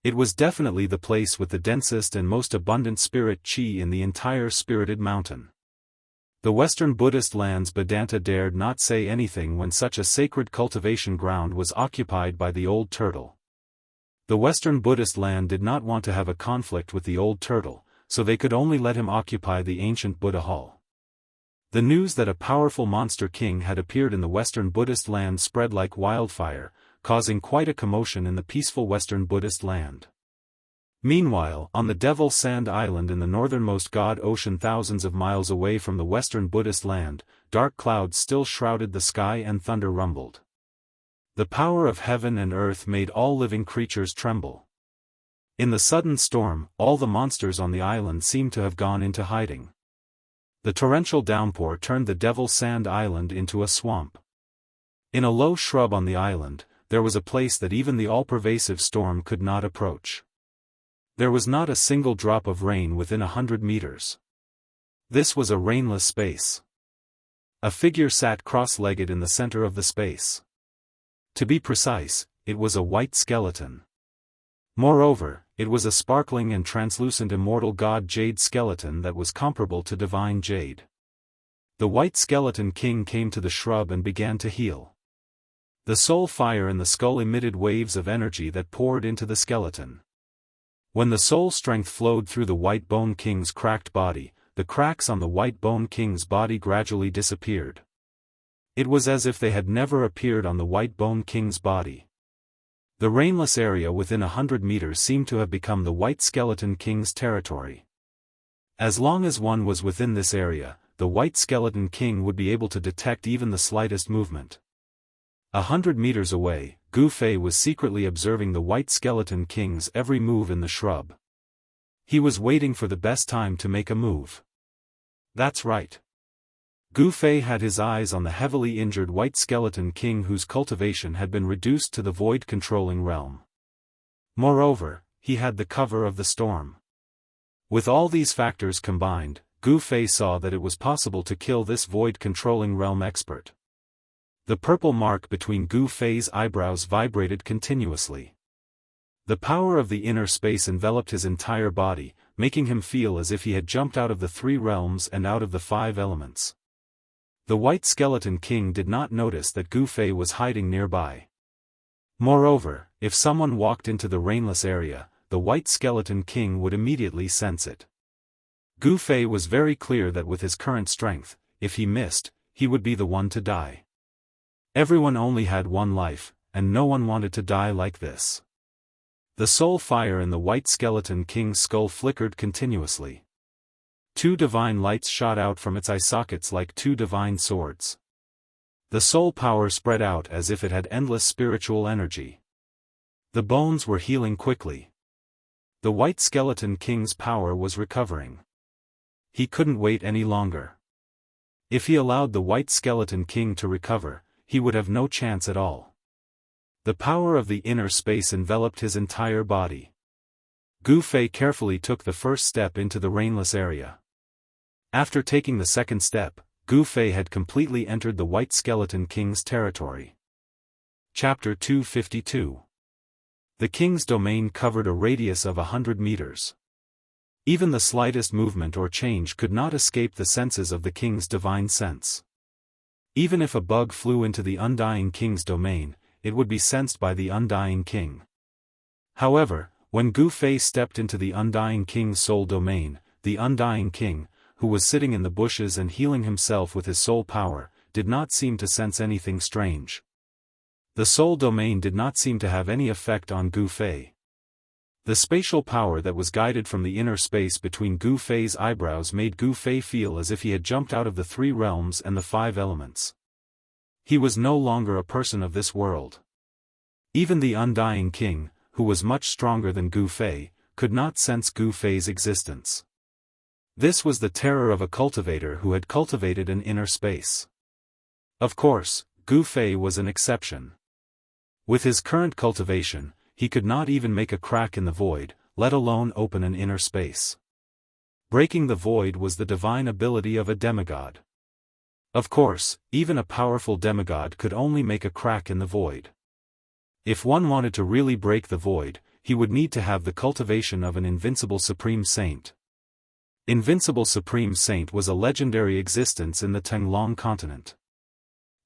It was definitely the place with the densest and most abundant spirit chi in the entire spirited mountain. The Western Buddhist lands Vedanta dared not say anything when such a sacred cultivation ground was occupied by the old turtle. The Western Buddhist land did not want to have a conflict with the old turtle, so they could only let him occupy the ancient Buddha hall. The news that a powerful monster king had appeared in the Western Buddhist land spread like wildfire, causing quite a commotion in the peaceful Western Buddhist land. Meanwhile, on the Devil Sand Island in the northernmost God Ocean thousands of miles away from the Western Buddhist land, dark clouds still shrouded the sky and thunder rumbled. The power of heaven and earth made all living creatures tremble. In the sudden storm, all the monsters on the island seemed to have gone into hiding. The torrential downpour turned the Devil Sand Island into a swamp. In a low shrub on the island, there was a place that even the all-pervasive storm could not approach. There was not a single drop of rain within 100 meters. This was a rainless space. A figure sat cross-legged in the center of the space. To be precise, it was a white skeleton. Moreover, it was a sparkling and translucent immortal god jade skeleton that was comparable to divine jade. The white skeleton king came to the shrub and began to heal. The soul fire in the skull emitted waves of energy that poured into the skeleton. When the soul strength flowed through the white bone king's cracked body, the cracks on the white bone king's body gradually disappeared. It was as if they had never appeared on the white bone king's body. The rainless area within 100 meters seemed to have become the white skeleton king's territory. As long as one was within this area, the white skeleton king would be able to detect even the slightest movement. 100 meters away, Gu Fei was secretly observing the White Skeleton King's every move in the shrub. He was waiting for the best time to make a move. That's right. Gu Fei had his eyes on the heavily injured White Skeleton King whose cultivation had been reduced to the void-controlling realm. Moreover, he had the cover of the storm. With all these factors combined, Gu Fei saw that it was possible to kill this void-controlling realm expert. The purple mark between Gu Fei's eyebrows vibrated continuously. The power of the inner space enveloped his entire body, making him feel as if he had jumped out of the 3 realms and out of the 5 elements. The White Skeleton King did not notice that Gu Fei was hiding nearby. Moreover, if someone walked into the rainless area, the White Skeleton King would immediately sense it. Gu Fei was very clear that with his current strength, if he missed, he would be the one to die. Everyone only had one life, and no one wanted to die like this. The soul fire in the White Skeleton King's skull flickered continuously. 2 divine lights shot out from its eye sockets like 2 divine swords. The soul power spread out as if it had endless spiritual energy. The bones were healing quickly. The White Skeleton King's power was recovering. He couldn't wait any longer. If he allowed the White Skeleton King to recover, he would have no chance at all. The power of the inner space enveloped his entire body. Gu Fei carefully took the first step into the rainless area. After taking the second step, Gu Fei had completely entered the White Skeleton King's territory. Chapter 252. The king's domain covered a radius of 100 meters. Even the slightest movement or change could not escape the senses of the king's divine sense. Even if a bug flew into the Undying King's domain, it would be sensed by the Undying King. However, when Gu Fei stepped into the Undying King's soul domain, the Undying King, who was sitting in the bushes and healing himself with his soul power, did not seem to sense anything strange. The soul domain did not seem to have any effect on Gu Fei. The spatial power that was guided from the inner space between Gu Fei's eyebrows made Gu Fei feel as if he had jumped out of the 3 realms and the 5 elements. He was no longer a person of this world. Even the Undying King, who was much stronger than Gu Fei, could not sense Gu Fei's existence. This was the terror of a cultivator who had cultivated an inner space. Of course, Gu Fei was an exception. With his current cultivation, he could not even make a crack in the void, let alone open an inner space. Breaking the void was the divine ability of a demigod. Of course, even a powerful demigod could only make a crack in the void. If one wanted to really break the void, he would need to have the cultivation of an invincible supreme saint. Invincible Supreme Saint was a legendary existence in the Tenglong continent.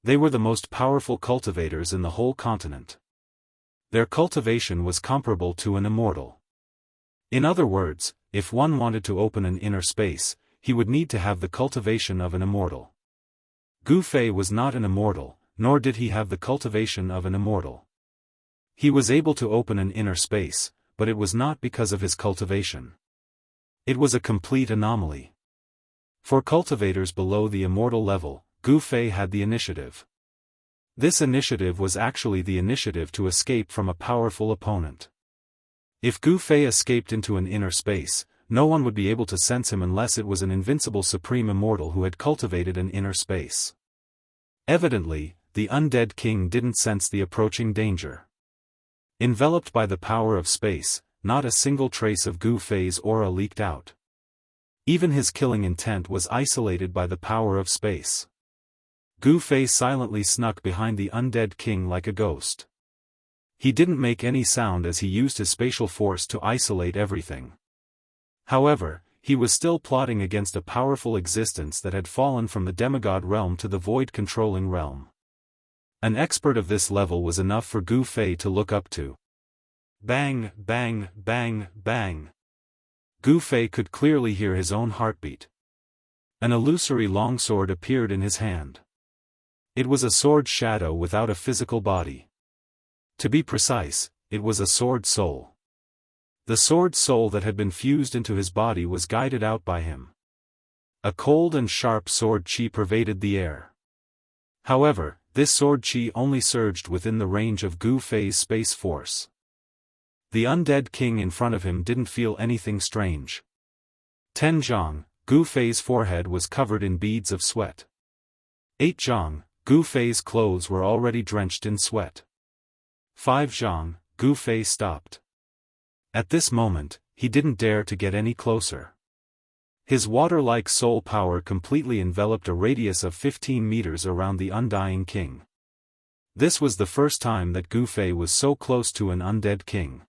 They were the most powerful cultivators in the whole continent. Their cultivation was comparable to an immortal. In other words, if one wanted to open an inner space, he would need to have the cultivation of an immortal. Gu Fei was not an immortal, nor did he have the cultivation of an immortal. He was able to open an inner space, but it was not because of his cultivation. It was a complete anomaly. For cultivators below the immortal level, Gu Fei had the initiative. This initiative was actually the initiative to escape from a powerful opponent. If Gu Fei escaped into an inner space, no one would be able to sense him unless it was an invincible supreme immortal who had cultivated an inner space. Evidently, the undead king didn't sense the approaching danger. Enveloped by the power of space, not a single trace of Gu Fei's aura leaked out. Even his killing intent was isolated by the power of space. Gu Fei silently snuck behind the undead king like a ghost. He didn't make any sound as he used his spatial force to isolate everything. However, he was still plotting against a powerful existence that had fallen from the demigod realm to the void-controlling realm. An expert of this level was enough for Gu Fei to look up to. Bang, bang, bang, bang. Gu Fei could clearly hear his own heartbeat. An illusory longsword appeared in his hand. It was a sword shadow without a physical body. To be precise, it was a sword soul. The sword soul that had been fused into his body was guided out by him. A cold and sharp sword chi pervaded the air. However, this sword qi only surged within the range of Gu Fei's space force. The undead king in front of him didn't feel anything strange. 10 zhang, Gu Fei's forehead was covered in beads of sweat. 8 zhang, Gu Fei's clothes were already drenched in sweat. 5 zhang, Gu Fei stopped. At this moment, he didn't dare to get any closer. His water-like soul power completely enveloped a radius of 15 meters around the undying king. This was the first time that Gu Fei was so close to an undead king.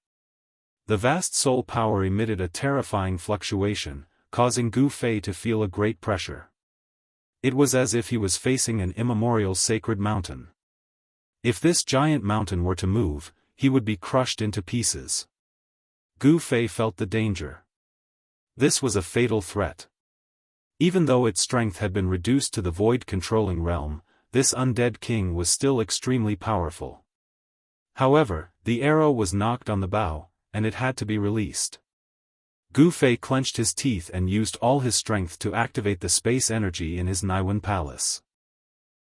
The vast soul power emitted a terrifying fluctuation, causing Gu Fei to feel a great pressure. It was as if he was facing an immemorial sacred mountain. If this giant mountain were to move, he would be crushed into pieces. Gu Fei felt the danger. This was a fatal threat. Even though its strength had been reduced to the void-controlling realm, this undead king was still extremely powerful. However, the arrow was knocked on the bow, and it had to be released. Gu Fei clenched his teeth and used all his strength to activate the space energy in his Naiwen palace.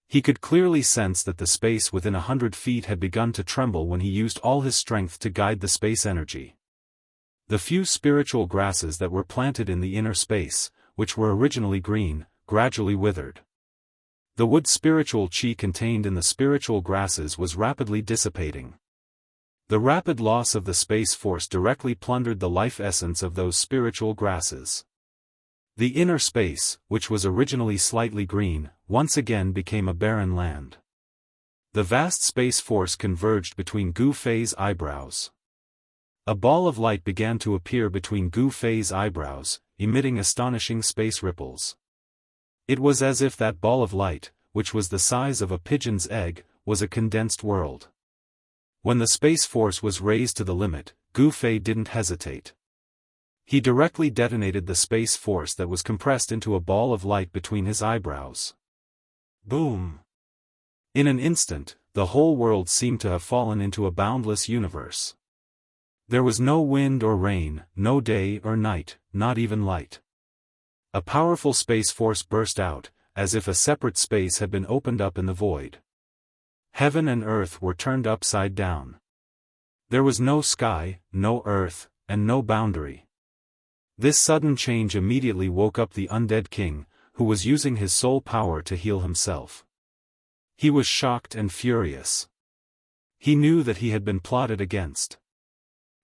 He could clearly sense that the space within 100 feet had begun to tremble when he used all his strength to guide the space energy. The few spiritual grasses that were planted in the inner space, which were originally green, gradually withered. The wood spiritual qi contained in the spiritual grasses was rapidly dissipating. The rapid loss of the space force directly plundered the life essence of those spiritual grasses. The inner space, which was originally slightly green, once again became a barren land. The vast space force converged between Gu Fei's eyebrows. A ball of light began to appear between Gu Fei's eyebrows, emitting astonishing space ripples. It was as if that ball of light, which was the size of a pigeon's egg, was a condensed world. When the space force was raised to the limit, Gu Fei didn't hesitate. He directly detonated the space force that was compressed into a ball of light between his eyebrows. Boom! In an instant, the whole world seemed to have fallen into a boundless universe. There was no wind or rain, no day or night, not even light. A powerful space force burst out, as if a separate space had been opened up in the void. Heaven and earth were turned upside down. There was no sky, no earth, and no boundary. This sudden change immediately woke up the undead king, who was using his soul power to heal himself. He was shocked and furious. He knew that he had been plotted against.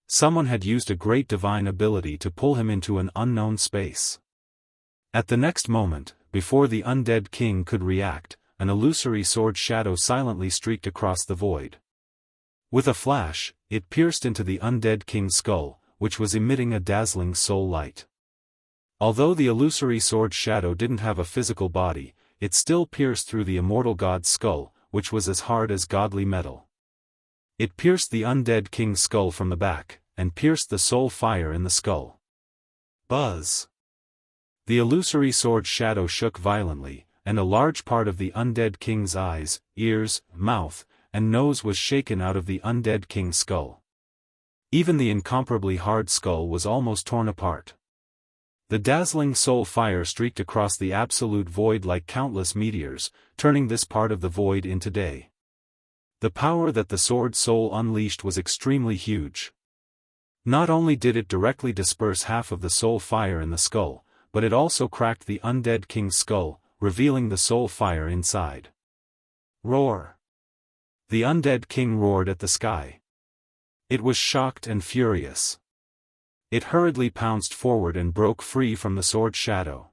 Someone had used a great divine ability to pull him into an unknown space. At the next moment, before the undead king could react, an illusory sword shadow silently streaked across the void. With a flash, it pierced into the undead king's skull, which was emitting a dazzling soul light. Although the illusory sword shadow didn't have a physical body, it still pierced through the immortal god's skull, which was as hard as godly metal. It pierced the undead king's skull from the back, and pierced the soul fire in the skull. Buzz! The illusory sword shadow shook violently, and a large part of the undead king's eyes, ears, mouth, and nose was shaken out of the undead king's skull. Even the incomparably hard skull was almost torn apart. The dazzling soul fire streaked across the absolute void like countless meteors, turning this part of the void into day. The power that the sword soul unleashed was extremely huge. Not only did it directly disperse half of the soul fire in the skull, but it also cracked the undead king's skull, revealing the soul fire inside. Roar! The undead king roared at the sky. It was shocked and furious. It hurriedly pounced forward and broke free from the sword shadow.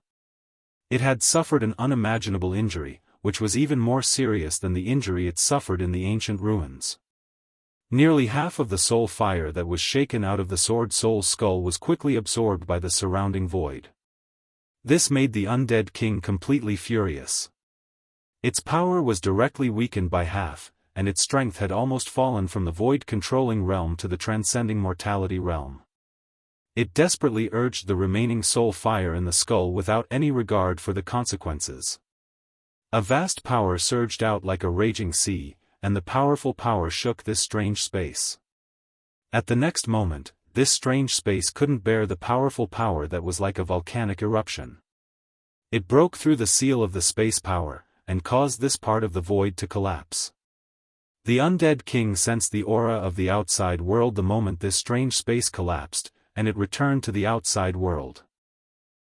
It had suffered an unimaginable injury, which was even more serious than the injury it suffered in the ancient ruins. Nearly half of the soul fire that was shaken out of the sword soul's skull was quickly absorbed by the surrounding void. This made the undead king completely furious. Its power was directly weakened by half, and its strength had almost fallen from the void-controlling realm to the transcending mortality realm. It desperately urged the remaining soul fire in the skull without any regard for the consequences. A vast power surged out like a raging sea, and the powerful power shook this strange space. At the next moment, this strange space couldn't bear the powerful power that was like a volcanic eruption. It broke through the seal of the space power, and caused this part of the void to collapse. The undead king sensed the aura of the outside world the moment this strange space collapsed, and it returned to the outside world.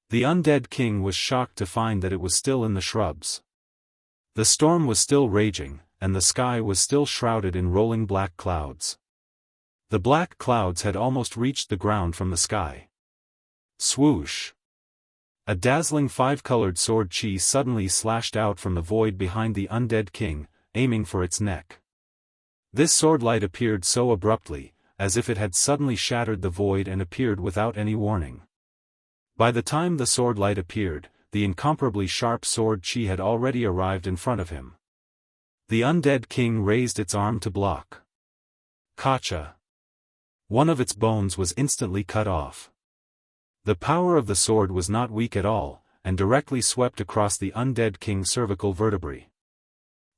The undead king was shocked to find that it was still in the shrubs. The storm was still raging, and the sky was still shrouded in rolling black clouds. The black clouds had almost reached the ground from the sky. Swoosh! A dazzling five-colored sword chi suddenly slashed out from the void behind the undead king, aiming for its neck. This sword light appeared so abruptly, as if it had suddenly shattered the void and appeared without any warning. By the time the sword light appeared, the incomparably sharp sword chi had already arrived in front of him. The undead king raised its arm to block. Gotcha! One of its bones was instantly cut off. The power of the sword was not weak at all, and directly swept across the undead king's cervical vertebrae.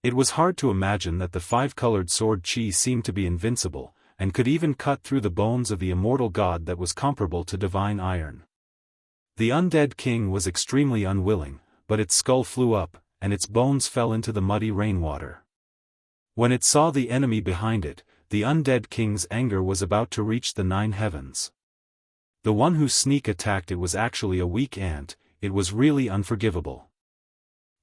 It was hard to imagine that the five-colored sword chi seemed to be invincible, and could even cut through the bones of the immortal god that was comparable to divine iron. The undead king was extremely unwilling, but its skull flew up, and its bones fell into the muddy rainwater. When it saw the enemy behind it, the undead king's anger was about to reach the 9 heavens. The one whose sneak attacked it was actually a weak ant. It was really unforgivable.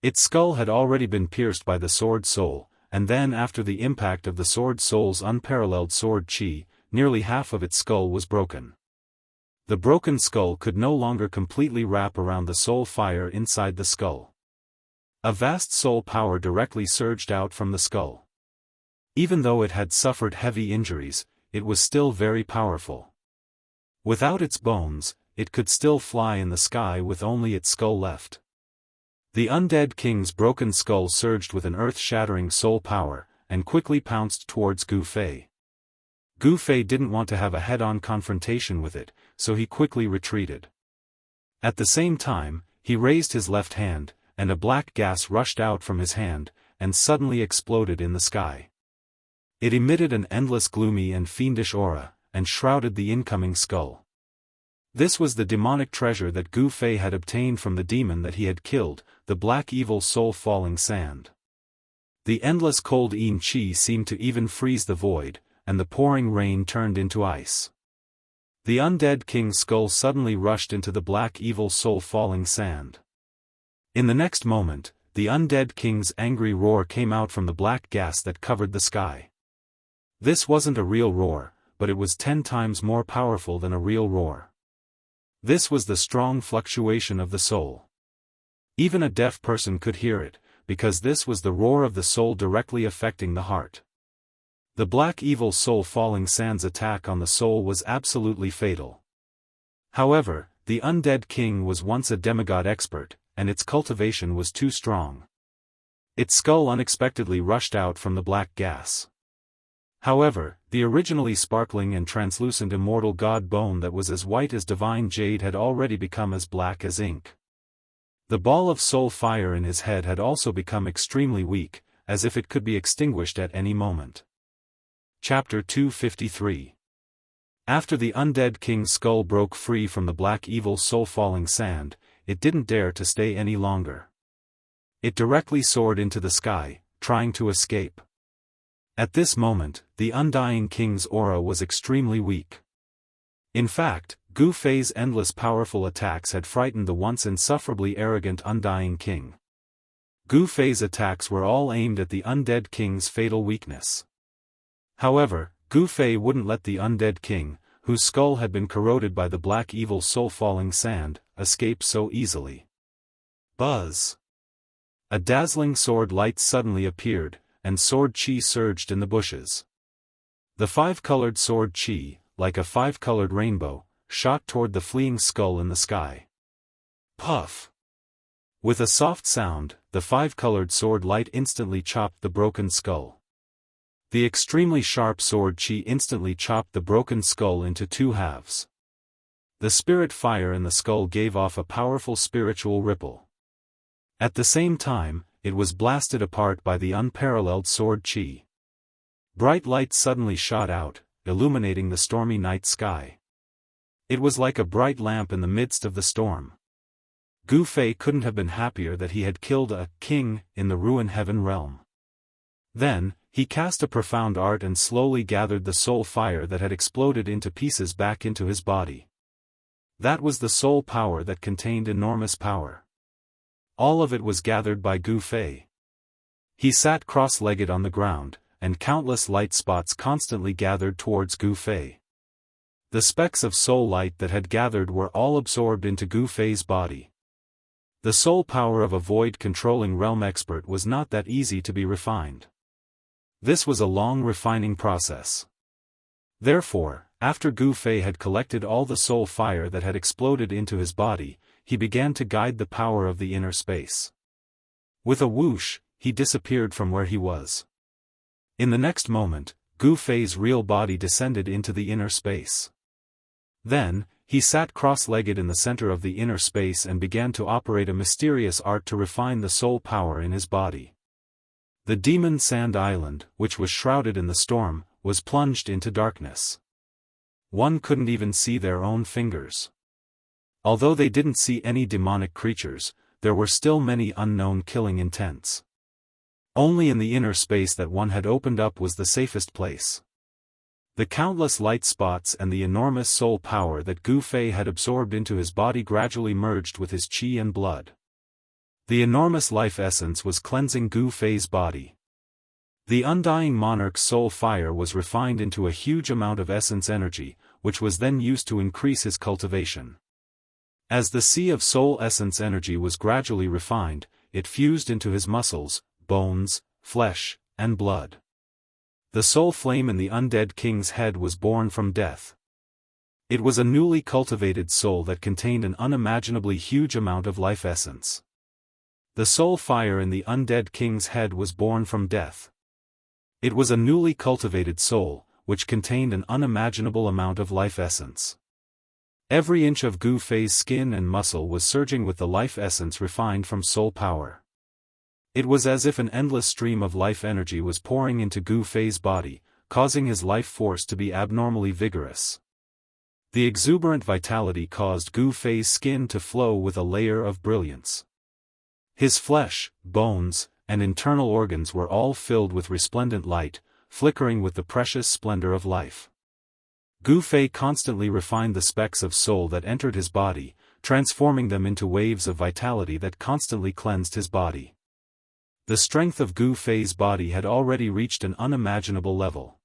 Its skull had already been pierced by the sword soul, and then after the impact of the sword soul's unparalleled sword chi, nearly half of its skull was broken. The broken skull could no longer completely wrap around the soul fire inside the skull. A vast soul power directly surged out from the skull. Even though it had suffered heavy injuries, it was still very powerful. Without its bones, it could still fly in the sky with only its skull left. The undead king's broken skull surged with an earth-shattering soul power, and quickly pounced towards Gu Fei. Gu Fei didn't want to have a head-on confrontation with it, so he quickly retreated. At the same time, he raised his left hand, and a black gas rushed out from his hand, and suddenly exploded in the sky. It emitted an endless gloomy and fiendish aura, and shrouded the incoming skull. This was the demonic treasure that Gu Fei had obtained from the demon that he had killed, the black evil soul falling sand. The endless cold yin chi seemed to even freeze the void, and the pouring rain turned into ice. The undead king's skull suddenly rushed into the black evil soul falling sand. In the next moment, the undead king's angry roar came out from the black gas that covered the sky. This wasn't a real roar, but it was 10 times more powerful than a real roar. This was the strong fluctuation of the soul. Even a deaf person could hear it, because this was the roar of the soul directly affecting the heart. The black evil soul falling sand's attack on the soul was absolutely fatal. However, the undead king was once a demigod expert, and its cultivation was too strong. Its skull unexpectedly rushed out from the black gas. However, the originally sparkling and translucent immortal god bone that was as white as divine jade had already become as black as ink. The ball of soul fire in his head had also become extremely weak, as if it could be extinguished at any moment. Chapter 253. After the undead king's skull broke free from the black evil soul falling sand, it didn't dare to stay any longer. It directly soared into the sky, trying to escape. At this moment, the undying king's aura was extremely weak. In fact, Gu Fei's endless powerful attacks had frightened the once insufferably arrogant undying king. Gu Fei's attacks were all aimed at the undead king's fatal weakness. However, Gu Fei wouldn't let the undead king, whose skull had been corroded by the black evil soul falling sand, escape so easily. Buzz! A dazzling sword light suddenly appeared, and sword chi surged in the bushes. The five-colored sword chi, like a five-colored rainbow, shot toward the fleeing skull in the sky. Puff! With a soft sound, the five-colored sword light instantly chopped the broken skull. The extremely sharp sword chi instantly chopped the broken skull into 2 halves. The spirit fire in the skull gave off a powerful spiritual ripple. At the same time, it was blasted apart by the unparalleled sword chi. Bright light suddenly shot out, illuminating the stormy night sky. It was like a bright lamp in the midst of the storm. Gu Fei couldn't have been happier that he had killed a king in the ruin heaven realm. Then, he cast a profound art and slowly gathered the soul fire that had exploded into pieces back into his body. That was the soul power that contained enormous power. All of it was gathered by Gu Fei. He sat cross-legged on the ground, and countless light spots constantly gathered towards Gu Fei. The specks of soul light that had gathered were all absorbed into Gu Fei's body. The soul power of a void-controlling realm expert was not that easy to be refined. This was a long refining process. Therefore, after Gu Fei had collected all the soul fire that had exploded into his body, he began to guide the power of the inner space. With a whoosh, he disappeared from where he was. In the next moment, Gu Fei's real body descended into the inner space. Then, he sat cross-legged in the center of the inner space and began to operate a mysterious art to refine the soul power in his body. The demon sand island, which was shrouded in the storm, was plunged into darkness. One couldn't even see their own fingers. Although they didn't see any demonic creatures, there were still many unknown killing intents. Only in the inner space that one had opened up was the safest place. The countless light spots and the enormous soul power that Gu Fei had absorbed into his body gradually merged with his qi and blood. The enormous life essence was cleansing Gu Fei's body. The undying monarch's soul fire was refined into a huge amount of essence energy, which was then used to increase his cultivation. As the sea of soul essence energy was gradually refined, it fused into his muscles, bones, flesh, and blood. The soul flame in the undead king's head was born from death. It was a newly cultivated soul that contained an unimaginably huge amount of life essence. The soul fire in the undead king's head was born from death. It was a newly cultivated soul, which contained an unimaginable amount of life essence. Every inch of Gu Fei's skin and muscle was surging with the life essence refined from soul power. It was as if an endless stream of life energy was pouring into Gu Fei's body, causing his life force to be abnormally vigorous. The exuberant vitality caused Gu Fei's skin to flow with a layer of brilliance. His flesh, bones, and internal organs were all filled with resplendent light, flickering with the precious splendor of life. Gu Fei constantly refined the specks of soul that entered his body, transforming them into waves of vitality that constantly cleansed his body. The strength of Gu Fei's body had already reached an unimaginable level.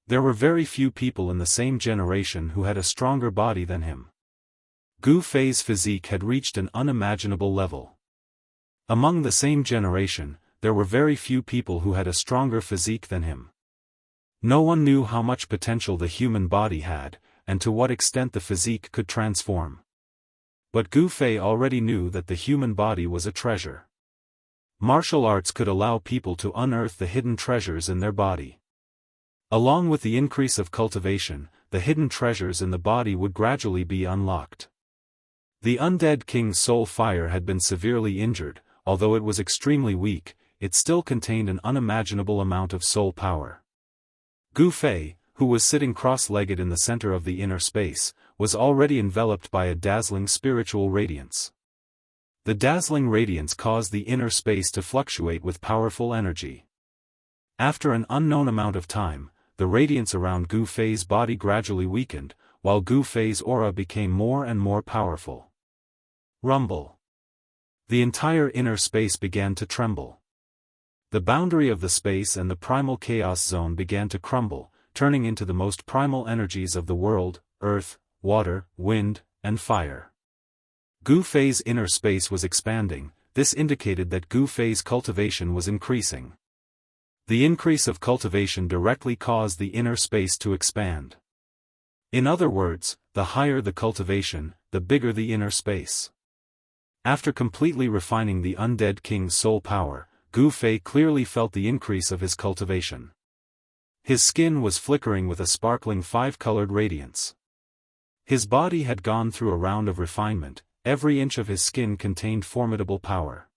There were very few people in the same generation who had a stronger body than him. Gu Fei's physique had reached an unimaginable level. Among the same generation, there were very few people who had a stronger physique than him. No one knew how much potential the human body had, and to what extent the physique could transform. But Gu Fei already knew that the human body was a treasure. Martial arts could allow people to unearth the hidden treasures in their body. Along with the increase of cultivation, the hidden treasures in the body would gradually be unlocked. The undead king's soul fire had been severely injured. Although it was extremely weak, it still contained an unimaginable amount of soul power. Gu Fei, who was sitting cross-legged in the center of the inner space, was already enveloped by a dazzling spiritual radiance. The dazzling radiance caused the inner space to fluctuate with powerful energy. After an unknown amount of time, the radiance around Gu Fei's body gradually weakened, while Gu Fei's aura became more and more powerful. Rumble. The entire inner space began to tremble. The boundary of the space and the primal chaos zone began to crumble, turning into the most primal energies of the world, earth, water, wind, and fire. Gu Fei's inner space was expanding. This indicated that Gu Fei's cultivation was increasing. The increase of cultivation directly caused the inner space to expand. In other words, the higher the cultivation, the bigger the inner space. After completely refining the undead king's soul power, Gu Fei clearly felt the increase of his cultivation. His skin was flickering with a sparkling five-colored radiance. His body had gone through a round of refinement. Every inch of his skin contained formidable power.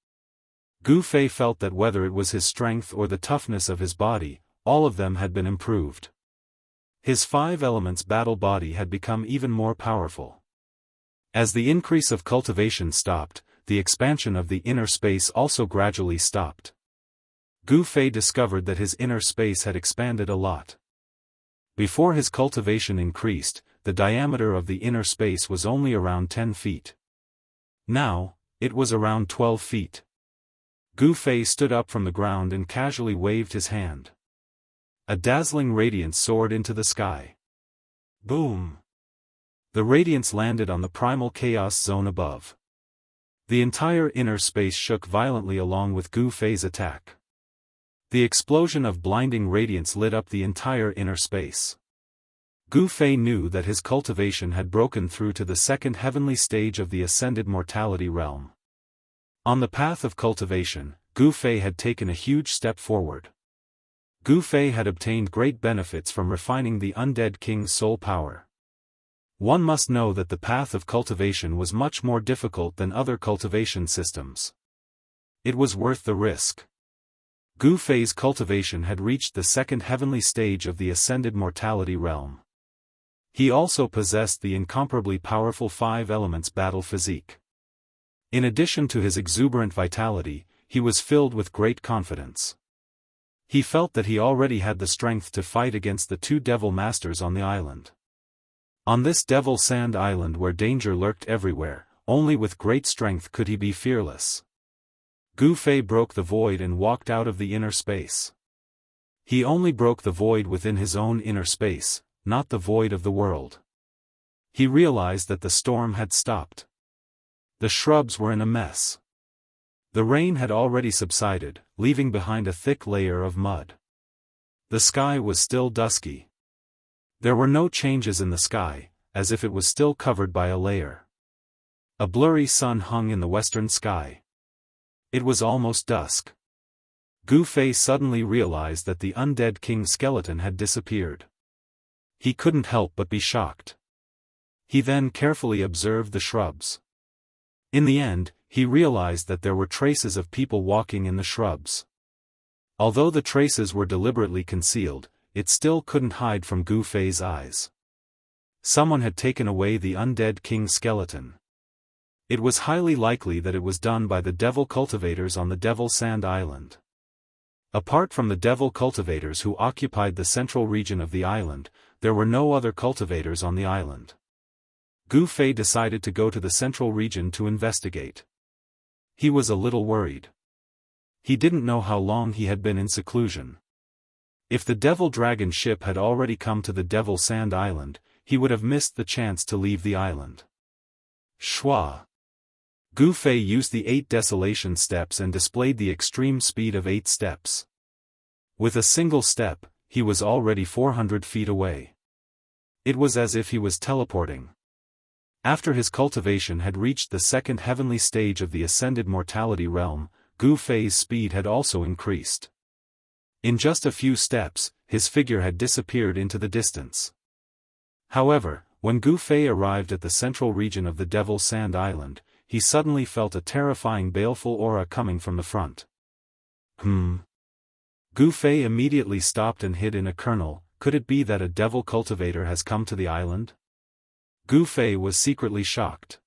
Gu Fei felt that whether it was his strength or the toughness of his body, all of them had been improved. His five elements battle body had become even more powerful. As the increase of cultivation stopped, the expansion of the inner space also gradually stopped. Gu Fei discovered that his inner space had expanded a lot. Before his cultivation increased, the diameter of the inner space was only around 10 feet. Now, it was around 12 feet. Gu Fei stood up from the ground and casually waved his hand. A dazzling radiance soared into the sky. Boom! The radiance landed on the primal chaos zone above. The entire inner space shook violently along with Gu Fei's attack. The explosion of blinding radiance lit up the entire inner space. Gu Fei knew that his cultivation had broken through to the second heavenly stage of the ascended mortality realm. On the path of cultivation, Gu Fei had taken a huge step forward. Gu Fei had obtained great benefits from refining the undead king's soul power. One must know that the path of cultivation was much more difficult than other cultivation systems. It was worth the risk. Gu Fei's cultivation had reached the second heavenly stage of the ascended mortality realm. He also possessed the incomparably powerful 5 elements battle physique. In addition to his exuberant vitality, he was filled with great confidence. He felt that he already had the strength to fight against the 2 devil masters on the island. On this devil sand island where danger lurked everywhere, only with great strength could he be fearless. Gu Fei broke the void and walked out of the inner space. He only broke the void within his own inner space, not the void of the world. He realized that the storm had stopped. The shrubs were in a mess. The rain had already subsided, leaving behind a thick layer of mud. The sky was still dusky. There were no changes in the sky, as if it was still covered by a layer. A blurry sun hung in the western sky. It was almost dusk. Gu Fei suddenly realized that the undead king's skeleton had disappeared. He couldn't help but be shocked. He then carefully observed the shrubs. In the end, he realized that there were traces of people walking in the shrubs. Although the traces were deliberately concealed, it still couldn't hide from Gu Fei's eyes. Someone had taken away the undead king's skeleton. It was highly likely that it was done by the devil cultivators on the Devil Sand Island. Apart from the devil cultivators who occupied the central region of the island, there were no other cultivators on the island. Gu Fei decided to go to the central region to investigate. He was a little worried. He didn't know how long he had been in seclusion. If the Devil Dragon ship had already come to the Devil Sand Island, he would have missed the chance to leave the island. Shwa! Gu Fei used the 8 desolation steps and displayed the extreme speed of 8 steps. With a single step, he was already 400 feet away. It was as if he was teleporting. After his cultivation had reached the second heavenly stage of the ascended mortality realm, Gu Fei's speed had also increased. In just a few steps, his figure had disappeared into the distance. However, when Gu Fei arrived at the central region of the Devil Sand Island, he suddenly felt a terrifying baleful aura coming from the front. Gu Fei immediately stopped and hid in a kernel. Could it be that a devil cultivator has come to the island? Gu Fei was secretly shocked.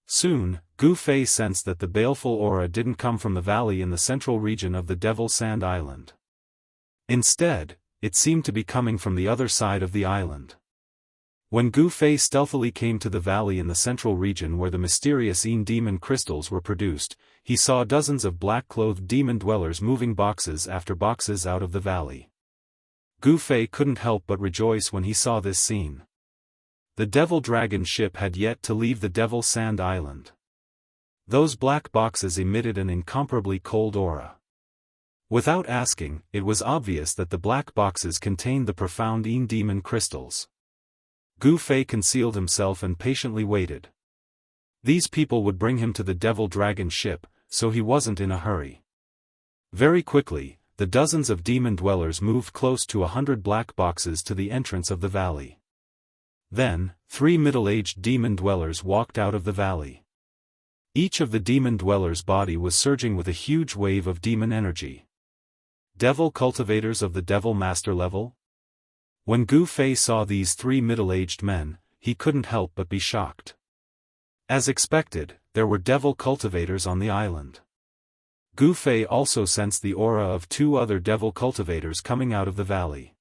Soon, Gu Fei sensed that the baleful aura didn't come from the valley in the central region of the Devil Sand Island. Instead, it seemed to be coming from the other side of the island. When Gu Fei stealthily came to the valley in the central region where the mysterious demon crystals were produced, he saw dozens of black-clothed demon dwellers moving boxes after boxes out of the valley. Gu Fei couldn't help but rejoice when he saw this scene. The Devil Dragon ship had yet to leave the Devil Sand Island. Those black boxes emitted an incomparably cold aura. Without asking, it was obvious that the black boxes contained the profound demon crystals. Gu Fei concealed himself and patiently waited. These people would bring him to the Devil Dragon ship, so he wasn't in a hurry. Very quickly, the dozens of demon dwellers moved close to 100 black boxes to the entrance of the valley. Then, 3 middle-aged demon dwellers walked out of the valley. Each of the demon dwellers' body was surging with a huge wave of demon energy. Devil cultivators of the Devil Master level? When Gu Fei saw these 3 middle-aged men, he couldn't help but be shocked. As expected, there were devil cultivators on the island. Gu Fei also sensed the aura of 2 other devil cultivators coming out of the valley.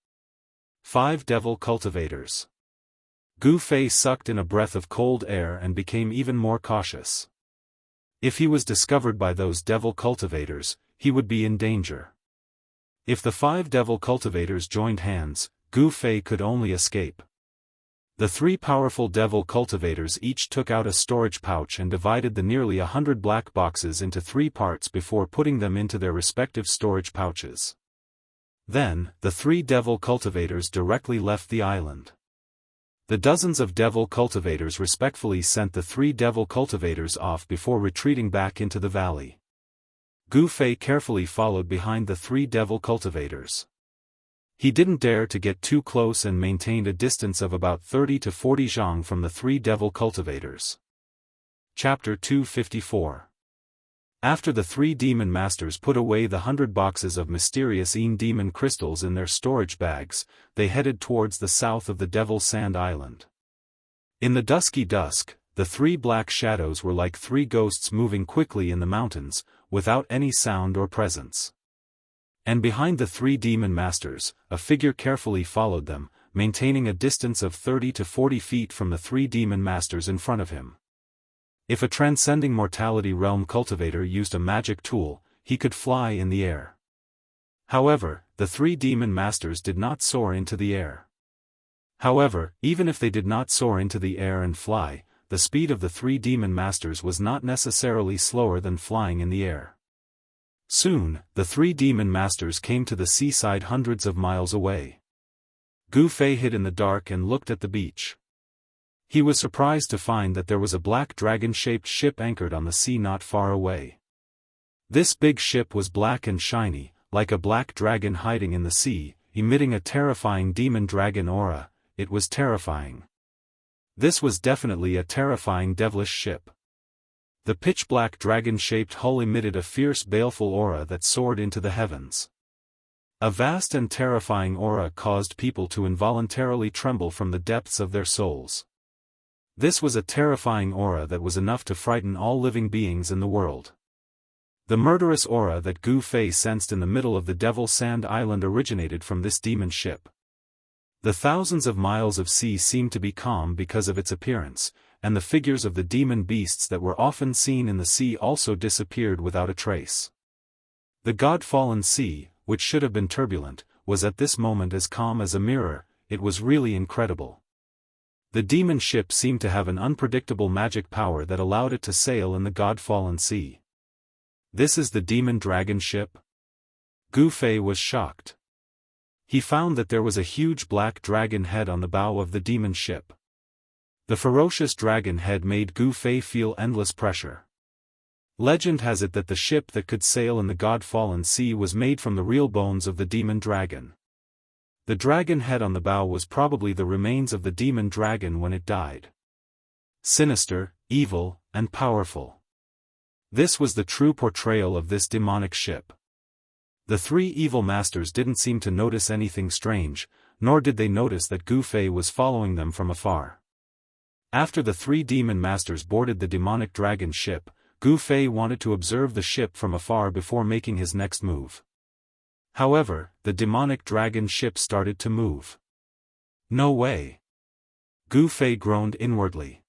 5 devil cultivators. Gu Fei sucked in a breath of cold air and became even more cautious. If he was discovered by those devil cultivators, he would be in danger. If the 5 devil cultivators joined hands, Gu Fei could only escape. The 3 powerful devil cultivators each took out a storage pouch and divided the nearly 100 black boxes into 3 parts before putting them into their respective storage pouches. Then, the 3 devil cultivators directly left the island. The dozens of devil cultivators respectfully sent the 3 devil cultivators off before retreating back into the valley. Gu Fei carefully followed behind the 3 devil cultivators. He didn't dare to get too close and maintained a distance of about 30 to 40 zhang from the 3 devil cultivators. Chapter 254. After the 3 demon masters put away the 100 boxes of mysterious demon crystals in their storage bags, they headed towards the south of the Devil Sand Island. In the dusky dusk, the 3 black shadows were like 3 ghosts moving quickly in the mountains, without any sound or presence. And behind the 3 demon masters, a figure carefully followed them, maintaining a distance of 30 to 40 feet from the 3 demon masters in front of him. If a transcending mortality realm cultivator used a magic tool, he could fly in the air. However, the 3 demon masters did not soar into the air. However, even if they did not soar into the air and fly, the speed of the 3 demon masters was not necessarily slower than flying in the air. Soon, the 3 demon masters came to the seaside hundreds of miles away. Gu Fei hid in the dark and looked at the beach. He was surprised to find that there was a black dragon-shaped ship anchored on the sea not far away. This big ship was black and shiny, like a black dragon hiding in the sea, emitting a terrifying demon dragon aura. It was terrifying. This was definitely a terrifying devilish ship. The pitch-black dragon-shaped hull emitted a fierce baleful aura that soared into the heavens. A vast and terrifying aura caused people to involuntarily tremble from the depths of their souls. This was a terrifying aura that was enough to frighten all living beings in the world. The murderous aura that Gu Fei sensed in the middle of the Devil Sand Island originated from this demon ship. The thousands of miles of sea seemed to be calm because of its appearance, and the figures of the demon beasts that were often seen in the sea also disappeared without a trace. The God-fallen sea, which should have been turbulent, was at this moment as calm as a mirror. It was really incredible. The demon ship seemed to have an unpredictable magic power that allowed it to sail in the God-fallen sea. This is the demon dragon ship? Gu Fei was shocked. He found that there was a huge black dragon head on the bow of the demon ship. The ferocious dragon head made Gu Fei feel endless pressure. Legend has it that the ship that could sail in the God-fallen sea was made from the real bones of the demon dragon. The dragon head on the bow was probably the remains of the demon dragon when it died. Sinister, evil, and powerful. This was the true portrayal of this demonic ship. The 3 evil masters didn't seem to notice anything strange, nor did they notice that Gu Fei was following them from afar. After the 3 demon masters boarded the demonic dragon ship, Gu Fei wanted to observe the ship from afar before making his next move. However, the demonic dragon ship started to move. No way. Gu Fei groaned inwardly.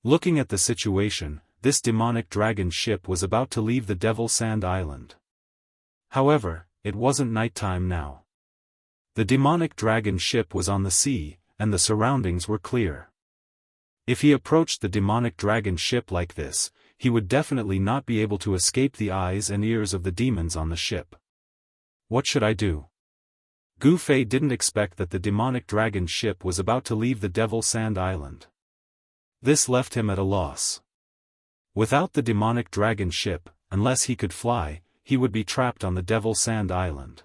Looking at the situation, this demonic dragon ship was about to leave the Devil Sand Island. However, it wasn't nighttime now. The demonic dragon ship was on the sea, and the surroundings were clear. If he approached the demonic dragon ship like this, he would definitely not be able to escape the eyes and ears of the demons on the ship. What should I do? Gu Fei didn't expect that the demonic dragon ship was about to leave the Devil Sand Island. This left him at a loss. Without the demonic dragon ship, unless he could fly, he would be trapped on the Devil Sand Island.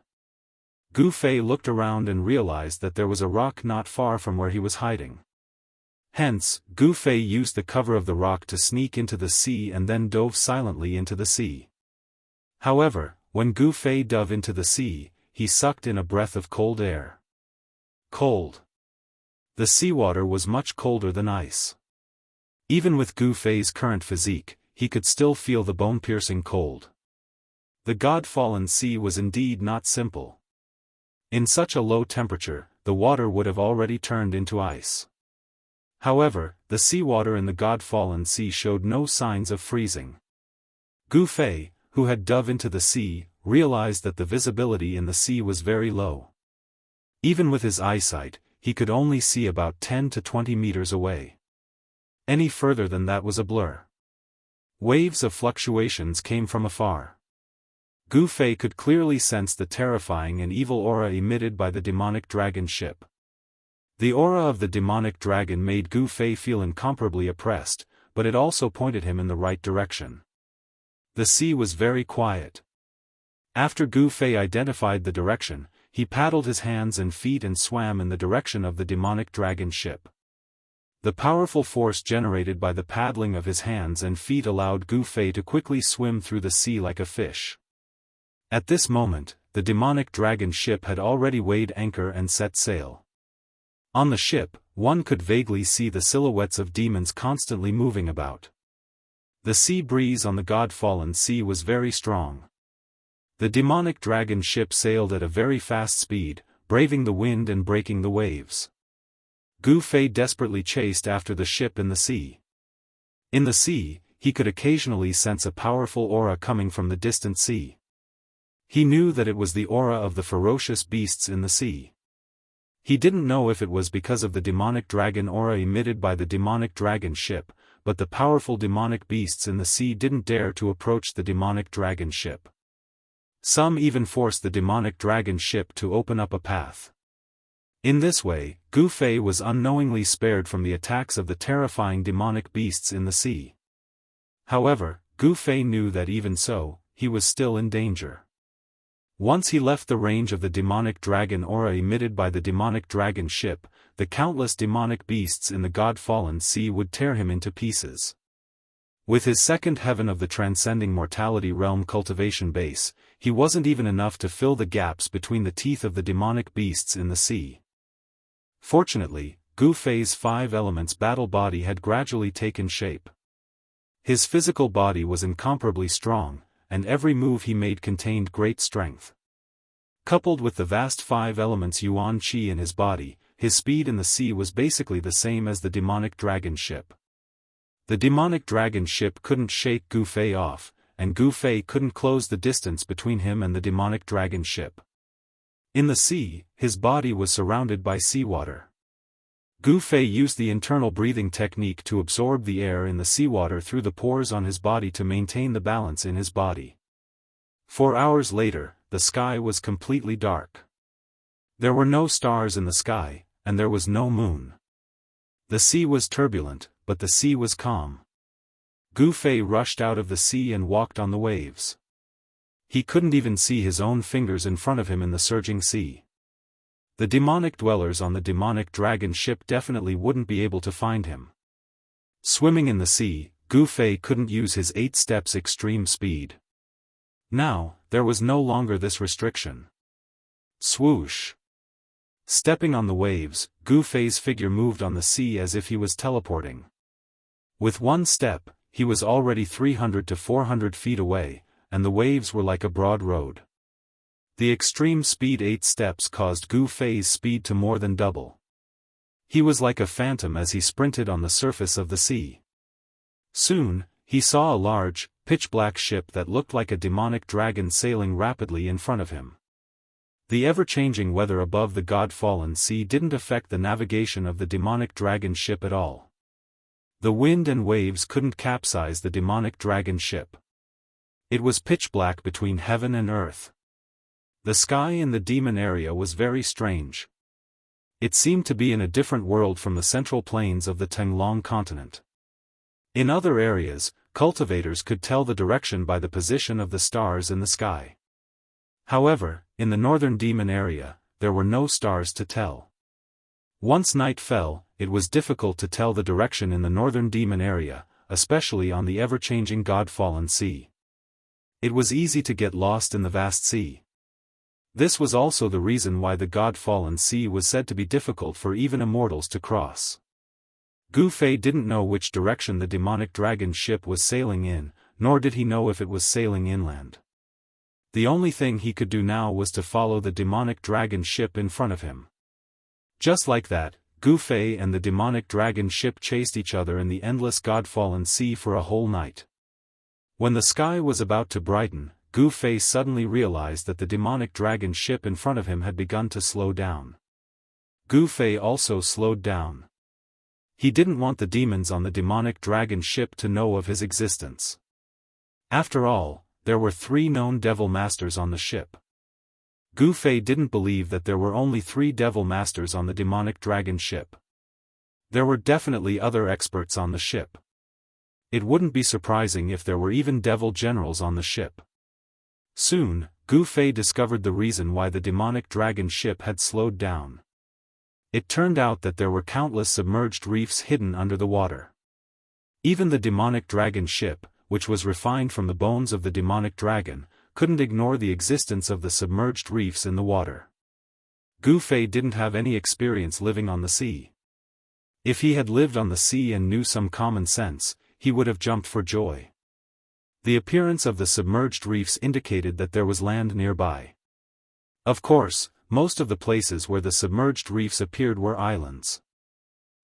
Gu Fei looked around and realized that there was a rock not far from where he was hiding. Hence, Gu Fei used the cover of the rock to sneak into the sea and then dove silently into the sea. However, when Gu Fei dove into the sea, he sucked in a breath of cold air. Cold. The seawater was much colder than ice. Even with Gu Fei's current physique, he could still feel the bone-piercing cold. The God-fallen sea was indeed not simple. In such a low temperature, the water would have already turned into ice. However, the seawater in the God-fallen sea showed no signs of freezing. Gu Fei, who had dove into the sea, realized that the visibility in the sea was very low. Even with his eyesight, he could only see about 10 to 20 meters away. Any further than that was a blur. Waves of fluctuations came from afar. Gu Fei could clearly sense the terrifying and evil aura emitted by the demonic dragon ship. The aura of the demonic dragon made Gu Fei feel incomparably oppressed, but it also pointed him in the right direction. The sea was very quiet. After Gu Fei identified the direction, he paddled his hands and feet and swam in the direction of the demonic dragon ship. The powerful force generated by the paddling of his hands and feet allowed Gu Fei to quickly swim through the sea like a fish. At this moment, the demonic dragon ship had already weighed anchor and set sail. On the ship, one could vaguely see the silhouettes of demons constantly moving about. The sea breeze on the God-fallen sea was very strong. The demonic dragon ship sailed at a very fast speed, braving the wind and breaking the waves. Gu Fei desperately chased after the ship in the sea. In the sea, he could occasionally sense a powerful aura coming from the distant sea. He knew that it was the aura of the ferocious beasts in the sea. He didn't know if it was because of the demonic dragon aura emitted by the demonic dragon ship, but the powerful demonic beasts in the sea didn't dare to approach the demonic dragon ship. Some even forced the demonic dragon ship to open up a path. In this way, Gu Fei was unknowingly spared from the attacks of the terrifying demonic beasts in the sea. However, Gu Fei knew that even so, he was still in danger. Once he left the range of the demonic dragon aura emitted by the demonic dragon ship, the countless demonic beasts in the God-fallen sea would tear him into pieces. With his second heaven of the transcending mortality realm cultivation base, he wasn't even enough to fill the gaps between the teeth of the demonic beasts in the sea. Fortunately, Gu Fei's 5 elements battle body had gradually taken shape. His physical body was incomparably strong, and every move he made contained great strength. Coupled with the vast 5 elements yuan qi in his body, his speed in the sea was basically the same as the demonic dragon ship. The demonic dragon ship couldn't shake Gu Fei off, and Gu Fei couldn't close the distance between him and the demonic dragon ship. In the sea, his body was surrounded by seawater. Gu Fei used the internal breathing technique to absorb the air in the seawater through the pores on his body to maintain the balance in his body. 4 hours later, the sky was completely dark. There were no stars in the sky, and there was no moon. The sea was turbulent, but the sea was calm. Gu Fei rushed out of the sea and walked on the waves. He couldn't even see his own fingers in front of him in the surging sea. The demonic dwellers on the demonic dragon ship definitely wouldn't be able to find him. Swimming in the sea, Gu Fei couldn't use his 8 steps extreme speed. Now, there was no longer this restriction. Swoosh! Stepping on the waves, Gu Fei's figure moved on the sea as if he was teleporting. With one step, he was already 300 to 400 feet away, and the waves were like a broad road. The extreme speed 8 steps caused Gu Fei's speed to more than double. He was like a phantom as he sprinted on the surface of the sea. Soon, he saw a large, pitch-black ship that looked like a demonic dragon sailing rapidly in front of him. The ever-changing weather above the God-fallen sea didn't affect the navigation of the demonic dragon ship at all. The wind and waves couldn't capsize the demonic dragon ship. It was pitch-black between heaven and earth. The sky in the demon area was very strange. It seemed to be in a different world from the central plains of the Tenglong continent. In other areas, cultivators could tell the direction by the position of the stars in the sky. However, in the northern demon area, there were no stars to tell. Once night fell, it was difficult to tell the direction in the northern demon area, especially on the ever-changing God-fallen sea. It was easy to get lost in the vast sea. This was also the reason why the God-fallen sea was said to be difficult for even immortals to cross. Gu Fei didn't know which direction the demonic dragon ship was sailing in, nor did he know if it was sailing inland. The only thing he could do now was to follow the demonic dragon ship in front of him. Just like that, Gu Fei and the demonic dragon ship chased each other in the endless godfallen sea for a whole night. When the sky was about to brighten, Gu Fei suddenly realized that the demonic dragon ship in front of him had begun to slow down. Gu Fei also slowed down. He didn't want the demons on the demonic dragon ship to know of his existence. After all, there were 3 known devil masters on the ship. Gu Fei didn't believe that there were only 3 devil masters on the demonic dragon ship. There were definitely other experts on the ship. It wouldn't be surprising if there were even devil generals on the ship. Soon, Gu Fei discovered the reason why the demonic dragon ship had slowed down. It turned out that there were countless submerged reefs hidden under the water. Even the demonic dragon ship, which was refined from the bones of the demonic dragon, couldn't ignore the existence of the submerged reefs in the water. Gu Fei didn't have any experience living on the sea. If he had lived on the sea and knew some common sense, he would have jumped for joy. The appearance of the submerged reefs indicated that there was land nearby. Of course, most of the places where the submerged reefs appeared were islands.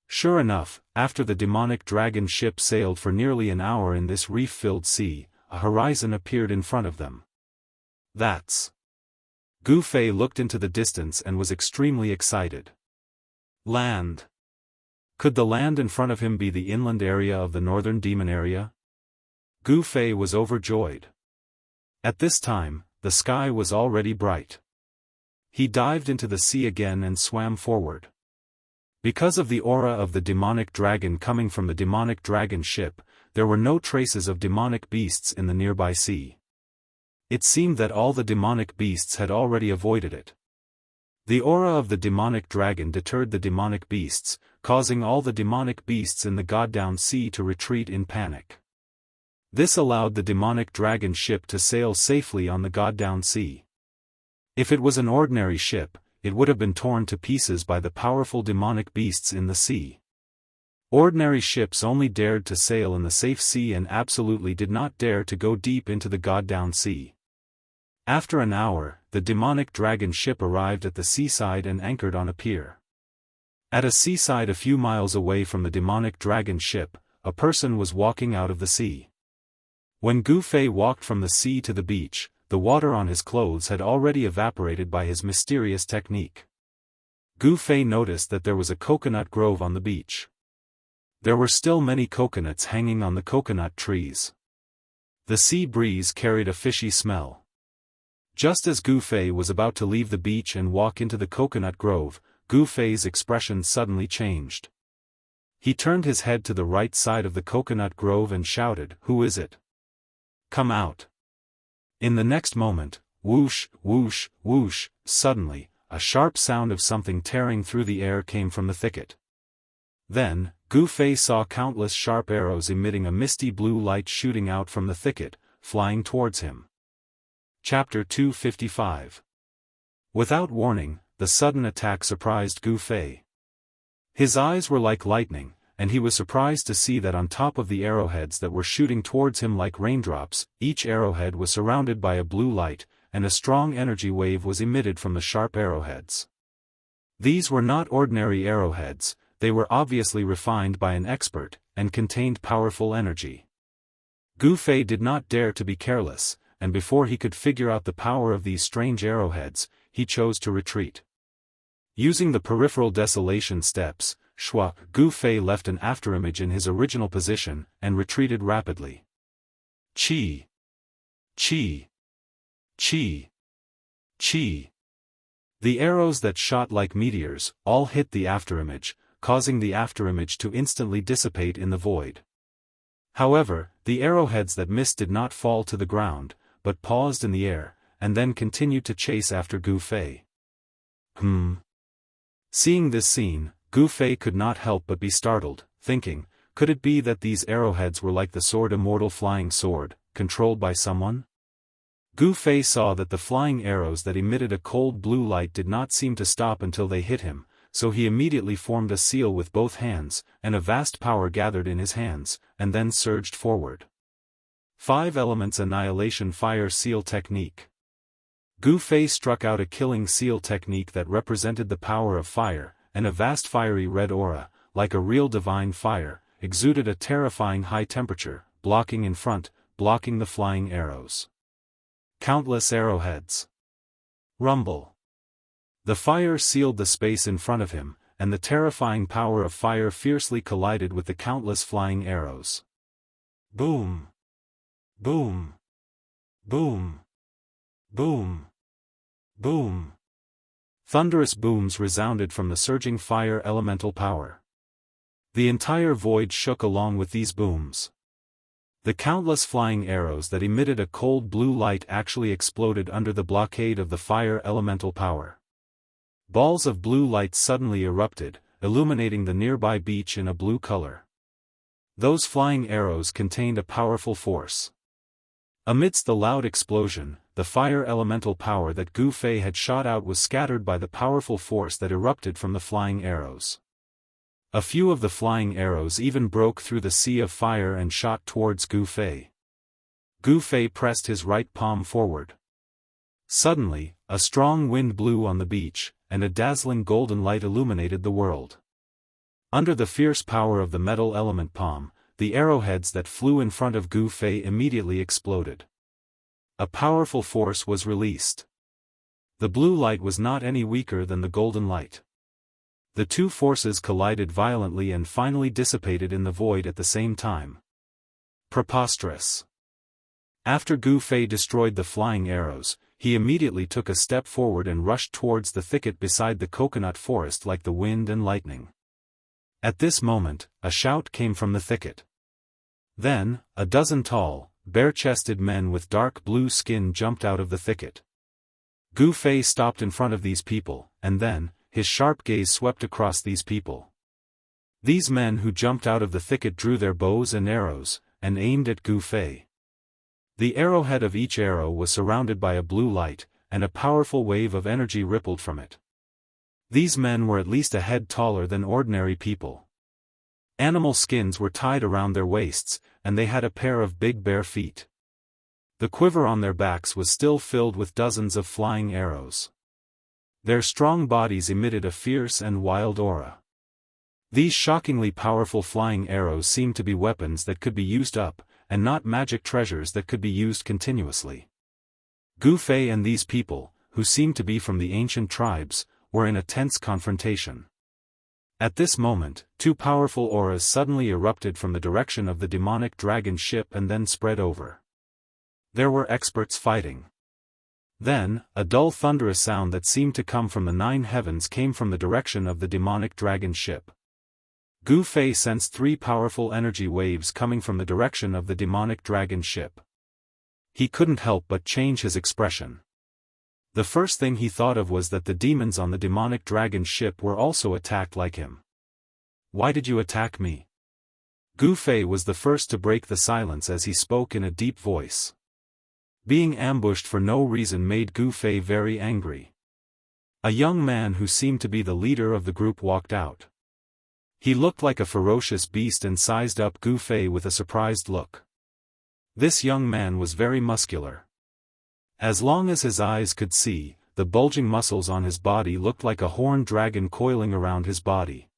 Sure enough, after the demonic dragon ship sailed for nearly an hour in this reef-filled sea, a horizon appeared in front of them. That's... Gu Fei looked into the distance and was extremely excited. Land. Could the land in front of him be the inland area of the northern demon area? Gu Fei was overjoyed. At this time, the sky was already bright. He dived into the sea again and swam forward. Because of the aura of the demonic dragon coming from the demonic dragon ship, there were no traces of demonic beasts in the nearby sea. It seemed that all the demonic beasts had already avoided it. The aura of the demonic dragon deterred the demonic beasts, causing all the demonic beasts in the God-down sea to retreat in panic. This allowed the demonic dragon ship to sail safely on the God-down sea. If it was an ordinary ship, it would have been torn to pieces by the powerful demonic beasts in the sea. Ordinary ships only dared to sail in the safe sea and absolutely did not dare to go deep into the God-down sea. After an hour, the demonic dragon ship arrived at the seaside and anchored on a pier. At a seaside a few miles away from the demonic dragon ship, a person was walking out of the sea. When Gu Fei walked from the sea to the beach, the water on his clothes had already evaporated by his mysterious technique. Gu Fei noticed that there was a coconut grove on the beach. There were still many coconuts hanging on the coconut trees. The sea breeze carried a fishy smell. Just as Gu Fei was about to leave the beach and walk into the coconut grove, Gu Fei's expression suddenly changed. He turned his head to the right side of the coconut grove and shouted, "Who is it? Come out." In the next moment, whoosh, whoosh, whoosh, suddenly, a sharp sound of something tearing through the air came from the thicket. Then, Gu Fei saw countless sharp arrows emitting a misty blue light shooting out from the thicket, flying towards him. Chapter 255. Without warning, the sudden attack surprised Gu Fei. His eyes were like lightning, and he was surprised to see that on top of the arrowheads that were shooting towards him like raindrops, each arrowhead was surrounded by a blue light, and a strong energy wave was emitted from the sharp arrowheads. These were not ordinary arrowheads, they were obviously refined by an expert, and contained powerful energy. Gu Fei did not dare to be careless, and before he could figure out the power of these strange arrowheads, he chose to retreat. Using the peripheral desolation steps, Gu Fei left an afterimage in his original position, and retreated rapidly. Chi! Chi! Chi! Chi! The arrows that shot like meteors, all hit the afterimage, causing the afterimage to instantly dissipate in the void. However, the arrowheads that missed did not fall to the ground, but paused in the air, and then continued to chase after Gu Fei. Seeing this scene, Gu Fei could not help but be startled, thinking, could it be that these arrowheads were like the sword Immortal flying sword, controlled by someone? Gu Fei saw that the flying arrows that emitted a cold blue light did not seem to stop until they hit him, so he immediately formed a seal with both hands, and a vast power gathered in his hands, and then surged forward. 5 Elements Annihilation Fire Seal Technique. Gu Fei struck out a killing seal technique that represented the power of fire, and a vast fiery red aura, like a real divine fire, exuded a terrifying high temperature, blocking in front, blocking the flying arrows. Countless arrowheads. Rumble. The fire sealed the space in front of him, and the terrifying power of fire fiercely collided with the countless flying arrows. Boom! Boom! Boom! Boom! Boom! Thunderous booms resounded from the surging fire elemental power. The entire void shook along with these booms. The countless flying arrows that emitted a cold blue light actually exploded under the blockade of the fire elemental power. Balls of blue light suddenly erupted, illuminating the nearby beach in a blue color. Those flying arrows contained a powerful force. Amidst the loud explosion, the fire elemental power that Gu Fei had shot out was scattered by the powerful force that erupted from the flying arrows. A few of the flying arrows even broke through the sea of fire and shot towards Gu Fei. Gu Fei pressed his right palm forward. Suddenly, a strong wind blew on the beach, and a dazzling golden light illuminated the world. Under the fierce power of the metal element palm, the arrowheads that flew in front of Gu Fei immediately exploded. A powerful force was released. The blue light was not any weaker than the golden light. The two forces collided violently and finally dissipated in the void at the same time. Preposterous. After Gu Fei destroyed the flying arrows, he immediately took a step forward and rushed towards the thicket beside the coconut forest like the wind and lightning. At this moment, a shout came from the thicket. Then, a dozen tall, bare-chested men with dark blue skin jumped out of the thicket. Gu Fei stopped in front of these people, and then, his sharp gaze swept across these people. These men who jumped out of the thicket drew their bows and arrows, and aimed at Gu Fei. The arrowhead of each arrow was surrounded by a blue light, and a powerful wave of energy rippled from it. These men were at least a head taller than ordinary people. Animal skins were tied around their waists, and they had a pair of big bare feet. The quiver on their backs was still filled with dozens of flying arrows. Their strong bodies emitted a fierce and wild aura. These shockingly powerful flying arrows seemed to be weapons that could be used up, and not magic treasures that could be used continuously. Gu Fei and these people, who seemed to be from the ancient tribes, were in a tense confrontation. At this moment, 2 powerful auras suddenly erupted from the direction of the demonic dragon ship and then spread over. There were experts fighting. Then, a dull thunderous sound that seemed to come from the 9 heavens came from the direction of the demonic dragon ship. Gu Fei sensed 3 powerful energy waves coming from the direction of the demonic dragon ship. He couldn't help but change his expression. The first thing he thought of was that the demons on the demonic dragon ship were also attacked like him. Why did you attack me? Gu Fei was the first to break the silence as he spoke in a deep voice. Being ambushed for no reason made Gu Fei very angry. A young man who seemed to be the leader of the group walked out. He looked like a ferocious beast and sized up Gu Fei with a surprised look. This young man was very muscular. As long as his eyes could see, the bulging muscles on his body looked like a horned dragon coiling around his body.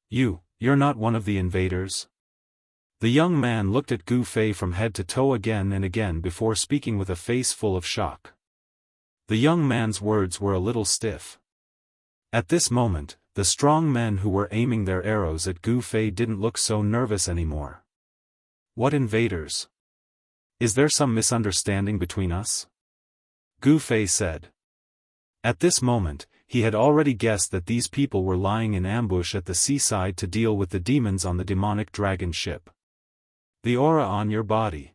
You're not one of the invaders? The young man looked at Gu Fei from head to toe again and again before speaking with a face full of shock. The young man's words were a little stiff. At this moment, the strong men who were aiming their arrows at Gu Fei didn't look so nervous anymore. What invaders? Is there some misunderstanding between us? Gu Fei said. At this moment, he had already guessed that these people were lying in ambush at the seaside to deal with the demons on the demonic dragon ship. The aura on your body.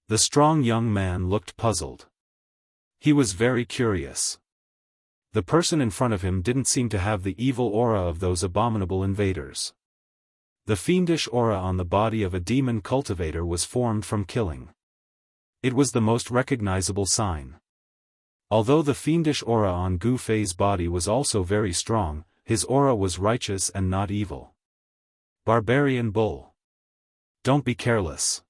The strong young man looked puzzled. He was very curious. The person in front of him didn't seem to have the evil aura of those abominable invaders. The fiendish aura on the body of a demon cultivator was formed from killing. It was the most recognizable sign. Although the fiendish aura on Gu Fei's body was also very strong, his aura was righteous and not evil. Barbarian Bull. Don't be careless.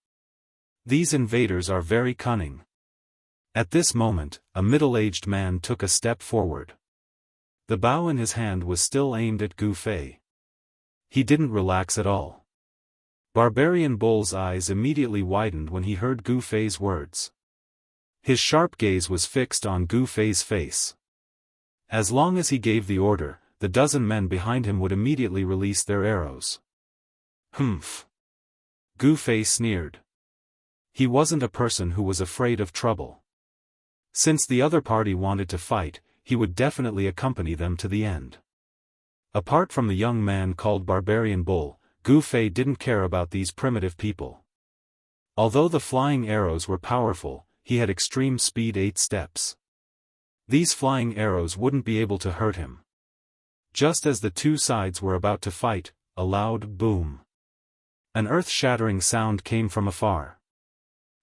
These invaders are very cunning. At this moment, a middle-aged man took a step forward. The bow in his hand was still aimed at Gu Fei. He didn't relax at all. Barbarian Bull's eyes immediately widened when he heard Gu Fei's words. His sharp gaze was fixed on Gu Fei's face. As long as he gave the order, the dozen men behind him would immediately release their arrows. Humph. Gu Fei sneered. He wasn't a person who was afraid of trouble. Since the other party wanted to fight, he would definitely accompany them to the end. Apart from the young man called Barbarian Bull, Gu Fei didn't care about these primitive people. Although the flying arrows were powerful, he had extreme speed 8 steps. These flying arrows wouldn't be able to hurt him. Just as the two sides were about to fight, a loud boom. An earth-shattering sound came from afar.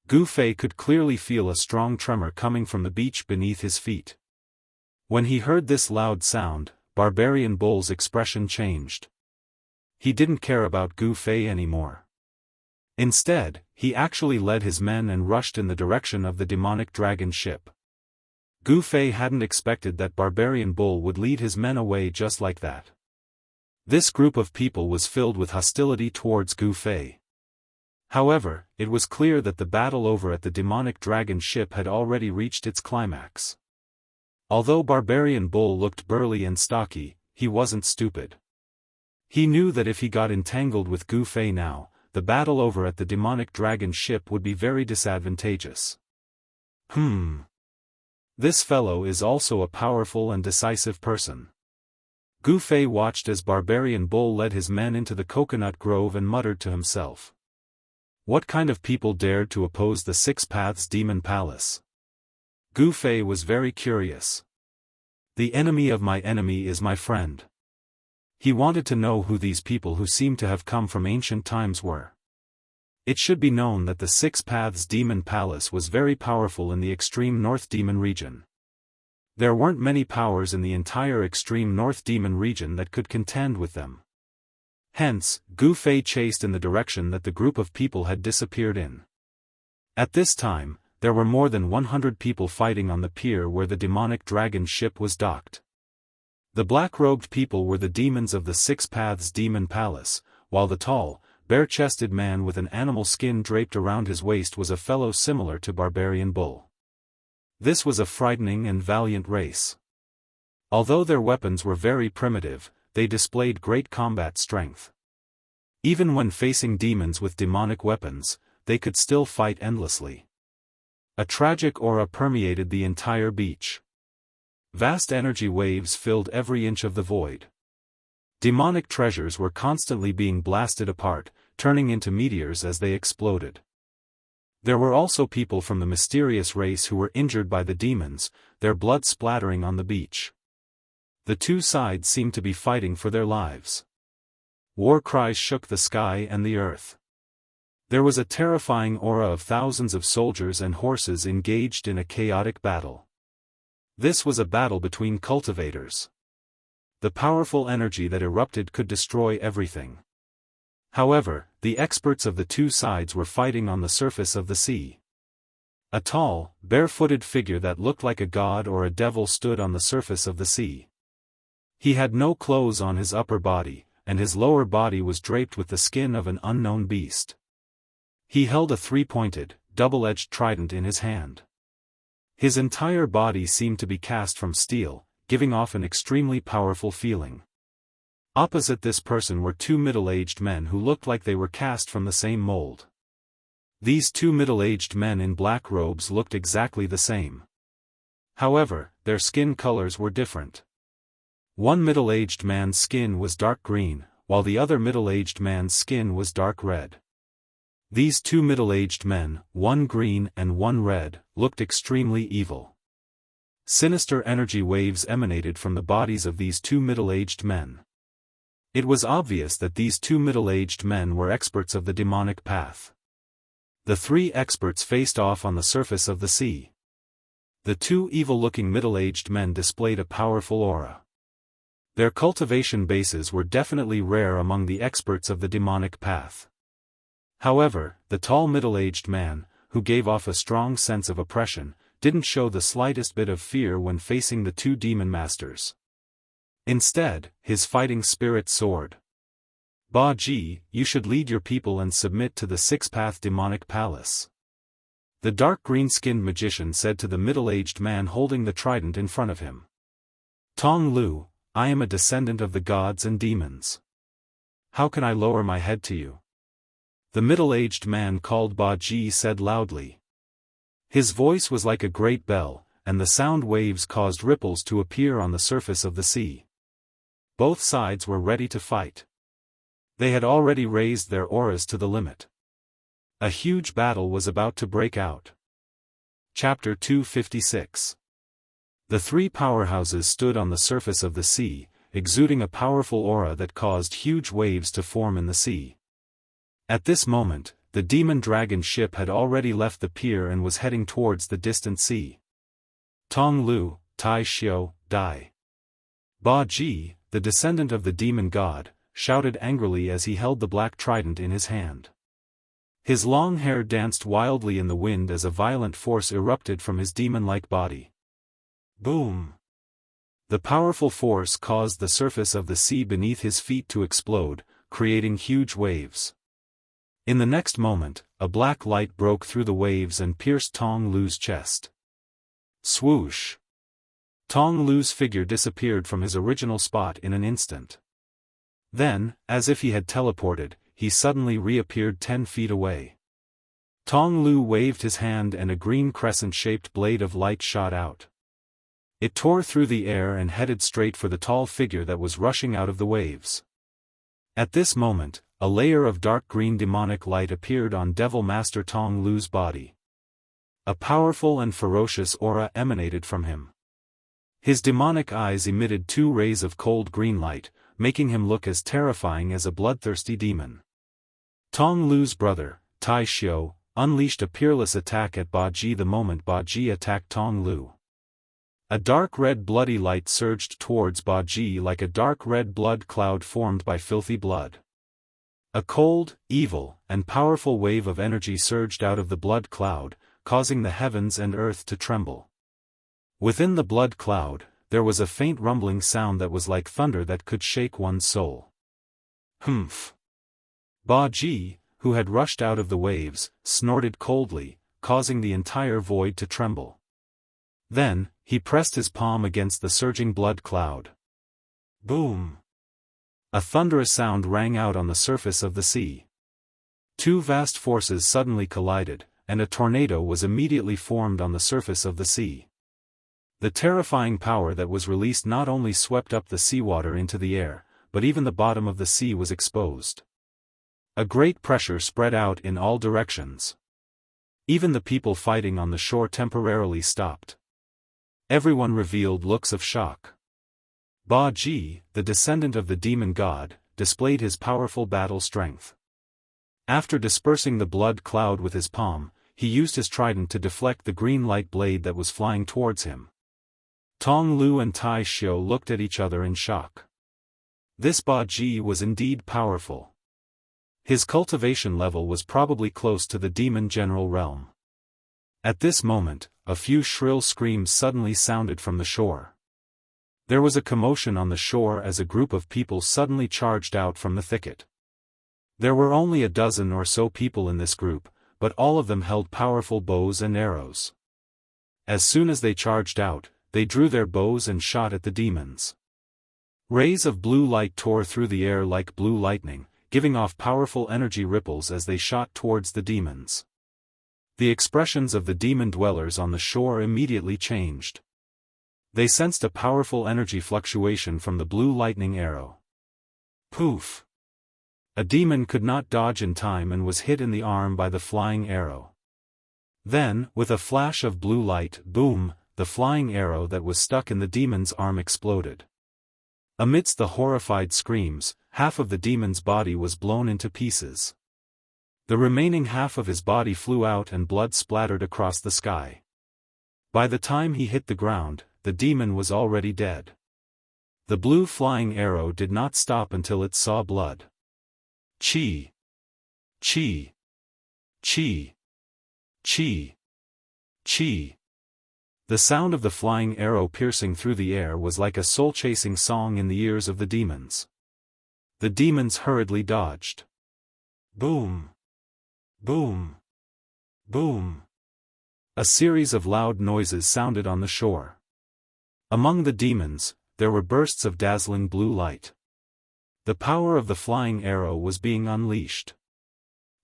Gu Fei could clearly feel a strong tremor coming from the beach beneath his feet. When he heard this loud sound, Barbarian Bull's expression changed. He didn't care about Gu Fei anymore. Instead, he actually led his men and rushed in the direction of the demonic dragon ship. Gu Fei hadn't expected that Barbarian Bull would lead his men away just like that. This group of people was filled with hostility towards Gu Fei. However, it was clear that the battle over at the demonic dragon ship had already reached its climax. Although Barbarian Bull looked burly and stocky, he wasn't stupid. He knew that if he got entangled with Gu Fei now, the battle over at the demonic dragon ship would be very disadvantageous. This fellow is also a powerful and decisive person. Gu Fei watched as Barbarian Bull led his men into the coconut grove and muttered to himself. What kind of people dared to oppose the Six Paths Demon Palace? Gu Fei was very curious. The enemy of my enemy is my friend. He wanted to know who these people who seemed to have come from ancient times were. It should be known that the Six Paths Demon Palace was very powerful in the extreme North Demon region. There weren't many powers in the entire extreme North Demon region that could contend with them. Hence, Gu Fei chased in the direction that the group of people had disappeared in. At this time, there were more than 100 people fighting on the pier where the demonic dragon ship was docked. The black-robed people were the demons of the Six Paths Demon Palace, while the tall, bare-chested man with an animal skin draped around his waist was a fellow similar to Barbarian Bull. This was a frightening and valiant race. Although their weapons were very primitive, they displayed great combat strength. Even when facing demons with demonic weapons, they could still fight endlessly. A tragic aura permeated the entire beach. Vast energy waves filled every inch of the void. Demonic treasures were constantly being blasted apart, turning into meteors as they exploded. There were also people from the mysterious race who were injured by the demons, their blood splattering on the beach. The two sides seemed to be fighting for their lives. War cries shook the sky and the earth. There was a terrifying aura of thousands of soldiers and horses engaged in a chaotic battle. This was a battle between cultivators. The powerful energy that erupted could destroy everything. However, the experts of the two sides were fighting on the surface of the sea. A tall, barefooted figure that looked like a god or a devil stood on the surface of the sea. He had no clothes on his upper body, and his lower body was draped with the skin of an unknown beast. He held a three-pointed, double-edged trident in his hand. His entire body seemed to be cast from steel, giving off an extremely powerful feeling. Opposite this person were two middle-aged men who looked like they were cast from the same mold. These two middle-aged men in black robes looked exactly the same. However, their skin colors were different. One middle-aged man's skin was dark green, while the other middle-aged man's skin was dark red. These two middle-aged men, one green and one red, looked extremely evil. Sinister energy waves emanated from the bodies of these two middle-aged men. It was obvious that these two middle-aged men were experts of the demonic path. The three experts faced off on the surface of the sea. The two evil-looking middle-aged men displayed a powerful aura. Their cultivation bases were definitely rare among the experts of the demonic path. However, the tall middle-aged man, who gave off a strong sense of oppression, didn't show the slightest bit of fear when facing the two demon masters. Instead, his fighting spirit soared. Ba Ji, you should lead your people and submit to the six-path demonic palace. The dark green-skinned magician said to the middle-aged man holding the trident in front of him. Tong Lu, I am a descendant of the gods and demons. How can I lower my head to you? The middle-aged man called Ba Ji said loudly. His voice was like a great bell, and the sound waves caused ripples to appear on the surface of the sea. Both sides were ready to fight. They had already raised their auras to the limit. A huge battle was about to break out. Chapter 256. The three powerhouses stood on the surface of the sea, exuding a powerful aura that caused huge waves to form in the sea. At this moment, the demon dragon ship had already left the pier and was heading towards the distant sea. Tong Lu, Tai Xiao, Dai. Ba Ji, the descendant of the demon god, shouted angrily as he held the black trident in his hand. His long hair danced wildly in the wind as a violent force erupted from his demon-like body. Boom! The powerful force caused the surface of the sea beneath his feet to explode, creating huge waves. In the next moment, a black light broke through the waves and pierced Tong Lu's chest. Swoosh! Tong Lu's figure disappeared from his original spot in an instant. Then, as if he had teleported, he suddenly reappeared 10 feet away. Tong Lu waved his hand and a green crescent-shaped blade of light shot out. It tore through the air and headed straight for the tall figure that was rushing out of the waves. At this moment, a layer of dark green demonic light appeared on Devil Master Tong Lu's body. A powerful and ferocious aura emanated from him. His demonic eyes emitted 2 rays of cold green light, making him look as terrifying as a bloodthirsty demon. Tong Lu's brother, Tai Xiao, unleashed a peerless attack at Ba Ji the moment Ba Ji attacked Tong Lu. A dark red bloody light surged towards Ba Ji like a dark red blood cloud formed by filthy blood. A cold, evil, and powerful wave of energy surged out of the blood cloud, causing the heavens and earth to tremble. Within the blood cloud, there was a faint rumbling sound that was like thunder that could shake one's soul. Humph! Ba Ji, who had rushed out of the waves, snorted coldly, causing the entire void to tremble. Then, he pressed his palm against the surging blood cloud. Boom! A thunderous sound rang out on the surface of the sea. 2 vast forces suddenly collided, and a tornado was immediately formed on the surface of the sea. The terrifying power that was released not only swept up the seawater into the air, but even the bottom of the sea was exposed. A great pressure spread out in all directions. Even the people fighting on the shore temporarily stopped. Everyone revealed looks of shock. Ba Ji, the descendant of the demon god, displayed his powerful battle strength. After dispersing the blood cloud with his palm, he used his trident to deflect the green light blade that was flying towards him. Tong Lu and Tai Xiao looked at each other in shock. This Ba Ji was indeed powerful. His cultivation level was probably close to the demon general realm. At this moment, a few shrill screams suddenly sounded from the shore. There was a commotion on the shore as a group of people suddenly charged out from the thicket. There were only a dozen or so people in this group, but all of them held powerful bows and arrows. As soon as they charged out, they drew their bows and shot at the demons. Rays of blue light tore through the air like blue lightning, giving off powerful energy ripples as they shot towards the demons. The expressions of the demon dwellers on the shore immediately changed. They sensed a powerful energy fluctuation from the blue lightning arrow. Poof! A demon could not dodge in time and was hit in the arm by the flying arrow. Then, with a flash of blue light, boom, the flying arrow that was stuck in the demon's arm exploded. Amidst the horrified screams, half of the demon's body was blown into pieces. The remaining half of his body flew out and blood splattered across the sky. By the time he hit the ground, the demon was already dead. The blue flying arrow did not stop until it saw blood. Chi! Chi! Chi! Chi! Chi! The sound of the flying arrow piercing through the air was like a soul-chasing song in the ears of the demons. The demons hurriedly dodged. Boom! Boom! Boom! A series of loud noises sounded on the shore. Among the demons, there were bursts of dazzling blue light. The power of the flying arrow was being unleashed.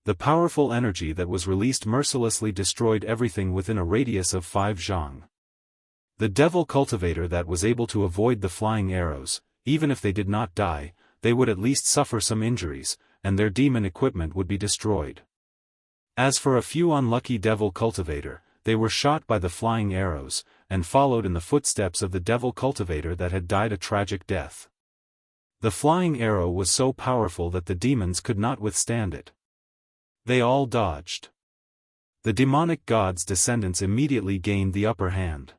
The powerful energy that was released mercilessly destroyed everything within a radius of 5 zhang. The devil cultivator that was able to avoid the flying arrows, even if they did not die, they would at least suffer some injuries, and their demon equipment would be destroyed. As for a few unlucky devil cultivator, they were shot by the flying arrows, and followed in the footsteps of the devil cultivator that had died a tragic death. The flying arrow was so powerful that the demons could not withstand it. They all dodged. The demonic god's descendants immediately gained the upper hand.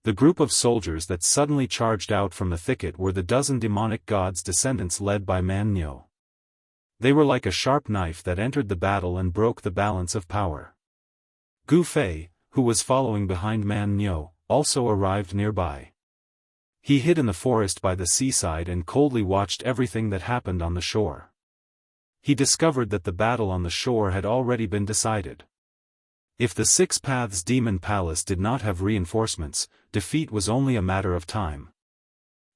The group of soldiers that suddenly charged out from the thicket were the dozen demonic god's descendants led by Man Nyo. They were like a sharp knife that entered the battle and broke the balance of power. Gu Fei, who was following behind Man Nyo, also arrived nearby. He hid in the forest by the seaside and coldly watched everything that happened on the shore. He discovered that the battle on the shore had already been decided. If the Six Paths Demon Palace did not have reinforcements, defeat was only a matter of time.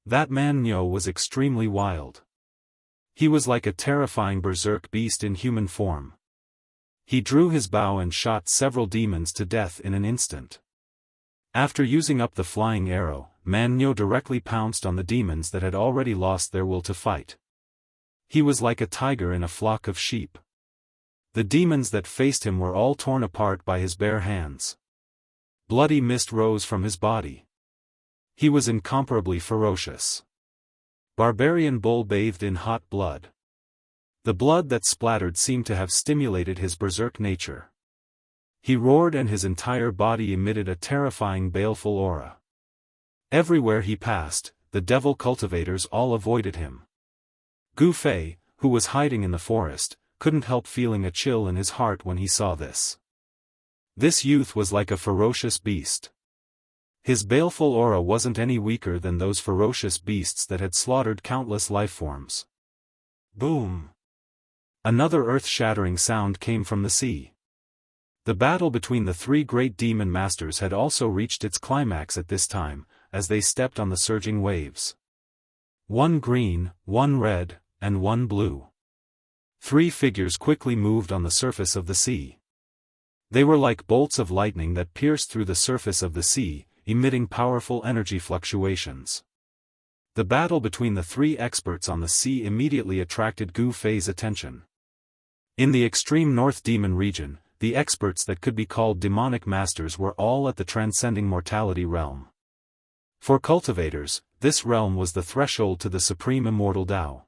That Man Nyo was extremely wild. He was like a terrifying berserk beast in human form. He drew his bow and shot several demons to death in an instant. After using up the flying arrow, Man Nyo directly pounced on the demons that had already lost their will to fight. He was like a tiger in a flock of sheep. The demons that faced him were all torn apart by his bare hands. Bloody mist rose from his body. He was incomparably ferocious. Barbarian Bull bathed in hot blood. The blood that splattered seemed to have stimulated his berserk nature. He roared and his entire body emitted a terrifying baleful aura. Everywhere he passed, the devil cultivators all avoided him. Gu Fei, who was hiding in the forest, couldn't help feeling a chill in his heart when he saw this. This youth was like a ferocious beast. His baleful aura wasn't any weaker than those ferocious beasts that had slaughtered countless lifeforms. Boom! Another earth-shattering sound came from the sea. The battle between the three great demon masters had also reached its climax at this time, as they stepped on the surging waves. One green, one red, and one blue. 3 figures quickly moved on the surface of the sea. They were like bolts of lightning that pierced through the surface of the sea, emitting powerful energy fluctuations. The battle between the 3 experts on the sea immediately attracted Gu Fei's attention. In the extreme North Demon region, the experts that could be called demonic masters were all at the transcending mortality realm. For cultivators, this realm was the threshold to the supreme immortal Tao.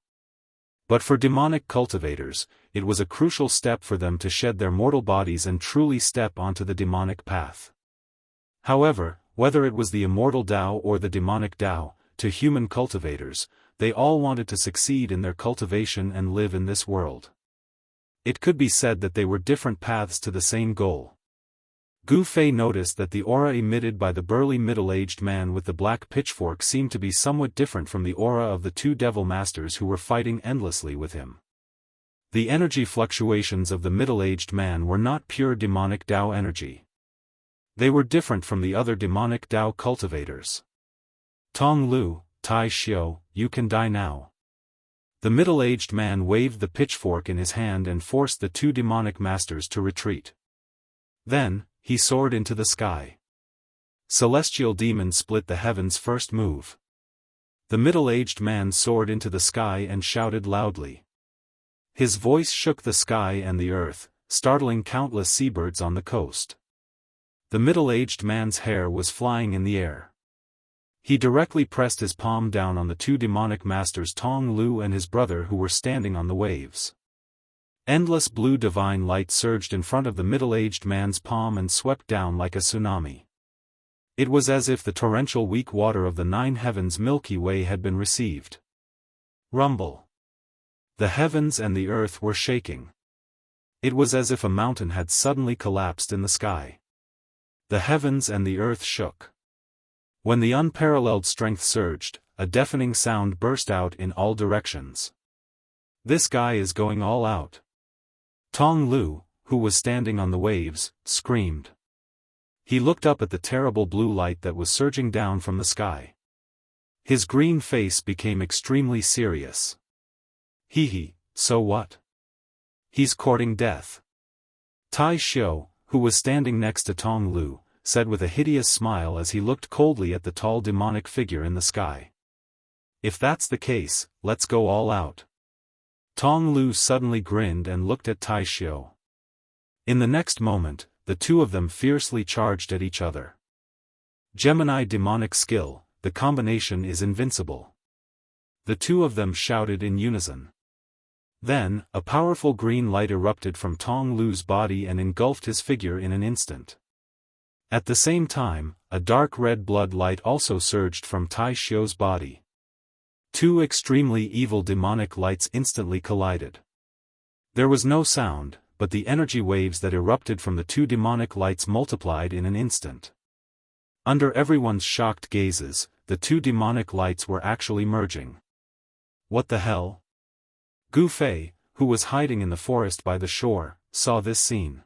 But for demonic cultivators, it was a crucial step for them to shed their mortal bodies and truly step onto the demonic path. However, whether it was the immortal Tao or the demonic Tao, to human cultivators, they all wanted to succeed in their cultivation and live in this world. It could be said that they were different paths to the same goal. Gu Fei noticed that the aura emitted by the burly middle-aged man with the black pitchfork seemed to be somewhat different from the aura of the 2 devil masters who were fighting endlessly with him. The energy fluctuations of the middle-aged man were not pure demonic Tao energy. They were different from the other demonic Tao cultivators. Tong Lu, Tai Xiao, you can die now. The middle-aged man waved the pitchfork in his hand and forced the 2 demonic masters to retreat. Then, he soared into the sky. Celestial demon split the heavens first move. The middle-aged man soared into the sky and shouted loudly. His voice shook the sky and the earth, startling countless seabirds on the coast. The middle-aged man's hair was flying in the air. He directly pressed his palm down on the 2 demonic masters Tong Lu and his brother who were standing on the waves. Endless blue divine light surged in front of the middle-aged man's palm and swept down like a tsunami. It was as if the torrential weak water of the nine heavens Milky Way had been received. Rumble. The heavens and the earth were shaking. It was as if a mountain had suddenly collapsed in the sky. The heavens and the earth shook. When the unparalleled strength surged, a deafening sound burst out in all directions. This guy is going all out. Tong Lu, who was standing on the waves, screamed. He looked up at the terrible blue light that was surging down from the sky. His green face became extremely serious. Hee, so what? He's courting death. Tai Xiu, who was standing next to Tong Lu, said with a hideous smile as he looked coldly at the tall demonic figure in the sky. If that's the case, let's go all out. Tong Lu suddenly grinned and looked at Tai Xiu. In the next moment, the two of them fiercely charged at each other. Gemini demonic skill, the combination is invincible. The two of them shouted in unison. Then, a powerful green light erupted from Tong Lu's body and engulfed his figure in an instant. At the same time, a dark red blood light also surged from Tai Xiu's body. Two extremely evil demonic lights instantly collided. There was no sound, but the energy waves that erupted from the two demonic lights multiplied in an instant. Under everyone's shocked gazes, the two demonic lights were actually merging. What the hell? Gu Fei, who was hiding in the forest by the shore, saw this scene.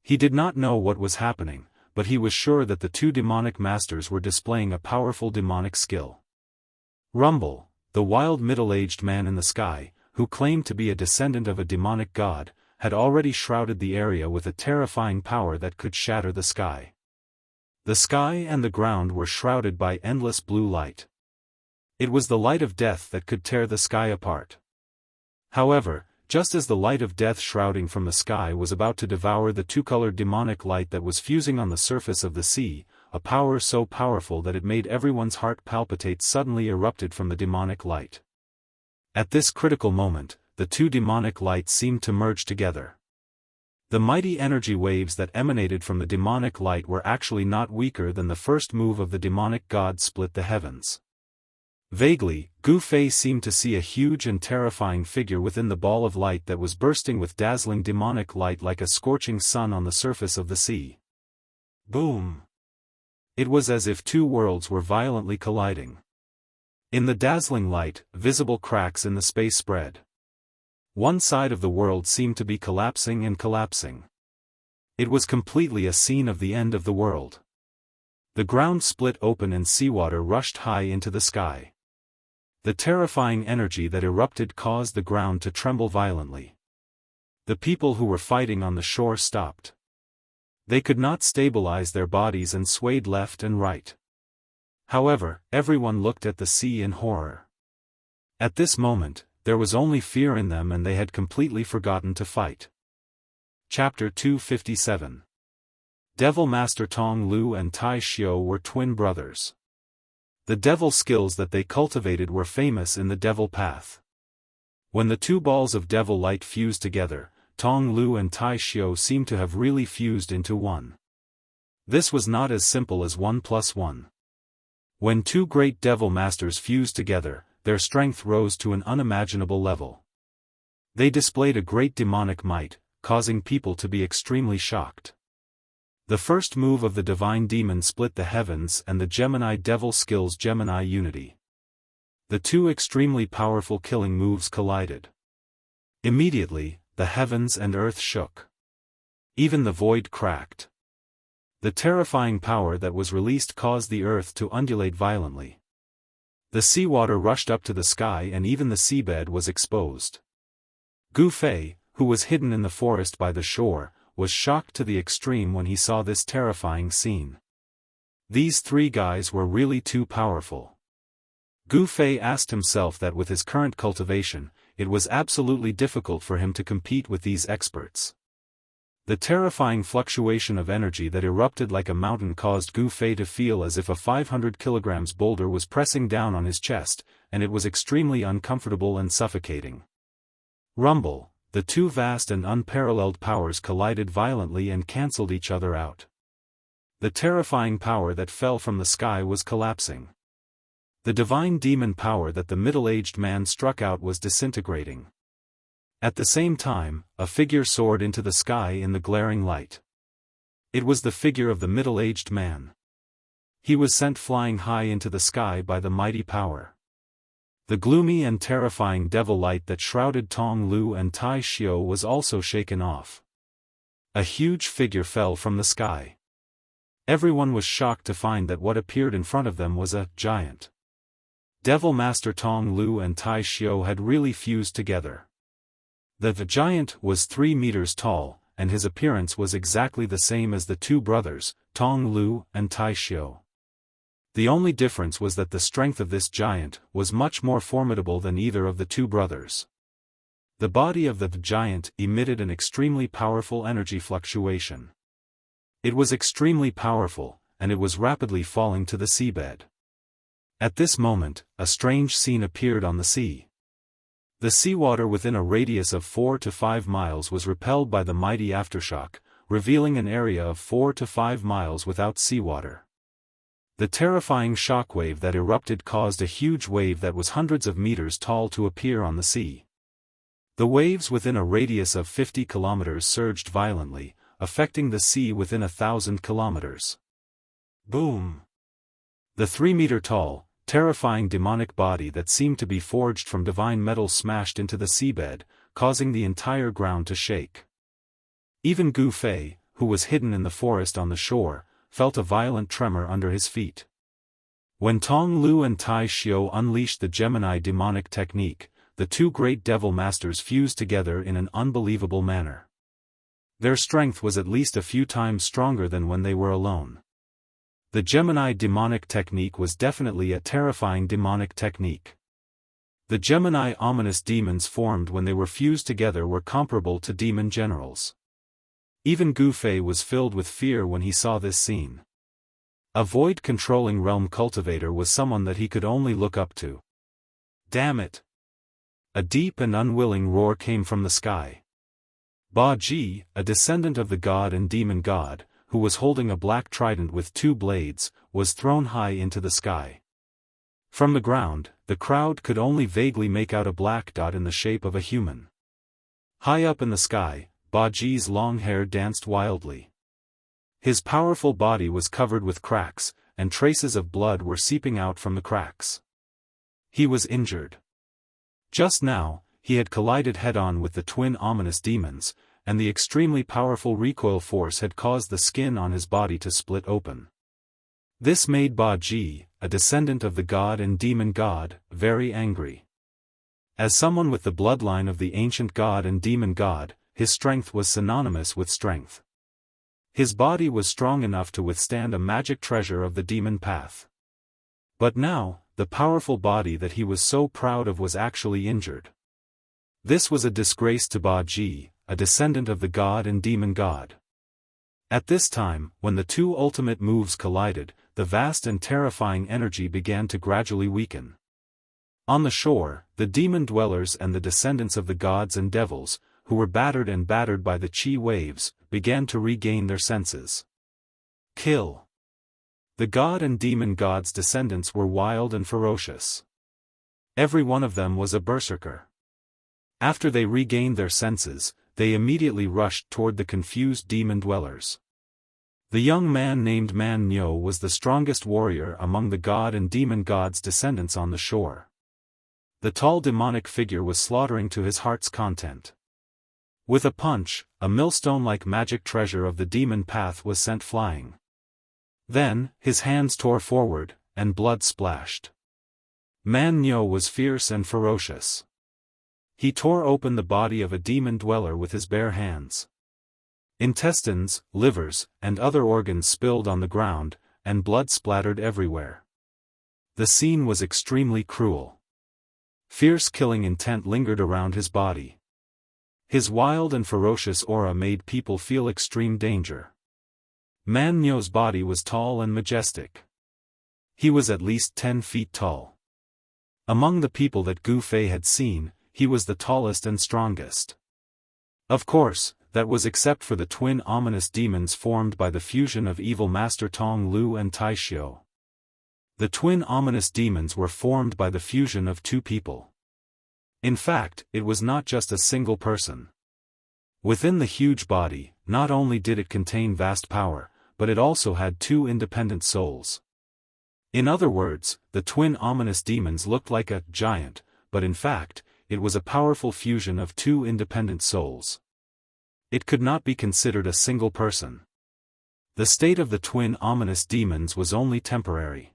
He did not know what was happening, but he was sure that the two demonic masters were displaying a powerful demonic skill. Rumble, the wild middle-aged man in the sky, who claimed to be a descendant of a demonic god, had already shrouded the area with a terrifying power that could shatter the sky. The sky and the ground were shrouded by endless blue light. It was the light of death that could tear the sky apart. However, just as the light of death shrouding from the sky was about to devour the two-colored demonic light that was fusing on the surface of the sea, a power so powerful that it made everyone's heart palpitate suddenly erupted from the demonic light. At this critical moment, the two demonic lights seemed to merge together. The mighty energy waves that emanated from the demonic light were actually not weaker than the first move of the demonic god split the heavens. Vaguely, Gu Fei seemed to see a huge and terrifying figure within the ball of light that was bursting with dazzling demonic light like a scorching sun on the surface of the sea. Boom! It was as if two worlds were violently colliding. In the dazzling light, visible cracks in the space spread. One side of the world seemed to be collapsing and collapsing. It was completely a scene of the end of the world. The ground split open and seawater rushed high into the sky. The terrifying energy that erupted caused the ground to tremble violently. The people who were fighting on the shore stopped. They could not stabilize their bodies and swayed left and right. However, everyone looked at the sea in horror. At this moment, there was only fear in them and they had completely forgotten to fight. Chapter 257. Devil Master Tong Lu and Tai Xiu were twin brothers. The devil skills that they cultivated were famous in the devil path. When the two balls of devil light fused together, Tong Lu and Tai Xiu seemed to have really fused into one. This was not as simple as 1 + 1. When two great devil masters fused together, their strength rose to an unimaginable level. They displayed a great demonic might, causing people to be extremely shocked. The first move of the divine demon split the heavens and the Gemini devil skills Gemini unity. The two extremely powerful killing moves collided. Immediately, the heavens and earth shook. Even the void cracked. The terrifying power that was released caused the earth to undulate violently. The seawater rushed up to the sky and even the seabed was exposed. Gu Fei, who was hidden in the forest by the shore, was shocked to the extreme when he saw this terrifying scene. These three guys were really too powerful. Gu Fei asked himself that with his current cultivation, it was absolutely difficult for him to compete with these experts. The terrifying fluctuation of energy that erupted like a mountain caused Gu Fei to feel as if a 500 kilograms boulder was pressing down on his chest, and it was extremely uncomfortable and suffocating. Rumble, the two vast and unparalleled powers collided violently and cancelled each other out. The terrifying power that fell from the sky was collapsing. The divine demon power that the middle-aged man struck out was disintegrating. At the same time, a figure soared into the sky in the glaring light. It was the figure of the middle-aged man. He was sent flying high into the sky by the mighty power. The gloomy and terrifying devil light that shrouded Tong Lu and Tai Xiao was also shaken off. A huge figure fell from the sky. Everyone was shocked to find that what appeared in front of them was a giant. Devil Master Tong Lu and Tai Xiao had really fused together. The giant was 3 meters tall, and his appearance was exactly the same as the two brothers, Tong Lu and Tai Xiao. The only difference was that the strength of this giant was much more formidable than either of the two brothers. The body of the giant emitted an extremely powerful energy fluctuation. It was extremely powerful, and it was rapidly falling to the seabed. At this moment, a strange scene appeared on the sea. The seawater within a radius of 4 to 5 miles was repelled by the mighty aftershock, revealing an area of 4 to 5 miles without seawater. The terrifying shockwave that erupted caused a huge wave that was hundreds of meters tall to appear on the sea. The waves within a radius of 50 kilometers surged violently, affecting the sea within 1,000 kilometers. Boom! The 3-meter-tall, terrifying demonic body that seemed to be forged from divine metal smashed into the seabed, causing the entire ground to shake. Even Gu Fei, who was hidden in the forest on the shore, felt a violent tremor under his feet. When Tong Lu and Tai Xiao unleashed the Gemini demonic technique, the two great devil masters fused together in an unbelievable manner. Their strength was at least a few times stronger than when they were alone. The Gemini demonic technique was definitely a terrifying demonic technique. The Gemini ominous demons formed when they were fused together were comparable to demon generals. Even Gu Fei was filled with fear when he saw this scene. A void-controlling realm cultivator was someone that he could only look up to. Damn it! A deep and unwilling roar came from the sky. Ba Ji, a descendant of the god and demon god, who was holding a black trident with 2 blades, was thrown high into the sky. From the ground, the crowd could only vaguely make out a black dot in the shape of a human. High up in the sky, Ba Ji's long hair danced wildly. His powerful body was covered with cracks, and traces of blood were seeping out from the cracks. He was injured. Just now, he had collided head-on with the twin ominous demons, and the extremely powerful recoil force had caused the skin on his body to split open. This made Ba Ji, a descendant of the god and demon god, very angry. As someone with the bloodline of the ancient god and demon god, his strength was synonymous with strength. His body was strong enough to withstand a magic treasure of the demon path. But now, the powerful body that he was so proud of was actually injured. This was a disgrace to Ba Ji, a descendant of the god and demon god. At this time, when the two ultimate moves collided, the vast and terrifying energy began to gradually weaken. On the shore, the demon dwellers and the descendants of the gods and devils, who were battered by the chi waves, began to regain their senses. Kill! The god and demon god's descendants were wild and ferocious. Every one of them was a berserker. After they regained their senses, they immediately rushed toward the confused demon dwellers. The young man named Man Nyo was the strongest warrior among the god and demon god's descendants on the shore. The tall demonic figure was slaughtering to his heart's content. With a punch, a millstone-like magic treasure of the demon path was sent flying. Then, his hands tore forward, and blood splashed. Man Nyo was fierce and ferocious. He tore open the body of a demon dweller with his bare hands. Intestines, livers, and other organs spilled on the ground, and blood splattered everywhere. The scene was extremely cruel. Fierce killing intent lingered around his body. His wild and ferocious aura made people feel extreme danger. Man Nyo's body was tall and majestic. He was at least 10 feet tall. Among the people that Gu Fei had seen, he was the tallest and strongest. Of course, that was except for the twin ominous demons formed by the fusion of evil Master Tong Lu and Tai Xiu. The twin ominous demons were formed by the fusion of two people. In fact, it was not just a single person. Within the huge body, not only did it contain vast power, but it also had two independent souls. In other words, the twin ominous demons looked like a giant, but in fact, it was a powerful fusion of two independent souls. It could not be considered a single person. The state of the twin ominous demons was only temporary.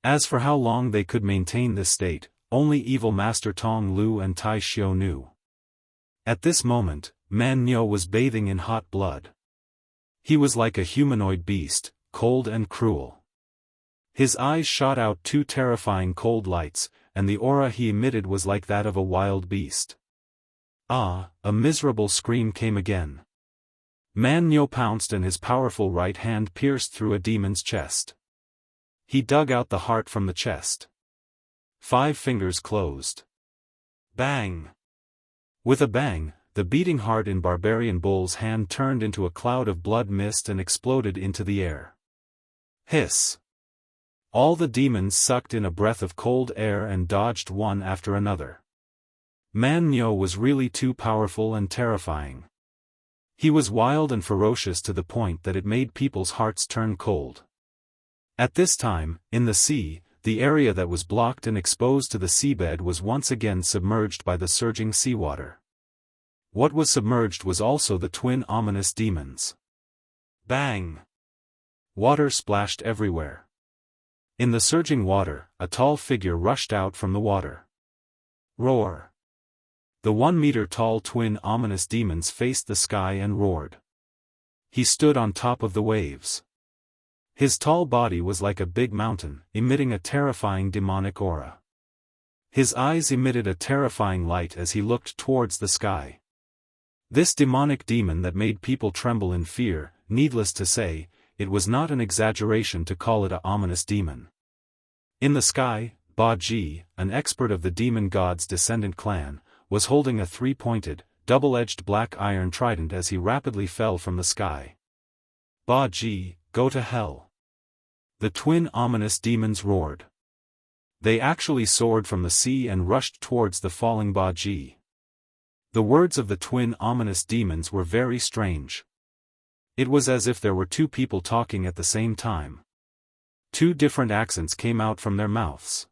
As for how long they could maintain this state, only evil Master Tong Lu and Tai Xiu knew. At this moment, Man Niu was bathing in hot blood. He was like a humanoid beast, cold and cruel. His eyes shot out two terrifying cold lights, and the aura he emitted was like that of a wild beast. Ah! A miserable scream came again. Man Niu pounced and his powerful right hand pierced through a demon's chest. He dug out the heart from the chest. 5 fingers closed. Bang! With a bang, the beating heart in Barbarian Bull's hand turned into a cloud of blood mist and exploded into the air. Hiss! All the demons sucked in a breath of cold air and dodged one after another. Man Niu was really too powerful and terrifying. He was wild and ferocious to the point that it made people's hearts turn cold. At this time, in the sea, the area that was blocked and exposed to the seabed was once again submerged by the surging seawater. What was submerged was also the twin ominous demons. Bang! Water splashed everywhere. In the surging water, a tall figure rushed out from the water. Roar! The 1-meter-tall twin ominous demons faced the sky and roared. He stood on top of the waves. His tall body was like a big mountain, emitting a terrifying demonic aura. His eyes emitted a terrifying light as he looked towards the sky. This demonic demon that made people tremble in fear, needless to say, it was not an exaggeration to call it an ominous demon. In the sky, Ba Ji, an expert of the demon god's descendant clan, was holding a 3-pointed, double-edged black iron trident as he rapidly fell from the sky. Ba Ji, go to hell! The twin ominous demons roared. They actually soared from the sea and rushed towards the falling Ba Ji. The words of the twin ominous demons were very strange. It was as if there were two people talking at the same time. 2 different accents came out from their mouths.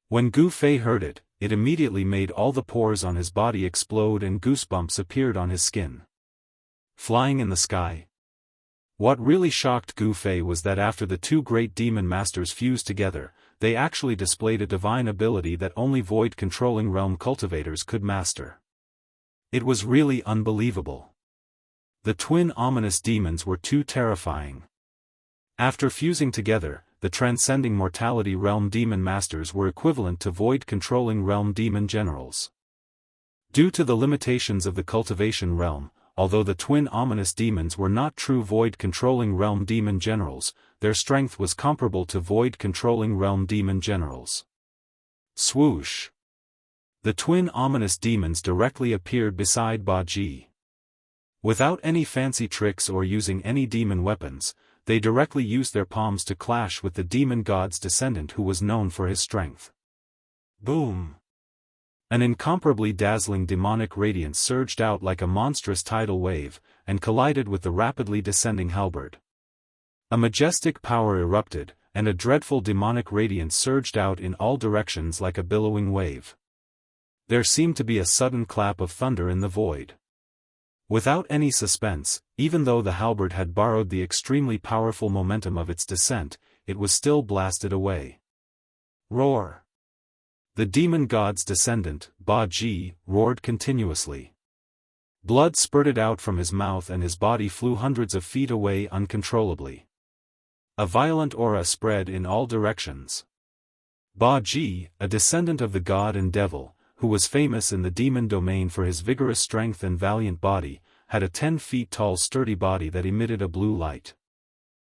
When Gu Fei heard it, it immediately made all the pores on his body explode and goosebumps appeared on his skin. Flying in the sky. What really shocked Gu Fei was that after the 2 great demon masters fused together, they actually displayed a divine ability that only void-controlling realm cultivators could master. It was really unbelievable. The twin ominous demons were too terrifying. After fusing together, the transcending mortality realm demon masters were equivalent to void-controlling realm demon generals. Due to the limitations of the cultivation realm, although the twin ominous demons were not true void-controlling realm demon generals, their strength was comparable to void-controlling realm demon generals. Swoosh! The twin ominous demons directly appeared beside Ba Ji. Without any fancy tricks or using any demon weapons, they directly used their palms to clash with the demon god's descendant who was known for his strength. Boom! An incomparably dazzling demonic radiance surged out like a monstrous tidal wave, and collided with the rapidly descending halberd. A majestic power erupted, and a dreadful demonic radiance surged out in all directions like a billowing wave. There seemed to be a sudden clap of thunder in the void. Without any suspense, even though the halberd had borrowed the extremely powerful momentum of its descent, it was still blasted away. Roar! The demon god's descendant, Ba Ji, roared continuously. Blood spurted out from his mouth and his body flew hundreds of feet away uncontrollably. A violent aura spread in all directions. Ba Ji, a descendant of the god and devil, who was famous in the demon domain for his vigorous strength and valiant body, had a 10 feet tall sturdy body that emitted a blue light.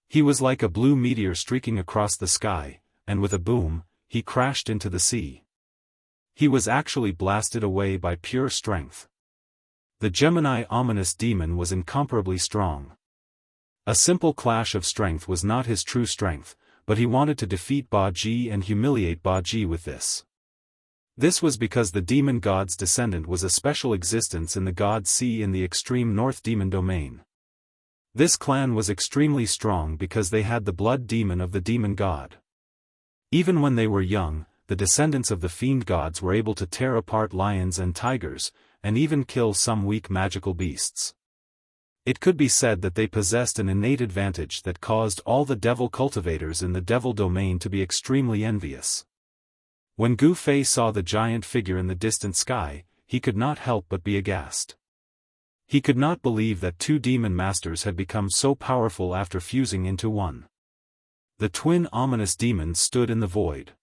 He was like a blue meteor streaking across the sky, and with a boom, he crashed into the sea. He was actually blasted away by pure strength. The Gemini ominous demon was incomparably strong. A simple clash of strength was not his true strength, but he wanted to defeat Ba Ji and humiliate Ba Ji with this. This was because the demon god's descendant was a special existence in the God Sea in the extreme north demon domain. This clan was extremely strong because they had the blood demon of the demon god. Even when they were young, the descendants of the fiend gods were able to tear apart lions and tigers, and even kill some weak magical beasts. It could be said that they possessed an innate advantage that caused all the devil cultivators in the devil domain to be extremely envious. When Gu Fei saw the giant figure in the distant sky, he could not help but be aghast. He could not believe that two demon masters had become so powerful after fusing into one. The twin ominous demons stood in the void.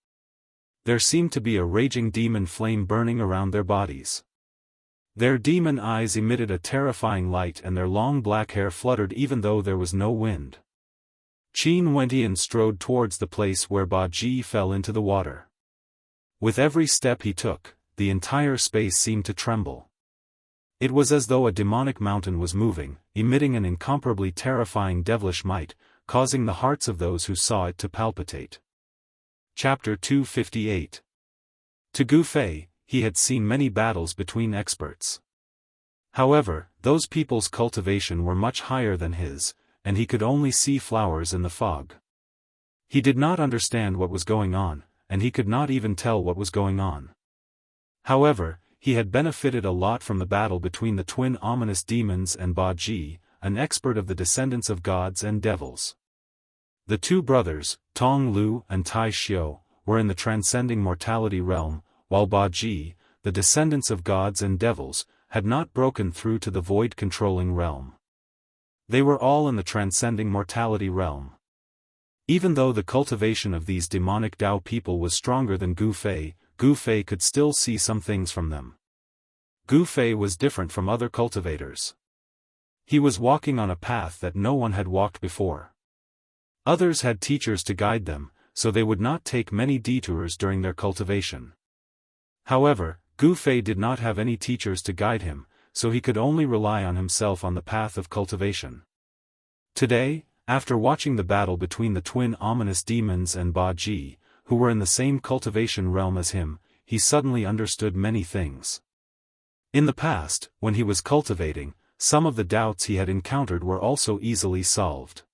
There seemed to be a raging demon flame burning around their bodies. Their demon eyes emitted a terrifying light and their long black hair fluttered even though there was no wind. Qin Wentian strode towards the place where Ba Ji fell into the water. With every step he took, the entire space seemed to tremble. It was as though a demonic mountain was moving, emitting an incomparably terrifying devilish might, causing the hearts of those who saw it to palpitate. Chapter 258. To Gu Fei, he had seen many battles between experts. However, those people's cultivation were much higher than his, and he could only see flowers in the fog. He did not understand what was going on, and he could not even tell what was going on. However, he had benefited a lot from the battle between the twin ominous demons and Ba Ji, an expert of the descendants of gods and devils. The two brothers, Tong Lu and Tai Xiu, were in the transcending mortality realm, while Ba Ji, the descendants of gods and devils, had not broken through to the void-controlling realm. They were all in the transcending mortality realm. Even though the cultivation of these demonic Dao people was stronger than Gu Fei could still see some things from them. Gu Fei was different from other cultivators. He was walking on a path that no one had walked before. Others had teachers to guide them, so they would not take many detours during their cultivation. However, Gu Fei did not have any teachers to guide him, so he could only rely on himself on the path of cultivation. Today, after watching the battle between the twin ominous demons and Ba Ji, who were in the same cultivation realm as him, he suddenly understood many things. In the past, when he was cultivating, some of the doubts he had encountered were also easily solved.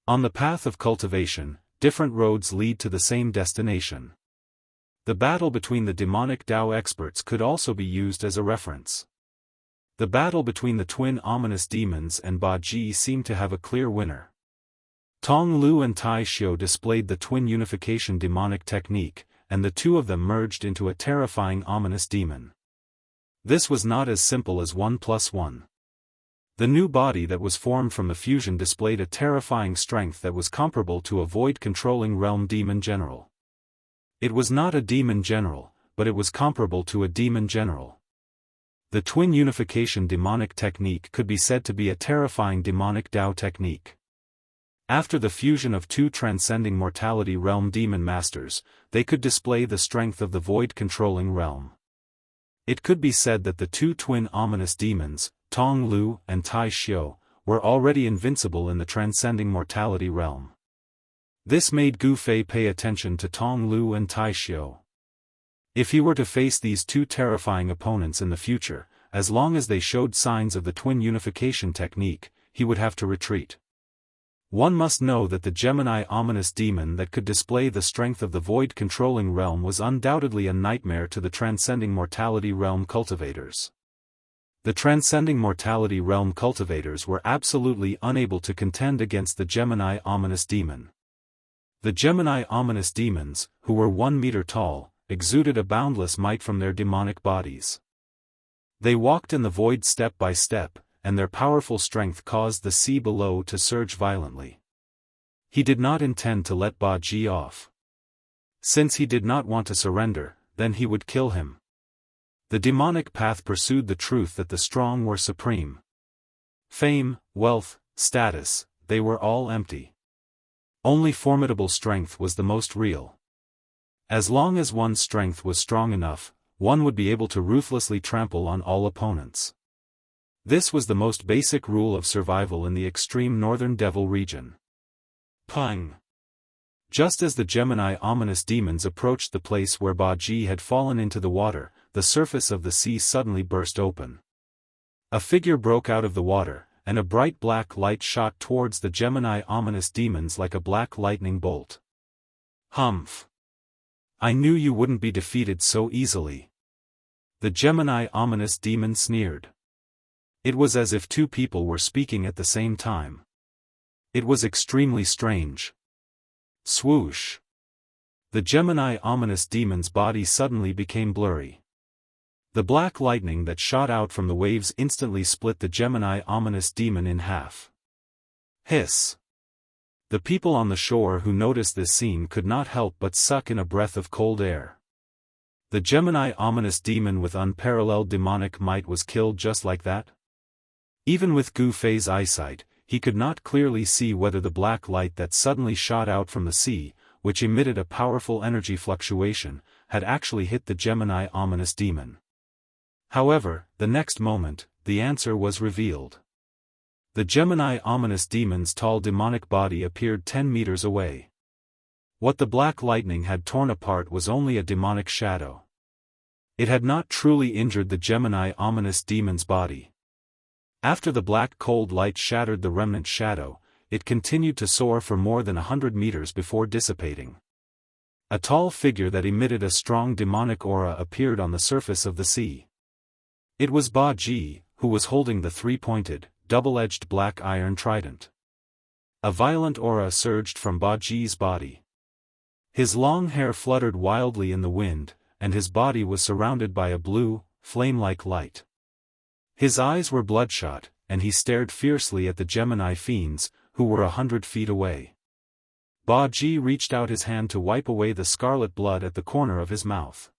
On the path of cultivation, different roads lead to the same destination. The battle between the demonic Dao experts could also be used as a reference. The battle between the twin ominous demons and Ba Ji seemed to have a clear winner. Tong Lu and Tai Xiu displayed the twin unification demonic technique, and the two of them merged into a terrifying ominous demon. This was not as simple as 1 + 1. The new body that was formed from the fusion displayed a terrifying strength that was comparable to a void-controlling realm demon general. It was not a demon general, but it was comparable to a demon general. The twin unification demonic technique could be said to be a terrifying demonic Dao technique. After the fusion of two transcending mortality realm demon masters, they could display the strength of the void-controlling realm. It could be said that the two twin ominous demons, Tong Lu and Tai Xiu, were already invincible in the transcending mortality realm. This made Gu Fei pay attention to Tong Lu and Tai Xiu. If he were to face these two terrifying opponents in the future, as long as they showed signs of the twin unification technique, he would have to retreat. One must know that the Gemini ominous demon that could display the strength of the void-controlling realm was undoubtedly a nightmare to the transcending mortality realm cultivators. The transcending mortality realm cultivators were absolutely unable to contend against the Gemini ominous demon. The Gemini ominous demons, who were 1 meter tall, exuded a boundless might from their demonic bodies. They walked in the void step by step, and their powerful strength caused the sea below to surge violently. He did not intend to let Ba Ji off. Since he did not want to surrender, then he would kill him. The demonic path pursued the truth that the strong were supreme. Fame, wealth, status, they were all empty. Only formidable strength was the most real. As long as one's strength was strong enough, one would be able to ruthlessly trample on all opponents. This was the most basic rule of survival in the extreme northern devil region. Pung! Just as the Gemini ominous demons approached the place where Baji had fallen into the water, the surface of the sea suddenly burst open. A figure broke out of the water, and a bright black light shot towards the Gemini ominous demons like a black lightning bolt. Humph! I knew you wouldn't be defeated so easily. The Gemini ominous demon sneered. It was as if two people were speaking at the same time. It was extremely strange. Swoosh! The Gemini ominous demon's body suddenly became blurry. The black lightning that shot out from the waves instantly split the Gemini ominous demon in half. Hiss! The people on the shore who noticed this scene could not help but suck in a breath of cold air. The Gemini ominous demon with unparalleled demonic might was killed just like that? Even with Gu Fei's eyesight, he could not clearly see whether the black light that suddenly shot out from the sea, which emitted a powerful energy fluctuation, had actually hit the Gemini ominous demon. However, the next moment, the answer was revealed. The Gemini ominous demon's tall demonic body appeared 10 meters away. What the black lightning had torn apart was only a demonic shadow. It had not truly injured the Gemini ominous demon's body. After the black cold light shattered the remnant shadow, it continued to soar for more than 100 meters before dissipating. A tall figure that emitted a strong demonic aura appeared on the surface of the sea. It was Ba Ji, who was holding the three-pointed, double-edged black iron trident. A violent aura surged from Ba Ji's body. His long hair fluttered wildly in the wind, and his body was surrounded by a blue, flame-like light. His eyes were bloodshot, and he stared fiercely at the Gemini fiends, who were 100 feet away. Ba Ji reached out his hand to wipe away the scarlet blood at the corner of his mouth.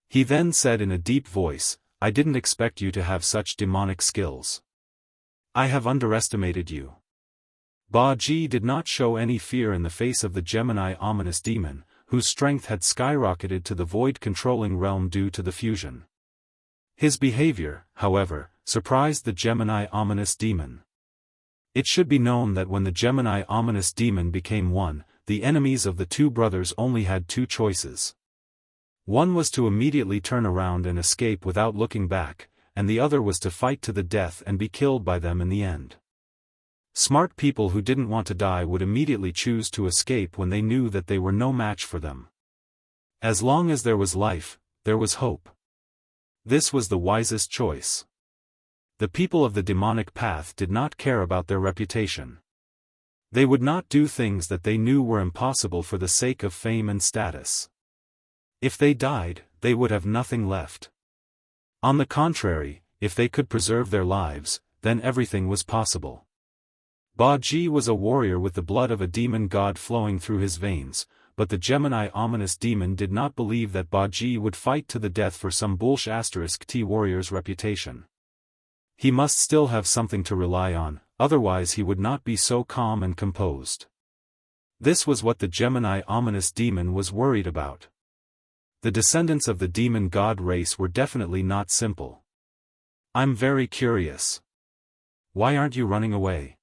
He then said in a deep voice, "I didn't expect you to have such demonic skills. I have underestimated you." Ba Ji did not show any fear in the face of the Gemini ominous demon, whose strength had skyrocketed to the void-controlling realm due to the fusion. His behavior, however, surprised the Gemini ominous demon. It should be known that when the Gemini ominous demon became one, the enemies of the two brothers only had two choices. One was to immediately turn around and escape without looking back, and the other was to fight to the death and be killed by them in the end. Smart people who didn't want to die would immediately choose to escape when they knew that they were no match for them. As long as there was life, there was hope. This was the wisest choice. The people of the demonic path did not care about their reputation. They would not do things that they knew were impossible for the sake of fame and status. If they died, they would have nothing left. On the contrary, if they could preserve their lives, then everything was possible. Ba Ji was a warrior with the blood of a demon god flowing through his veins, but the Gemini ominous demon did not believe that Ba Ji would fight to the death for some *T warrior's reputation. He must still have something to rely on, otherwise he would not be so calm and composed. This was what the Gemini ominous demon was worried about. The descendants of the demon god race were definitely not simple. "I'm very curious. Why aren't you running away?"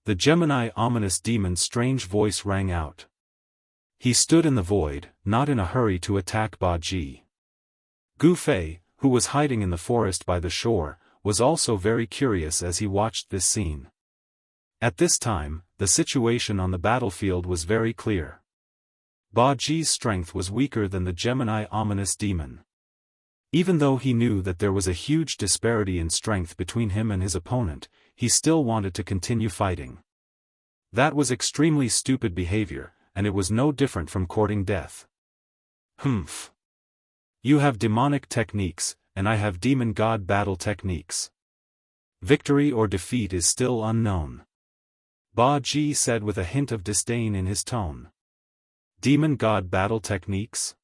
The Gemini ominous demon's strange voice rang out. He stood in the void, not in a hurry to attack Ba Ji. Gu Fei, who was hiding in the forest by the shore, was also very curious as he watched this scene. At this time, the situation on the battlefield was very clear. Ba Ji's strength was weaker than the Gemini ominous demon. Even though he knew that there was a huge disparity in strength between him and his opponent, he still wanted to continue fighting. That was extremely stupid behavior, and it was no different from courting death. Humph. You have demonic techniques, and I have demon god battle techniques. Victory or defeat is still unknown. Ba Ji said with a hint of disdain in his tone. Demon god battle techniques?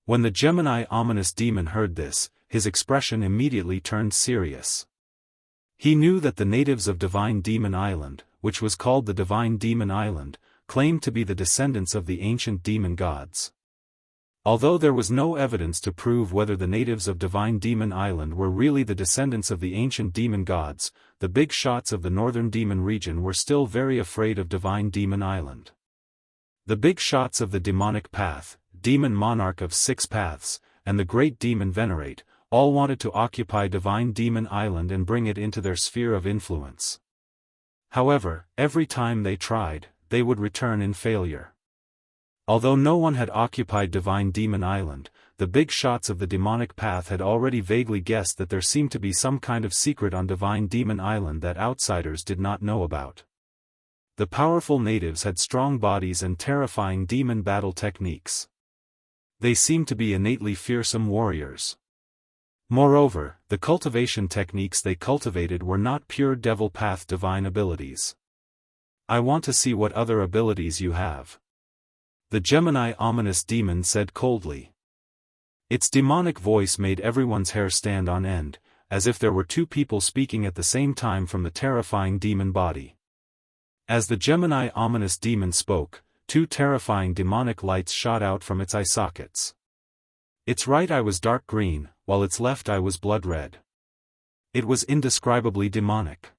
When the Gemini ominous demon heard this, his expression immediately turned serious. He knew that the natives of Divine Demon Island, which was called the Divine Demon Island, claimed to be the descendants of the ancient demon gods. Although there was no evidence to prove whether the natives of Divine Demon Island were really the descendants of the ancient demon gods, the big shots of the northern demon region were still very afraid of Divine Demon Island. The big shots of the demonic path, demon monarch of 6 paths, and the great demon venerate, all wanted to occupy Divine Demon Island and bring it into their sphere of influence. However, every time they tried, they would return in failure. Although no one had occupied Divine Demon Island, the big shots of the demonic path had already vaguely guessed that there seemed to be some kind of secret on Divine Demon Island that outsiders did not know about. The powerful natives had strong bodies and terrifying demon battle techniques. They seemed to be innately fearsome warriors. Moreover, the cultivation techniques they cultivated were not pure devil path divine abilities. "I want to see what other abilities you have," the Gemini ominous demon said coldly. Its demonic voice made everyone's hair stand on end, as if there were 2 people speaking at the same time from the terrifying demon body. As the Gemini ominous demon spoke, 2 terrifying demonic lights shot out from its eye sockets. Its right eye was dark green, while its left eye was blood red. It was indescribably demonic.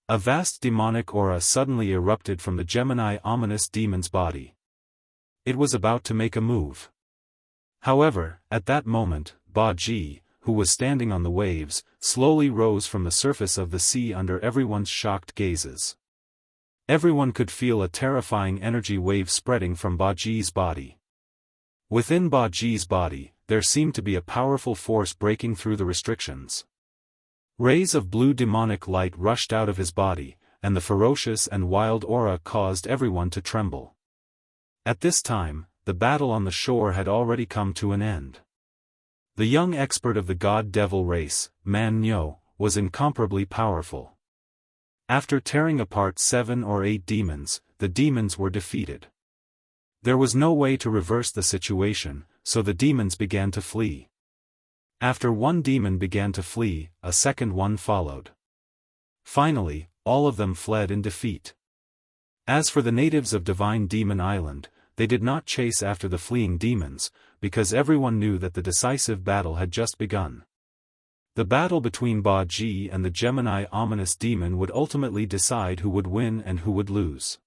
A vast demonic aura suddenly erupted from the Gemini ominous demon's body. It was about to make a move. However, at that moment, Ba Ji, who was standing on the waves, slowly rose from the surface of the sea under everyone's shocked gazes. Everyone could feel a terrifying energy wave spreading from Ba Ji's body. Within Ba Ji's body, there seemed to be a powerful force breaking through the restrictions. Rays of blue demonic light rushed out of his body, and the ferocious and wild aura caused everyone to tremble. At this time, the battle on the shore had already come to an end. The young expert of the god-devil race, Man Nyo, was incomparably powerful. After tearing apart 7 or 8 demons, the demons were defeated. There was no way to reverse the situation, so the demons began to flee. After one demon began to flee, a second one followed. Finally, all of them fled in defeat. As for the natives of Divine Demon Island, they did not chase after the fleeing demons, because everyone knew that the decisive battle had just begun. The battle between Ba Ji and the Gemini ominous demon would ultimately decide who would win and who would lose.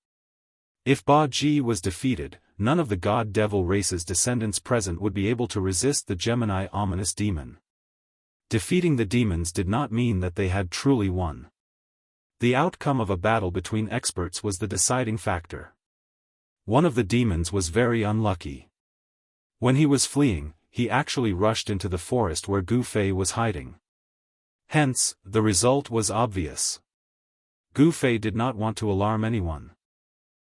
If Ba Ji was defeated, none of the god-devil race's descendants present would be able to resist the Gemini ominous demon. Defeating the demons did not mean that they had truly won. The outcome of a battle between experts was the deciding factor. One of the demons was very unlucky. When he was fleeing, he actually rushed into the forest where Gu Fei was hiding. Hence, the result was obvious. Gu Fei did not want to alarm anyone.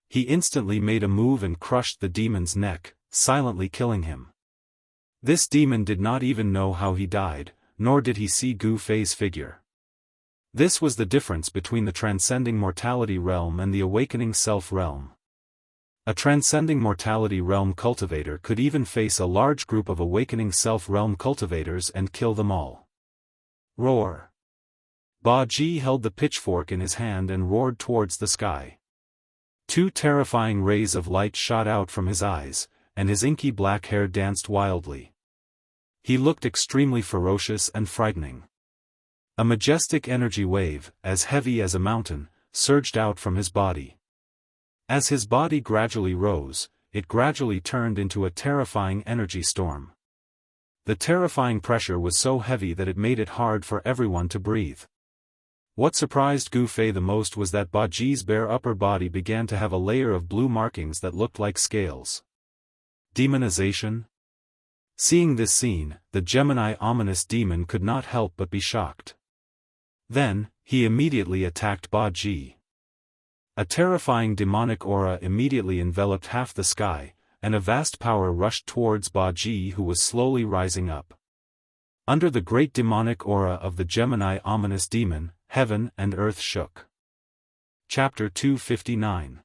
He instantly made a move and crushed the demon's neck, silently killing him. This demon did not even know how he died, nor did he see Gu Fei's figure. This was the difference between the transcending mortality realm and the awakening self realm. A transcending mortality realm cultivator could even face a large group of awakening self realm cultivators and kill them all. Roar! Ba Ji held the pitchfork in his hand and roared towards the sky. 2 terrifying rays of light shot out from his eyes, and his inky black hair danced wildly. He looked extremely ferocious and frightening. A majestic energy wave, as heavy as a mountain, surged out from his body. As his body gradually rose, it gradually turned into a terrifying energy storm. The terrifying pressure was so heavy that it made it hard for everyone to breathe. What surprised Gu Fei the most was that Ba Ji's bare upper body began to have a layer of blue markings that looked like scales. Demonization? Seeing this scene, the Gemini ominous demon could not help but be shocked. Then, he immediately attacked Ba Ji. A terrifying demonic aura immediately enveloped half the sky, and a vast power rushed towards Ba Ji, who was slowly rising up. Under the great demonic aura of the Gemini ominous demon, heaven and earth shook. Chapter 259.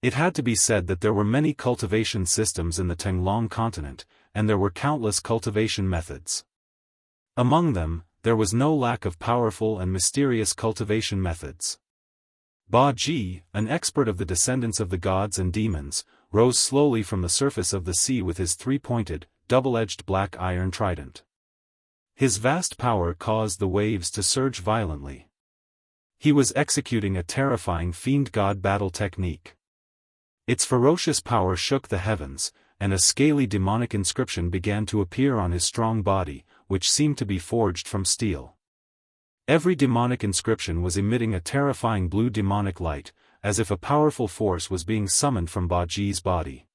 It had to be said that there were many cultivation systems in the Tenglong continent, and there were countless cultivation methods. Among them, there was no lack of powerful and mysterious cultivation methods. Ba Ji, an expert of the descendants of the gods and demons, rose slowly from the surface of the sea with his three-pointed, double-edged black iron trident. His vast power caused the waves to surge violently. He was executing a terrifying fiend-god battle technique. Its ferocious power shook the heavens, and a scaly demonic inscription began to appear on his strong body, which seemed to be forged from steel. Every demonic inscription was emitting a terrifying blue demonic light, as if a powerful force was being summoned from Baji's body.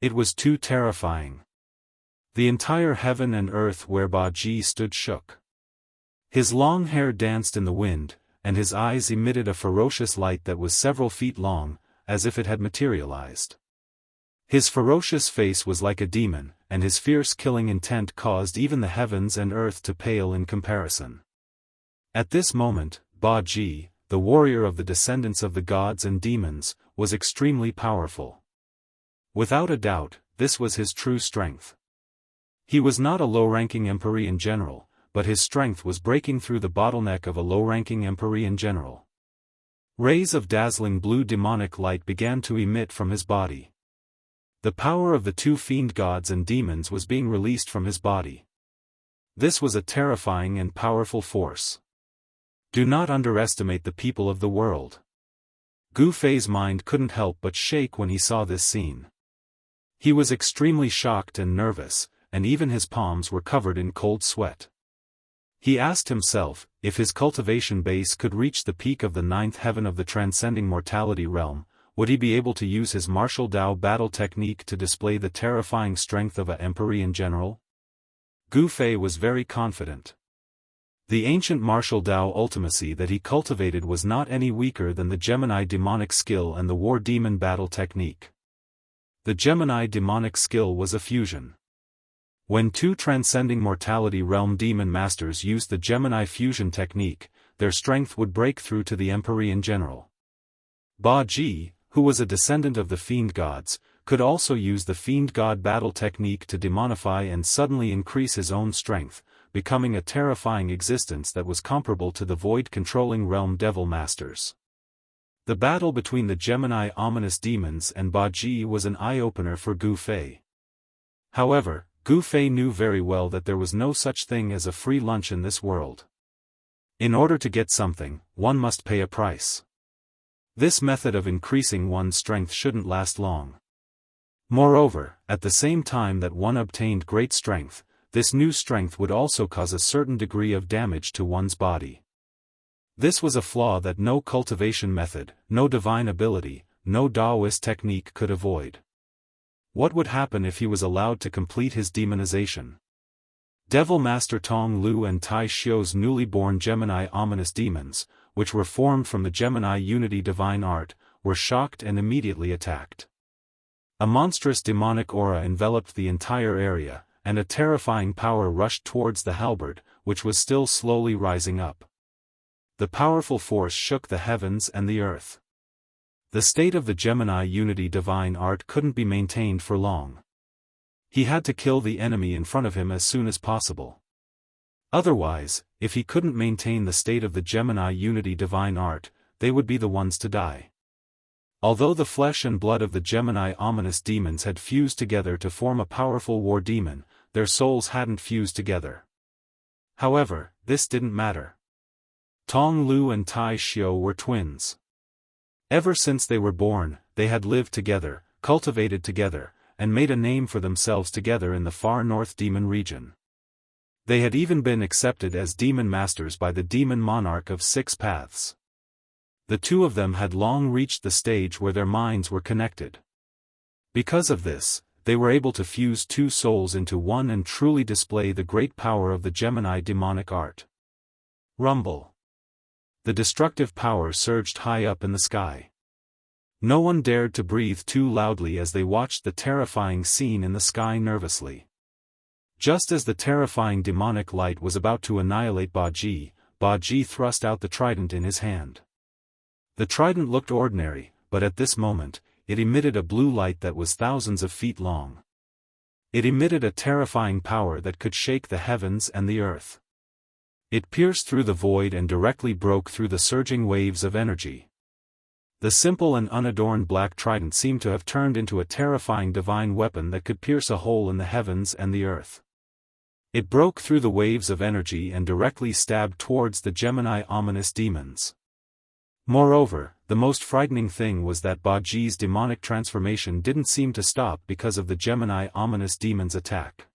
It was too terrifying. The entire heaven and earth where Baji stood shook. His long hair danced in the wind, and his eyes emitted a ferocious light that was several feet long, as if it had materialized. His ferocious face was like a demon, and his fierce killing intent caused even the heavens and earth to pale in comparison. At this moment, Baji, the warrior of the descendants of the gods and demons, was extremely powerful. Without a doubt, this was his true strength. He was not a low-ranking Empyrean general, but his strength was breaking through the bottleneck of a low-ranking Empyrean general. Rays of dazzling blue demonic light began to emit from his body. The power of the two fiend gods and demons was being released from his body. This was a terrifying and powerful force. Do not underestimate the people of the world. Gu Fei's mind couldn't help but shake when he saw this scene. He was extremely shocked and nervous, and even his palms were covered in cold sweat. He asked himself, if his cultivation base could reach the peak of the ninth heaven of the transcending mortality realm, would he be able to use his martial Dao battle technique to display the terrifying strength of an Empyrean general? Gu Fei was very confident. The ancient martial Dao ultimacy that he cultivated was not any weaker than the Gemini demonic skill and the war demon battle technique. The Gemini demonic skill was a fusion. When two transcending mortality realm demon masters used the Gemini fusion technique, their strength would break through to the Empyrean general. Baji, who was a descendant of the fiend gods, could also use the fiend god battle technique to demonify and suddenly increase his own strength, becoming a terrifying existence that was comparable to the void-controlling realm devil masters. The battle between the Gemini ominous demons and Baji was an eye-opener for Gu Fei. However, Gu Fei knew very well that there was no such thing as a free lunch in this world. In order to get something, one must pay a price. This method of increasing one's strength shouldn't last long. Moreover, at the same time that one obtained great strength, this new strength would also cause a certain degree of damage to one's body. This was a flaw that no cultivation method, no divine ability, no Daoist technique could avoid. What would happen if he was allowed to complete his demonization? Devil Master Tong Lu and Tai Xiu's newly born Gemini ominous demons, which were formed from the Gemini Unity divine art, were shocked and immediately attacked. A monstrous demonic aura enveloped the entire area, and a terrifying power rushed towards the halberd, which was still slowly rising up. The powerful force shook the heavens and the earth. The state of the Gemini Unity divine art couldn't be maintained for long. He had to kill the enemy in front of him as soon as possible. Otherwise, if he couldn't maintain the state of the Gemini Unity divine art, they would be the ones to die. Although the flesh and blood of the Gemini ominous demons had fused together to form a powerful war demon, their souls hadn't fused together. However, this didn't matter. Tong Lu and Tai Xiu were twins. Ever since they were born, they had lived together, cultivated together, and made a name for themselves together in the far north demon region. They had even been accepted as demon masters by the demon monarch of 6 paths. The two of them had long reached the stage where their minds were connected. Because of this, they were able to fuse two souls into one and truly display the great power of the Gemini demonic art. Rumble. The destructive power surged high up in the sky. No one dared to breathe too loudly as they watched the terrifying scene in the sky nervously. Just as the terrifying demonic light was about to annihilate Baji, Baji thrust out the trident in his hand. The trident looked ordinary, but at this moment, it emitted a blue light that was thousands of feet long. It emitted a terrifying power that could shake the heavens and the earth. It pierced through the void and directly broke through the surging waves of energy. The simple and unadorned black trident seemed to have turned into a terrifying divine weapon that could pierce a hole in the heavens and the earth. It broke through the waves of energy and directly stabbed towards the Gemini ominous demons. Moreover, the most frightening thing was that Baji's demonic transformation didn't seem to stop because of the Gemini ominous demons' attack.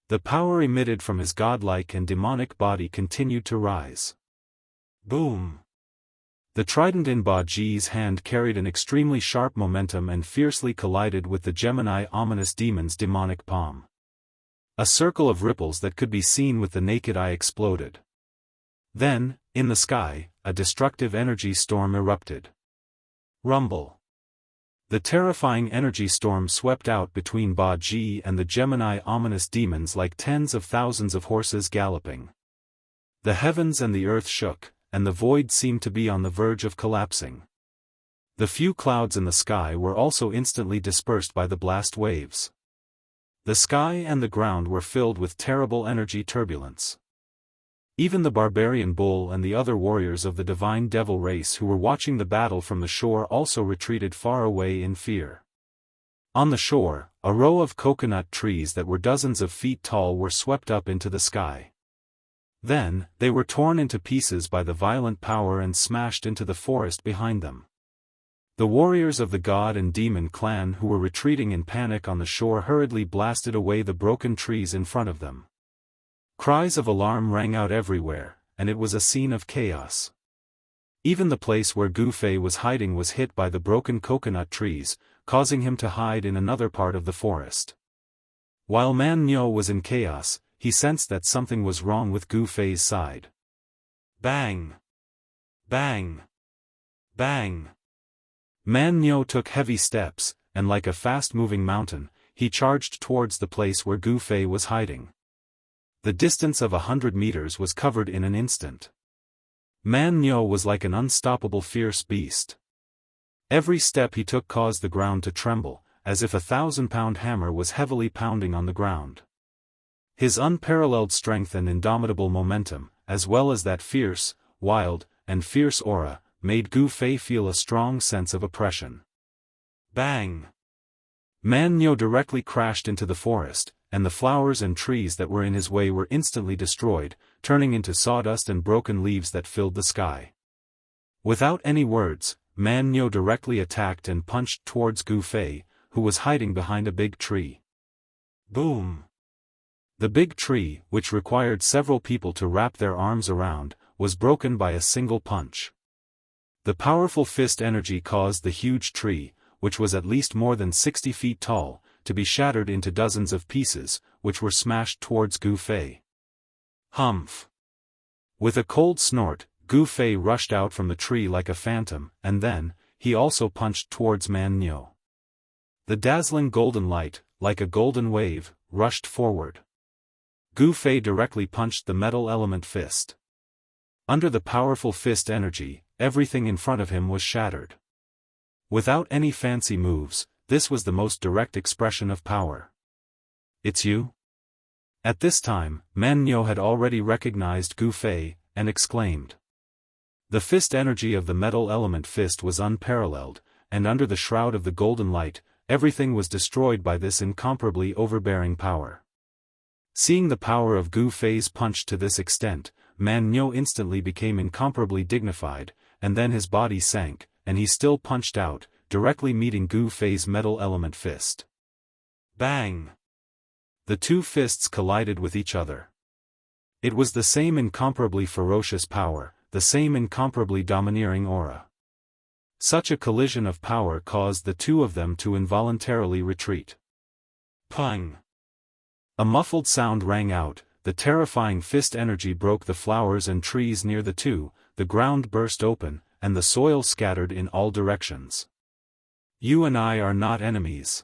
The power emitted from his godlike and demonic body continued to rise. Boom! The trident in Baji's hand carried an extremely sharp momentum and fiercely collided with the Gemini ominous demon's demonic palm. A circle of ripples that could be seen with the naked eye exploded. Then, in the sky, a destructive energy storm erupted. Rumble. The terrifying energy storm swept out between Baji and the Gemini ominous demons like tens of thousands of horses galloping. The heavens and the earth shook, and the void seemed to be on the verge of collapsing. The few clouds in the sky were also instantly dispersed by the blast waves. The sky and the ground were filled with terrible energy turbulence. Even the barbarian bull and the other warriors of the divine devil race who were watching the battle from the shore also retreated far away in fear. On the shore, a row of coconut trees that were dozens of feet tall were swept up into the sky. Then, they were torn into pieces by the violent power and smashed into the forest behind them. The warriors of the god and demon clan who were retreating in panic on the shore hurriedly blasted away the broken trees in front of them. Cries of alarm rang out everywhere, and it was a scene of chaos. Even the place where Gu Fei was hiding was hit by the broken coconut trees, causing him to hide in another part of the forest. While Man Nyo was in chaos, he sensed that something was wrong with Gu Fei's side. Bang! Bang! Bang! Man Nyo took heavy steps, and like a fast-moving mountain, he charged towards the place where Gu Fei was hiding. The distance of 100 meters was covered in an instant. Man Nyo was like an unstoppable fierce beast. Every step he took caused the ground to tremble, as if a 1,000-pound hammer was heavily pounding on the ground. His unparalleled strength and indomitable momentum, as well as that fierce, wild, and fierce aura, made Gu Fei feel a strong sense of oppression. Bang! Man Nyo directly crashed into the forest, and the flowers and trees that were in his way were instantly destroyed, turning into sawdust and broken leaves that filled the sky. Without any words, Man Nyo directly attacked and punched towards Gu Fei, who was hiding behind a big tree. Boom! The big tree, which required several people to wrap their arms around, was broken by a single punch. The powerful fist energy caused the huge tree, which was at least more than 60 feet tall, to be shattered into dozens of pieces, which were smashed towards Gu Fei. Humph! With a cold snort, Gu Fei rushed out from the tree like a phantom, and then, he also punched towards Man Nyo. The dazzling golden light, like a golden wave, rushed forward. Gu Fei directly punched the metal element fist. Under the powerful fist energy, everything in front of him was shattered. Without any fancy moves, this was the most direct expression of power. It's you? At this time, Man Nyo had already recognized Gu Fei, and exclaimed. The fist energy of the metal element fist was unparalleled, and under the shroud of the golden light, everything was destroyed by this incomparably overbearing power. Seeing the power of Gu Fei's punch to this extent, Man Nyo instantly became incomparably dignified, and then his body sank, and he still punched out, directly meeting Gu Fei's metal element fist. Bang! The two fists collided with each other. It was the same incomparably ferocious power, the same incomparably domineering aura. Such a collision of power caused the two of them to involuntarily retreat. Pang! A muffled sound rang out, the terrifying fist energy broke the flowers and trees near the two, the ground burst open, and the soil scattered in all directions. You and I are not enemies.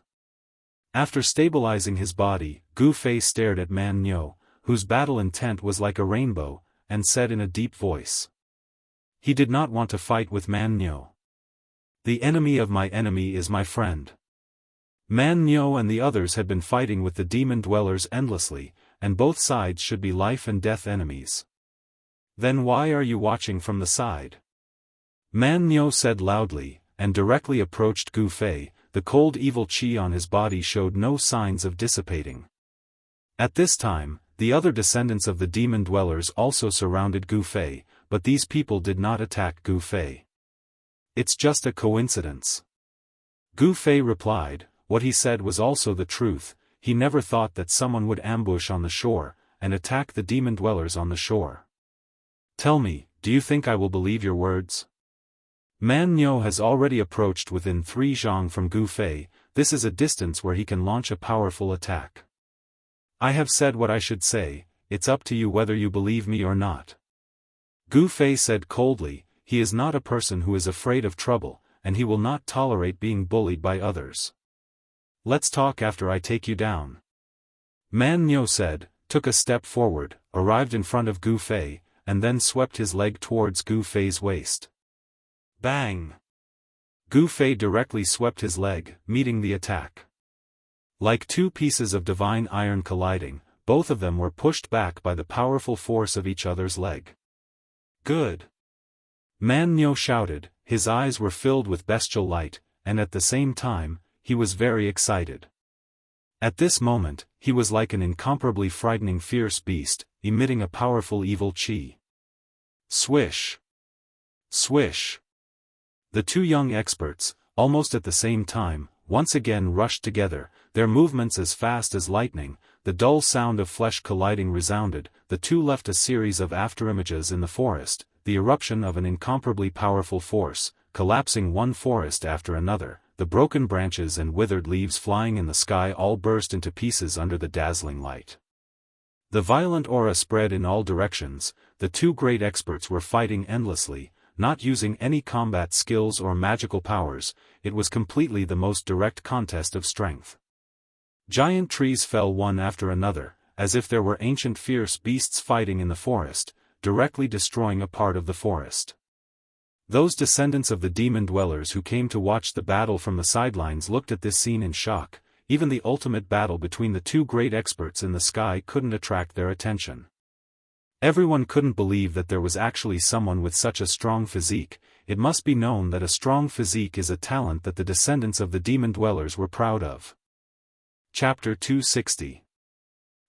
After stabilizing his body, Gu Fei stared at Man Nyo, whose battle intent was like a rainbow, and said in a deep voice. He did not want to fight with Man Nyo. The enemy of my enemy is my friend. Man Nyo and the others had been fighting with the demon dwellers endlessly, and both sides should be life and death enemies. Then why are you watching from the side? Man Nyo said loudly, and directly approached Gu Fei. The cold evil qi on his body showed no signs of dissipating. At this time, the other descendants of the demon dwellers also surrounded Gu Fei, but these people did not attack Gu Fei. It's just a coincidence. Gu Fei replied. What he said was also the truth. He never thought that someone would ambush on the shore, and attack the demon dwellers on the shore. Tell me, do you think I will believe your words? Man Nyo has already approached within 3 zhang from Gu Fei. This is a distance where he can launch a powerful attack. I have said what I should say, it's up to you whether you believe me or not. Gu Fei said coldly. He is not a person who is afraid of trouble, and he will not tolerate being bullied by others. Let's talk after I take you down. Man Nyo said, took a step forward, arrived in front of Gu Fei, and then swept his leg towards Gu Fei's waist. Bang! Gu Fei directly swept his leg, meeting the attack. Like 2 pieces of divine iron colliding, both of them were pushed back by the powerful force of each other's leg. Good! Man Nyo shouted. His eyes were filled with bestial light, and at the same time, he was very excited. At this moment, he was like an incomparably frightening fierce beast, emitting a powerful evil qi. Swish! Swish! The 2 young experts, almost at the same time, once again rushed together, their movements as fast as lightning. The dull sound of flesh colliding resounded. The 2 left a series of afterimages in the forest, the eruption of an incomparably powerful force, collapsing one forest after another, the broken branches and withered leaves flying in the sky all burst into pieces under the dazzling light. The violent aura spread in all directions. The 2 great experts were fighting endlessly, not using any combat skills or magical powers. It was completely the most direct contest of strength. Giant trees fell one after another, as if there were ancient fierce beasts fighting in the forest, directly destroying a part of the forest. Those descendants of the demon dwellers who came to watch the battle from the sidelines looked at this scene in shock. Even the ultimate battle between the 2 great experts in the sky couldn't attract their attention. Everyone couldn't believe that there was actually someone with such a strong physique. It must be known that a strong physique is a talent that the descendants of the demon dwellers were proud of. Chapter 260.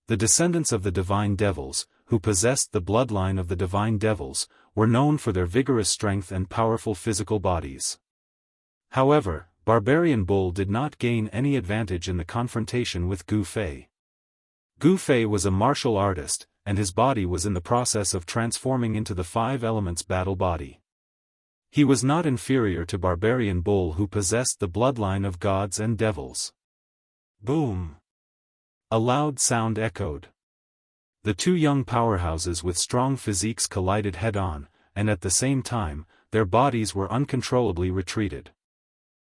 The descendants of the divine devils, who possessed the bloodline of the divine devils, were known for their vigorous strength and powerful physical bodies. However, Barbarian Bull did not gain any advantage in the confrontation with Gu Fei. Gu Fei was a martial artist, and his body was in the process of transforming into the 5 elements battle body. He was not inferior to Barbarian Bull, who possessed the bloodline of gods and devils. Boom! A loud sound echoed. The 2 young powerhouses with strong physiques collided head-on, and at the same time, their bodies were uncontrollably retreated.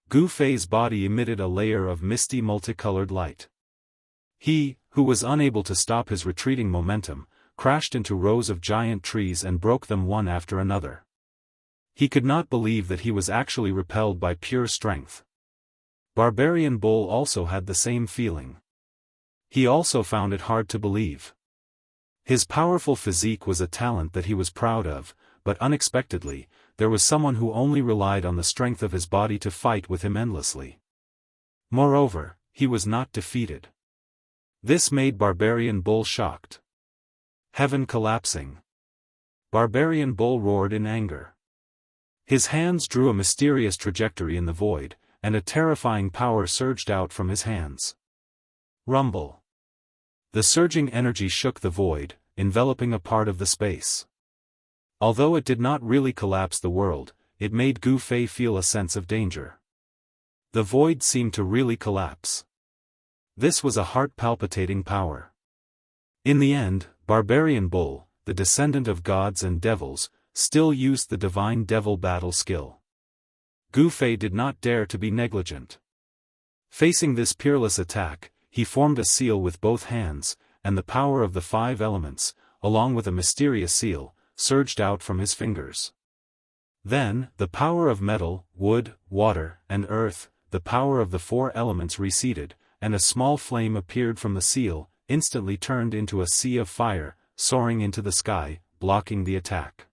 Gu Fei's body emitted a layer of misty multicolored light. He, who was unable to stop his retreating momentum, crashed into rows of giant trees and broke them one after another. He could not believe that he was actually repelled by pure strength. Barbarian Bull also had the same feeling. He also found it hard to believe. His powerful physique was a talent that he was proud of, but unexpectedly, there was someone who only relied on the strength of his body to fight with him endlessly. Moreover, he was not defeated. This made Barbarian Bull shocked. Heaven collapsing. Barbarian Bull roared in anger. His hands drew a mysterious trajectory in the void, and a terrifying power surged out from his hands. Rumble. The surging energy shook the void, enveloping a part of the space. Although it did not really collapse the world, it made Gu Fei feel a sense of danger. The void seemed to really collapse. This was a heart-palpitating power. In the end, Barbarian Bull, the descendant of gods and devils, still used the divine devil battle skill. Gu Fei did not dare to be negligent. Facing this peerless attack, he formed a seal with both hands, and the power of the 5 elements, along with a mysterious seal, surged out from his fingers. Then, the power of metal, wood, water, and earth, the power of the 4 elements receded, and a small flame appeared from the seal, instantly turned into a sea of fire, soaring into the sky, blocking the attack.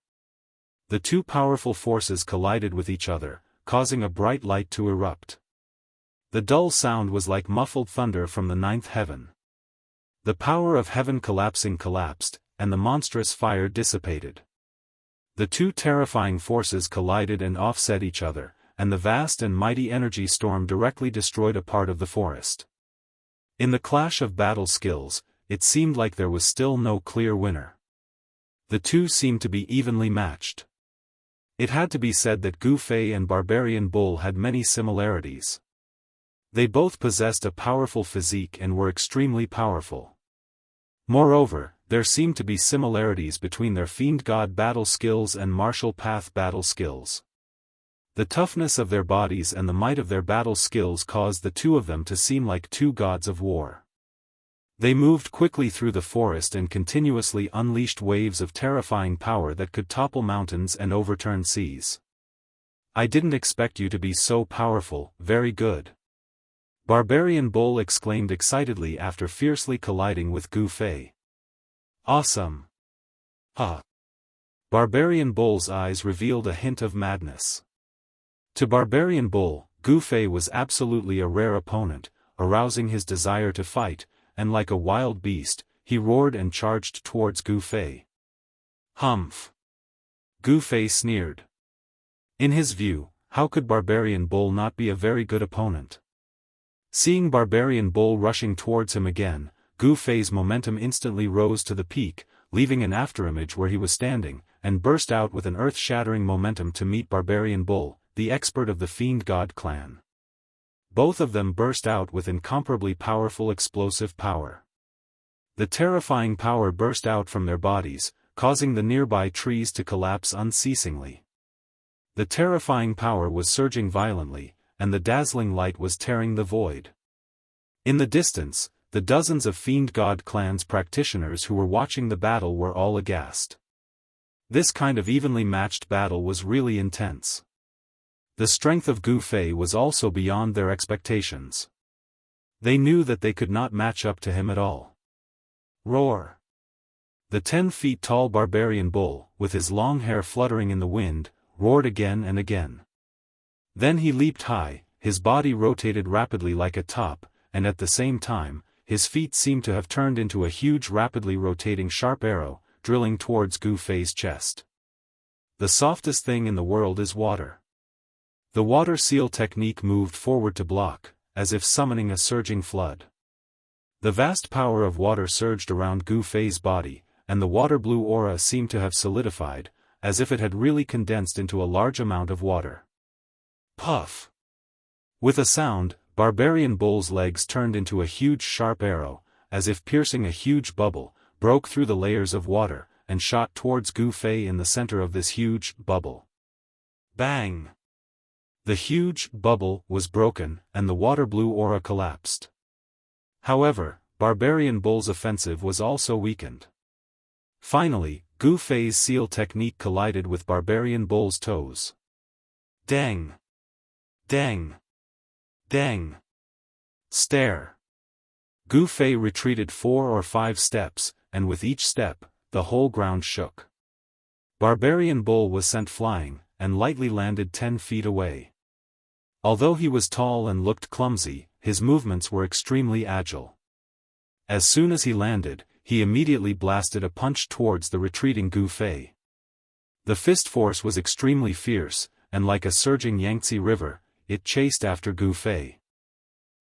The two powerful forces collided with each other, causing a bright light to erupt. The dull sound was like muffled thunder from the ninth heaven. The power of heaven collapsed, and the monstrous fire dissipated. The two terrifying forces collided and offset each other, and the vast and mighty energy storm directly destroyed a part of the forest. In the clash of battle skills, it seemed like there was still no clear winner. The two seemed to be evenly matched. It had to be said that Gu Fei and Barbarian Bull had many similarities. They both possessed a powerful physique and were extremely powerful. Moreover, there seemed to be similarities between their Fiend God battle skills and Martial Path battle skills. The toughness of their bodies and the might of their battle skills caused the two of them to seem like two gods of war. They moved quickly through the forest and continuously unleashed waves of terrifying power that could topple mountains and overturn seas. "I didn't expect you to be so powerful, very good," Barbarian Bull exclaimed excitedly after fiercely colliding with Gu Fei. "Awesome!" "Huh!" Barbarian Bull's eyes revealed a hint of madness. To Barbarian Bull, Gu Fei was absolutely a rare opponent, arousing his desire to fight, and like a wild beast, he roared and charged towards Gu Fei. "Humph!" Gu Fei sneered. In his view, how could Barbarian Bull not be a very good opponent? Seeing Barbarian Bull rushing towards him again, Gu Fei's momentum instantly rose to the peak, leaving an afterimage where he was standing, and burst out with an earth-shattering momentum to meet Barbarian Bull, the expert of the Fiend God clan. Both of them burst out with incomparably powerful explosive power. The terrifying power burst out from their bodies, causing the nearby trees to collapse unceasingly. The terrifying power was surging violently, and the dazzling light was tearing the void. In the distance, the dozens of Fiend God clan's practitioners who were watching the battle were all aghast. This kind of evenly matched battle was really intense. The strength of Gu Fei was also beyond their expectations. They knew that they could not match up to him at all. Roar! The 10-feet-tall Barbarian Bull, with his long hair fluttering in the wind, roared again and again. Then he leaped high, his body rotated rapidly like a top, and at the same time, his feet seemed to have turned into a huge rapidly rotating sharp arrow, drilling towards Gu Fei's chest. The softest thing in the world is water. The water seal technique moved forward to block, as if summoning a surging flood. The vast power of water surged around Gu Fei's body, and the water-blue aura seemed to have solidified, as if it had really condensed into a large amount of water. Puff! With a sound, Barbarian Bull's legs turned into a huge sharp arrow, as if piercing a huge bubble, broke through the layers of water, and shot towards Gu Fei in the center of this huge bubble. Bang! The huge bubble was broken, and the water-blue aura collapsed. However, Barbarian Bull's offensive was also weakened. Finally, Gu Fei's seal technique collided with Barbarian Bull's toes. Dang! Dang! Dang! Stare! Gu Fei retreated 4 or 5 steps, and with each step, the whole ground shook. Barbarian Bull was sent flying, and lightly landed 10 feet away. Although he was tall and looked clumsy, his movements were extremely agile. As soon as he landed, he immediately blasted a punch towards the retreating Gu Fei. The fist force was extremely fierce, and like a surging Yangtze River, it chased after Gu Fei.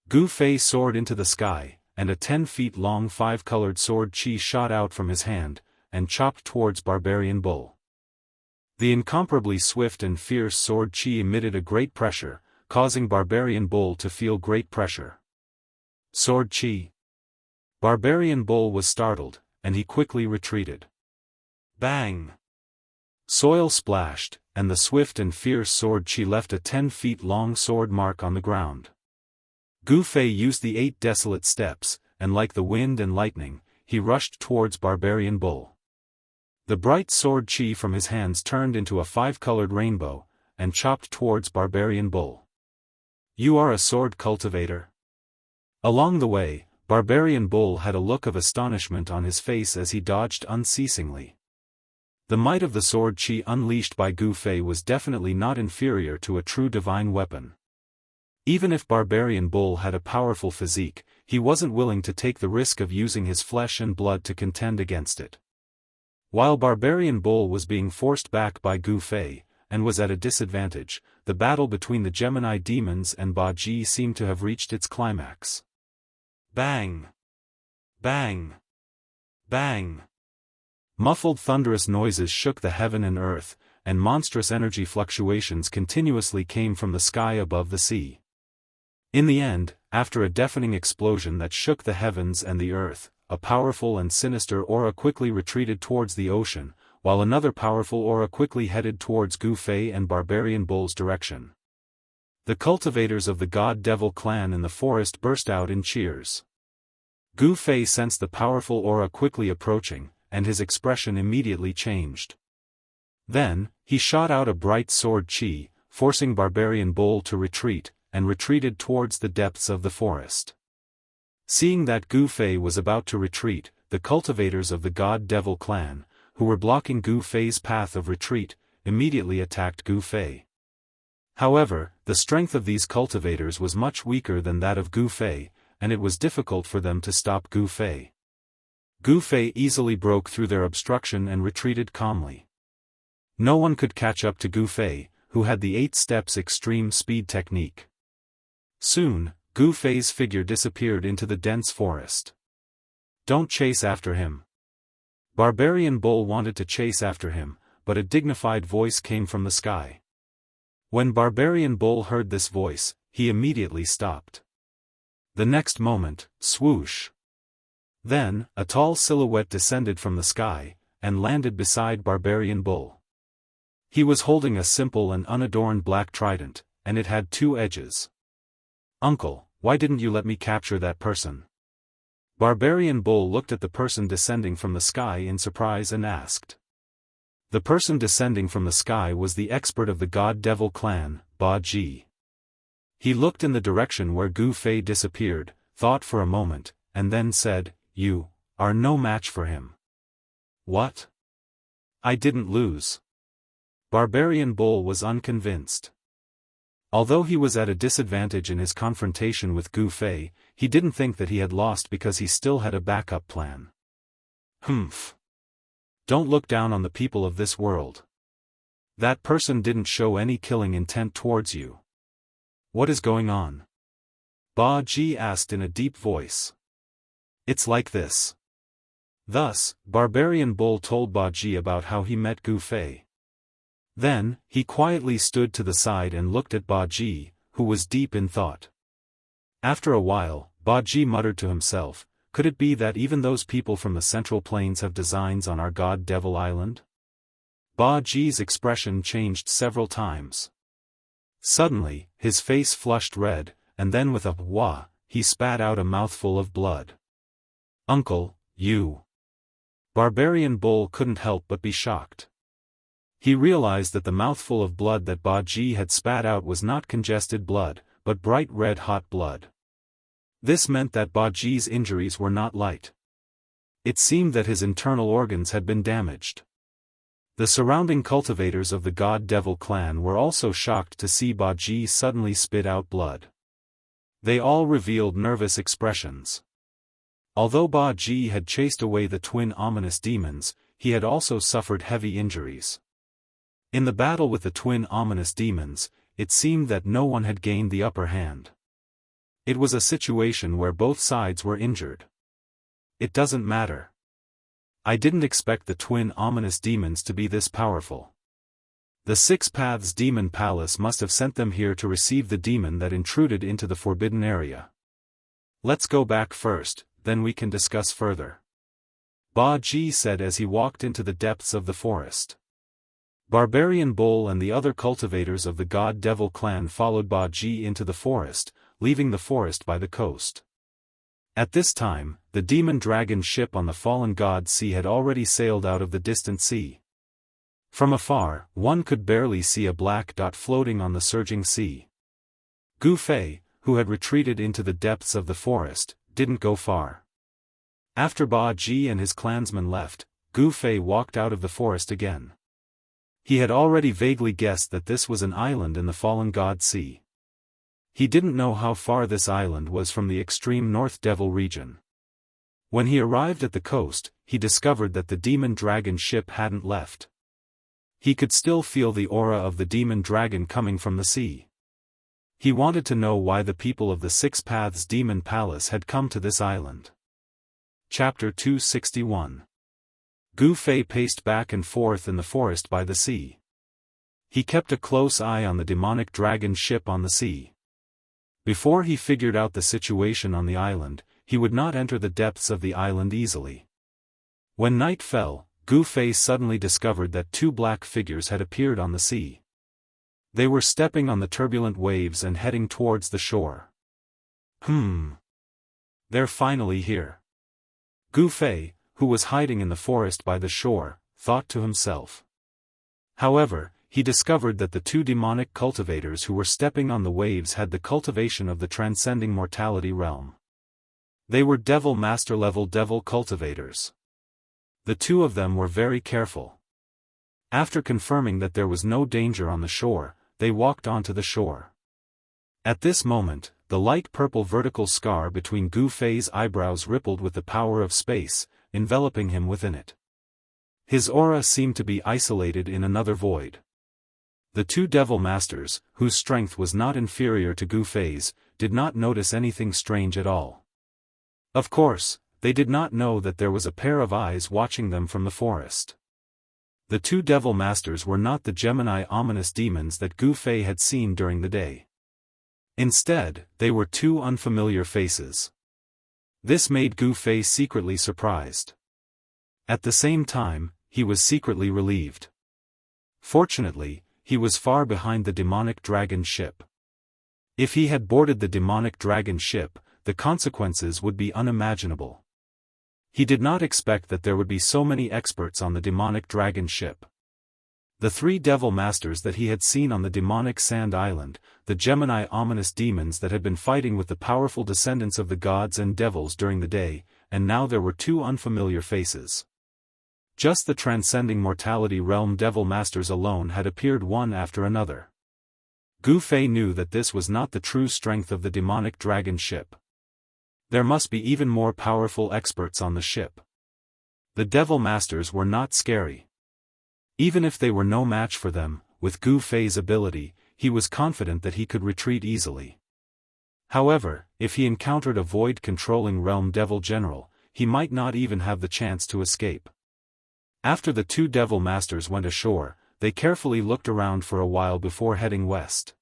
Gu Fei soared into the sky, and a 10-feet-long 5-colored sword chi shot out from his hand, and chopped towards Barbarian Bull. The incomparably swift and fierce sword chi emitted a great pressure, causing Barbarian Bull to feel great pressure. Sword chi! Barbarian Bull was startled, and he quickly retreated. Bang! Soil splashed, and the swift and fierce sword chi left a 10-feet-long sword mark on the ground. Gu Fei used the 8 desolate steps, and like the wind and lightning, he rushed towards Barbarian Bull. The bright sword chi from his hands turned into a 5-colored rainbow, and chopped towards Barbarian Bull. You are a sword cultivator? Along the way, Barbarian Bull had a look of astonishment on his face as he dodged unceasingly. The might of the sword qi unleashed by Gu Fei was definitely not inferior to a true divine weapon. Even if Barbarian Bull had a powerful physique, he wasn't willing to take the risk of using his flesh and blood to contend against it. While Barbarian Bull was being forced back by Gu Fei, and was at a disadvantage, the battle between the Gemini demons and Ba Ji seemed to have reached its climax. Bang! Bang! Bang! Muffled thunderous noises shook the heaven and earth, and monstrous energy fluctuations continuously came from the sky above the sea. In the end, after a deafening explosion that shook the heavens and the earth, a powerful and sinister aura quickly retreated towards the ocean, while another powerful aura quickly headed towards Gu Fei and Barbarian Bull's direction. The cultivators of the God-Devil clan in the forest burst out in cheers. Gu Fei sensed the powerful aura quickly approaching, and his expression immediately changed. Then, he shot out a bright sword qi, forcing Barbarian Bull to retreat, and retreated towards the depths of the forest. Seeing that Gu Fei was about to retreat, the cultivators of the God-Devil clan, who were blocking Gu Fei's path of retreat, immediately attacked Gu Fei. However, the strength of these cultivators was much weaker than that of Gu Fei, and it was difficult for them to stop Gu Fei. Gu Fei easily broke through their obstruction and retreated calmly. No one could catch up to Gu Fei, who had the 8 steps extreme speed technique. Soon, Gu Fei's figure disappeared into the dense forest. Don't chase after him. Barbarian Bull wanted to chase after him, but a dignified voice came from the sky. When Barbarian Bull heard this voice, he immediately stopped. The next moment, swoosh! Then, a tall silhouette descended from the sky, and landed beside Barbarian Bull. He was holding a simple and unadorned black trident, and it had 2 edges. "Uncle, why didn't you let me capture that person?" Barbarian Bull looked at the person descending from the sky in surprise and asked. The person descending from the sky was the expert of the God-Devil clan, Ba Ji. He looked in the direction where Gu Fei disappeared, thought for a moment, and then said, "You are no match for him." "What? I didn't lose." Barbarian Bull was unconvinced. Although he was at a disadvantage in his confrontation with Gu Fei, he didn't think that he had lost because he still had a backup plan. "Humph. Don't look down on the people of this world. That person didn't show any killing intent towards you. What is going on?" Ba Ji asked in a deep voice. "It's like this." Thus, Barbarian Bull told Ba Ji about how he met Gu Fei. Then, he quietly stood to the side and looked at Ba Ji, who was deep in thought. After a while, Ba Ji muttered to himself, "Could it be that even those people from the Central Plains have designs on our God-Devil Island?" Ba Ji's expression changed several times. Suddenly, his face flushed red, and then with a "wah," he spat out a mouthful of blood. "Uncle, you..." Barbarian Bull couldn't help but be shocked. He realized that the mouthful of blood that Ba Ji had spat out was not congested blood, but bright red-hot blood. This meant that Ba Ji's injuries were not light. It seemed that his internal organs had been damaged. The surrounding cultivators of the God-Devil clan were also shocked to see Ba Ji suddenly spit out blood. They all revealed nervous expressions. Although Ba Ji had chased away the twin ominous demons, he had also suffered heavy injuries. In the battle with the twin ominous demons, it seemed that no one had gained the upper hand. It was a situation where both sides were injured. It doesn't matter. I didn't expect the twin ominous demons to be this powerful. The 6 Paths Demon Palace must have sent them here to receive the demon that intruded into the forbidden area. Let's go back first, then we can discuss further. Ba Ji said as he walked into the depths of the forest. Barbarian Bull and the other cultivators of the God-Devil clan followed Ba Ji into the forest, leaving the forest by the coast. At this time, the demon dragon ship on the fallen god sea had already sailed out of the distant sea. From afar, one could barely see a black dot floating on the surging sea. Gu Fei, who had retreated into the depths of the forest, didn't go far. After Ba Ji and his clansmen left, Gu Fei walked out of the forest again. He had already vaguely guessed that this was an island in the Fallen God Sea. He didn't know how far this island was from the extreme North Devil region. When he arrived at the coast, he discovered that the demon dragon ship hadn't left. He could still feel the aura of the demon dragon coming from the sea. He wanted to know why the people of the Six Paths Demon Palace had come to this island. Chapter 261. Gu Fei paced back and forth in the forest by the sea. He kept a close eye on the demonic dragon ship on the sea. Before he figured out the situation on the island, he would not enter the depths of the island easily. When night fell, Gu Fei suddenly discovered that two black figures had appeared on the sea. They were stepping on the turbulent waves and heading towards the shore. They're finally here. Gu Fei, who was hiding in the forest by the shore, thought to himself. However, he discovered that the two demonic cultivators who were stepping on the waves had the cultivation of the transcending mortality realm. They were Devil Master level devil cultivators. The two of them were very careful. After confirming that there was no danger on the shore, they walked onto the shore. At this moment, the light purple vertical scar between Gu Fei's eyebrows rippled with the power of space, enveloping him within it. His aura seemed to be isolated in another void. The two Devil Masters, whose strength was not inferior to Gu Fei's, did not notice anything strange at all. Of course, they did not know that there was a pair of eyes watching them from the forest. The two Devil Masters were not the Gemini ominous demons that Gu Fei had seen during the day. Instead, they were two unfamiliar faces. This made Gu Fei secretly surprised. At the same time, he was secretly relieved. Fortunately, he was far behind the demonic dragon ship. If he had boarded the demonic dragon ship, the consequences would be unimaginable. He did not expect that there would be so many experts on the demonic dragon ship. The three Devil Masters that he had seen on the demonic sand island, the Gemini ominous demons that had been fighting with the powerful descendants of the gods and devils during the day, and now there were two unfamiliar faces. Just the transcending mortality realm Devil Masters alone had appeared one after another. Gu Fei knew that this was not the true strength of the demonic dragon ship. There must be even more powerful experts on the ship. The Devil Masters were not scary. Even if they were no match for them, with Gu Fei's ability, he was confident that he could retreat easily. However, if he encountered a void-controlling realm devil general, he might not even have the chance to escape. After the two Devil Masters went ashore, they carefully looked around for a while before heading west.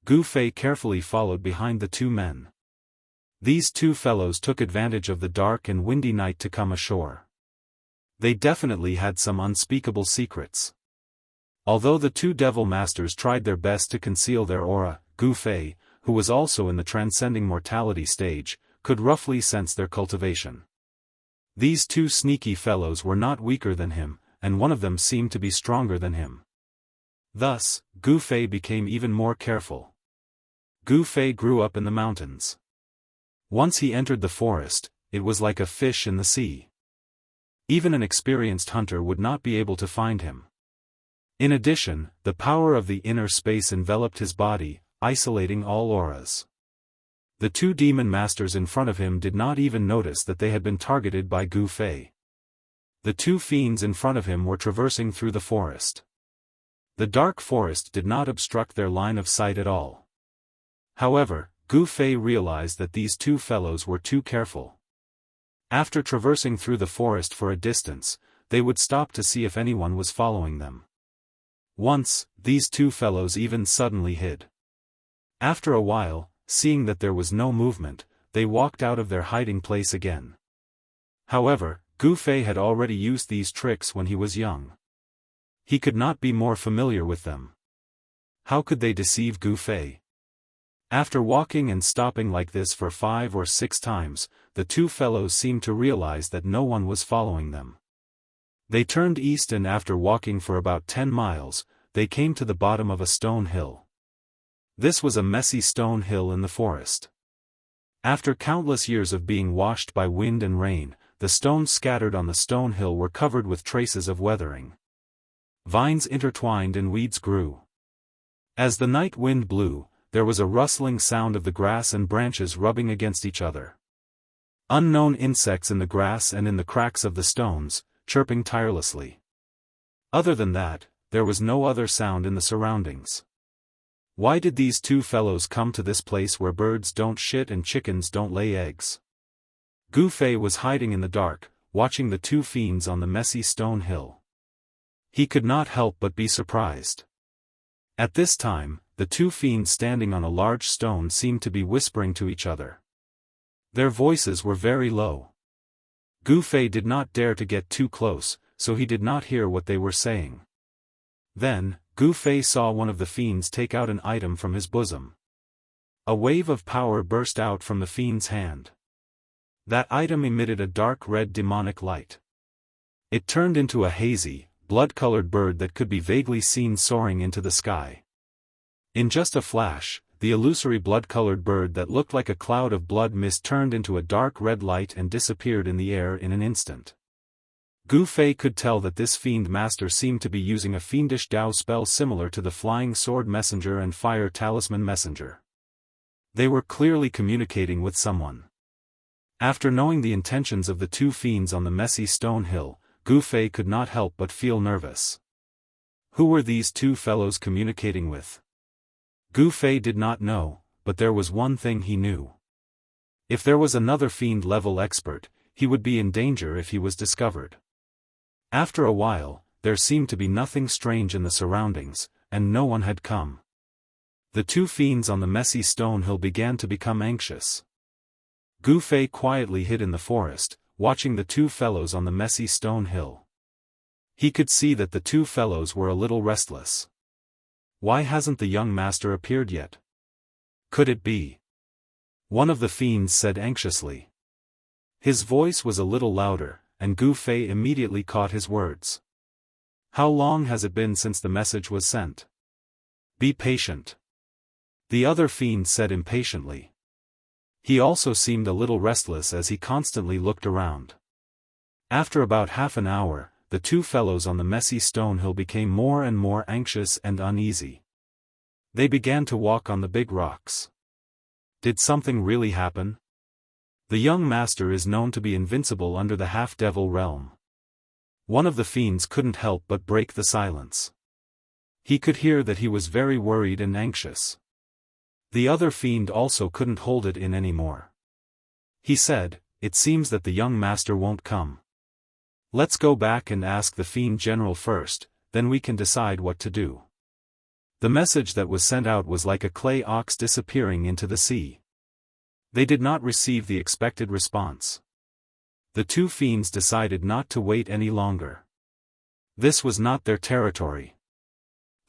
Gu Fei carefully followed behind the two men. These two fellows took advantage of the dark and windy night to come ashore. They definitely had some unspeakable secrets. Although the two Devil Masters tried their best to conceal their aura, Gu Fei, who was also in the transcending mortality stage, could roughly sense their cultivation. These two sneaky fellows were not weaker than him, and one of them seemed to be stronger than him. Thus, Gu Fei became even more careful. Gu Fei grew up in the mountains. Once he entered the forest, it was like a fish in the sea. Even an experienced hunter would not be able to find him. In addition, the power of the inner space enveloped his body, isolating all auras. The two demon masters in front of him did not even notice that they had been targeted by Gu Fei. The two fiends in front of him were traversing through the forest. The dark forest did not obstruct their line of sight at all. However, Gu Fei realized that these two fellows were too careful. After traversing through the forest for a distance, they would stop to see if anyone was following them. Once, these two fellows even suddenly hid. After a while, seeing that there was no movement, they walked out of their hiding place again. However, Gu Fei had already used these tricks when he was young. He could not be more familiar with them. How could they deceive Gu Fei? After walking and stopping like this for 5 or 6 times, the two fellows seemed to realize that no one was following them. They turned east, and after walking for about 10 miles, they came to the bottom of a stone hill. This was a messy stone hill in the forest. After countless years of being washed by wind and rain, the stones scattered on the stone hill were covered with traces of weathering. Vines intertwined and weeds grew. As the night wind blew, there was a rustling sound of the grass and branches rubbing against each other. Unknown insects in the grass and in the cracks of the stones, chirping tirelessly. Other than that, there was no other sound in the surroundings. Why did these two fellows come to this place where birds don't shit and chickens don't lay eggs? Gu Fei was hiding in the dark, watching the two fiends on the messy stone hill. He could not help but be surprised. At this time, the two fiends standing on a large stone seemed to be whispering to each other. Their voices were very low. Gu Fei did not dare to get too close, so he did not hear what they were saying. Then, Gu Fei saw one of the fiends take out an item from his bosom. A wave of power burst out from the fiend's hand. That item emitted a dark red demonic light. It turned into a hazy, blood-colored bird that could be vaguely seen soaring into the sky. In just a flash, the illusory blood-colored bird that looked like a cloud of blood mist turned into a dark red light and disappeared in the air in an instant. Gu Fei could tell that this fiend master seemed to be using a fiendish Dao spell similar to the Flying Sword Messenger and Fire Talisman Messenger. They were clearly communicating with someone. After knowing the intentions of the two fiends on the messy stone hill, Gu Fei could not help but feel nervous. Who were these two fellows communicating with? Gu Fei did not know, but there was one thing he knew. If there was another fiend-level expert, he would be in danger if he was discovered. After a while, there seemed to be nothing strange in the surroundings, and no one had come. The two fiends on the messy stone hill began to become anxious. Gu Fei quietly hid in the forest, watching the two fellows on the messy stone hill. He could see that the two fellows were a little restless. Why hasn't the young master appeared yet? Could it be? One of the fiends said anxiously. His voice was a little louder, and Gu Fei immediately caught his words. How long has it been since the message was sent? Be patient. The other fiend said impatiently. He also seemed a little restless as he constantly looked around. After about half an hour, the two fellows on the messy stone hill became more and more anxious and uneasy. They began to walk on the big rocks. Did something really happen? The young master is known to be invincible under the half-devil realm. One of the fiends couldn't help but break the silence. He could hear that he was very worried and anxious. The other fiend also couldn't hold it in anymore. He said, "It seems that the young master won't come. Let's go back and ask the fiend general first, then we can decide what to do." The message that was sent out was like a clay ox disappearing into the sea. They did not receive the expected response. The two fiends decided not to wait any longer. This was not their territory.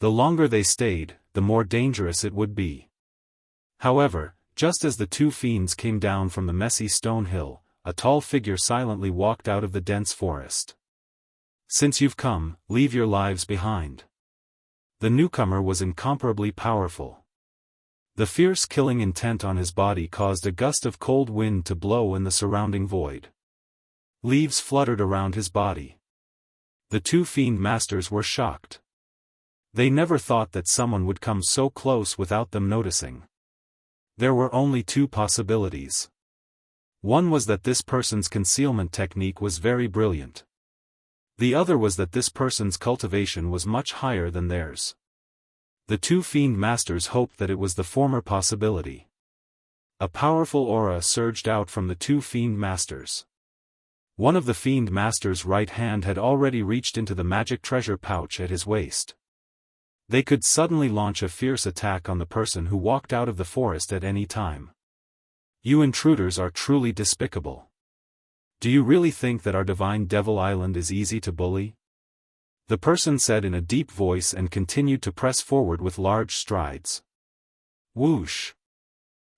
The longer they stayed, the more dangerous it would be. However, just as the two fiends came down from the messy stone hill, a tall figure silently walked out of the dense forest. "Since you've come, leave your lives behind." The newcomer was incomparably powerful. The fierce killing intent on his body caused a gust of cold wind to blow in the surrounding void. Leaves fluttered around his body. The two fiend masters were shocked. They never thought that someone would come so close without them noticing. There were only two possibilities. One was that this person's concealment technique was very brilliant. The other was that this person's cultivation was much higher than theirs. The two fiend masters hoped that it was the former possibility. A powerful aura surged out from the two fiend masters. One of the fiend masters' right hand had already reached into the magic treasure pouch at his waist. They could suddenly launch a fierce attack on the person who walked out of the forest at any time. You intruders are truly despicable. Do you really think that our divine Devil Island is easy to bully? The person said in a deep voice and continued to press forward with large strides. Whoosh!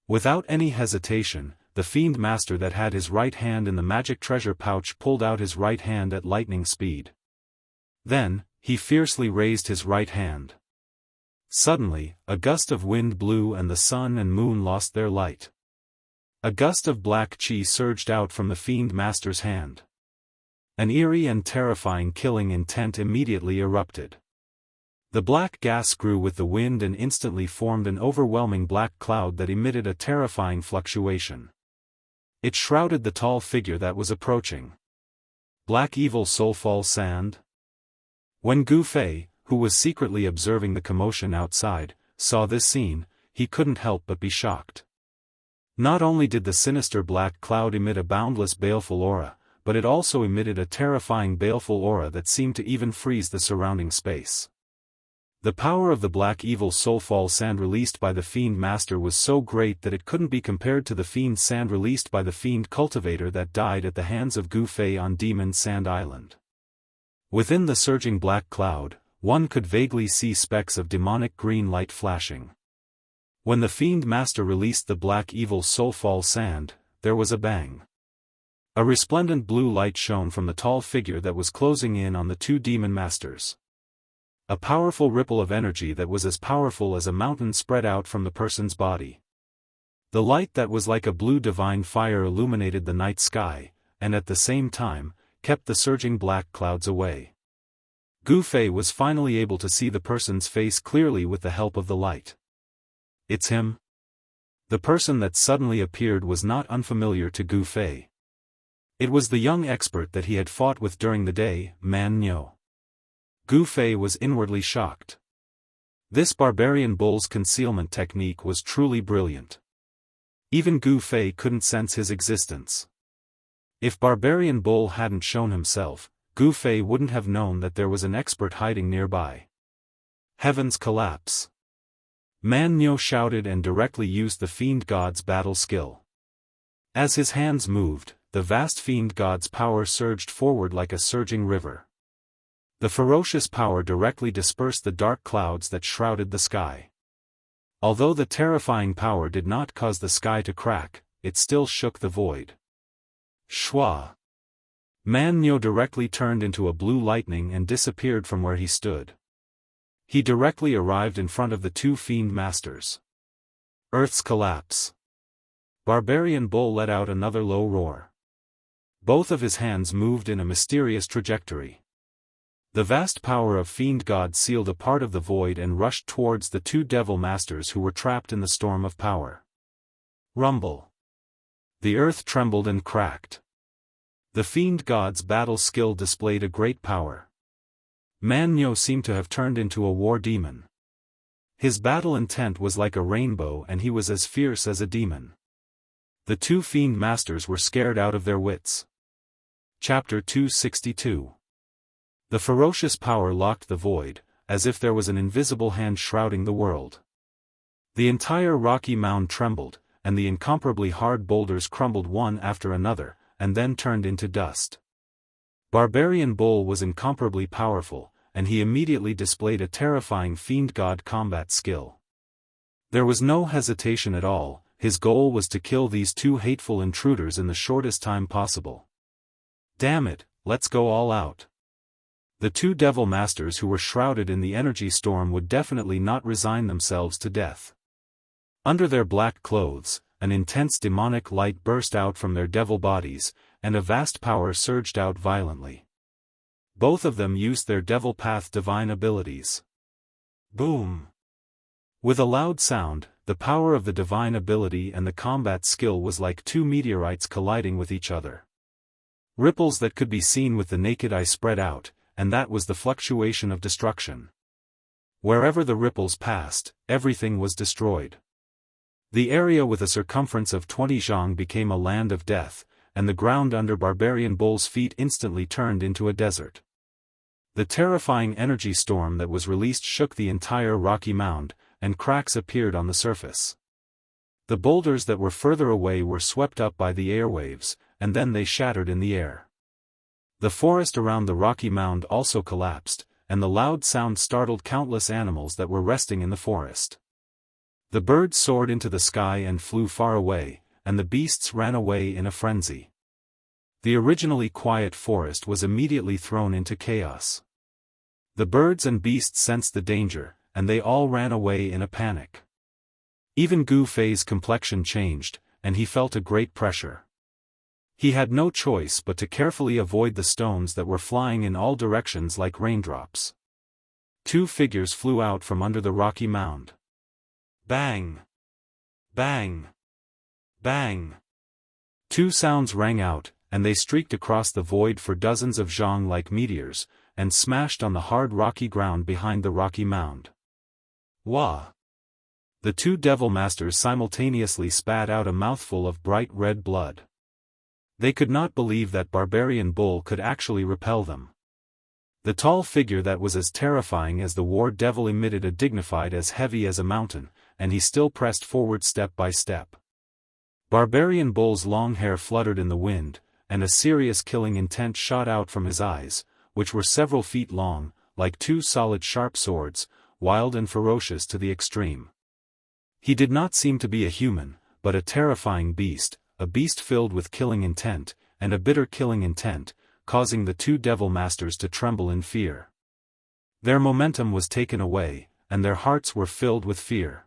Without any hesitation, the fiend master that had his right hand in the magic treasure pouch pulled out his right hand at lightning speed. Then, he fiercely raised his right hand. Suddenly, a gust of wind blew and the sun and moon lost their light. A gust of black qi surged out from the Fiend Master's hand. An eerie and terrifying killing intent immediately erupted. The black gas grew with the wind and instantly formed an overwhelming black cloud that emitted a terrifying fluctuation. It shrouded the tall figure that was approaching. Black evil soulfall sand? When Gu Fei, who was secretly observing the commotion outside, saw this scene, he couldn't help but be shocked. Not only did the sinister black cloud emit a boundless baleful aura, but it also emitted a terrifying baleful aura that seemed to even freeze the surrounding space. The power of the black evil soulfall sand released by the Fiend Master was so great that it couldn't be compared to the fiend sand released by the Fiend Cultivator that died at the hands of Gu Fei on Demon Sand Island. Within the surging black cloud, one could vaguely see specks of demonic green light flashing. When the Fiend Master released the black evil soulfall sand, there was a bang. A resplendent blue light shone from the tall figure that was closing in on the two demon masters. A powerful ripple of energy that was as powerful as a mountain spread out from the person's body. The light that was like a blue divine fire illuminated the night sky, and at the same time, kept the surging black clouds away. Gu Fei was finally able to see the person's face clearly with the help of the light. It's him? The person that suddenly appeared was not unfamiliar to Gu Fei. It was the young expert that he had fought with during the day, Man Nyo. Gu Fei was inwardly shocked. This barbarian bull's concealment technique was truly brilliant. Even Gu Fei couldn't sense his existence. If barbarian bull hadn't shown himself, Gu Fei wouldn't have known that there was an expert hiding nearby. Heavens collapse. Man Nyo shouted and directly used the Fiend God's battle skill. As his hands moved, the vast Fiend God's power surged forward like a surging river. The ferocious power directly dispersed the dark clouds that shrouded the sky. Although the terrifying power did not cause the sky to crack, it still shook the void. Shwa! Man Nyo directly turned into a blue lightning and disappeared from where he stood. He directly arrived in front of the two Fiend Masters. Earth's collapse. Barbarian Bull let out another low roar. Both of his hands moved in a mysterious trajectory. The vast power of Fiend God sealed a part of the void and rushed towards the two Devil Masters who were trapped in the storm of power. Rumble. The earth trembled and cracked. The Fiend God's battle skill displayed a great power. Man Nyo seemed to have turned into a war demon. His battle intent was like a rainbow and he was as fierce as a demon. The two Fiend Masters were scared out of their wits. Chapter 262. The ferocious power locked the void, as if there was an invisible hand shrouding the world. The entire rocky mound trembled, and the incomparably hard boulders crumbled one after another, and then turned into dust. Barbarian Bull was incomparably powerful, and he immediately displayed a terrifying Fiend God combat skill. There was no hesitation at all, his goal was to kill these two hateful intruders in the shortest time possible. Damn it, let's go all out. The two Devil Masters who were shrouded in the energy storm would definitely not resign themselves to death. Under their black clothes, an intense demonic light burst out from their devil bodies, and a vast power surged out violently. Both of them used their Devil Path divine abilities. Boom! With a loud sound, the power of the divine ability and the combat skill was like two meteorites colliding with each other. Ripples that could be seen with the naked eye spread out, and that was the fluctuation of destruction. Wherever the ripples passed, everything was destroyed. The area with a circumference of 20 zhang became a land of death, and the ground under Barbarian Bull's feet instantly turned into a desert. The terrifying energy storm that was released shook the entire rocky mound, and cracks appeared on the surface. The boulders that were further away were swept up by the airwaves, and then they shattered in the air. The forest around the rocky mound also collapsed, and the loud sound startled countless animals that were resting in the forest. The birds soared into the sky and flew far away, and the beasts ran away in a frenzy. The originally quiet forest was immediately thrown into chaos. The birds and beasts sensed the danger, and they all ran away in a panic. Even Gu Fei's complexion changed, and he felt a great pressure. He had no choice but to carefully avoid the stones that were flying in all directions like raindrops. Two figures flew out from under the rocky mound. Bang! Bang! Bang! Two sounds rang out, and they streaked across the void for dozens of zhang like meteors, and smashed on the hard rocky ground behind the rocky mound. Wah! The two devil masters simultaneously spat out a mouthful of bright red blood. They could not believe that barbarian bull could actually repel them. The tall figure that was as terrifying as the war devil emitted a dignified as heavy as a mountain, and he still pressed forward step by step. Barbarian bull's long hair fluttered in the wind, and a serious killing intent shot out from his eyes, which were several feet long, like two solid sharp swords, wild and ferocious to the extreme. He did not seem to be a human, but a terrifying beast, a beast filled with killing intent, and a bitter killing intent, causing the two devil masters to tremble in fear. Their momentum was taken away, and their hearts were filled with fear.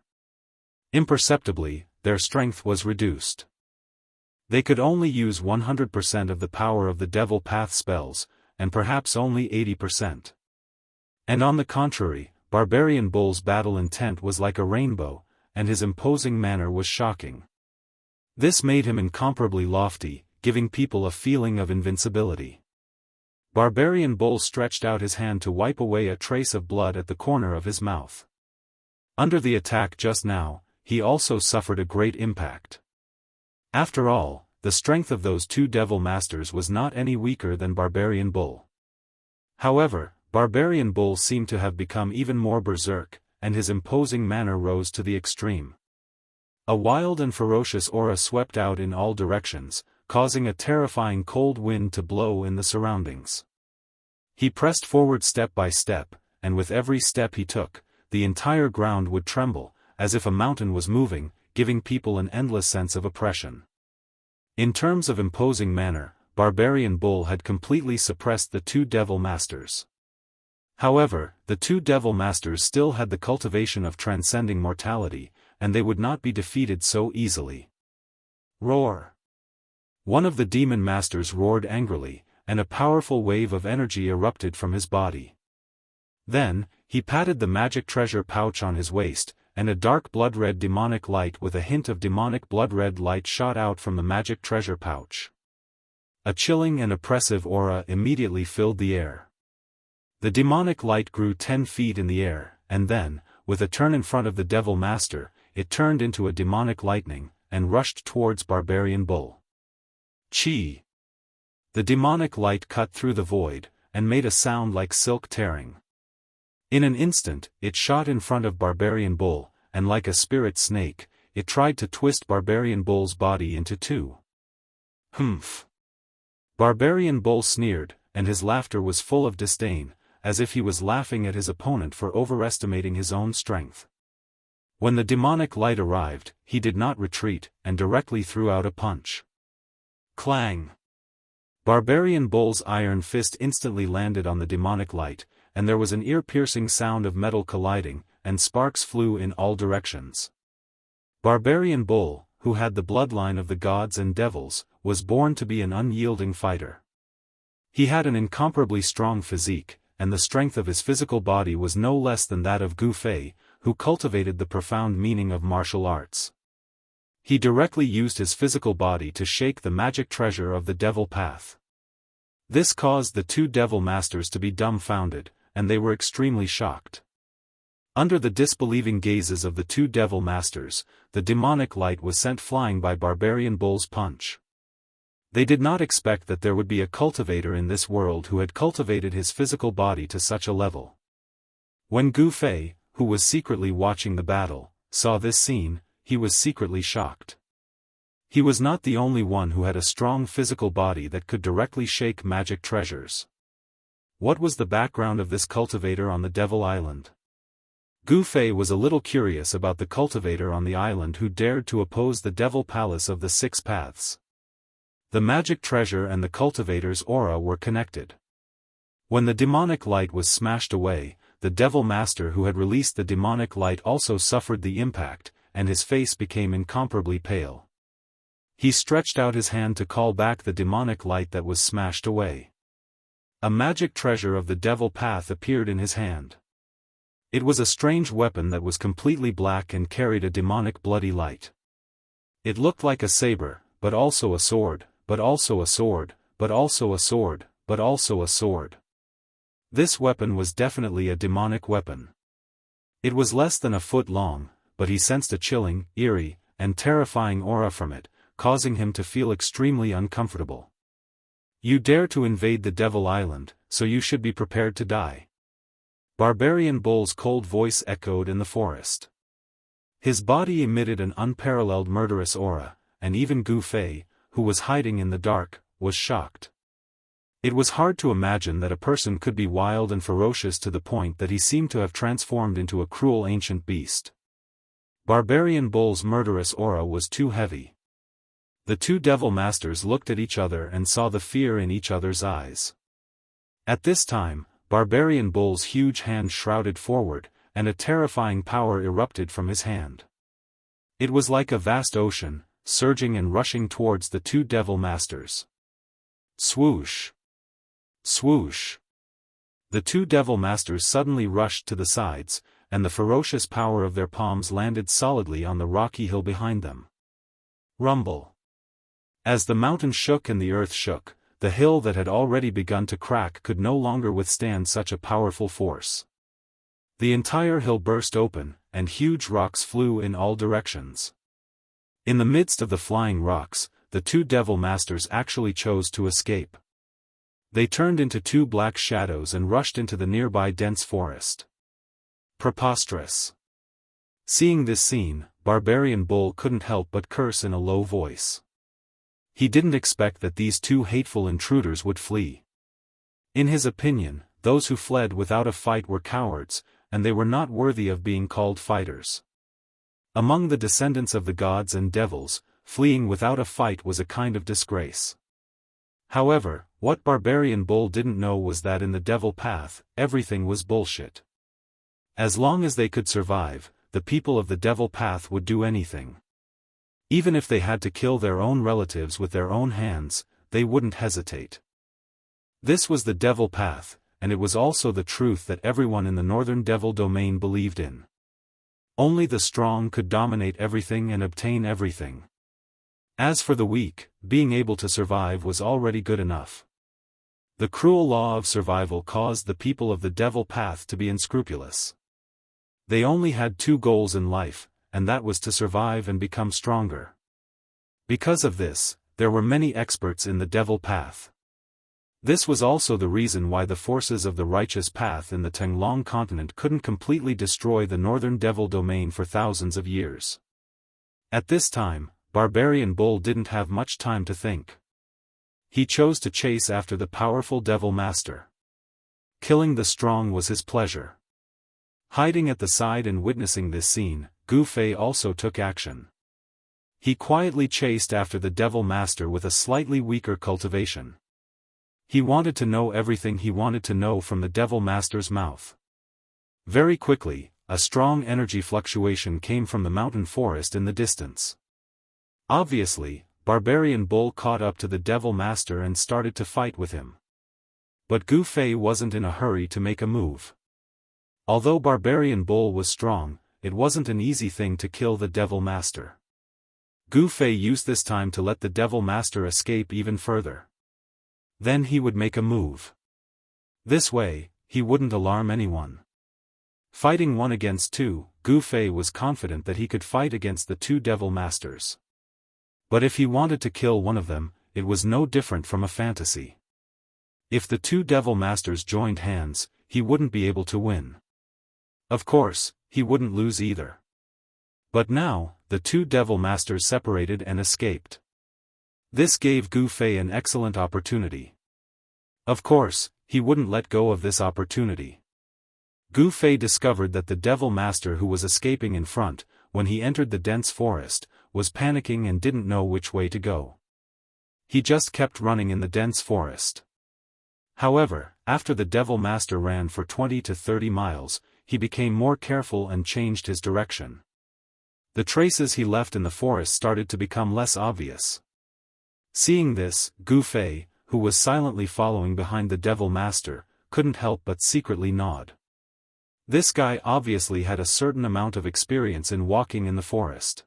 Imperceptibly, their strength was reduced. They could only use 100% of the power of the devil path spells, and perhaps only 80%. And on the contrary, Barbarian Bull's battle intent was like a rainbow, and his imposing manner was shocking. This made him incomparably lofty, giving people a feeling of invincibility. Barbarian Bull stretched out his hand to wipe away a trace of blood at the corner of his mouth. Under the attack just now, he also suffered a great impact. After all, the strength of those two devil masters was not any weaker than Barbarian Bull. However, Barbarian Bull seemed to have become even more berserk, and his imposing manner rose to the extreme. A wild and ferocious aura swept out in all directions, causing a terrifying cold wind to blow in the surroundings. He pressed forward step by step, and with every step he took, the entire ground would tremble, as if a mountain was moving, giving people an endless sense of oppression. In terms of imposing manner, Barbarian Bull had completely suppressed the two devil masters. However, the two devil masters still had the cultivation of transcending mortality, and they would not be defeated so easily. Roar! One of the demon masters roared angrily, and a powerful wave of energy erupted from his body. Then, he patted the magic treasure pouch on his waist, and a dark blood-red demonic light with a hint of demonic blood-red light shot out from the magic treasure pouch. A chilling and oppressive aura immediately filled the air. The demonic light grew 10 feet in the air, and then, with a turn in front of the devil master, it turned into a demonic lightning, and rushed towards Barbarian Bull. Chi! The demonic light cut through the void, and made a sound like silk tearing. In an instant, it shot in front of Barbarian Bull, and like a spirit snake, it tried to twist Barbarian Bull's body into two. Humph! Barbarian Bull sneered, and his laughter was full of disdain, as if he was laughing at his opponent for overestimating his own strength. When the demonic light arrived, he did not retreat, and directly threw out a punch. Clang! Barbarian Bull's iron fist instantly landed on the demonic light, and there was an ear-piercing sound of metal colliding, and sparks flew in all directions. Barbarian Bull, who had the bloodline of the gods and devils, was born to be an unyielding fighter. He had an incomparably strong physique, and the strength of his physical body was no less than that of Gu Fei, who cultivated the profound meaning of martial arts. He directly used his physical body to shake the magic treasure of the devil path. This caused the two devil masters to be dumbfounded, and they were extremely shocked. Under the disbelieving gazes of the two devil masters, the demonic light was sent flying by Barbarian Bull's punch. They did not expect that there would be a cultivator in this world who had cultivated his physical body to such a level. When Gu Fei, who was secretly watching the battle, saw this scene, he was secretly shocked. He was not the only one who had a strong physical body that could directly shake magic treasures. What was the background of this cultivator on the Devil Island? Gu Fei was a little curious about the cultivator on the island who dared to oppose the Devil Palace of the Six Paths. The magic treasure and the cultivator's aura were connected. When the demonic light was smashed away, the Devil Master who had released the demonic light also suffered the impact, and his face became incomparably pale. He stretched out his hand to call back the demonic light that was smashed away. A magic treasure of the devil path appeared in his hand. It was a strange weapon that was completely black and carried a demonic bloody light. It looked like a saber, but also a sword, but also a sword, but also a sword, but also a sword. This weapon was definitely a demonic weapon. It was less than a foot long, but he sensed a chilling, eerie, and terrifying aura from it, causing him to feel extremely uncomfortable. You dare to invade the Devil Island, so you should be prepared to die. Barbarian Bull's cold voice echoed in the forest. His body emitted an unparalleled murderous aura, and even Gu Fei, who was hiding in the dark, was shocked. It was hard to imagine that a person could be wild and ferocious to the point that he seemed to have transformed into a cruel ancient beast. Barbarian Bull's murderous aura was too heavy. The two devil masters looked at each other and saw the fear in each other's eyes. At this time, Barbarian Bull's huge hand shrouded forward, and a terrifying power erupted from his hand. It was like a vast ocean, surging and rushing towards the two devil masters. Swoosh! Swoosh! The two devil masters suddenly rushed to the sides, and the ferocious power of their palms landed solidly on the rocky hill behind them. Rumble! As the mountain shook and the earth shook, the hill that had already begun to crack could no longer withstand such a powerful force. The entire hill burst open, and huge rocks flew in all directions. In the midst of the flying rocks, the two devil masters actually chose to escape. They turned into two black shadows and rushed into the nearby dense forest. Preposterous! Seeing this scene, Barbarian Bull couldn't help but curse in a low voice. He didn't expect that these two hateful intruders would flee. In his opinion, those who fled without a fight were cowards, and they were not worthy of being called fighters. Among the descendants of the gods and devils, fleeing without a fight was a kind of disgrace. However, what Barbarian Bull didn't know was that in the devil path, everything was bullshit. As long as they could survive, the people of the devil path would do anything. Even if they had to kill their own relatives with their own hands, they wouldn't hesitate. This was the devil path, and it was also the truth that everyone in the northern devil domain believed in. Only the strong could dominate everything and obtain everything. As for the weak, being able to survive was already good enough. The cruel law of survival caused the people of the devil path to be unscrupulous. They only had two goals in life, and that was to survive and become stronger. Because of this, there were many experts in the devil path. This was also the reason why the forces of the righteous path in the Tenglong continent couldn't completely destroy the northern devil domain for thousands of years. At this time, Barbarian Bull didn't have much time to think. He chose to chase after the powerful devil master. Killing the strong was his pleasure. Hiding at the side and witnessing this scene, Gu Fei also took action. He quietly chased after the devil master with a slightly weaker cultivation. He wanted to know everything he wanted to know from the devil master's mouth. Very quickly, a strong energy fluctuation came from the mountain forest in the distance. Obviously, Barbarian Bull caught up to the devil master and started to fight with him. But Gu Fei wasn't in a hurry to make a move. Although Barbarian Bull was strong, it wasn't an easy thing to kill the devil master. Gu Fei used this time to let the devil master escape even further. Then he would make a move. This way, he wouldn't alarm anyone. Fighting one against two, Gu Fei was confident that he could fight against the two devil masters. But if he wanted to kill one of them, it was no different from a fantasy. If the two devil masters joined hands, he wouldn't be able to win. Of course, he wouldn't lose either. But now, the two devil masters separated and escaped. This gave Gu Fei an excellent opportunity. Of course, he wouldn't let go of this opportunity. Gu Fei discovered that the devil master who was escaping in front, when he entered the dense forest, was panicking and didn't know which way to go. He just kept running in the dense forest. However, after the devil master ran for 20 to 30 miles, he became more careful and changed his direction. The traces he left in the forest started to become less obvious. Seeing this, Gu Fei, who was silently following behind the Devil Master, couldn't help but secretly nod. This guy obviously had a certain amount of experience in walking in the forest.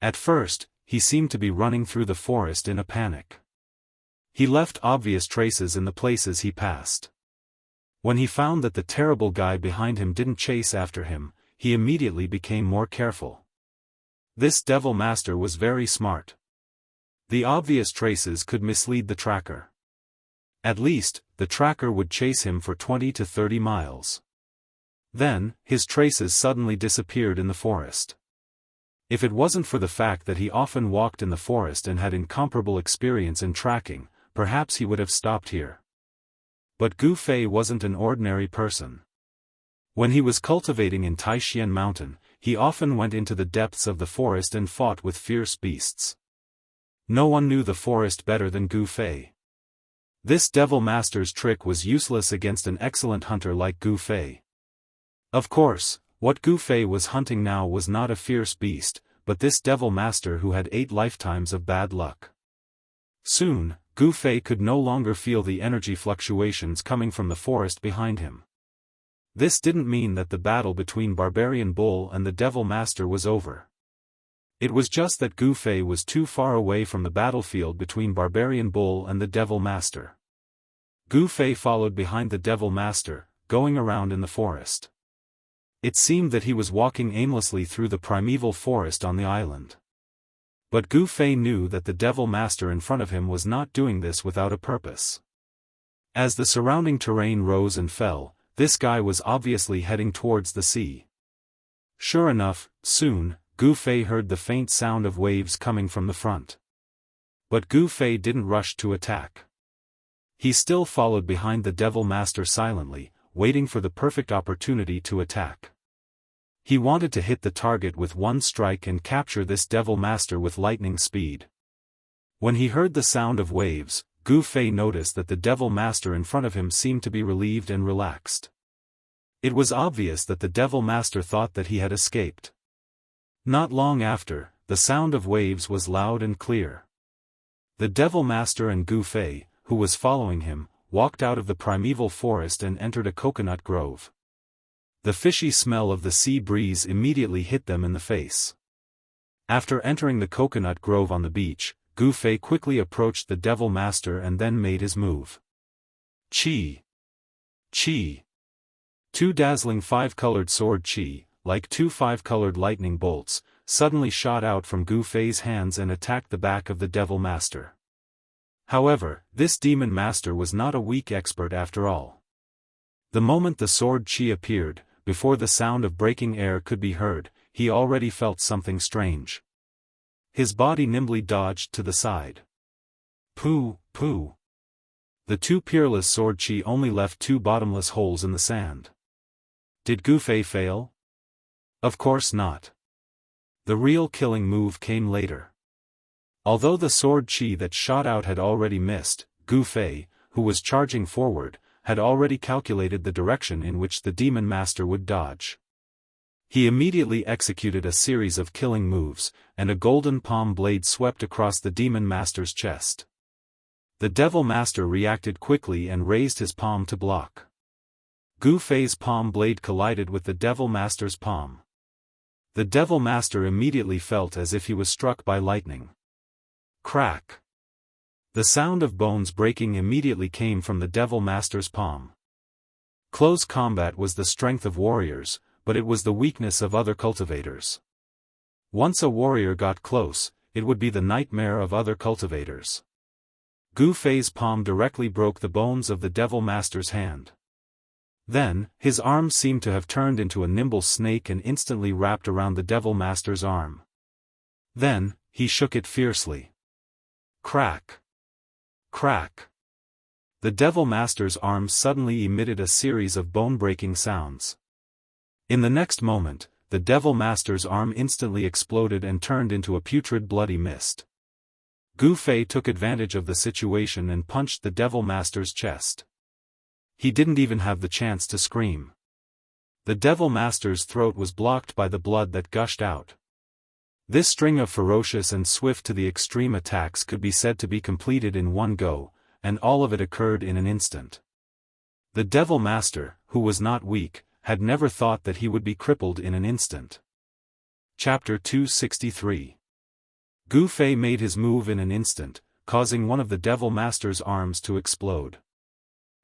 At first, he seemed to be running through the forest in a panic. He left obvious traces in the places he passed. When he found that the terrible guy behind him didn't chase after him, he immediately became more careful. This Devil Master was very smart. The obvious traces could mislead the tracker. At least, the tracker would chase him for 20 to 30 miles. Then, his traces suddenly disappeared in the forest. If it wasn't for the fact that he often walked in the forest and had incomparable experience in tracking, perhaps he would have stopped here. But Gu Fei wasn't an ordinary person. When he was cultivating in Taishan Mountain, he often went into the depths of the forest and fought with fierce beasts. No one knew the forest better than Gu Fei. This Devil Master's trick was useless against an excellent hunter like Gu Fei. Of course, what Gu Fei was hunting now was not a fierce beast, but this Devil Master who had 8 lifetimes of bad luck. Soon, Gu Fei could no longer feel the energy fluctuations coming from the forest behind him. This didn't mean that the battle between Barbarian Bull and the Devil Master was over. It was just that Gu Fei was too far away from the battlefield between Barbarian Bull and the Devil Master. Gu Fei followed behind the Devil Master, going around in the forest. It seemed that he was walking aimlessly through the primeval forest on the island. But Gu Fei knew that the Devil Master in front of him was not doing this without a purpose. As the surrounding terrain rose and fell, this guy was obviously heading towards the sea. Sure enough, soon, Gu Fei heard the faint sound of waves coming from the front. But Gu Fei didn't rush to attack. He still followed behind the Devil Master silently, waiting for the perfect opportunity to attack. He wanted to hit the target with one strike and capture this Devil Master with lightning speed. When he heard the sound of waves, Gu Fei noticed that the Devil Master in front of him seemed to be relieved and relaxed. It was obvious that the Devil Master thought that he had escaped. Not long after, the sound of waves was loud and clear. The Devil Master and Gu Fei, who was following him, walked out of the primeval forest and entered a coconut grove. The fishy smell of the sea breeze immediately hit them in the face. After entering the coconut grove on the beach, Gu Fei quickly approached the Devil Master and then made his move. Chi! Chi! 2 dazzling 5-colored sword chi, like 2 5-colored lightning bolts, suddenly shot out from Gu Fei's hands and attacked the back of the Devil Master. However, this Demon Master was not a weak expert after all. The moment the sword chi appeared, before the sound of breaking air could be heard, he already felt something strange. His body nimbly dodged to the side. Pooh, pooh. The 2 peerless sword chi only left 2 bottomless holes in the sand. Did Gu Fei fail? Of course not. The real killing move came later. Although the sword chi that shot out had already missed, Gu Fei, who was charging forward, had already calculated the direction in which the Demon Master would dodge. He immediately executed a series of killing moves, and a golden palm blade swept across the Demon Master's chest. The Devil Master reacted quickly and raised his palm to block. Gu Fei's palm blade collided with the Devil Master's palm. The Devil Master immediately felt as if he was struck by lightning. Crack! The sound of bones breaking immediately came from the Devil Master's palm. Close combat was the strength of warriors, but it was the weakness of other cultivators. Once a warrior got close, it would be the nightmare of other cultivators. Gu Fei's palm directly broke the bones of the Devil Master's hand. Then, his arm seemed to have turned into a nimble snake and instantly wrapped around the Devil Master's arm. Then, he shook it fiercely. Crack! Crack! The Devil Master's arm suddenly emitted a series of bone-breaking sounds. In the next moment, the Devil Master's arm instantly exploded and turned into a putrid bloody mist. Gu Fei took advantage of the situation and punched the Devil Master's chest. He didn't even have the chance to scream. The Devil Master's throat was blocked by the blood that gushed out. This string of ferocious and swift to the extreme attacks could be said to be completed in one go, and all of it occurred in an instant. The Devil Master, who was not weak, had never thought that he would be crippled in an instant. Chapter 263. Gu Fei made his move in an instant, causing one of the Devil Master's arms to explode.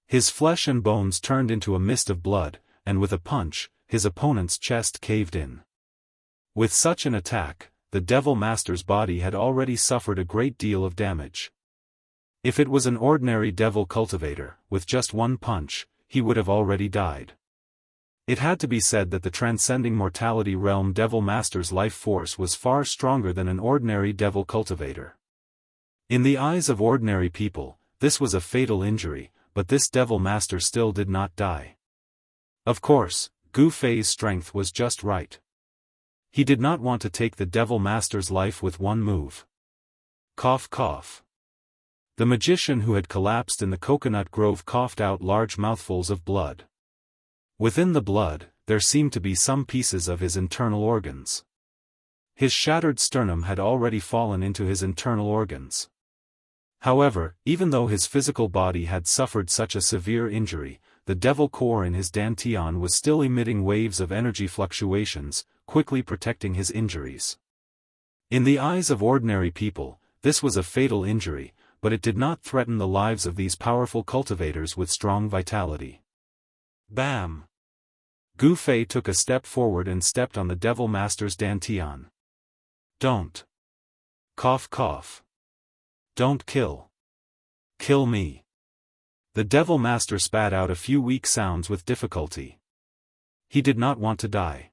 His flesh and bones turned into a mist of blood, and with a punch, his opponent's chest caved in. With such an attack, the Devil Master's body had already suffered a great deal of damage. If it was an ordinary devil cultivator, with just one punch, he would have already died. It had to be said that the transcending mortality realm Devil Master's life force was far stronger than an ordinary devil cultivator. In the eyes of ordinary people, this was a fatal injury, but this Devil Master still did not die. Of course, Gu Fei's strength was just right. He did not want to take the Devil Master's life with one move. Cough cough. The magician who had collapsed in the coconut grove coughed out large mouthfuls of blood. Within the blood, there seemed to be some pieces of his internal organs. His shattered sternum had already fallen into his internal organs. However, even though his physical body had suffered such a severe injury, the devil core in his dantian was still emitting waves of energy fluctuations, quickly protecting his injuries. In the eyes of ordinary people, this was a fatal injury, but it did not threaten the lives of these powerful cultivators with strong vitality. Bam! Gu Fei took a step forward and stepped on the Devil Master's dantian. Don't. Cough cough. Don't kill. Kill me. The Devil Master spat out a few weak sounds with difficulty. He did not want to die.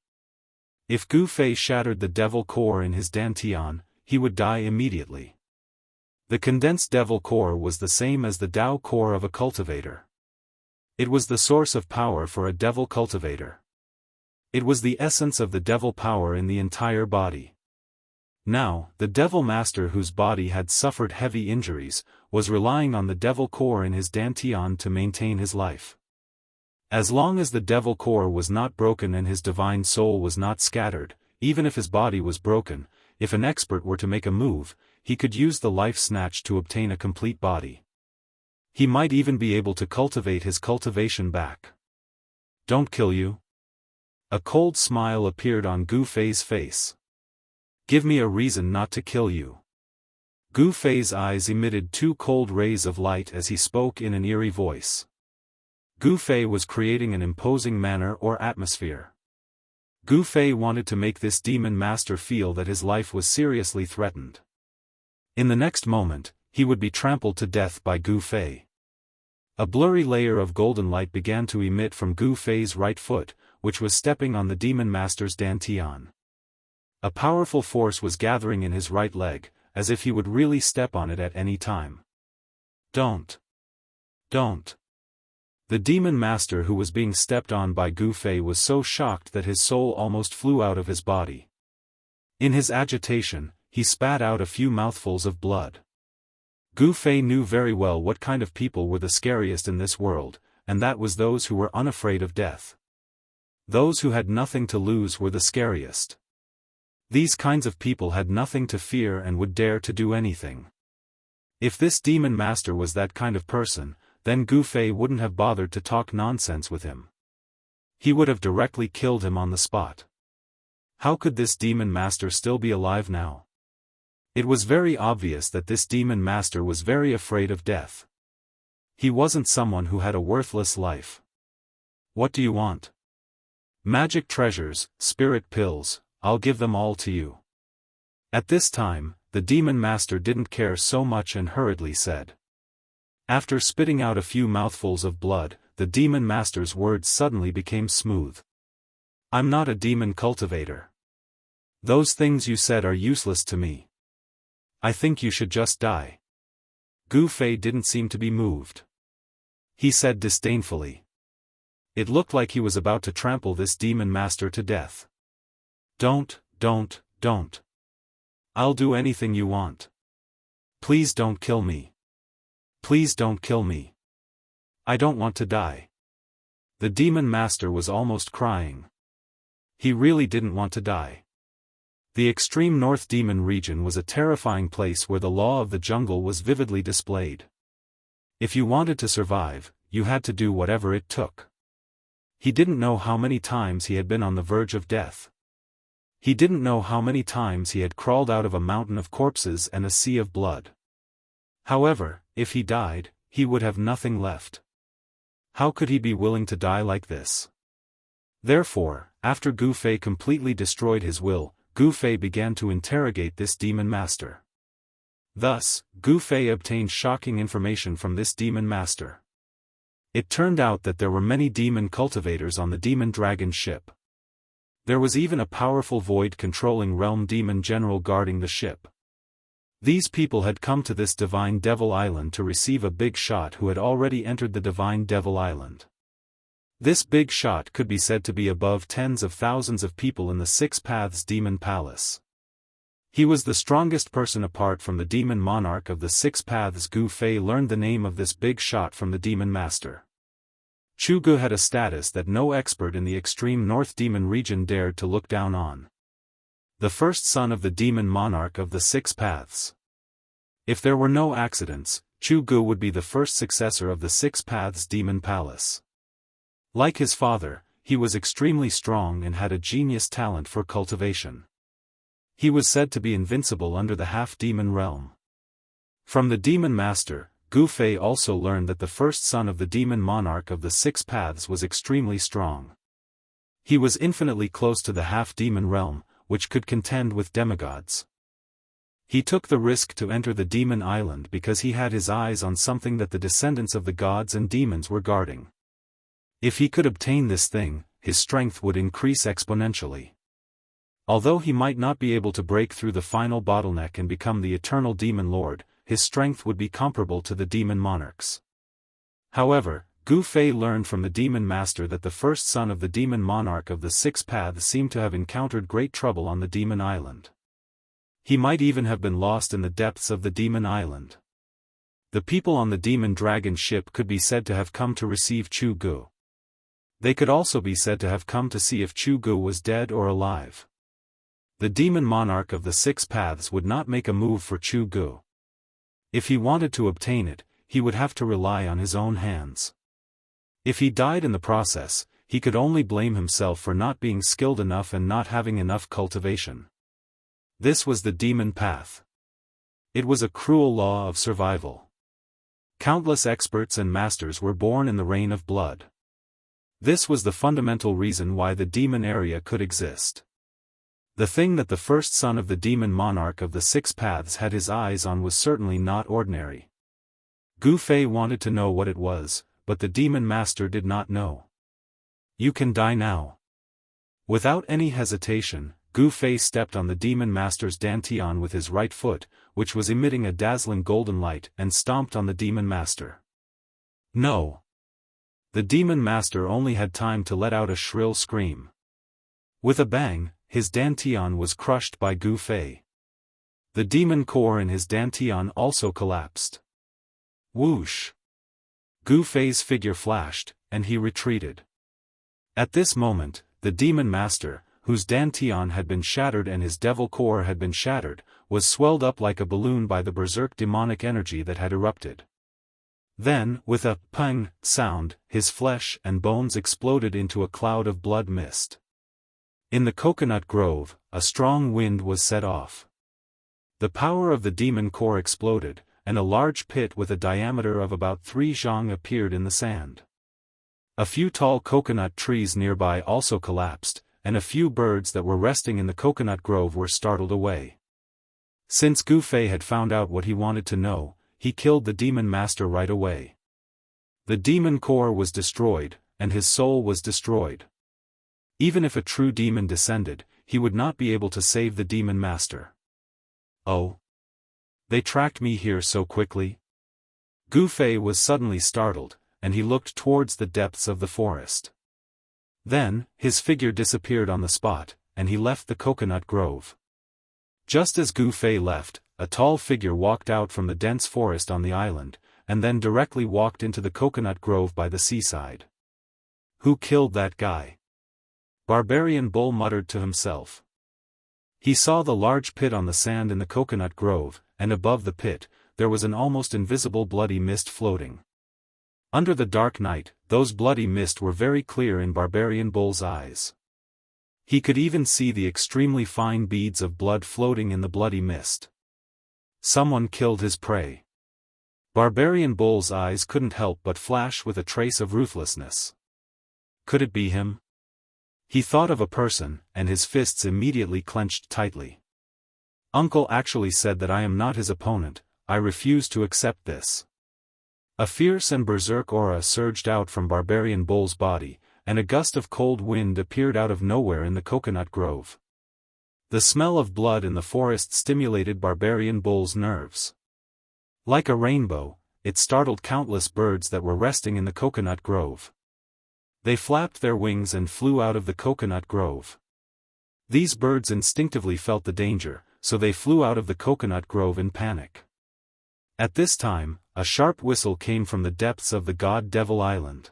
If Gu Fei shattered the devil core in his dantian, he would die immediately. The condensed devil core was the same as the Dao core of a cultivator. It was the source of power for a devil cultivator. It was the essence of the devil power in the entire body. Now, the Devil Master, whose body had suffered heavy injuries, was relying on the devil core in his dantian to maintain his life. As long as the devil core was not broken and his divine soul was not scattered, even if his body was broken, if an expert were to make a move, he could use the life snatch to obtain a complete body. He might even be able to cultivate his cultivation back. Don't kill you. A cold smile appeared on Gu Fei's face. Give me a reason not to kill you. Gu Fei's eyes emitted two cold rays of light as he spoke in an eerie voice. Gu Fei was creating an imposing manner or atmosphere. Gu Fei wanted to make this demon master feel that his life was seriously threatened. In the next moment, he would be trampled to death by Gu Fei. A blurry layer of golden light began to emit from Gu Fei's right foot, which was stepping on the demon master's dantian. A powerful force was gathering in his right leg, as if he would really step on it at any time. Don't. Don't. The demon master who was being stepped on by Gu Fei was so shocked that his soul almost flew out of his body. In his agitation, he spat out a few mouthfuls of blood. Gu Fei knew very well what kind of people were the scariest in this world, and that was those who were unafraid of death. Those who had nothing to lose were the scariest. These kinds of people had nothing to fear and would dare to do anything. If this demon master was that kind of person, then Gu Fei wouldn't have bothered to talk nonsense with him. He would have directly killed him on the spot. How could this demon master still be alive now? It was very obvious that this demon master was very afraid of death. He wasn't someone who had a worthless life. What do you want? Magic treasures, spirit pills, I'll give them all to you. At this time, the demon master didn't care so much and hurriedly said. After spitting out a few mouthfuls of blood, the demon master's words suddenly became smooth. I'm not a demon cultivator. Those things you said are useless to me. I think you should just die. Gu Fei didn't seem to be moved. He said disdainfully. It looked like he was about to trample this demon master to death. Don't. I'll do anything you want. Please don't kill me. Please don't kill me. I don't want to die. The demon master was almost crying. He really didn't want to die. The extreme North Demon region was a terrifying place where the law of the jungle was vividly displayed. If you wanted to survive, you had to do whatever it took. He didn't know how many times he had been on the verge of death. He didn't know how many times he had crawled out of a mountain of corpses and a sea of blood. However, if he died, he would have nothing left. How could he be willing to die like this? Therefore, after Gu Fei completely destroyed his will, Gu Fei began to interrogate this demon master. Thus, Gu Fei obtained shocking information from this demon master. It turned out that there were many demon cultivators on the demon dragon ship. There was even a powerful void-controlling realm demon general guarding the ship. These people had come to this Divine Devil Island to receive a big shot who had already entered the Divine Devil Island. This big shot could be said to be above tens of thousands of people in the Six Paths Demon Palace. He was the strongest person apart from the demon monarch of the Six Paths. Gu Fei learned the name of this big shot from the demon master. Chu Gu had a status that no expert in the extreme North Demon region dared to look down on. The first son of the demon monarch of the Six Paths. If there were no accidents, Chu Gu would be the first successor of the Six Paths Demon Palace. Like his father, he was extremely strong and had a genius talent for cultivation. He was said to be invincible under the half-demon realm. From the demon master, Gu Fei also learned that the first son of the demon monarch of the Six Paths was extremely strong. He was infinitely close to the half-demon realm, which could contend with demigods. He took the risk to enter the demon island because he had his eyes on something that the descendants of the gods and demons were guarding. If he could obtain this thing, his strength would increase exponentially. Although he might not be able to break through the final bottleneck and become the eternal demon lord, his strength would be comparable to the demon monarchs. However, Gu Fei learned from the demon master that the first son of the demon monarch of the Six Paths seemed to have encountered great trouble on the demon island. He might even have been lost in the depths of the demon island. The people on the demon dragon ship could be said to have come to receive Chu Gu. They could also be said to have come to see if Chu Gu was dead or alive. The demon monarch of the Six Paths would not make a move for Chu Gu. If he wanted to obtain it, he would have to rely on his own hands. If he died in the process, he could only blame himself for not being skilled enough and not having enough cultivation. This was the demon path. It was a cruel law of survival. Countless experts and masters were born in the reign of blood. This was the fundamental reason why the demon area could exist. The thing that the first son of the demon monarch of the Six Paths had his eyes on was certainly not ordinary. Gu Fei wanted to know what it was, but the demon master did not know. You can die now. Without any hesitation, Gu Fei stepped on the demon master's dantian with his right foot, which was emitting a dazzling golden light, and stomped on the demon master. No. The demon master only had time to let out a shrill scream. With a bang, his dantian was crushed by Gu Fei. The demon core in his dantian also collapsed. Whoosh! Gu Fei's figure flashed, and he retreated. At this moment, the demon master, whose dantian had been shattered and his devil core had been shattered, was swelled up like a balloon by the berserk demonic energy that had erupted. Then, with a pang sound, his flesh and bones exploded into a cloud of blood mist. In the coconut grove, a strong wind was set off. The power of the demon core exploded, and a large pit with a diameter of about 3 zhang appeared in the sand. A few tall coconut trees nearby also collapsed, and a few birds that were resting in the coconut grove were startled away. Since Gu Fei had found out what he wanted to know, he killed the demon master right away. The demon core was destroyed, and his soul was destroyed. Even if a true demon descended, he would not be able to save the demon master. Oh! They tracked me here so quickly? Gu Fei was suddenly startled, and he looked towards the depths of the forest. Then, his figure disappeared on the spot, and he left the coconut grove. Just as Gu Fei left, a tall figure walked out from the dense forest on the island, and then directly walked into the coconut grove by the seaside. Who killed that guy? Barbarian Bull muttered to himself. He saw the large pit on the sand in the coconut grove, and above the pit, there was an almost invisible bloody mist floating. Under the dark night, those bloody mist were very clear in Barbarian Bull's eyes. He could even see the extremely fine beads of blood floating in the bloody mist. Someone killed his prey. Barbarian Bull's eyes couldn't help but flash with a trace of ruthlessness. Could it be him? He thought of a person, and his fists immediately clenched tightly. Uncle actually said that I am not his opponent. I refuse to accept this. A fierce and berserk aura surged out from Barbarian Bull's body, and a gust of cold wind appeared out of nowhere in the coconut grove. The smell of blood in the forest stimulated Barbarian Bull's nerves. Like a rainbow, it startled countless birds that were resting in the coconut grove. They flapped their wings and flew out of the coconut grove. These birds instinctively felt the danger, so they flew out of the coconut grove in panic. At this time, a sharp whistle came from the depths of the God-Devil Island.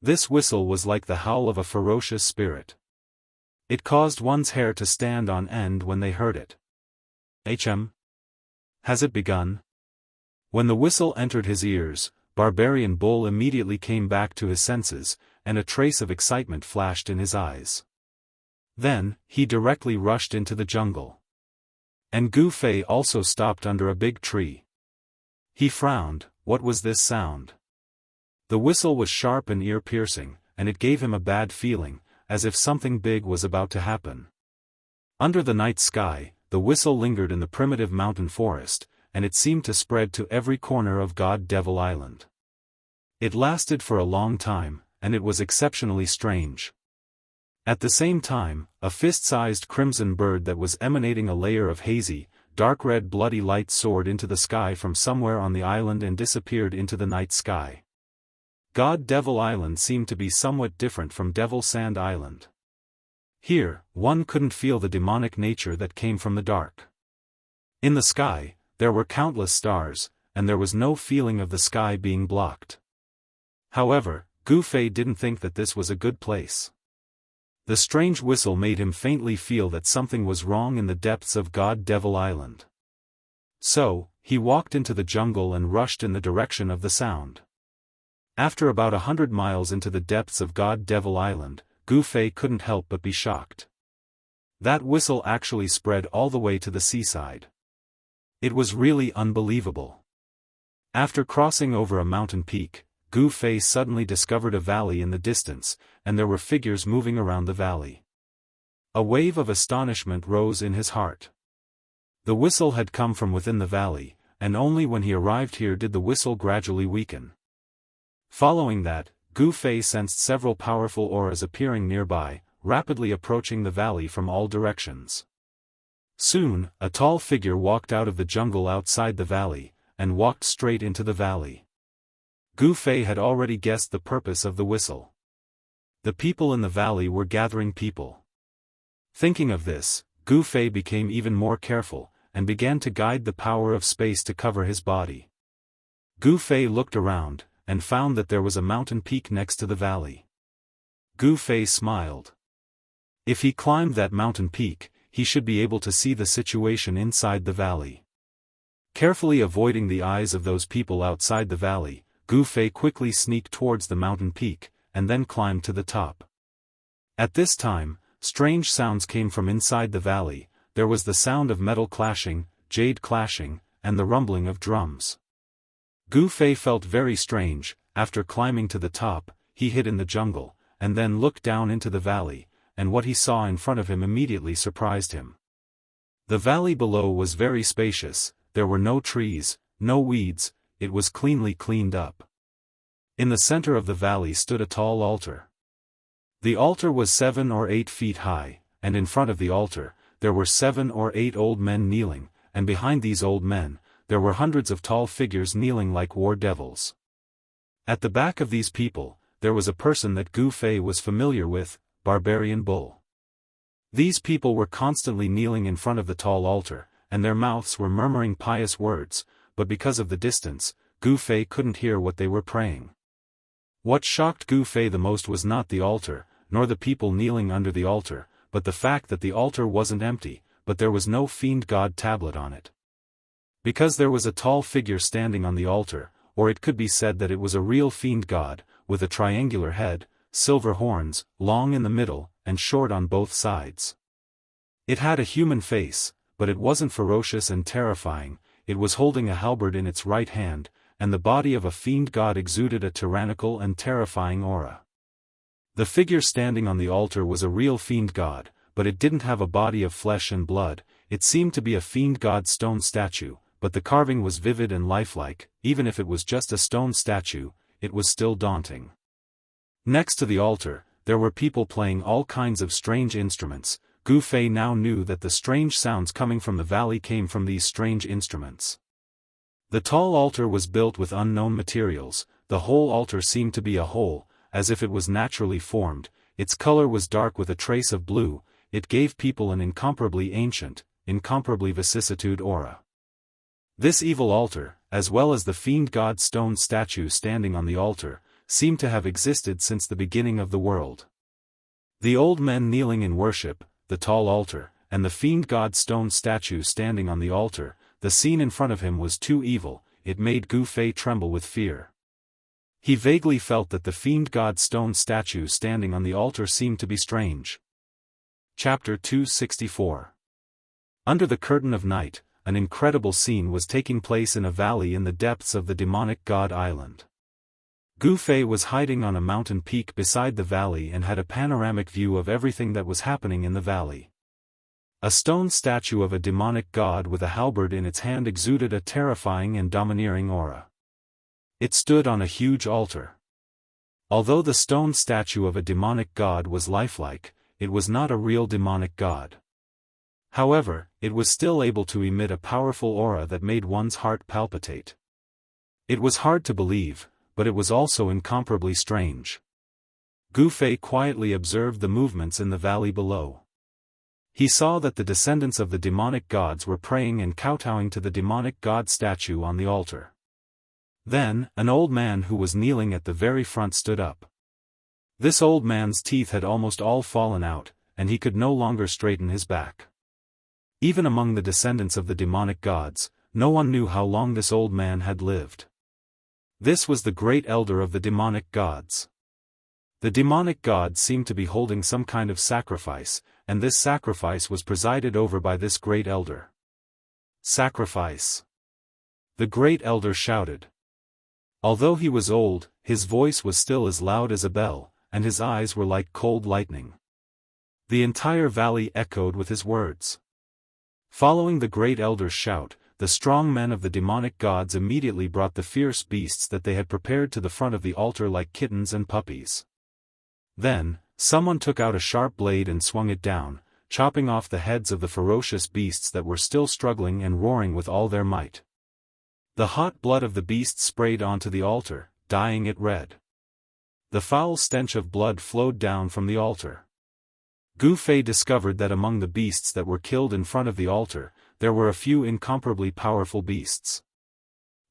This whistle was like the howl of a ferocious spirit. It caused one's hair to stand on end when they heard it. Has it begun? When the whistle entered his ears, Barbarian Bull immediately came back to his senses, and a trace of excitement flashed in his eyes. Then, he directly rushed into the jungle. And Gu Fei also stopped under a big tree. He frowned. What was this sound? The whistle was sharp and ear-piercing, and it gave him a bad feeling, as if something big was about to happen. Under the night sky, the whistle lingered in the primitive mountain forest, and it seemed to spread to every corner of God-Devil Island. It lasted for a long time, and it was exceptionally strange. At the same time, a fist-sized crimson bird that was emanating a layer of hazy, dark red bloody light soared into the sky from somewhere on the island and disappeared into the night sky. God-Devil Island seemed to be somewhat different from Devil Sand Island. Here, one couldn't feel the demonic nature that came from the dark. In the sky, there were countless stars, and there was no feeling of the sky being blocked. However, Gu Fei didn't think that this was a good place. The strange whistle made him faintly feel that something was wrong in the depths of God-Devil Island. So, he walked into the jungle and rushed in the direction of the sound. After about 100 miles into the depths of God-Devil Island, Gu Fei couldn't help but be shocked. That whistle actually spread all the way to the seaside. It was really unbelievable. After crossing over a mountain peak, Gu Fei suddenly discovered a valley in the distance, and there were figures moving around the valley. A wave of astonishment rose in his heart. The whistle had come from within the valley, and only when he arrived here did the whistle gradually weaken. Following that, Gu Fei sensed several powerful auras appearing nearby, rapidly approaching the valley from all directions. Soon, a tall figure walked out of the jungle outside the valley, and walked straight into the valley. Gu Fei had already guessed the purpose of the whistle. The people in the valley were gathering people. Thinking of this, Gu Fei became even more careful, and began to guide the power of space to cover his body. Gu Fei looked around, and found that there was a mountain peak next to the valley. Gu Fei smiled. If he climbed that mountain peak, he should be able to see the situation inside the valley. Carefully avoiding the eyes of those people outside the valley, Gu Fei quickly sneaked towards the mountain peak, and then climbed to the top. At this time, strange sounds came from inside the valley. There was the sound of metal clashing, jade clashing, and the rumbling of drums. Gu Fei felt very strange. After climbing to the top, he hid in the jungle, and then looked down into the valley, and what he saw in front of him immediately surprised him. The valley below was very spacious. There were no trees, no weeds. It was cleanly cleaned up. In the center of the valley stood a tall altar. The altar was 7 or 8 feet high, and in front of the altar, there were 7 or 8 old men kneeling, and behind these old men, there were hundreds of tall figures kneeling like war devils. At the back of these people, there was a person that Gu Fei was familiar with, Barbarian Bull. These people were constantly kneeling in front of the tall altar, and their mouths were murmuring pious words, but because of the distance, Gu Fei couldn't hear what they were praying. What shocked Gu Fei the most was not the altar, nor the people kneeling under the altar, but the fact that the altar wasn't empty, but there was no fiend god tablet on it. Because there was a tall figure standing on the altar, or it could be said that it was a real fiend god, with a triangular head, silver horns, long in the middle, and short on both sides. It had a human face, but it wasn't ferocious and terrifying. It was holding a halberd in its right hand, and the body of a fiend god exuded a tyrannical and terrifying aura. The figure standing on the altar was a real fiend god, but it didn't have a body of flesh and blood. It seemed to be a fiend god stone statue, but the carving was vivid and lifelike. Even if it was just a stone statue, it was still daunting. Next to the altar, there were people playing all kinds of strange instruments. Gu Fei now knew that the strange sounds coming from the valley came from these strange instruments. The tall altar was built with unknown materials. The whole altar seemed to be a hole, as if it was naturally formed. Its color was dark with a trace of blue. It gave people an incomparably ancient, incomparably vicissitude aura. This evil altar, as well as the fiend god stone statue standing on the altar, seemed to have existed since the beginning of the world. The old men kneeling in worship, the tall altar, and the fiend god stone statue standing on the altar, the scene in front of him was too evil. It made Gu Fei tremble with fear. He vaguely felt that the fiend god stone statue standing on the altar seemed to be strange. Chapter 264. Under the curtain of night, an incredible scene was taking place in a valley in the depths of the demonic god island. Gu Fei was hiding on a mountain peak beside the valley and had a panoramic view of everything that was happening in the valley. A stone statue of a demonic god with a halberd in its hand exuded a terrifying and domineering aura. It stood on a huge altar. Although the stone statue of a demonic god was lifelike, it was not a real demonic god. However, it was still able to emit a powerful aura that made one's heart palpitate. It was hard to believe, but it was also incomparably strange. Gu Fei quietly observed the movements in the valley below. He saw that the descendants of the demonic gods were praying and kowtowing to the demonic god statue on the altar. Then, an old man who was kneeling at the very front stood up. This old man's teeth had almost all fallen out, and he could no longer straighten his back. Even among the descendants of the demonic gods, no one knew how long this old man had lived. This was the great elder of the demonic gods. The demonic gods seemed to be holding some kind of sacrifice, and this sacrifice was presided over by this great elder. Sacrifice! The great elder shouted. Although he was old, his voice was still as loud as a bell, and his eyes were like cold lightning. The entire valley echoed with his words. Following the great elder's shout, the strong men of the demonic gods immediately brought the fierce beasts that they had prepared to the front of the altar like kittens and puppies. Then, someone took out a sharp blade and swung it down, chopping off the heads of the ferocious beasts that were still struggling and roaring with all their might. The hot blood of the beasts sprayed onto the altar, dyeing it red. The foul stench of blood flowed down from the altar. Gu Fei discovered that among the beasts that were killed in front of the altar, there were a few incomparably powerful beasts.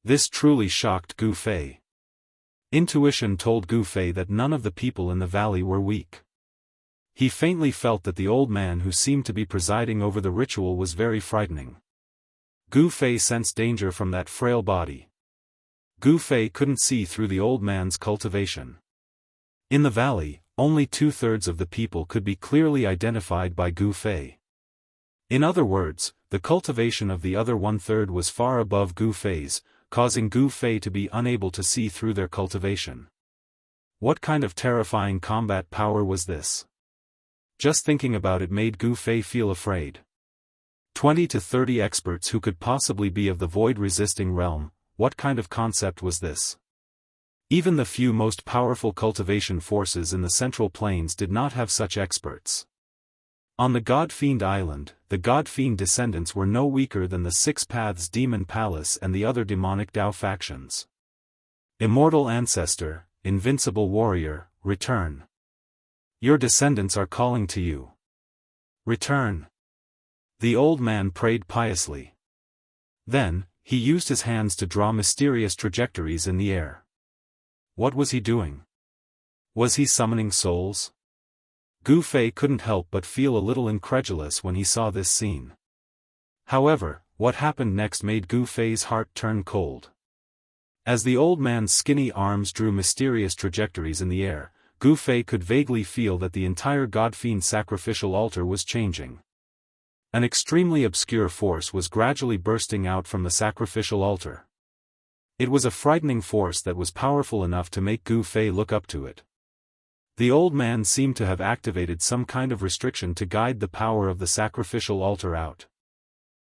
This truly shocked Gu Fei. Intuition told Gu Fei that none of the people in the valley were weak. He faintly felt that the old man who seemed to be presiding over the ritual was very frightening. Gu Fei sensed danger from that frail body. Gu Fei couldn't see through the old man's cultivation. In the valley, only 2/3 of the people could be clearly identified by Gu Fei. In other words, the cultivation of the other 1/3 was far above Gu Fei's, causing Gu Fei to be unable to see through their cultivation. What kind of terrifying combat power was this? Just thinking about it made Gu Fei feel afraid. 20 to 30 experts who could possibly be of the void-resisting realm, what kind of concept was this? Even the few most powerful cultivation forces in the Central Plains did not have such experts. On the God-Fiend Island, the God-Fiend descendants were no weaker than the Six Paths Demon Palace and the other demonic Dao factions. Immortal Ancestor, Invincible Warrior, return. Your descendants are calling to you. Return. The old man prayed piously. Then, he used his hands to draw mysterious trajectories in the air. What was he doing? Was he summoning souls? Gu Fei couldn't help but feel a little incredulous when he saw this scene. However, what happened next made Gu Fei's heart turn cold. As the old man's skinny arms drew mysterious trajectories in the air, Gu Fei could vaguely feel that the entire God-fiend sacrificial altar was changing. An extremely obscure force was gradually bursting out from the sacrificial altar. It was a frightening force that was powerful enough to make Gu Fei look up to it. The old man seemed to have activated some kind of restriction to guide the power of the sacrificial altar out.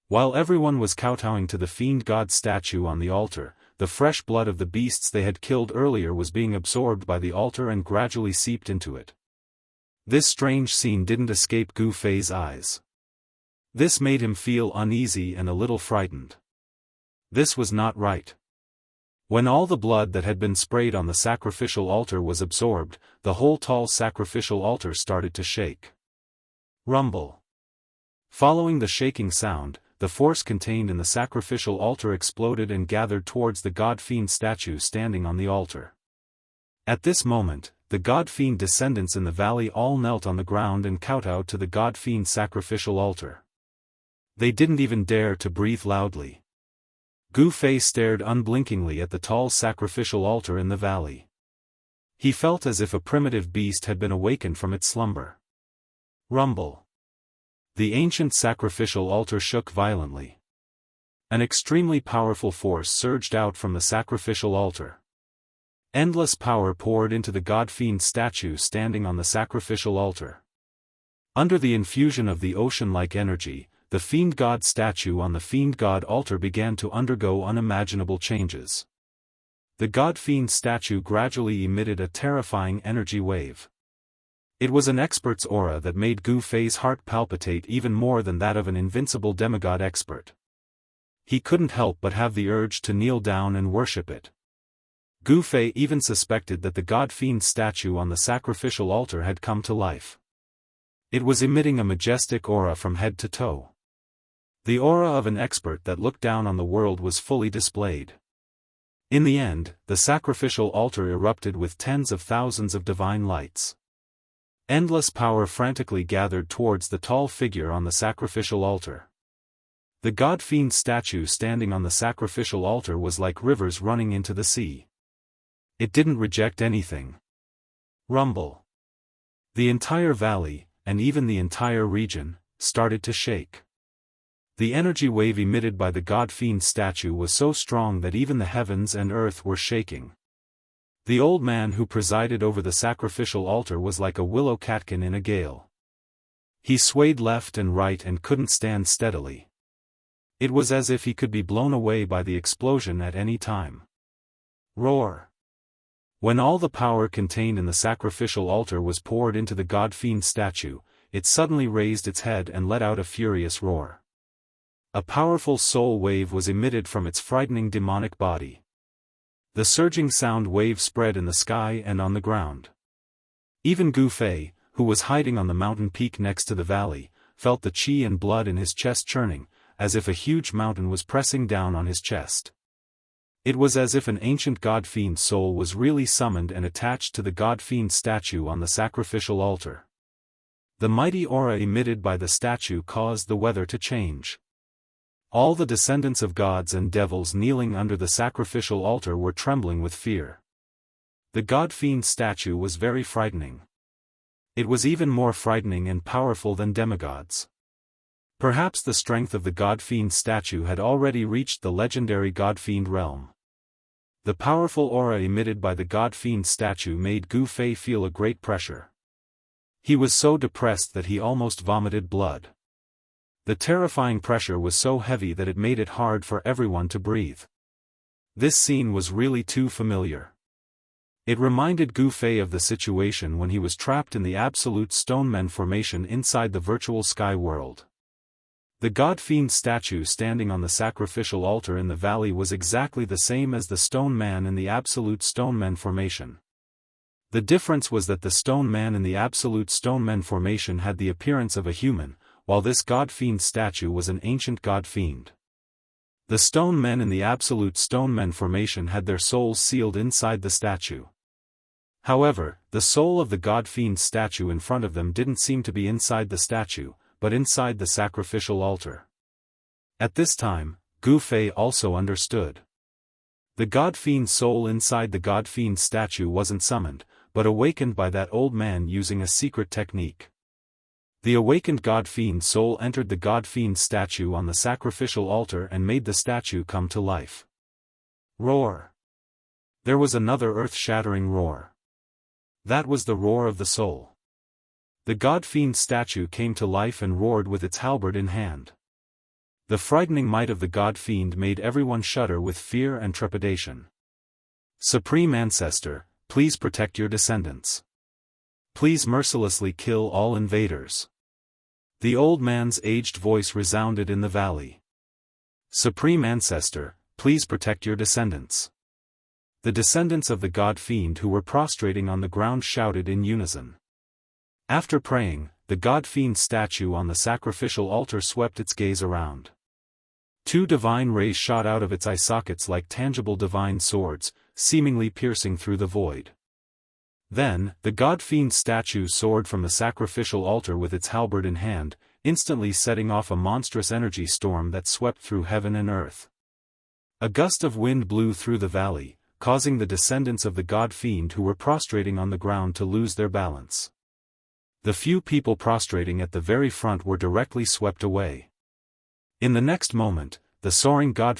While everyone was kowtowing to the fiend god statue on the altar, the fresh blood of the beasts they had killed earlier was being absorbed by the altar and gradually seeped into it. This strange scene didn't escape Gu Fei's eyes. This made him feel uneasy and a little frightened. This was not right. When all the blood that had been sprayed on the sacrificial altar was absorbed, the whole tall sacrificial altar started to shake. Rumble. Following the shaking sound, the force contained in the sacrificial altar exploded and gathered towards the god-fiend statue standing on the altar. At this moment, the god-fiend descendants in the valley all knelt on the ground and kowtowed to the god-fiend sacrificial altar. They didn't even dare to breathe loudly. Gu Fei stared unblinkingly at the tall sacrificial altar in the valley. He felt as if a primitive beast had been awakened from its slumber. Rumble. The ancient sacrificial altar shook violently. An extremely powerful force surged out from the sacrificial altar. Endless power poured into the god-fiend statue standing on the sacrificial altar. Under the infusion of the ocean-like energy, the fiend god statue on the fiend god altar began to undergo unimaginable changes. The god-fiend statue gradually emitted a terrifying energy wave. It was an expert's aura that made Gu Fei's heart palpitate even more than that of an invincible demigod expert. He couldn't help but have the urge to kneel down and worship it. Gu Fei even suspected that the god-fiend statue on the sacrificial altar had come to life. It was emitting a majestic aura from head to toe. The aura of an expert that looked down on the world was fully displayed. In the end, the sacrificial altar erupted with tens of thousands of divine lights. Endless power frantically gathered towards the tall figure on the sacrificial altar. The god-fiend statue standing on the sacrificial altar was like rivers running into the sea. It didn't reject anything. Rumble. The entire valley, and even the entire region, started to shake. The energy wave emitted by the god-fiend statue was so strong that even the heavens and earth were shaking. The old man who presided over the sacrificial altar was like a willow catkin in a gale. He swayed left and right and couldn't stand steadily. It was as if he could be blown away by the explosion at any time. Roar. When all the power contained in the sacrificial altar was poured into the god-fiend statue, it suddenly raised its head and let out a furious roar. A powerful soul wave was emitted from its frightening demonic body. The surging sound wave spread in the sky and on the ground. Even Gu Fei, who was hiding on the mountain peak next to the valley, felt the qi and blood in his chest churning, as if a huge mountain was pressing down on his chest. It was as if an ancient god-fiend soul was really summoned and attached to the god-fiend statue on the sacrificial altar. The mighty aura emitted by the statue caused the weather to change. All the descendants of gods and devils kneeling under the sacrificial altar were trembling with fear. The god-fiend statue was very frightening. It was even more frightening and powerful than demigods. Perhaps the strength of the god-fiend statue had already reached the legendary god-fiend realm. The powerful aura emitted by the god-fiend statue made Gu Fei feel a great pressure. He was so depressed that he almost vomited blood. The terrifying pressure was so heavy that it made it hard for everyone to breathe. This scene was really too familiar. It reminded Gu Fei of the situation when he was trapped in the absolute stonemen formation inside the virtual sky world. The god-fiend statue standing on the sacrificial altar in the valley was exactly the same as the stone man in the absolute stonemen formation. The difference was that the stone man in the absolute stonemen formation had the appearance of a human, while this god-fiend statue was an ancient god-fiend. The stone men in the absolute stone men formation had their souls sealed inside the statue. However, the soul of the god-fiend statue in front of them didn't seem to be inside the statue, but inside the sacrificial altar. At this time, Gu Fei also understood. The God-fiend soul inside the God-fiend statue wasn't summoned, but awakened by that old man using a secret technique. The awakened God-fiend soul entered the God-fiend statue on the sacrificial altar and made the statue come to life. Roar! There was another earth-shattering roar. That was the roar of the soul. The God-fiend statue came to life and roared with its halberd in hand. The frightening might of the God-fiend made everyone shudder with fear and trepidation. Supreme Ancestor, please protect your descendants. Please mercilessly kill all invaders. The old man's aged voice resounded in the valley. Supreme Ancestor, please protect your descendants. The descendants of the God-fiend who were prostrating on the ground shouted in unison. After praying, the God-fiend statue on the sacrificial altar swept its gaze around. 2 divine rays shot out of its eye sockets like tangible divine swords, seemingly piercing through the void. Then, the God-fiend statue soared from the sacrificial altar with its halberd in hand, instantly setting off a monstrous energy storm that swept through heaven and earth. A gust of wind blew through the valley, causing the descendants of the God-fiend who were prostrating on the ground to lose their balance. The few people prostrating at the very front were directly swept away. In the next moment, the soaring God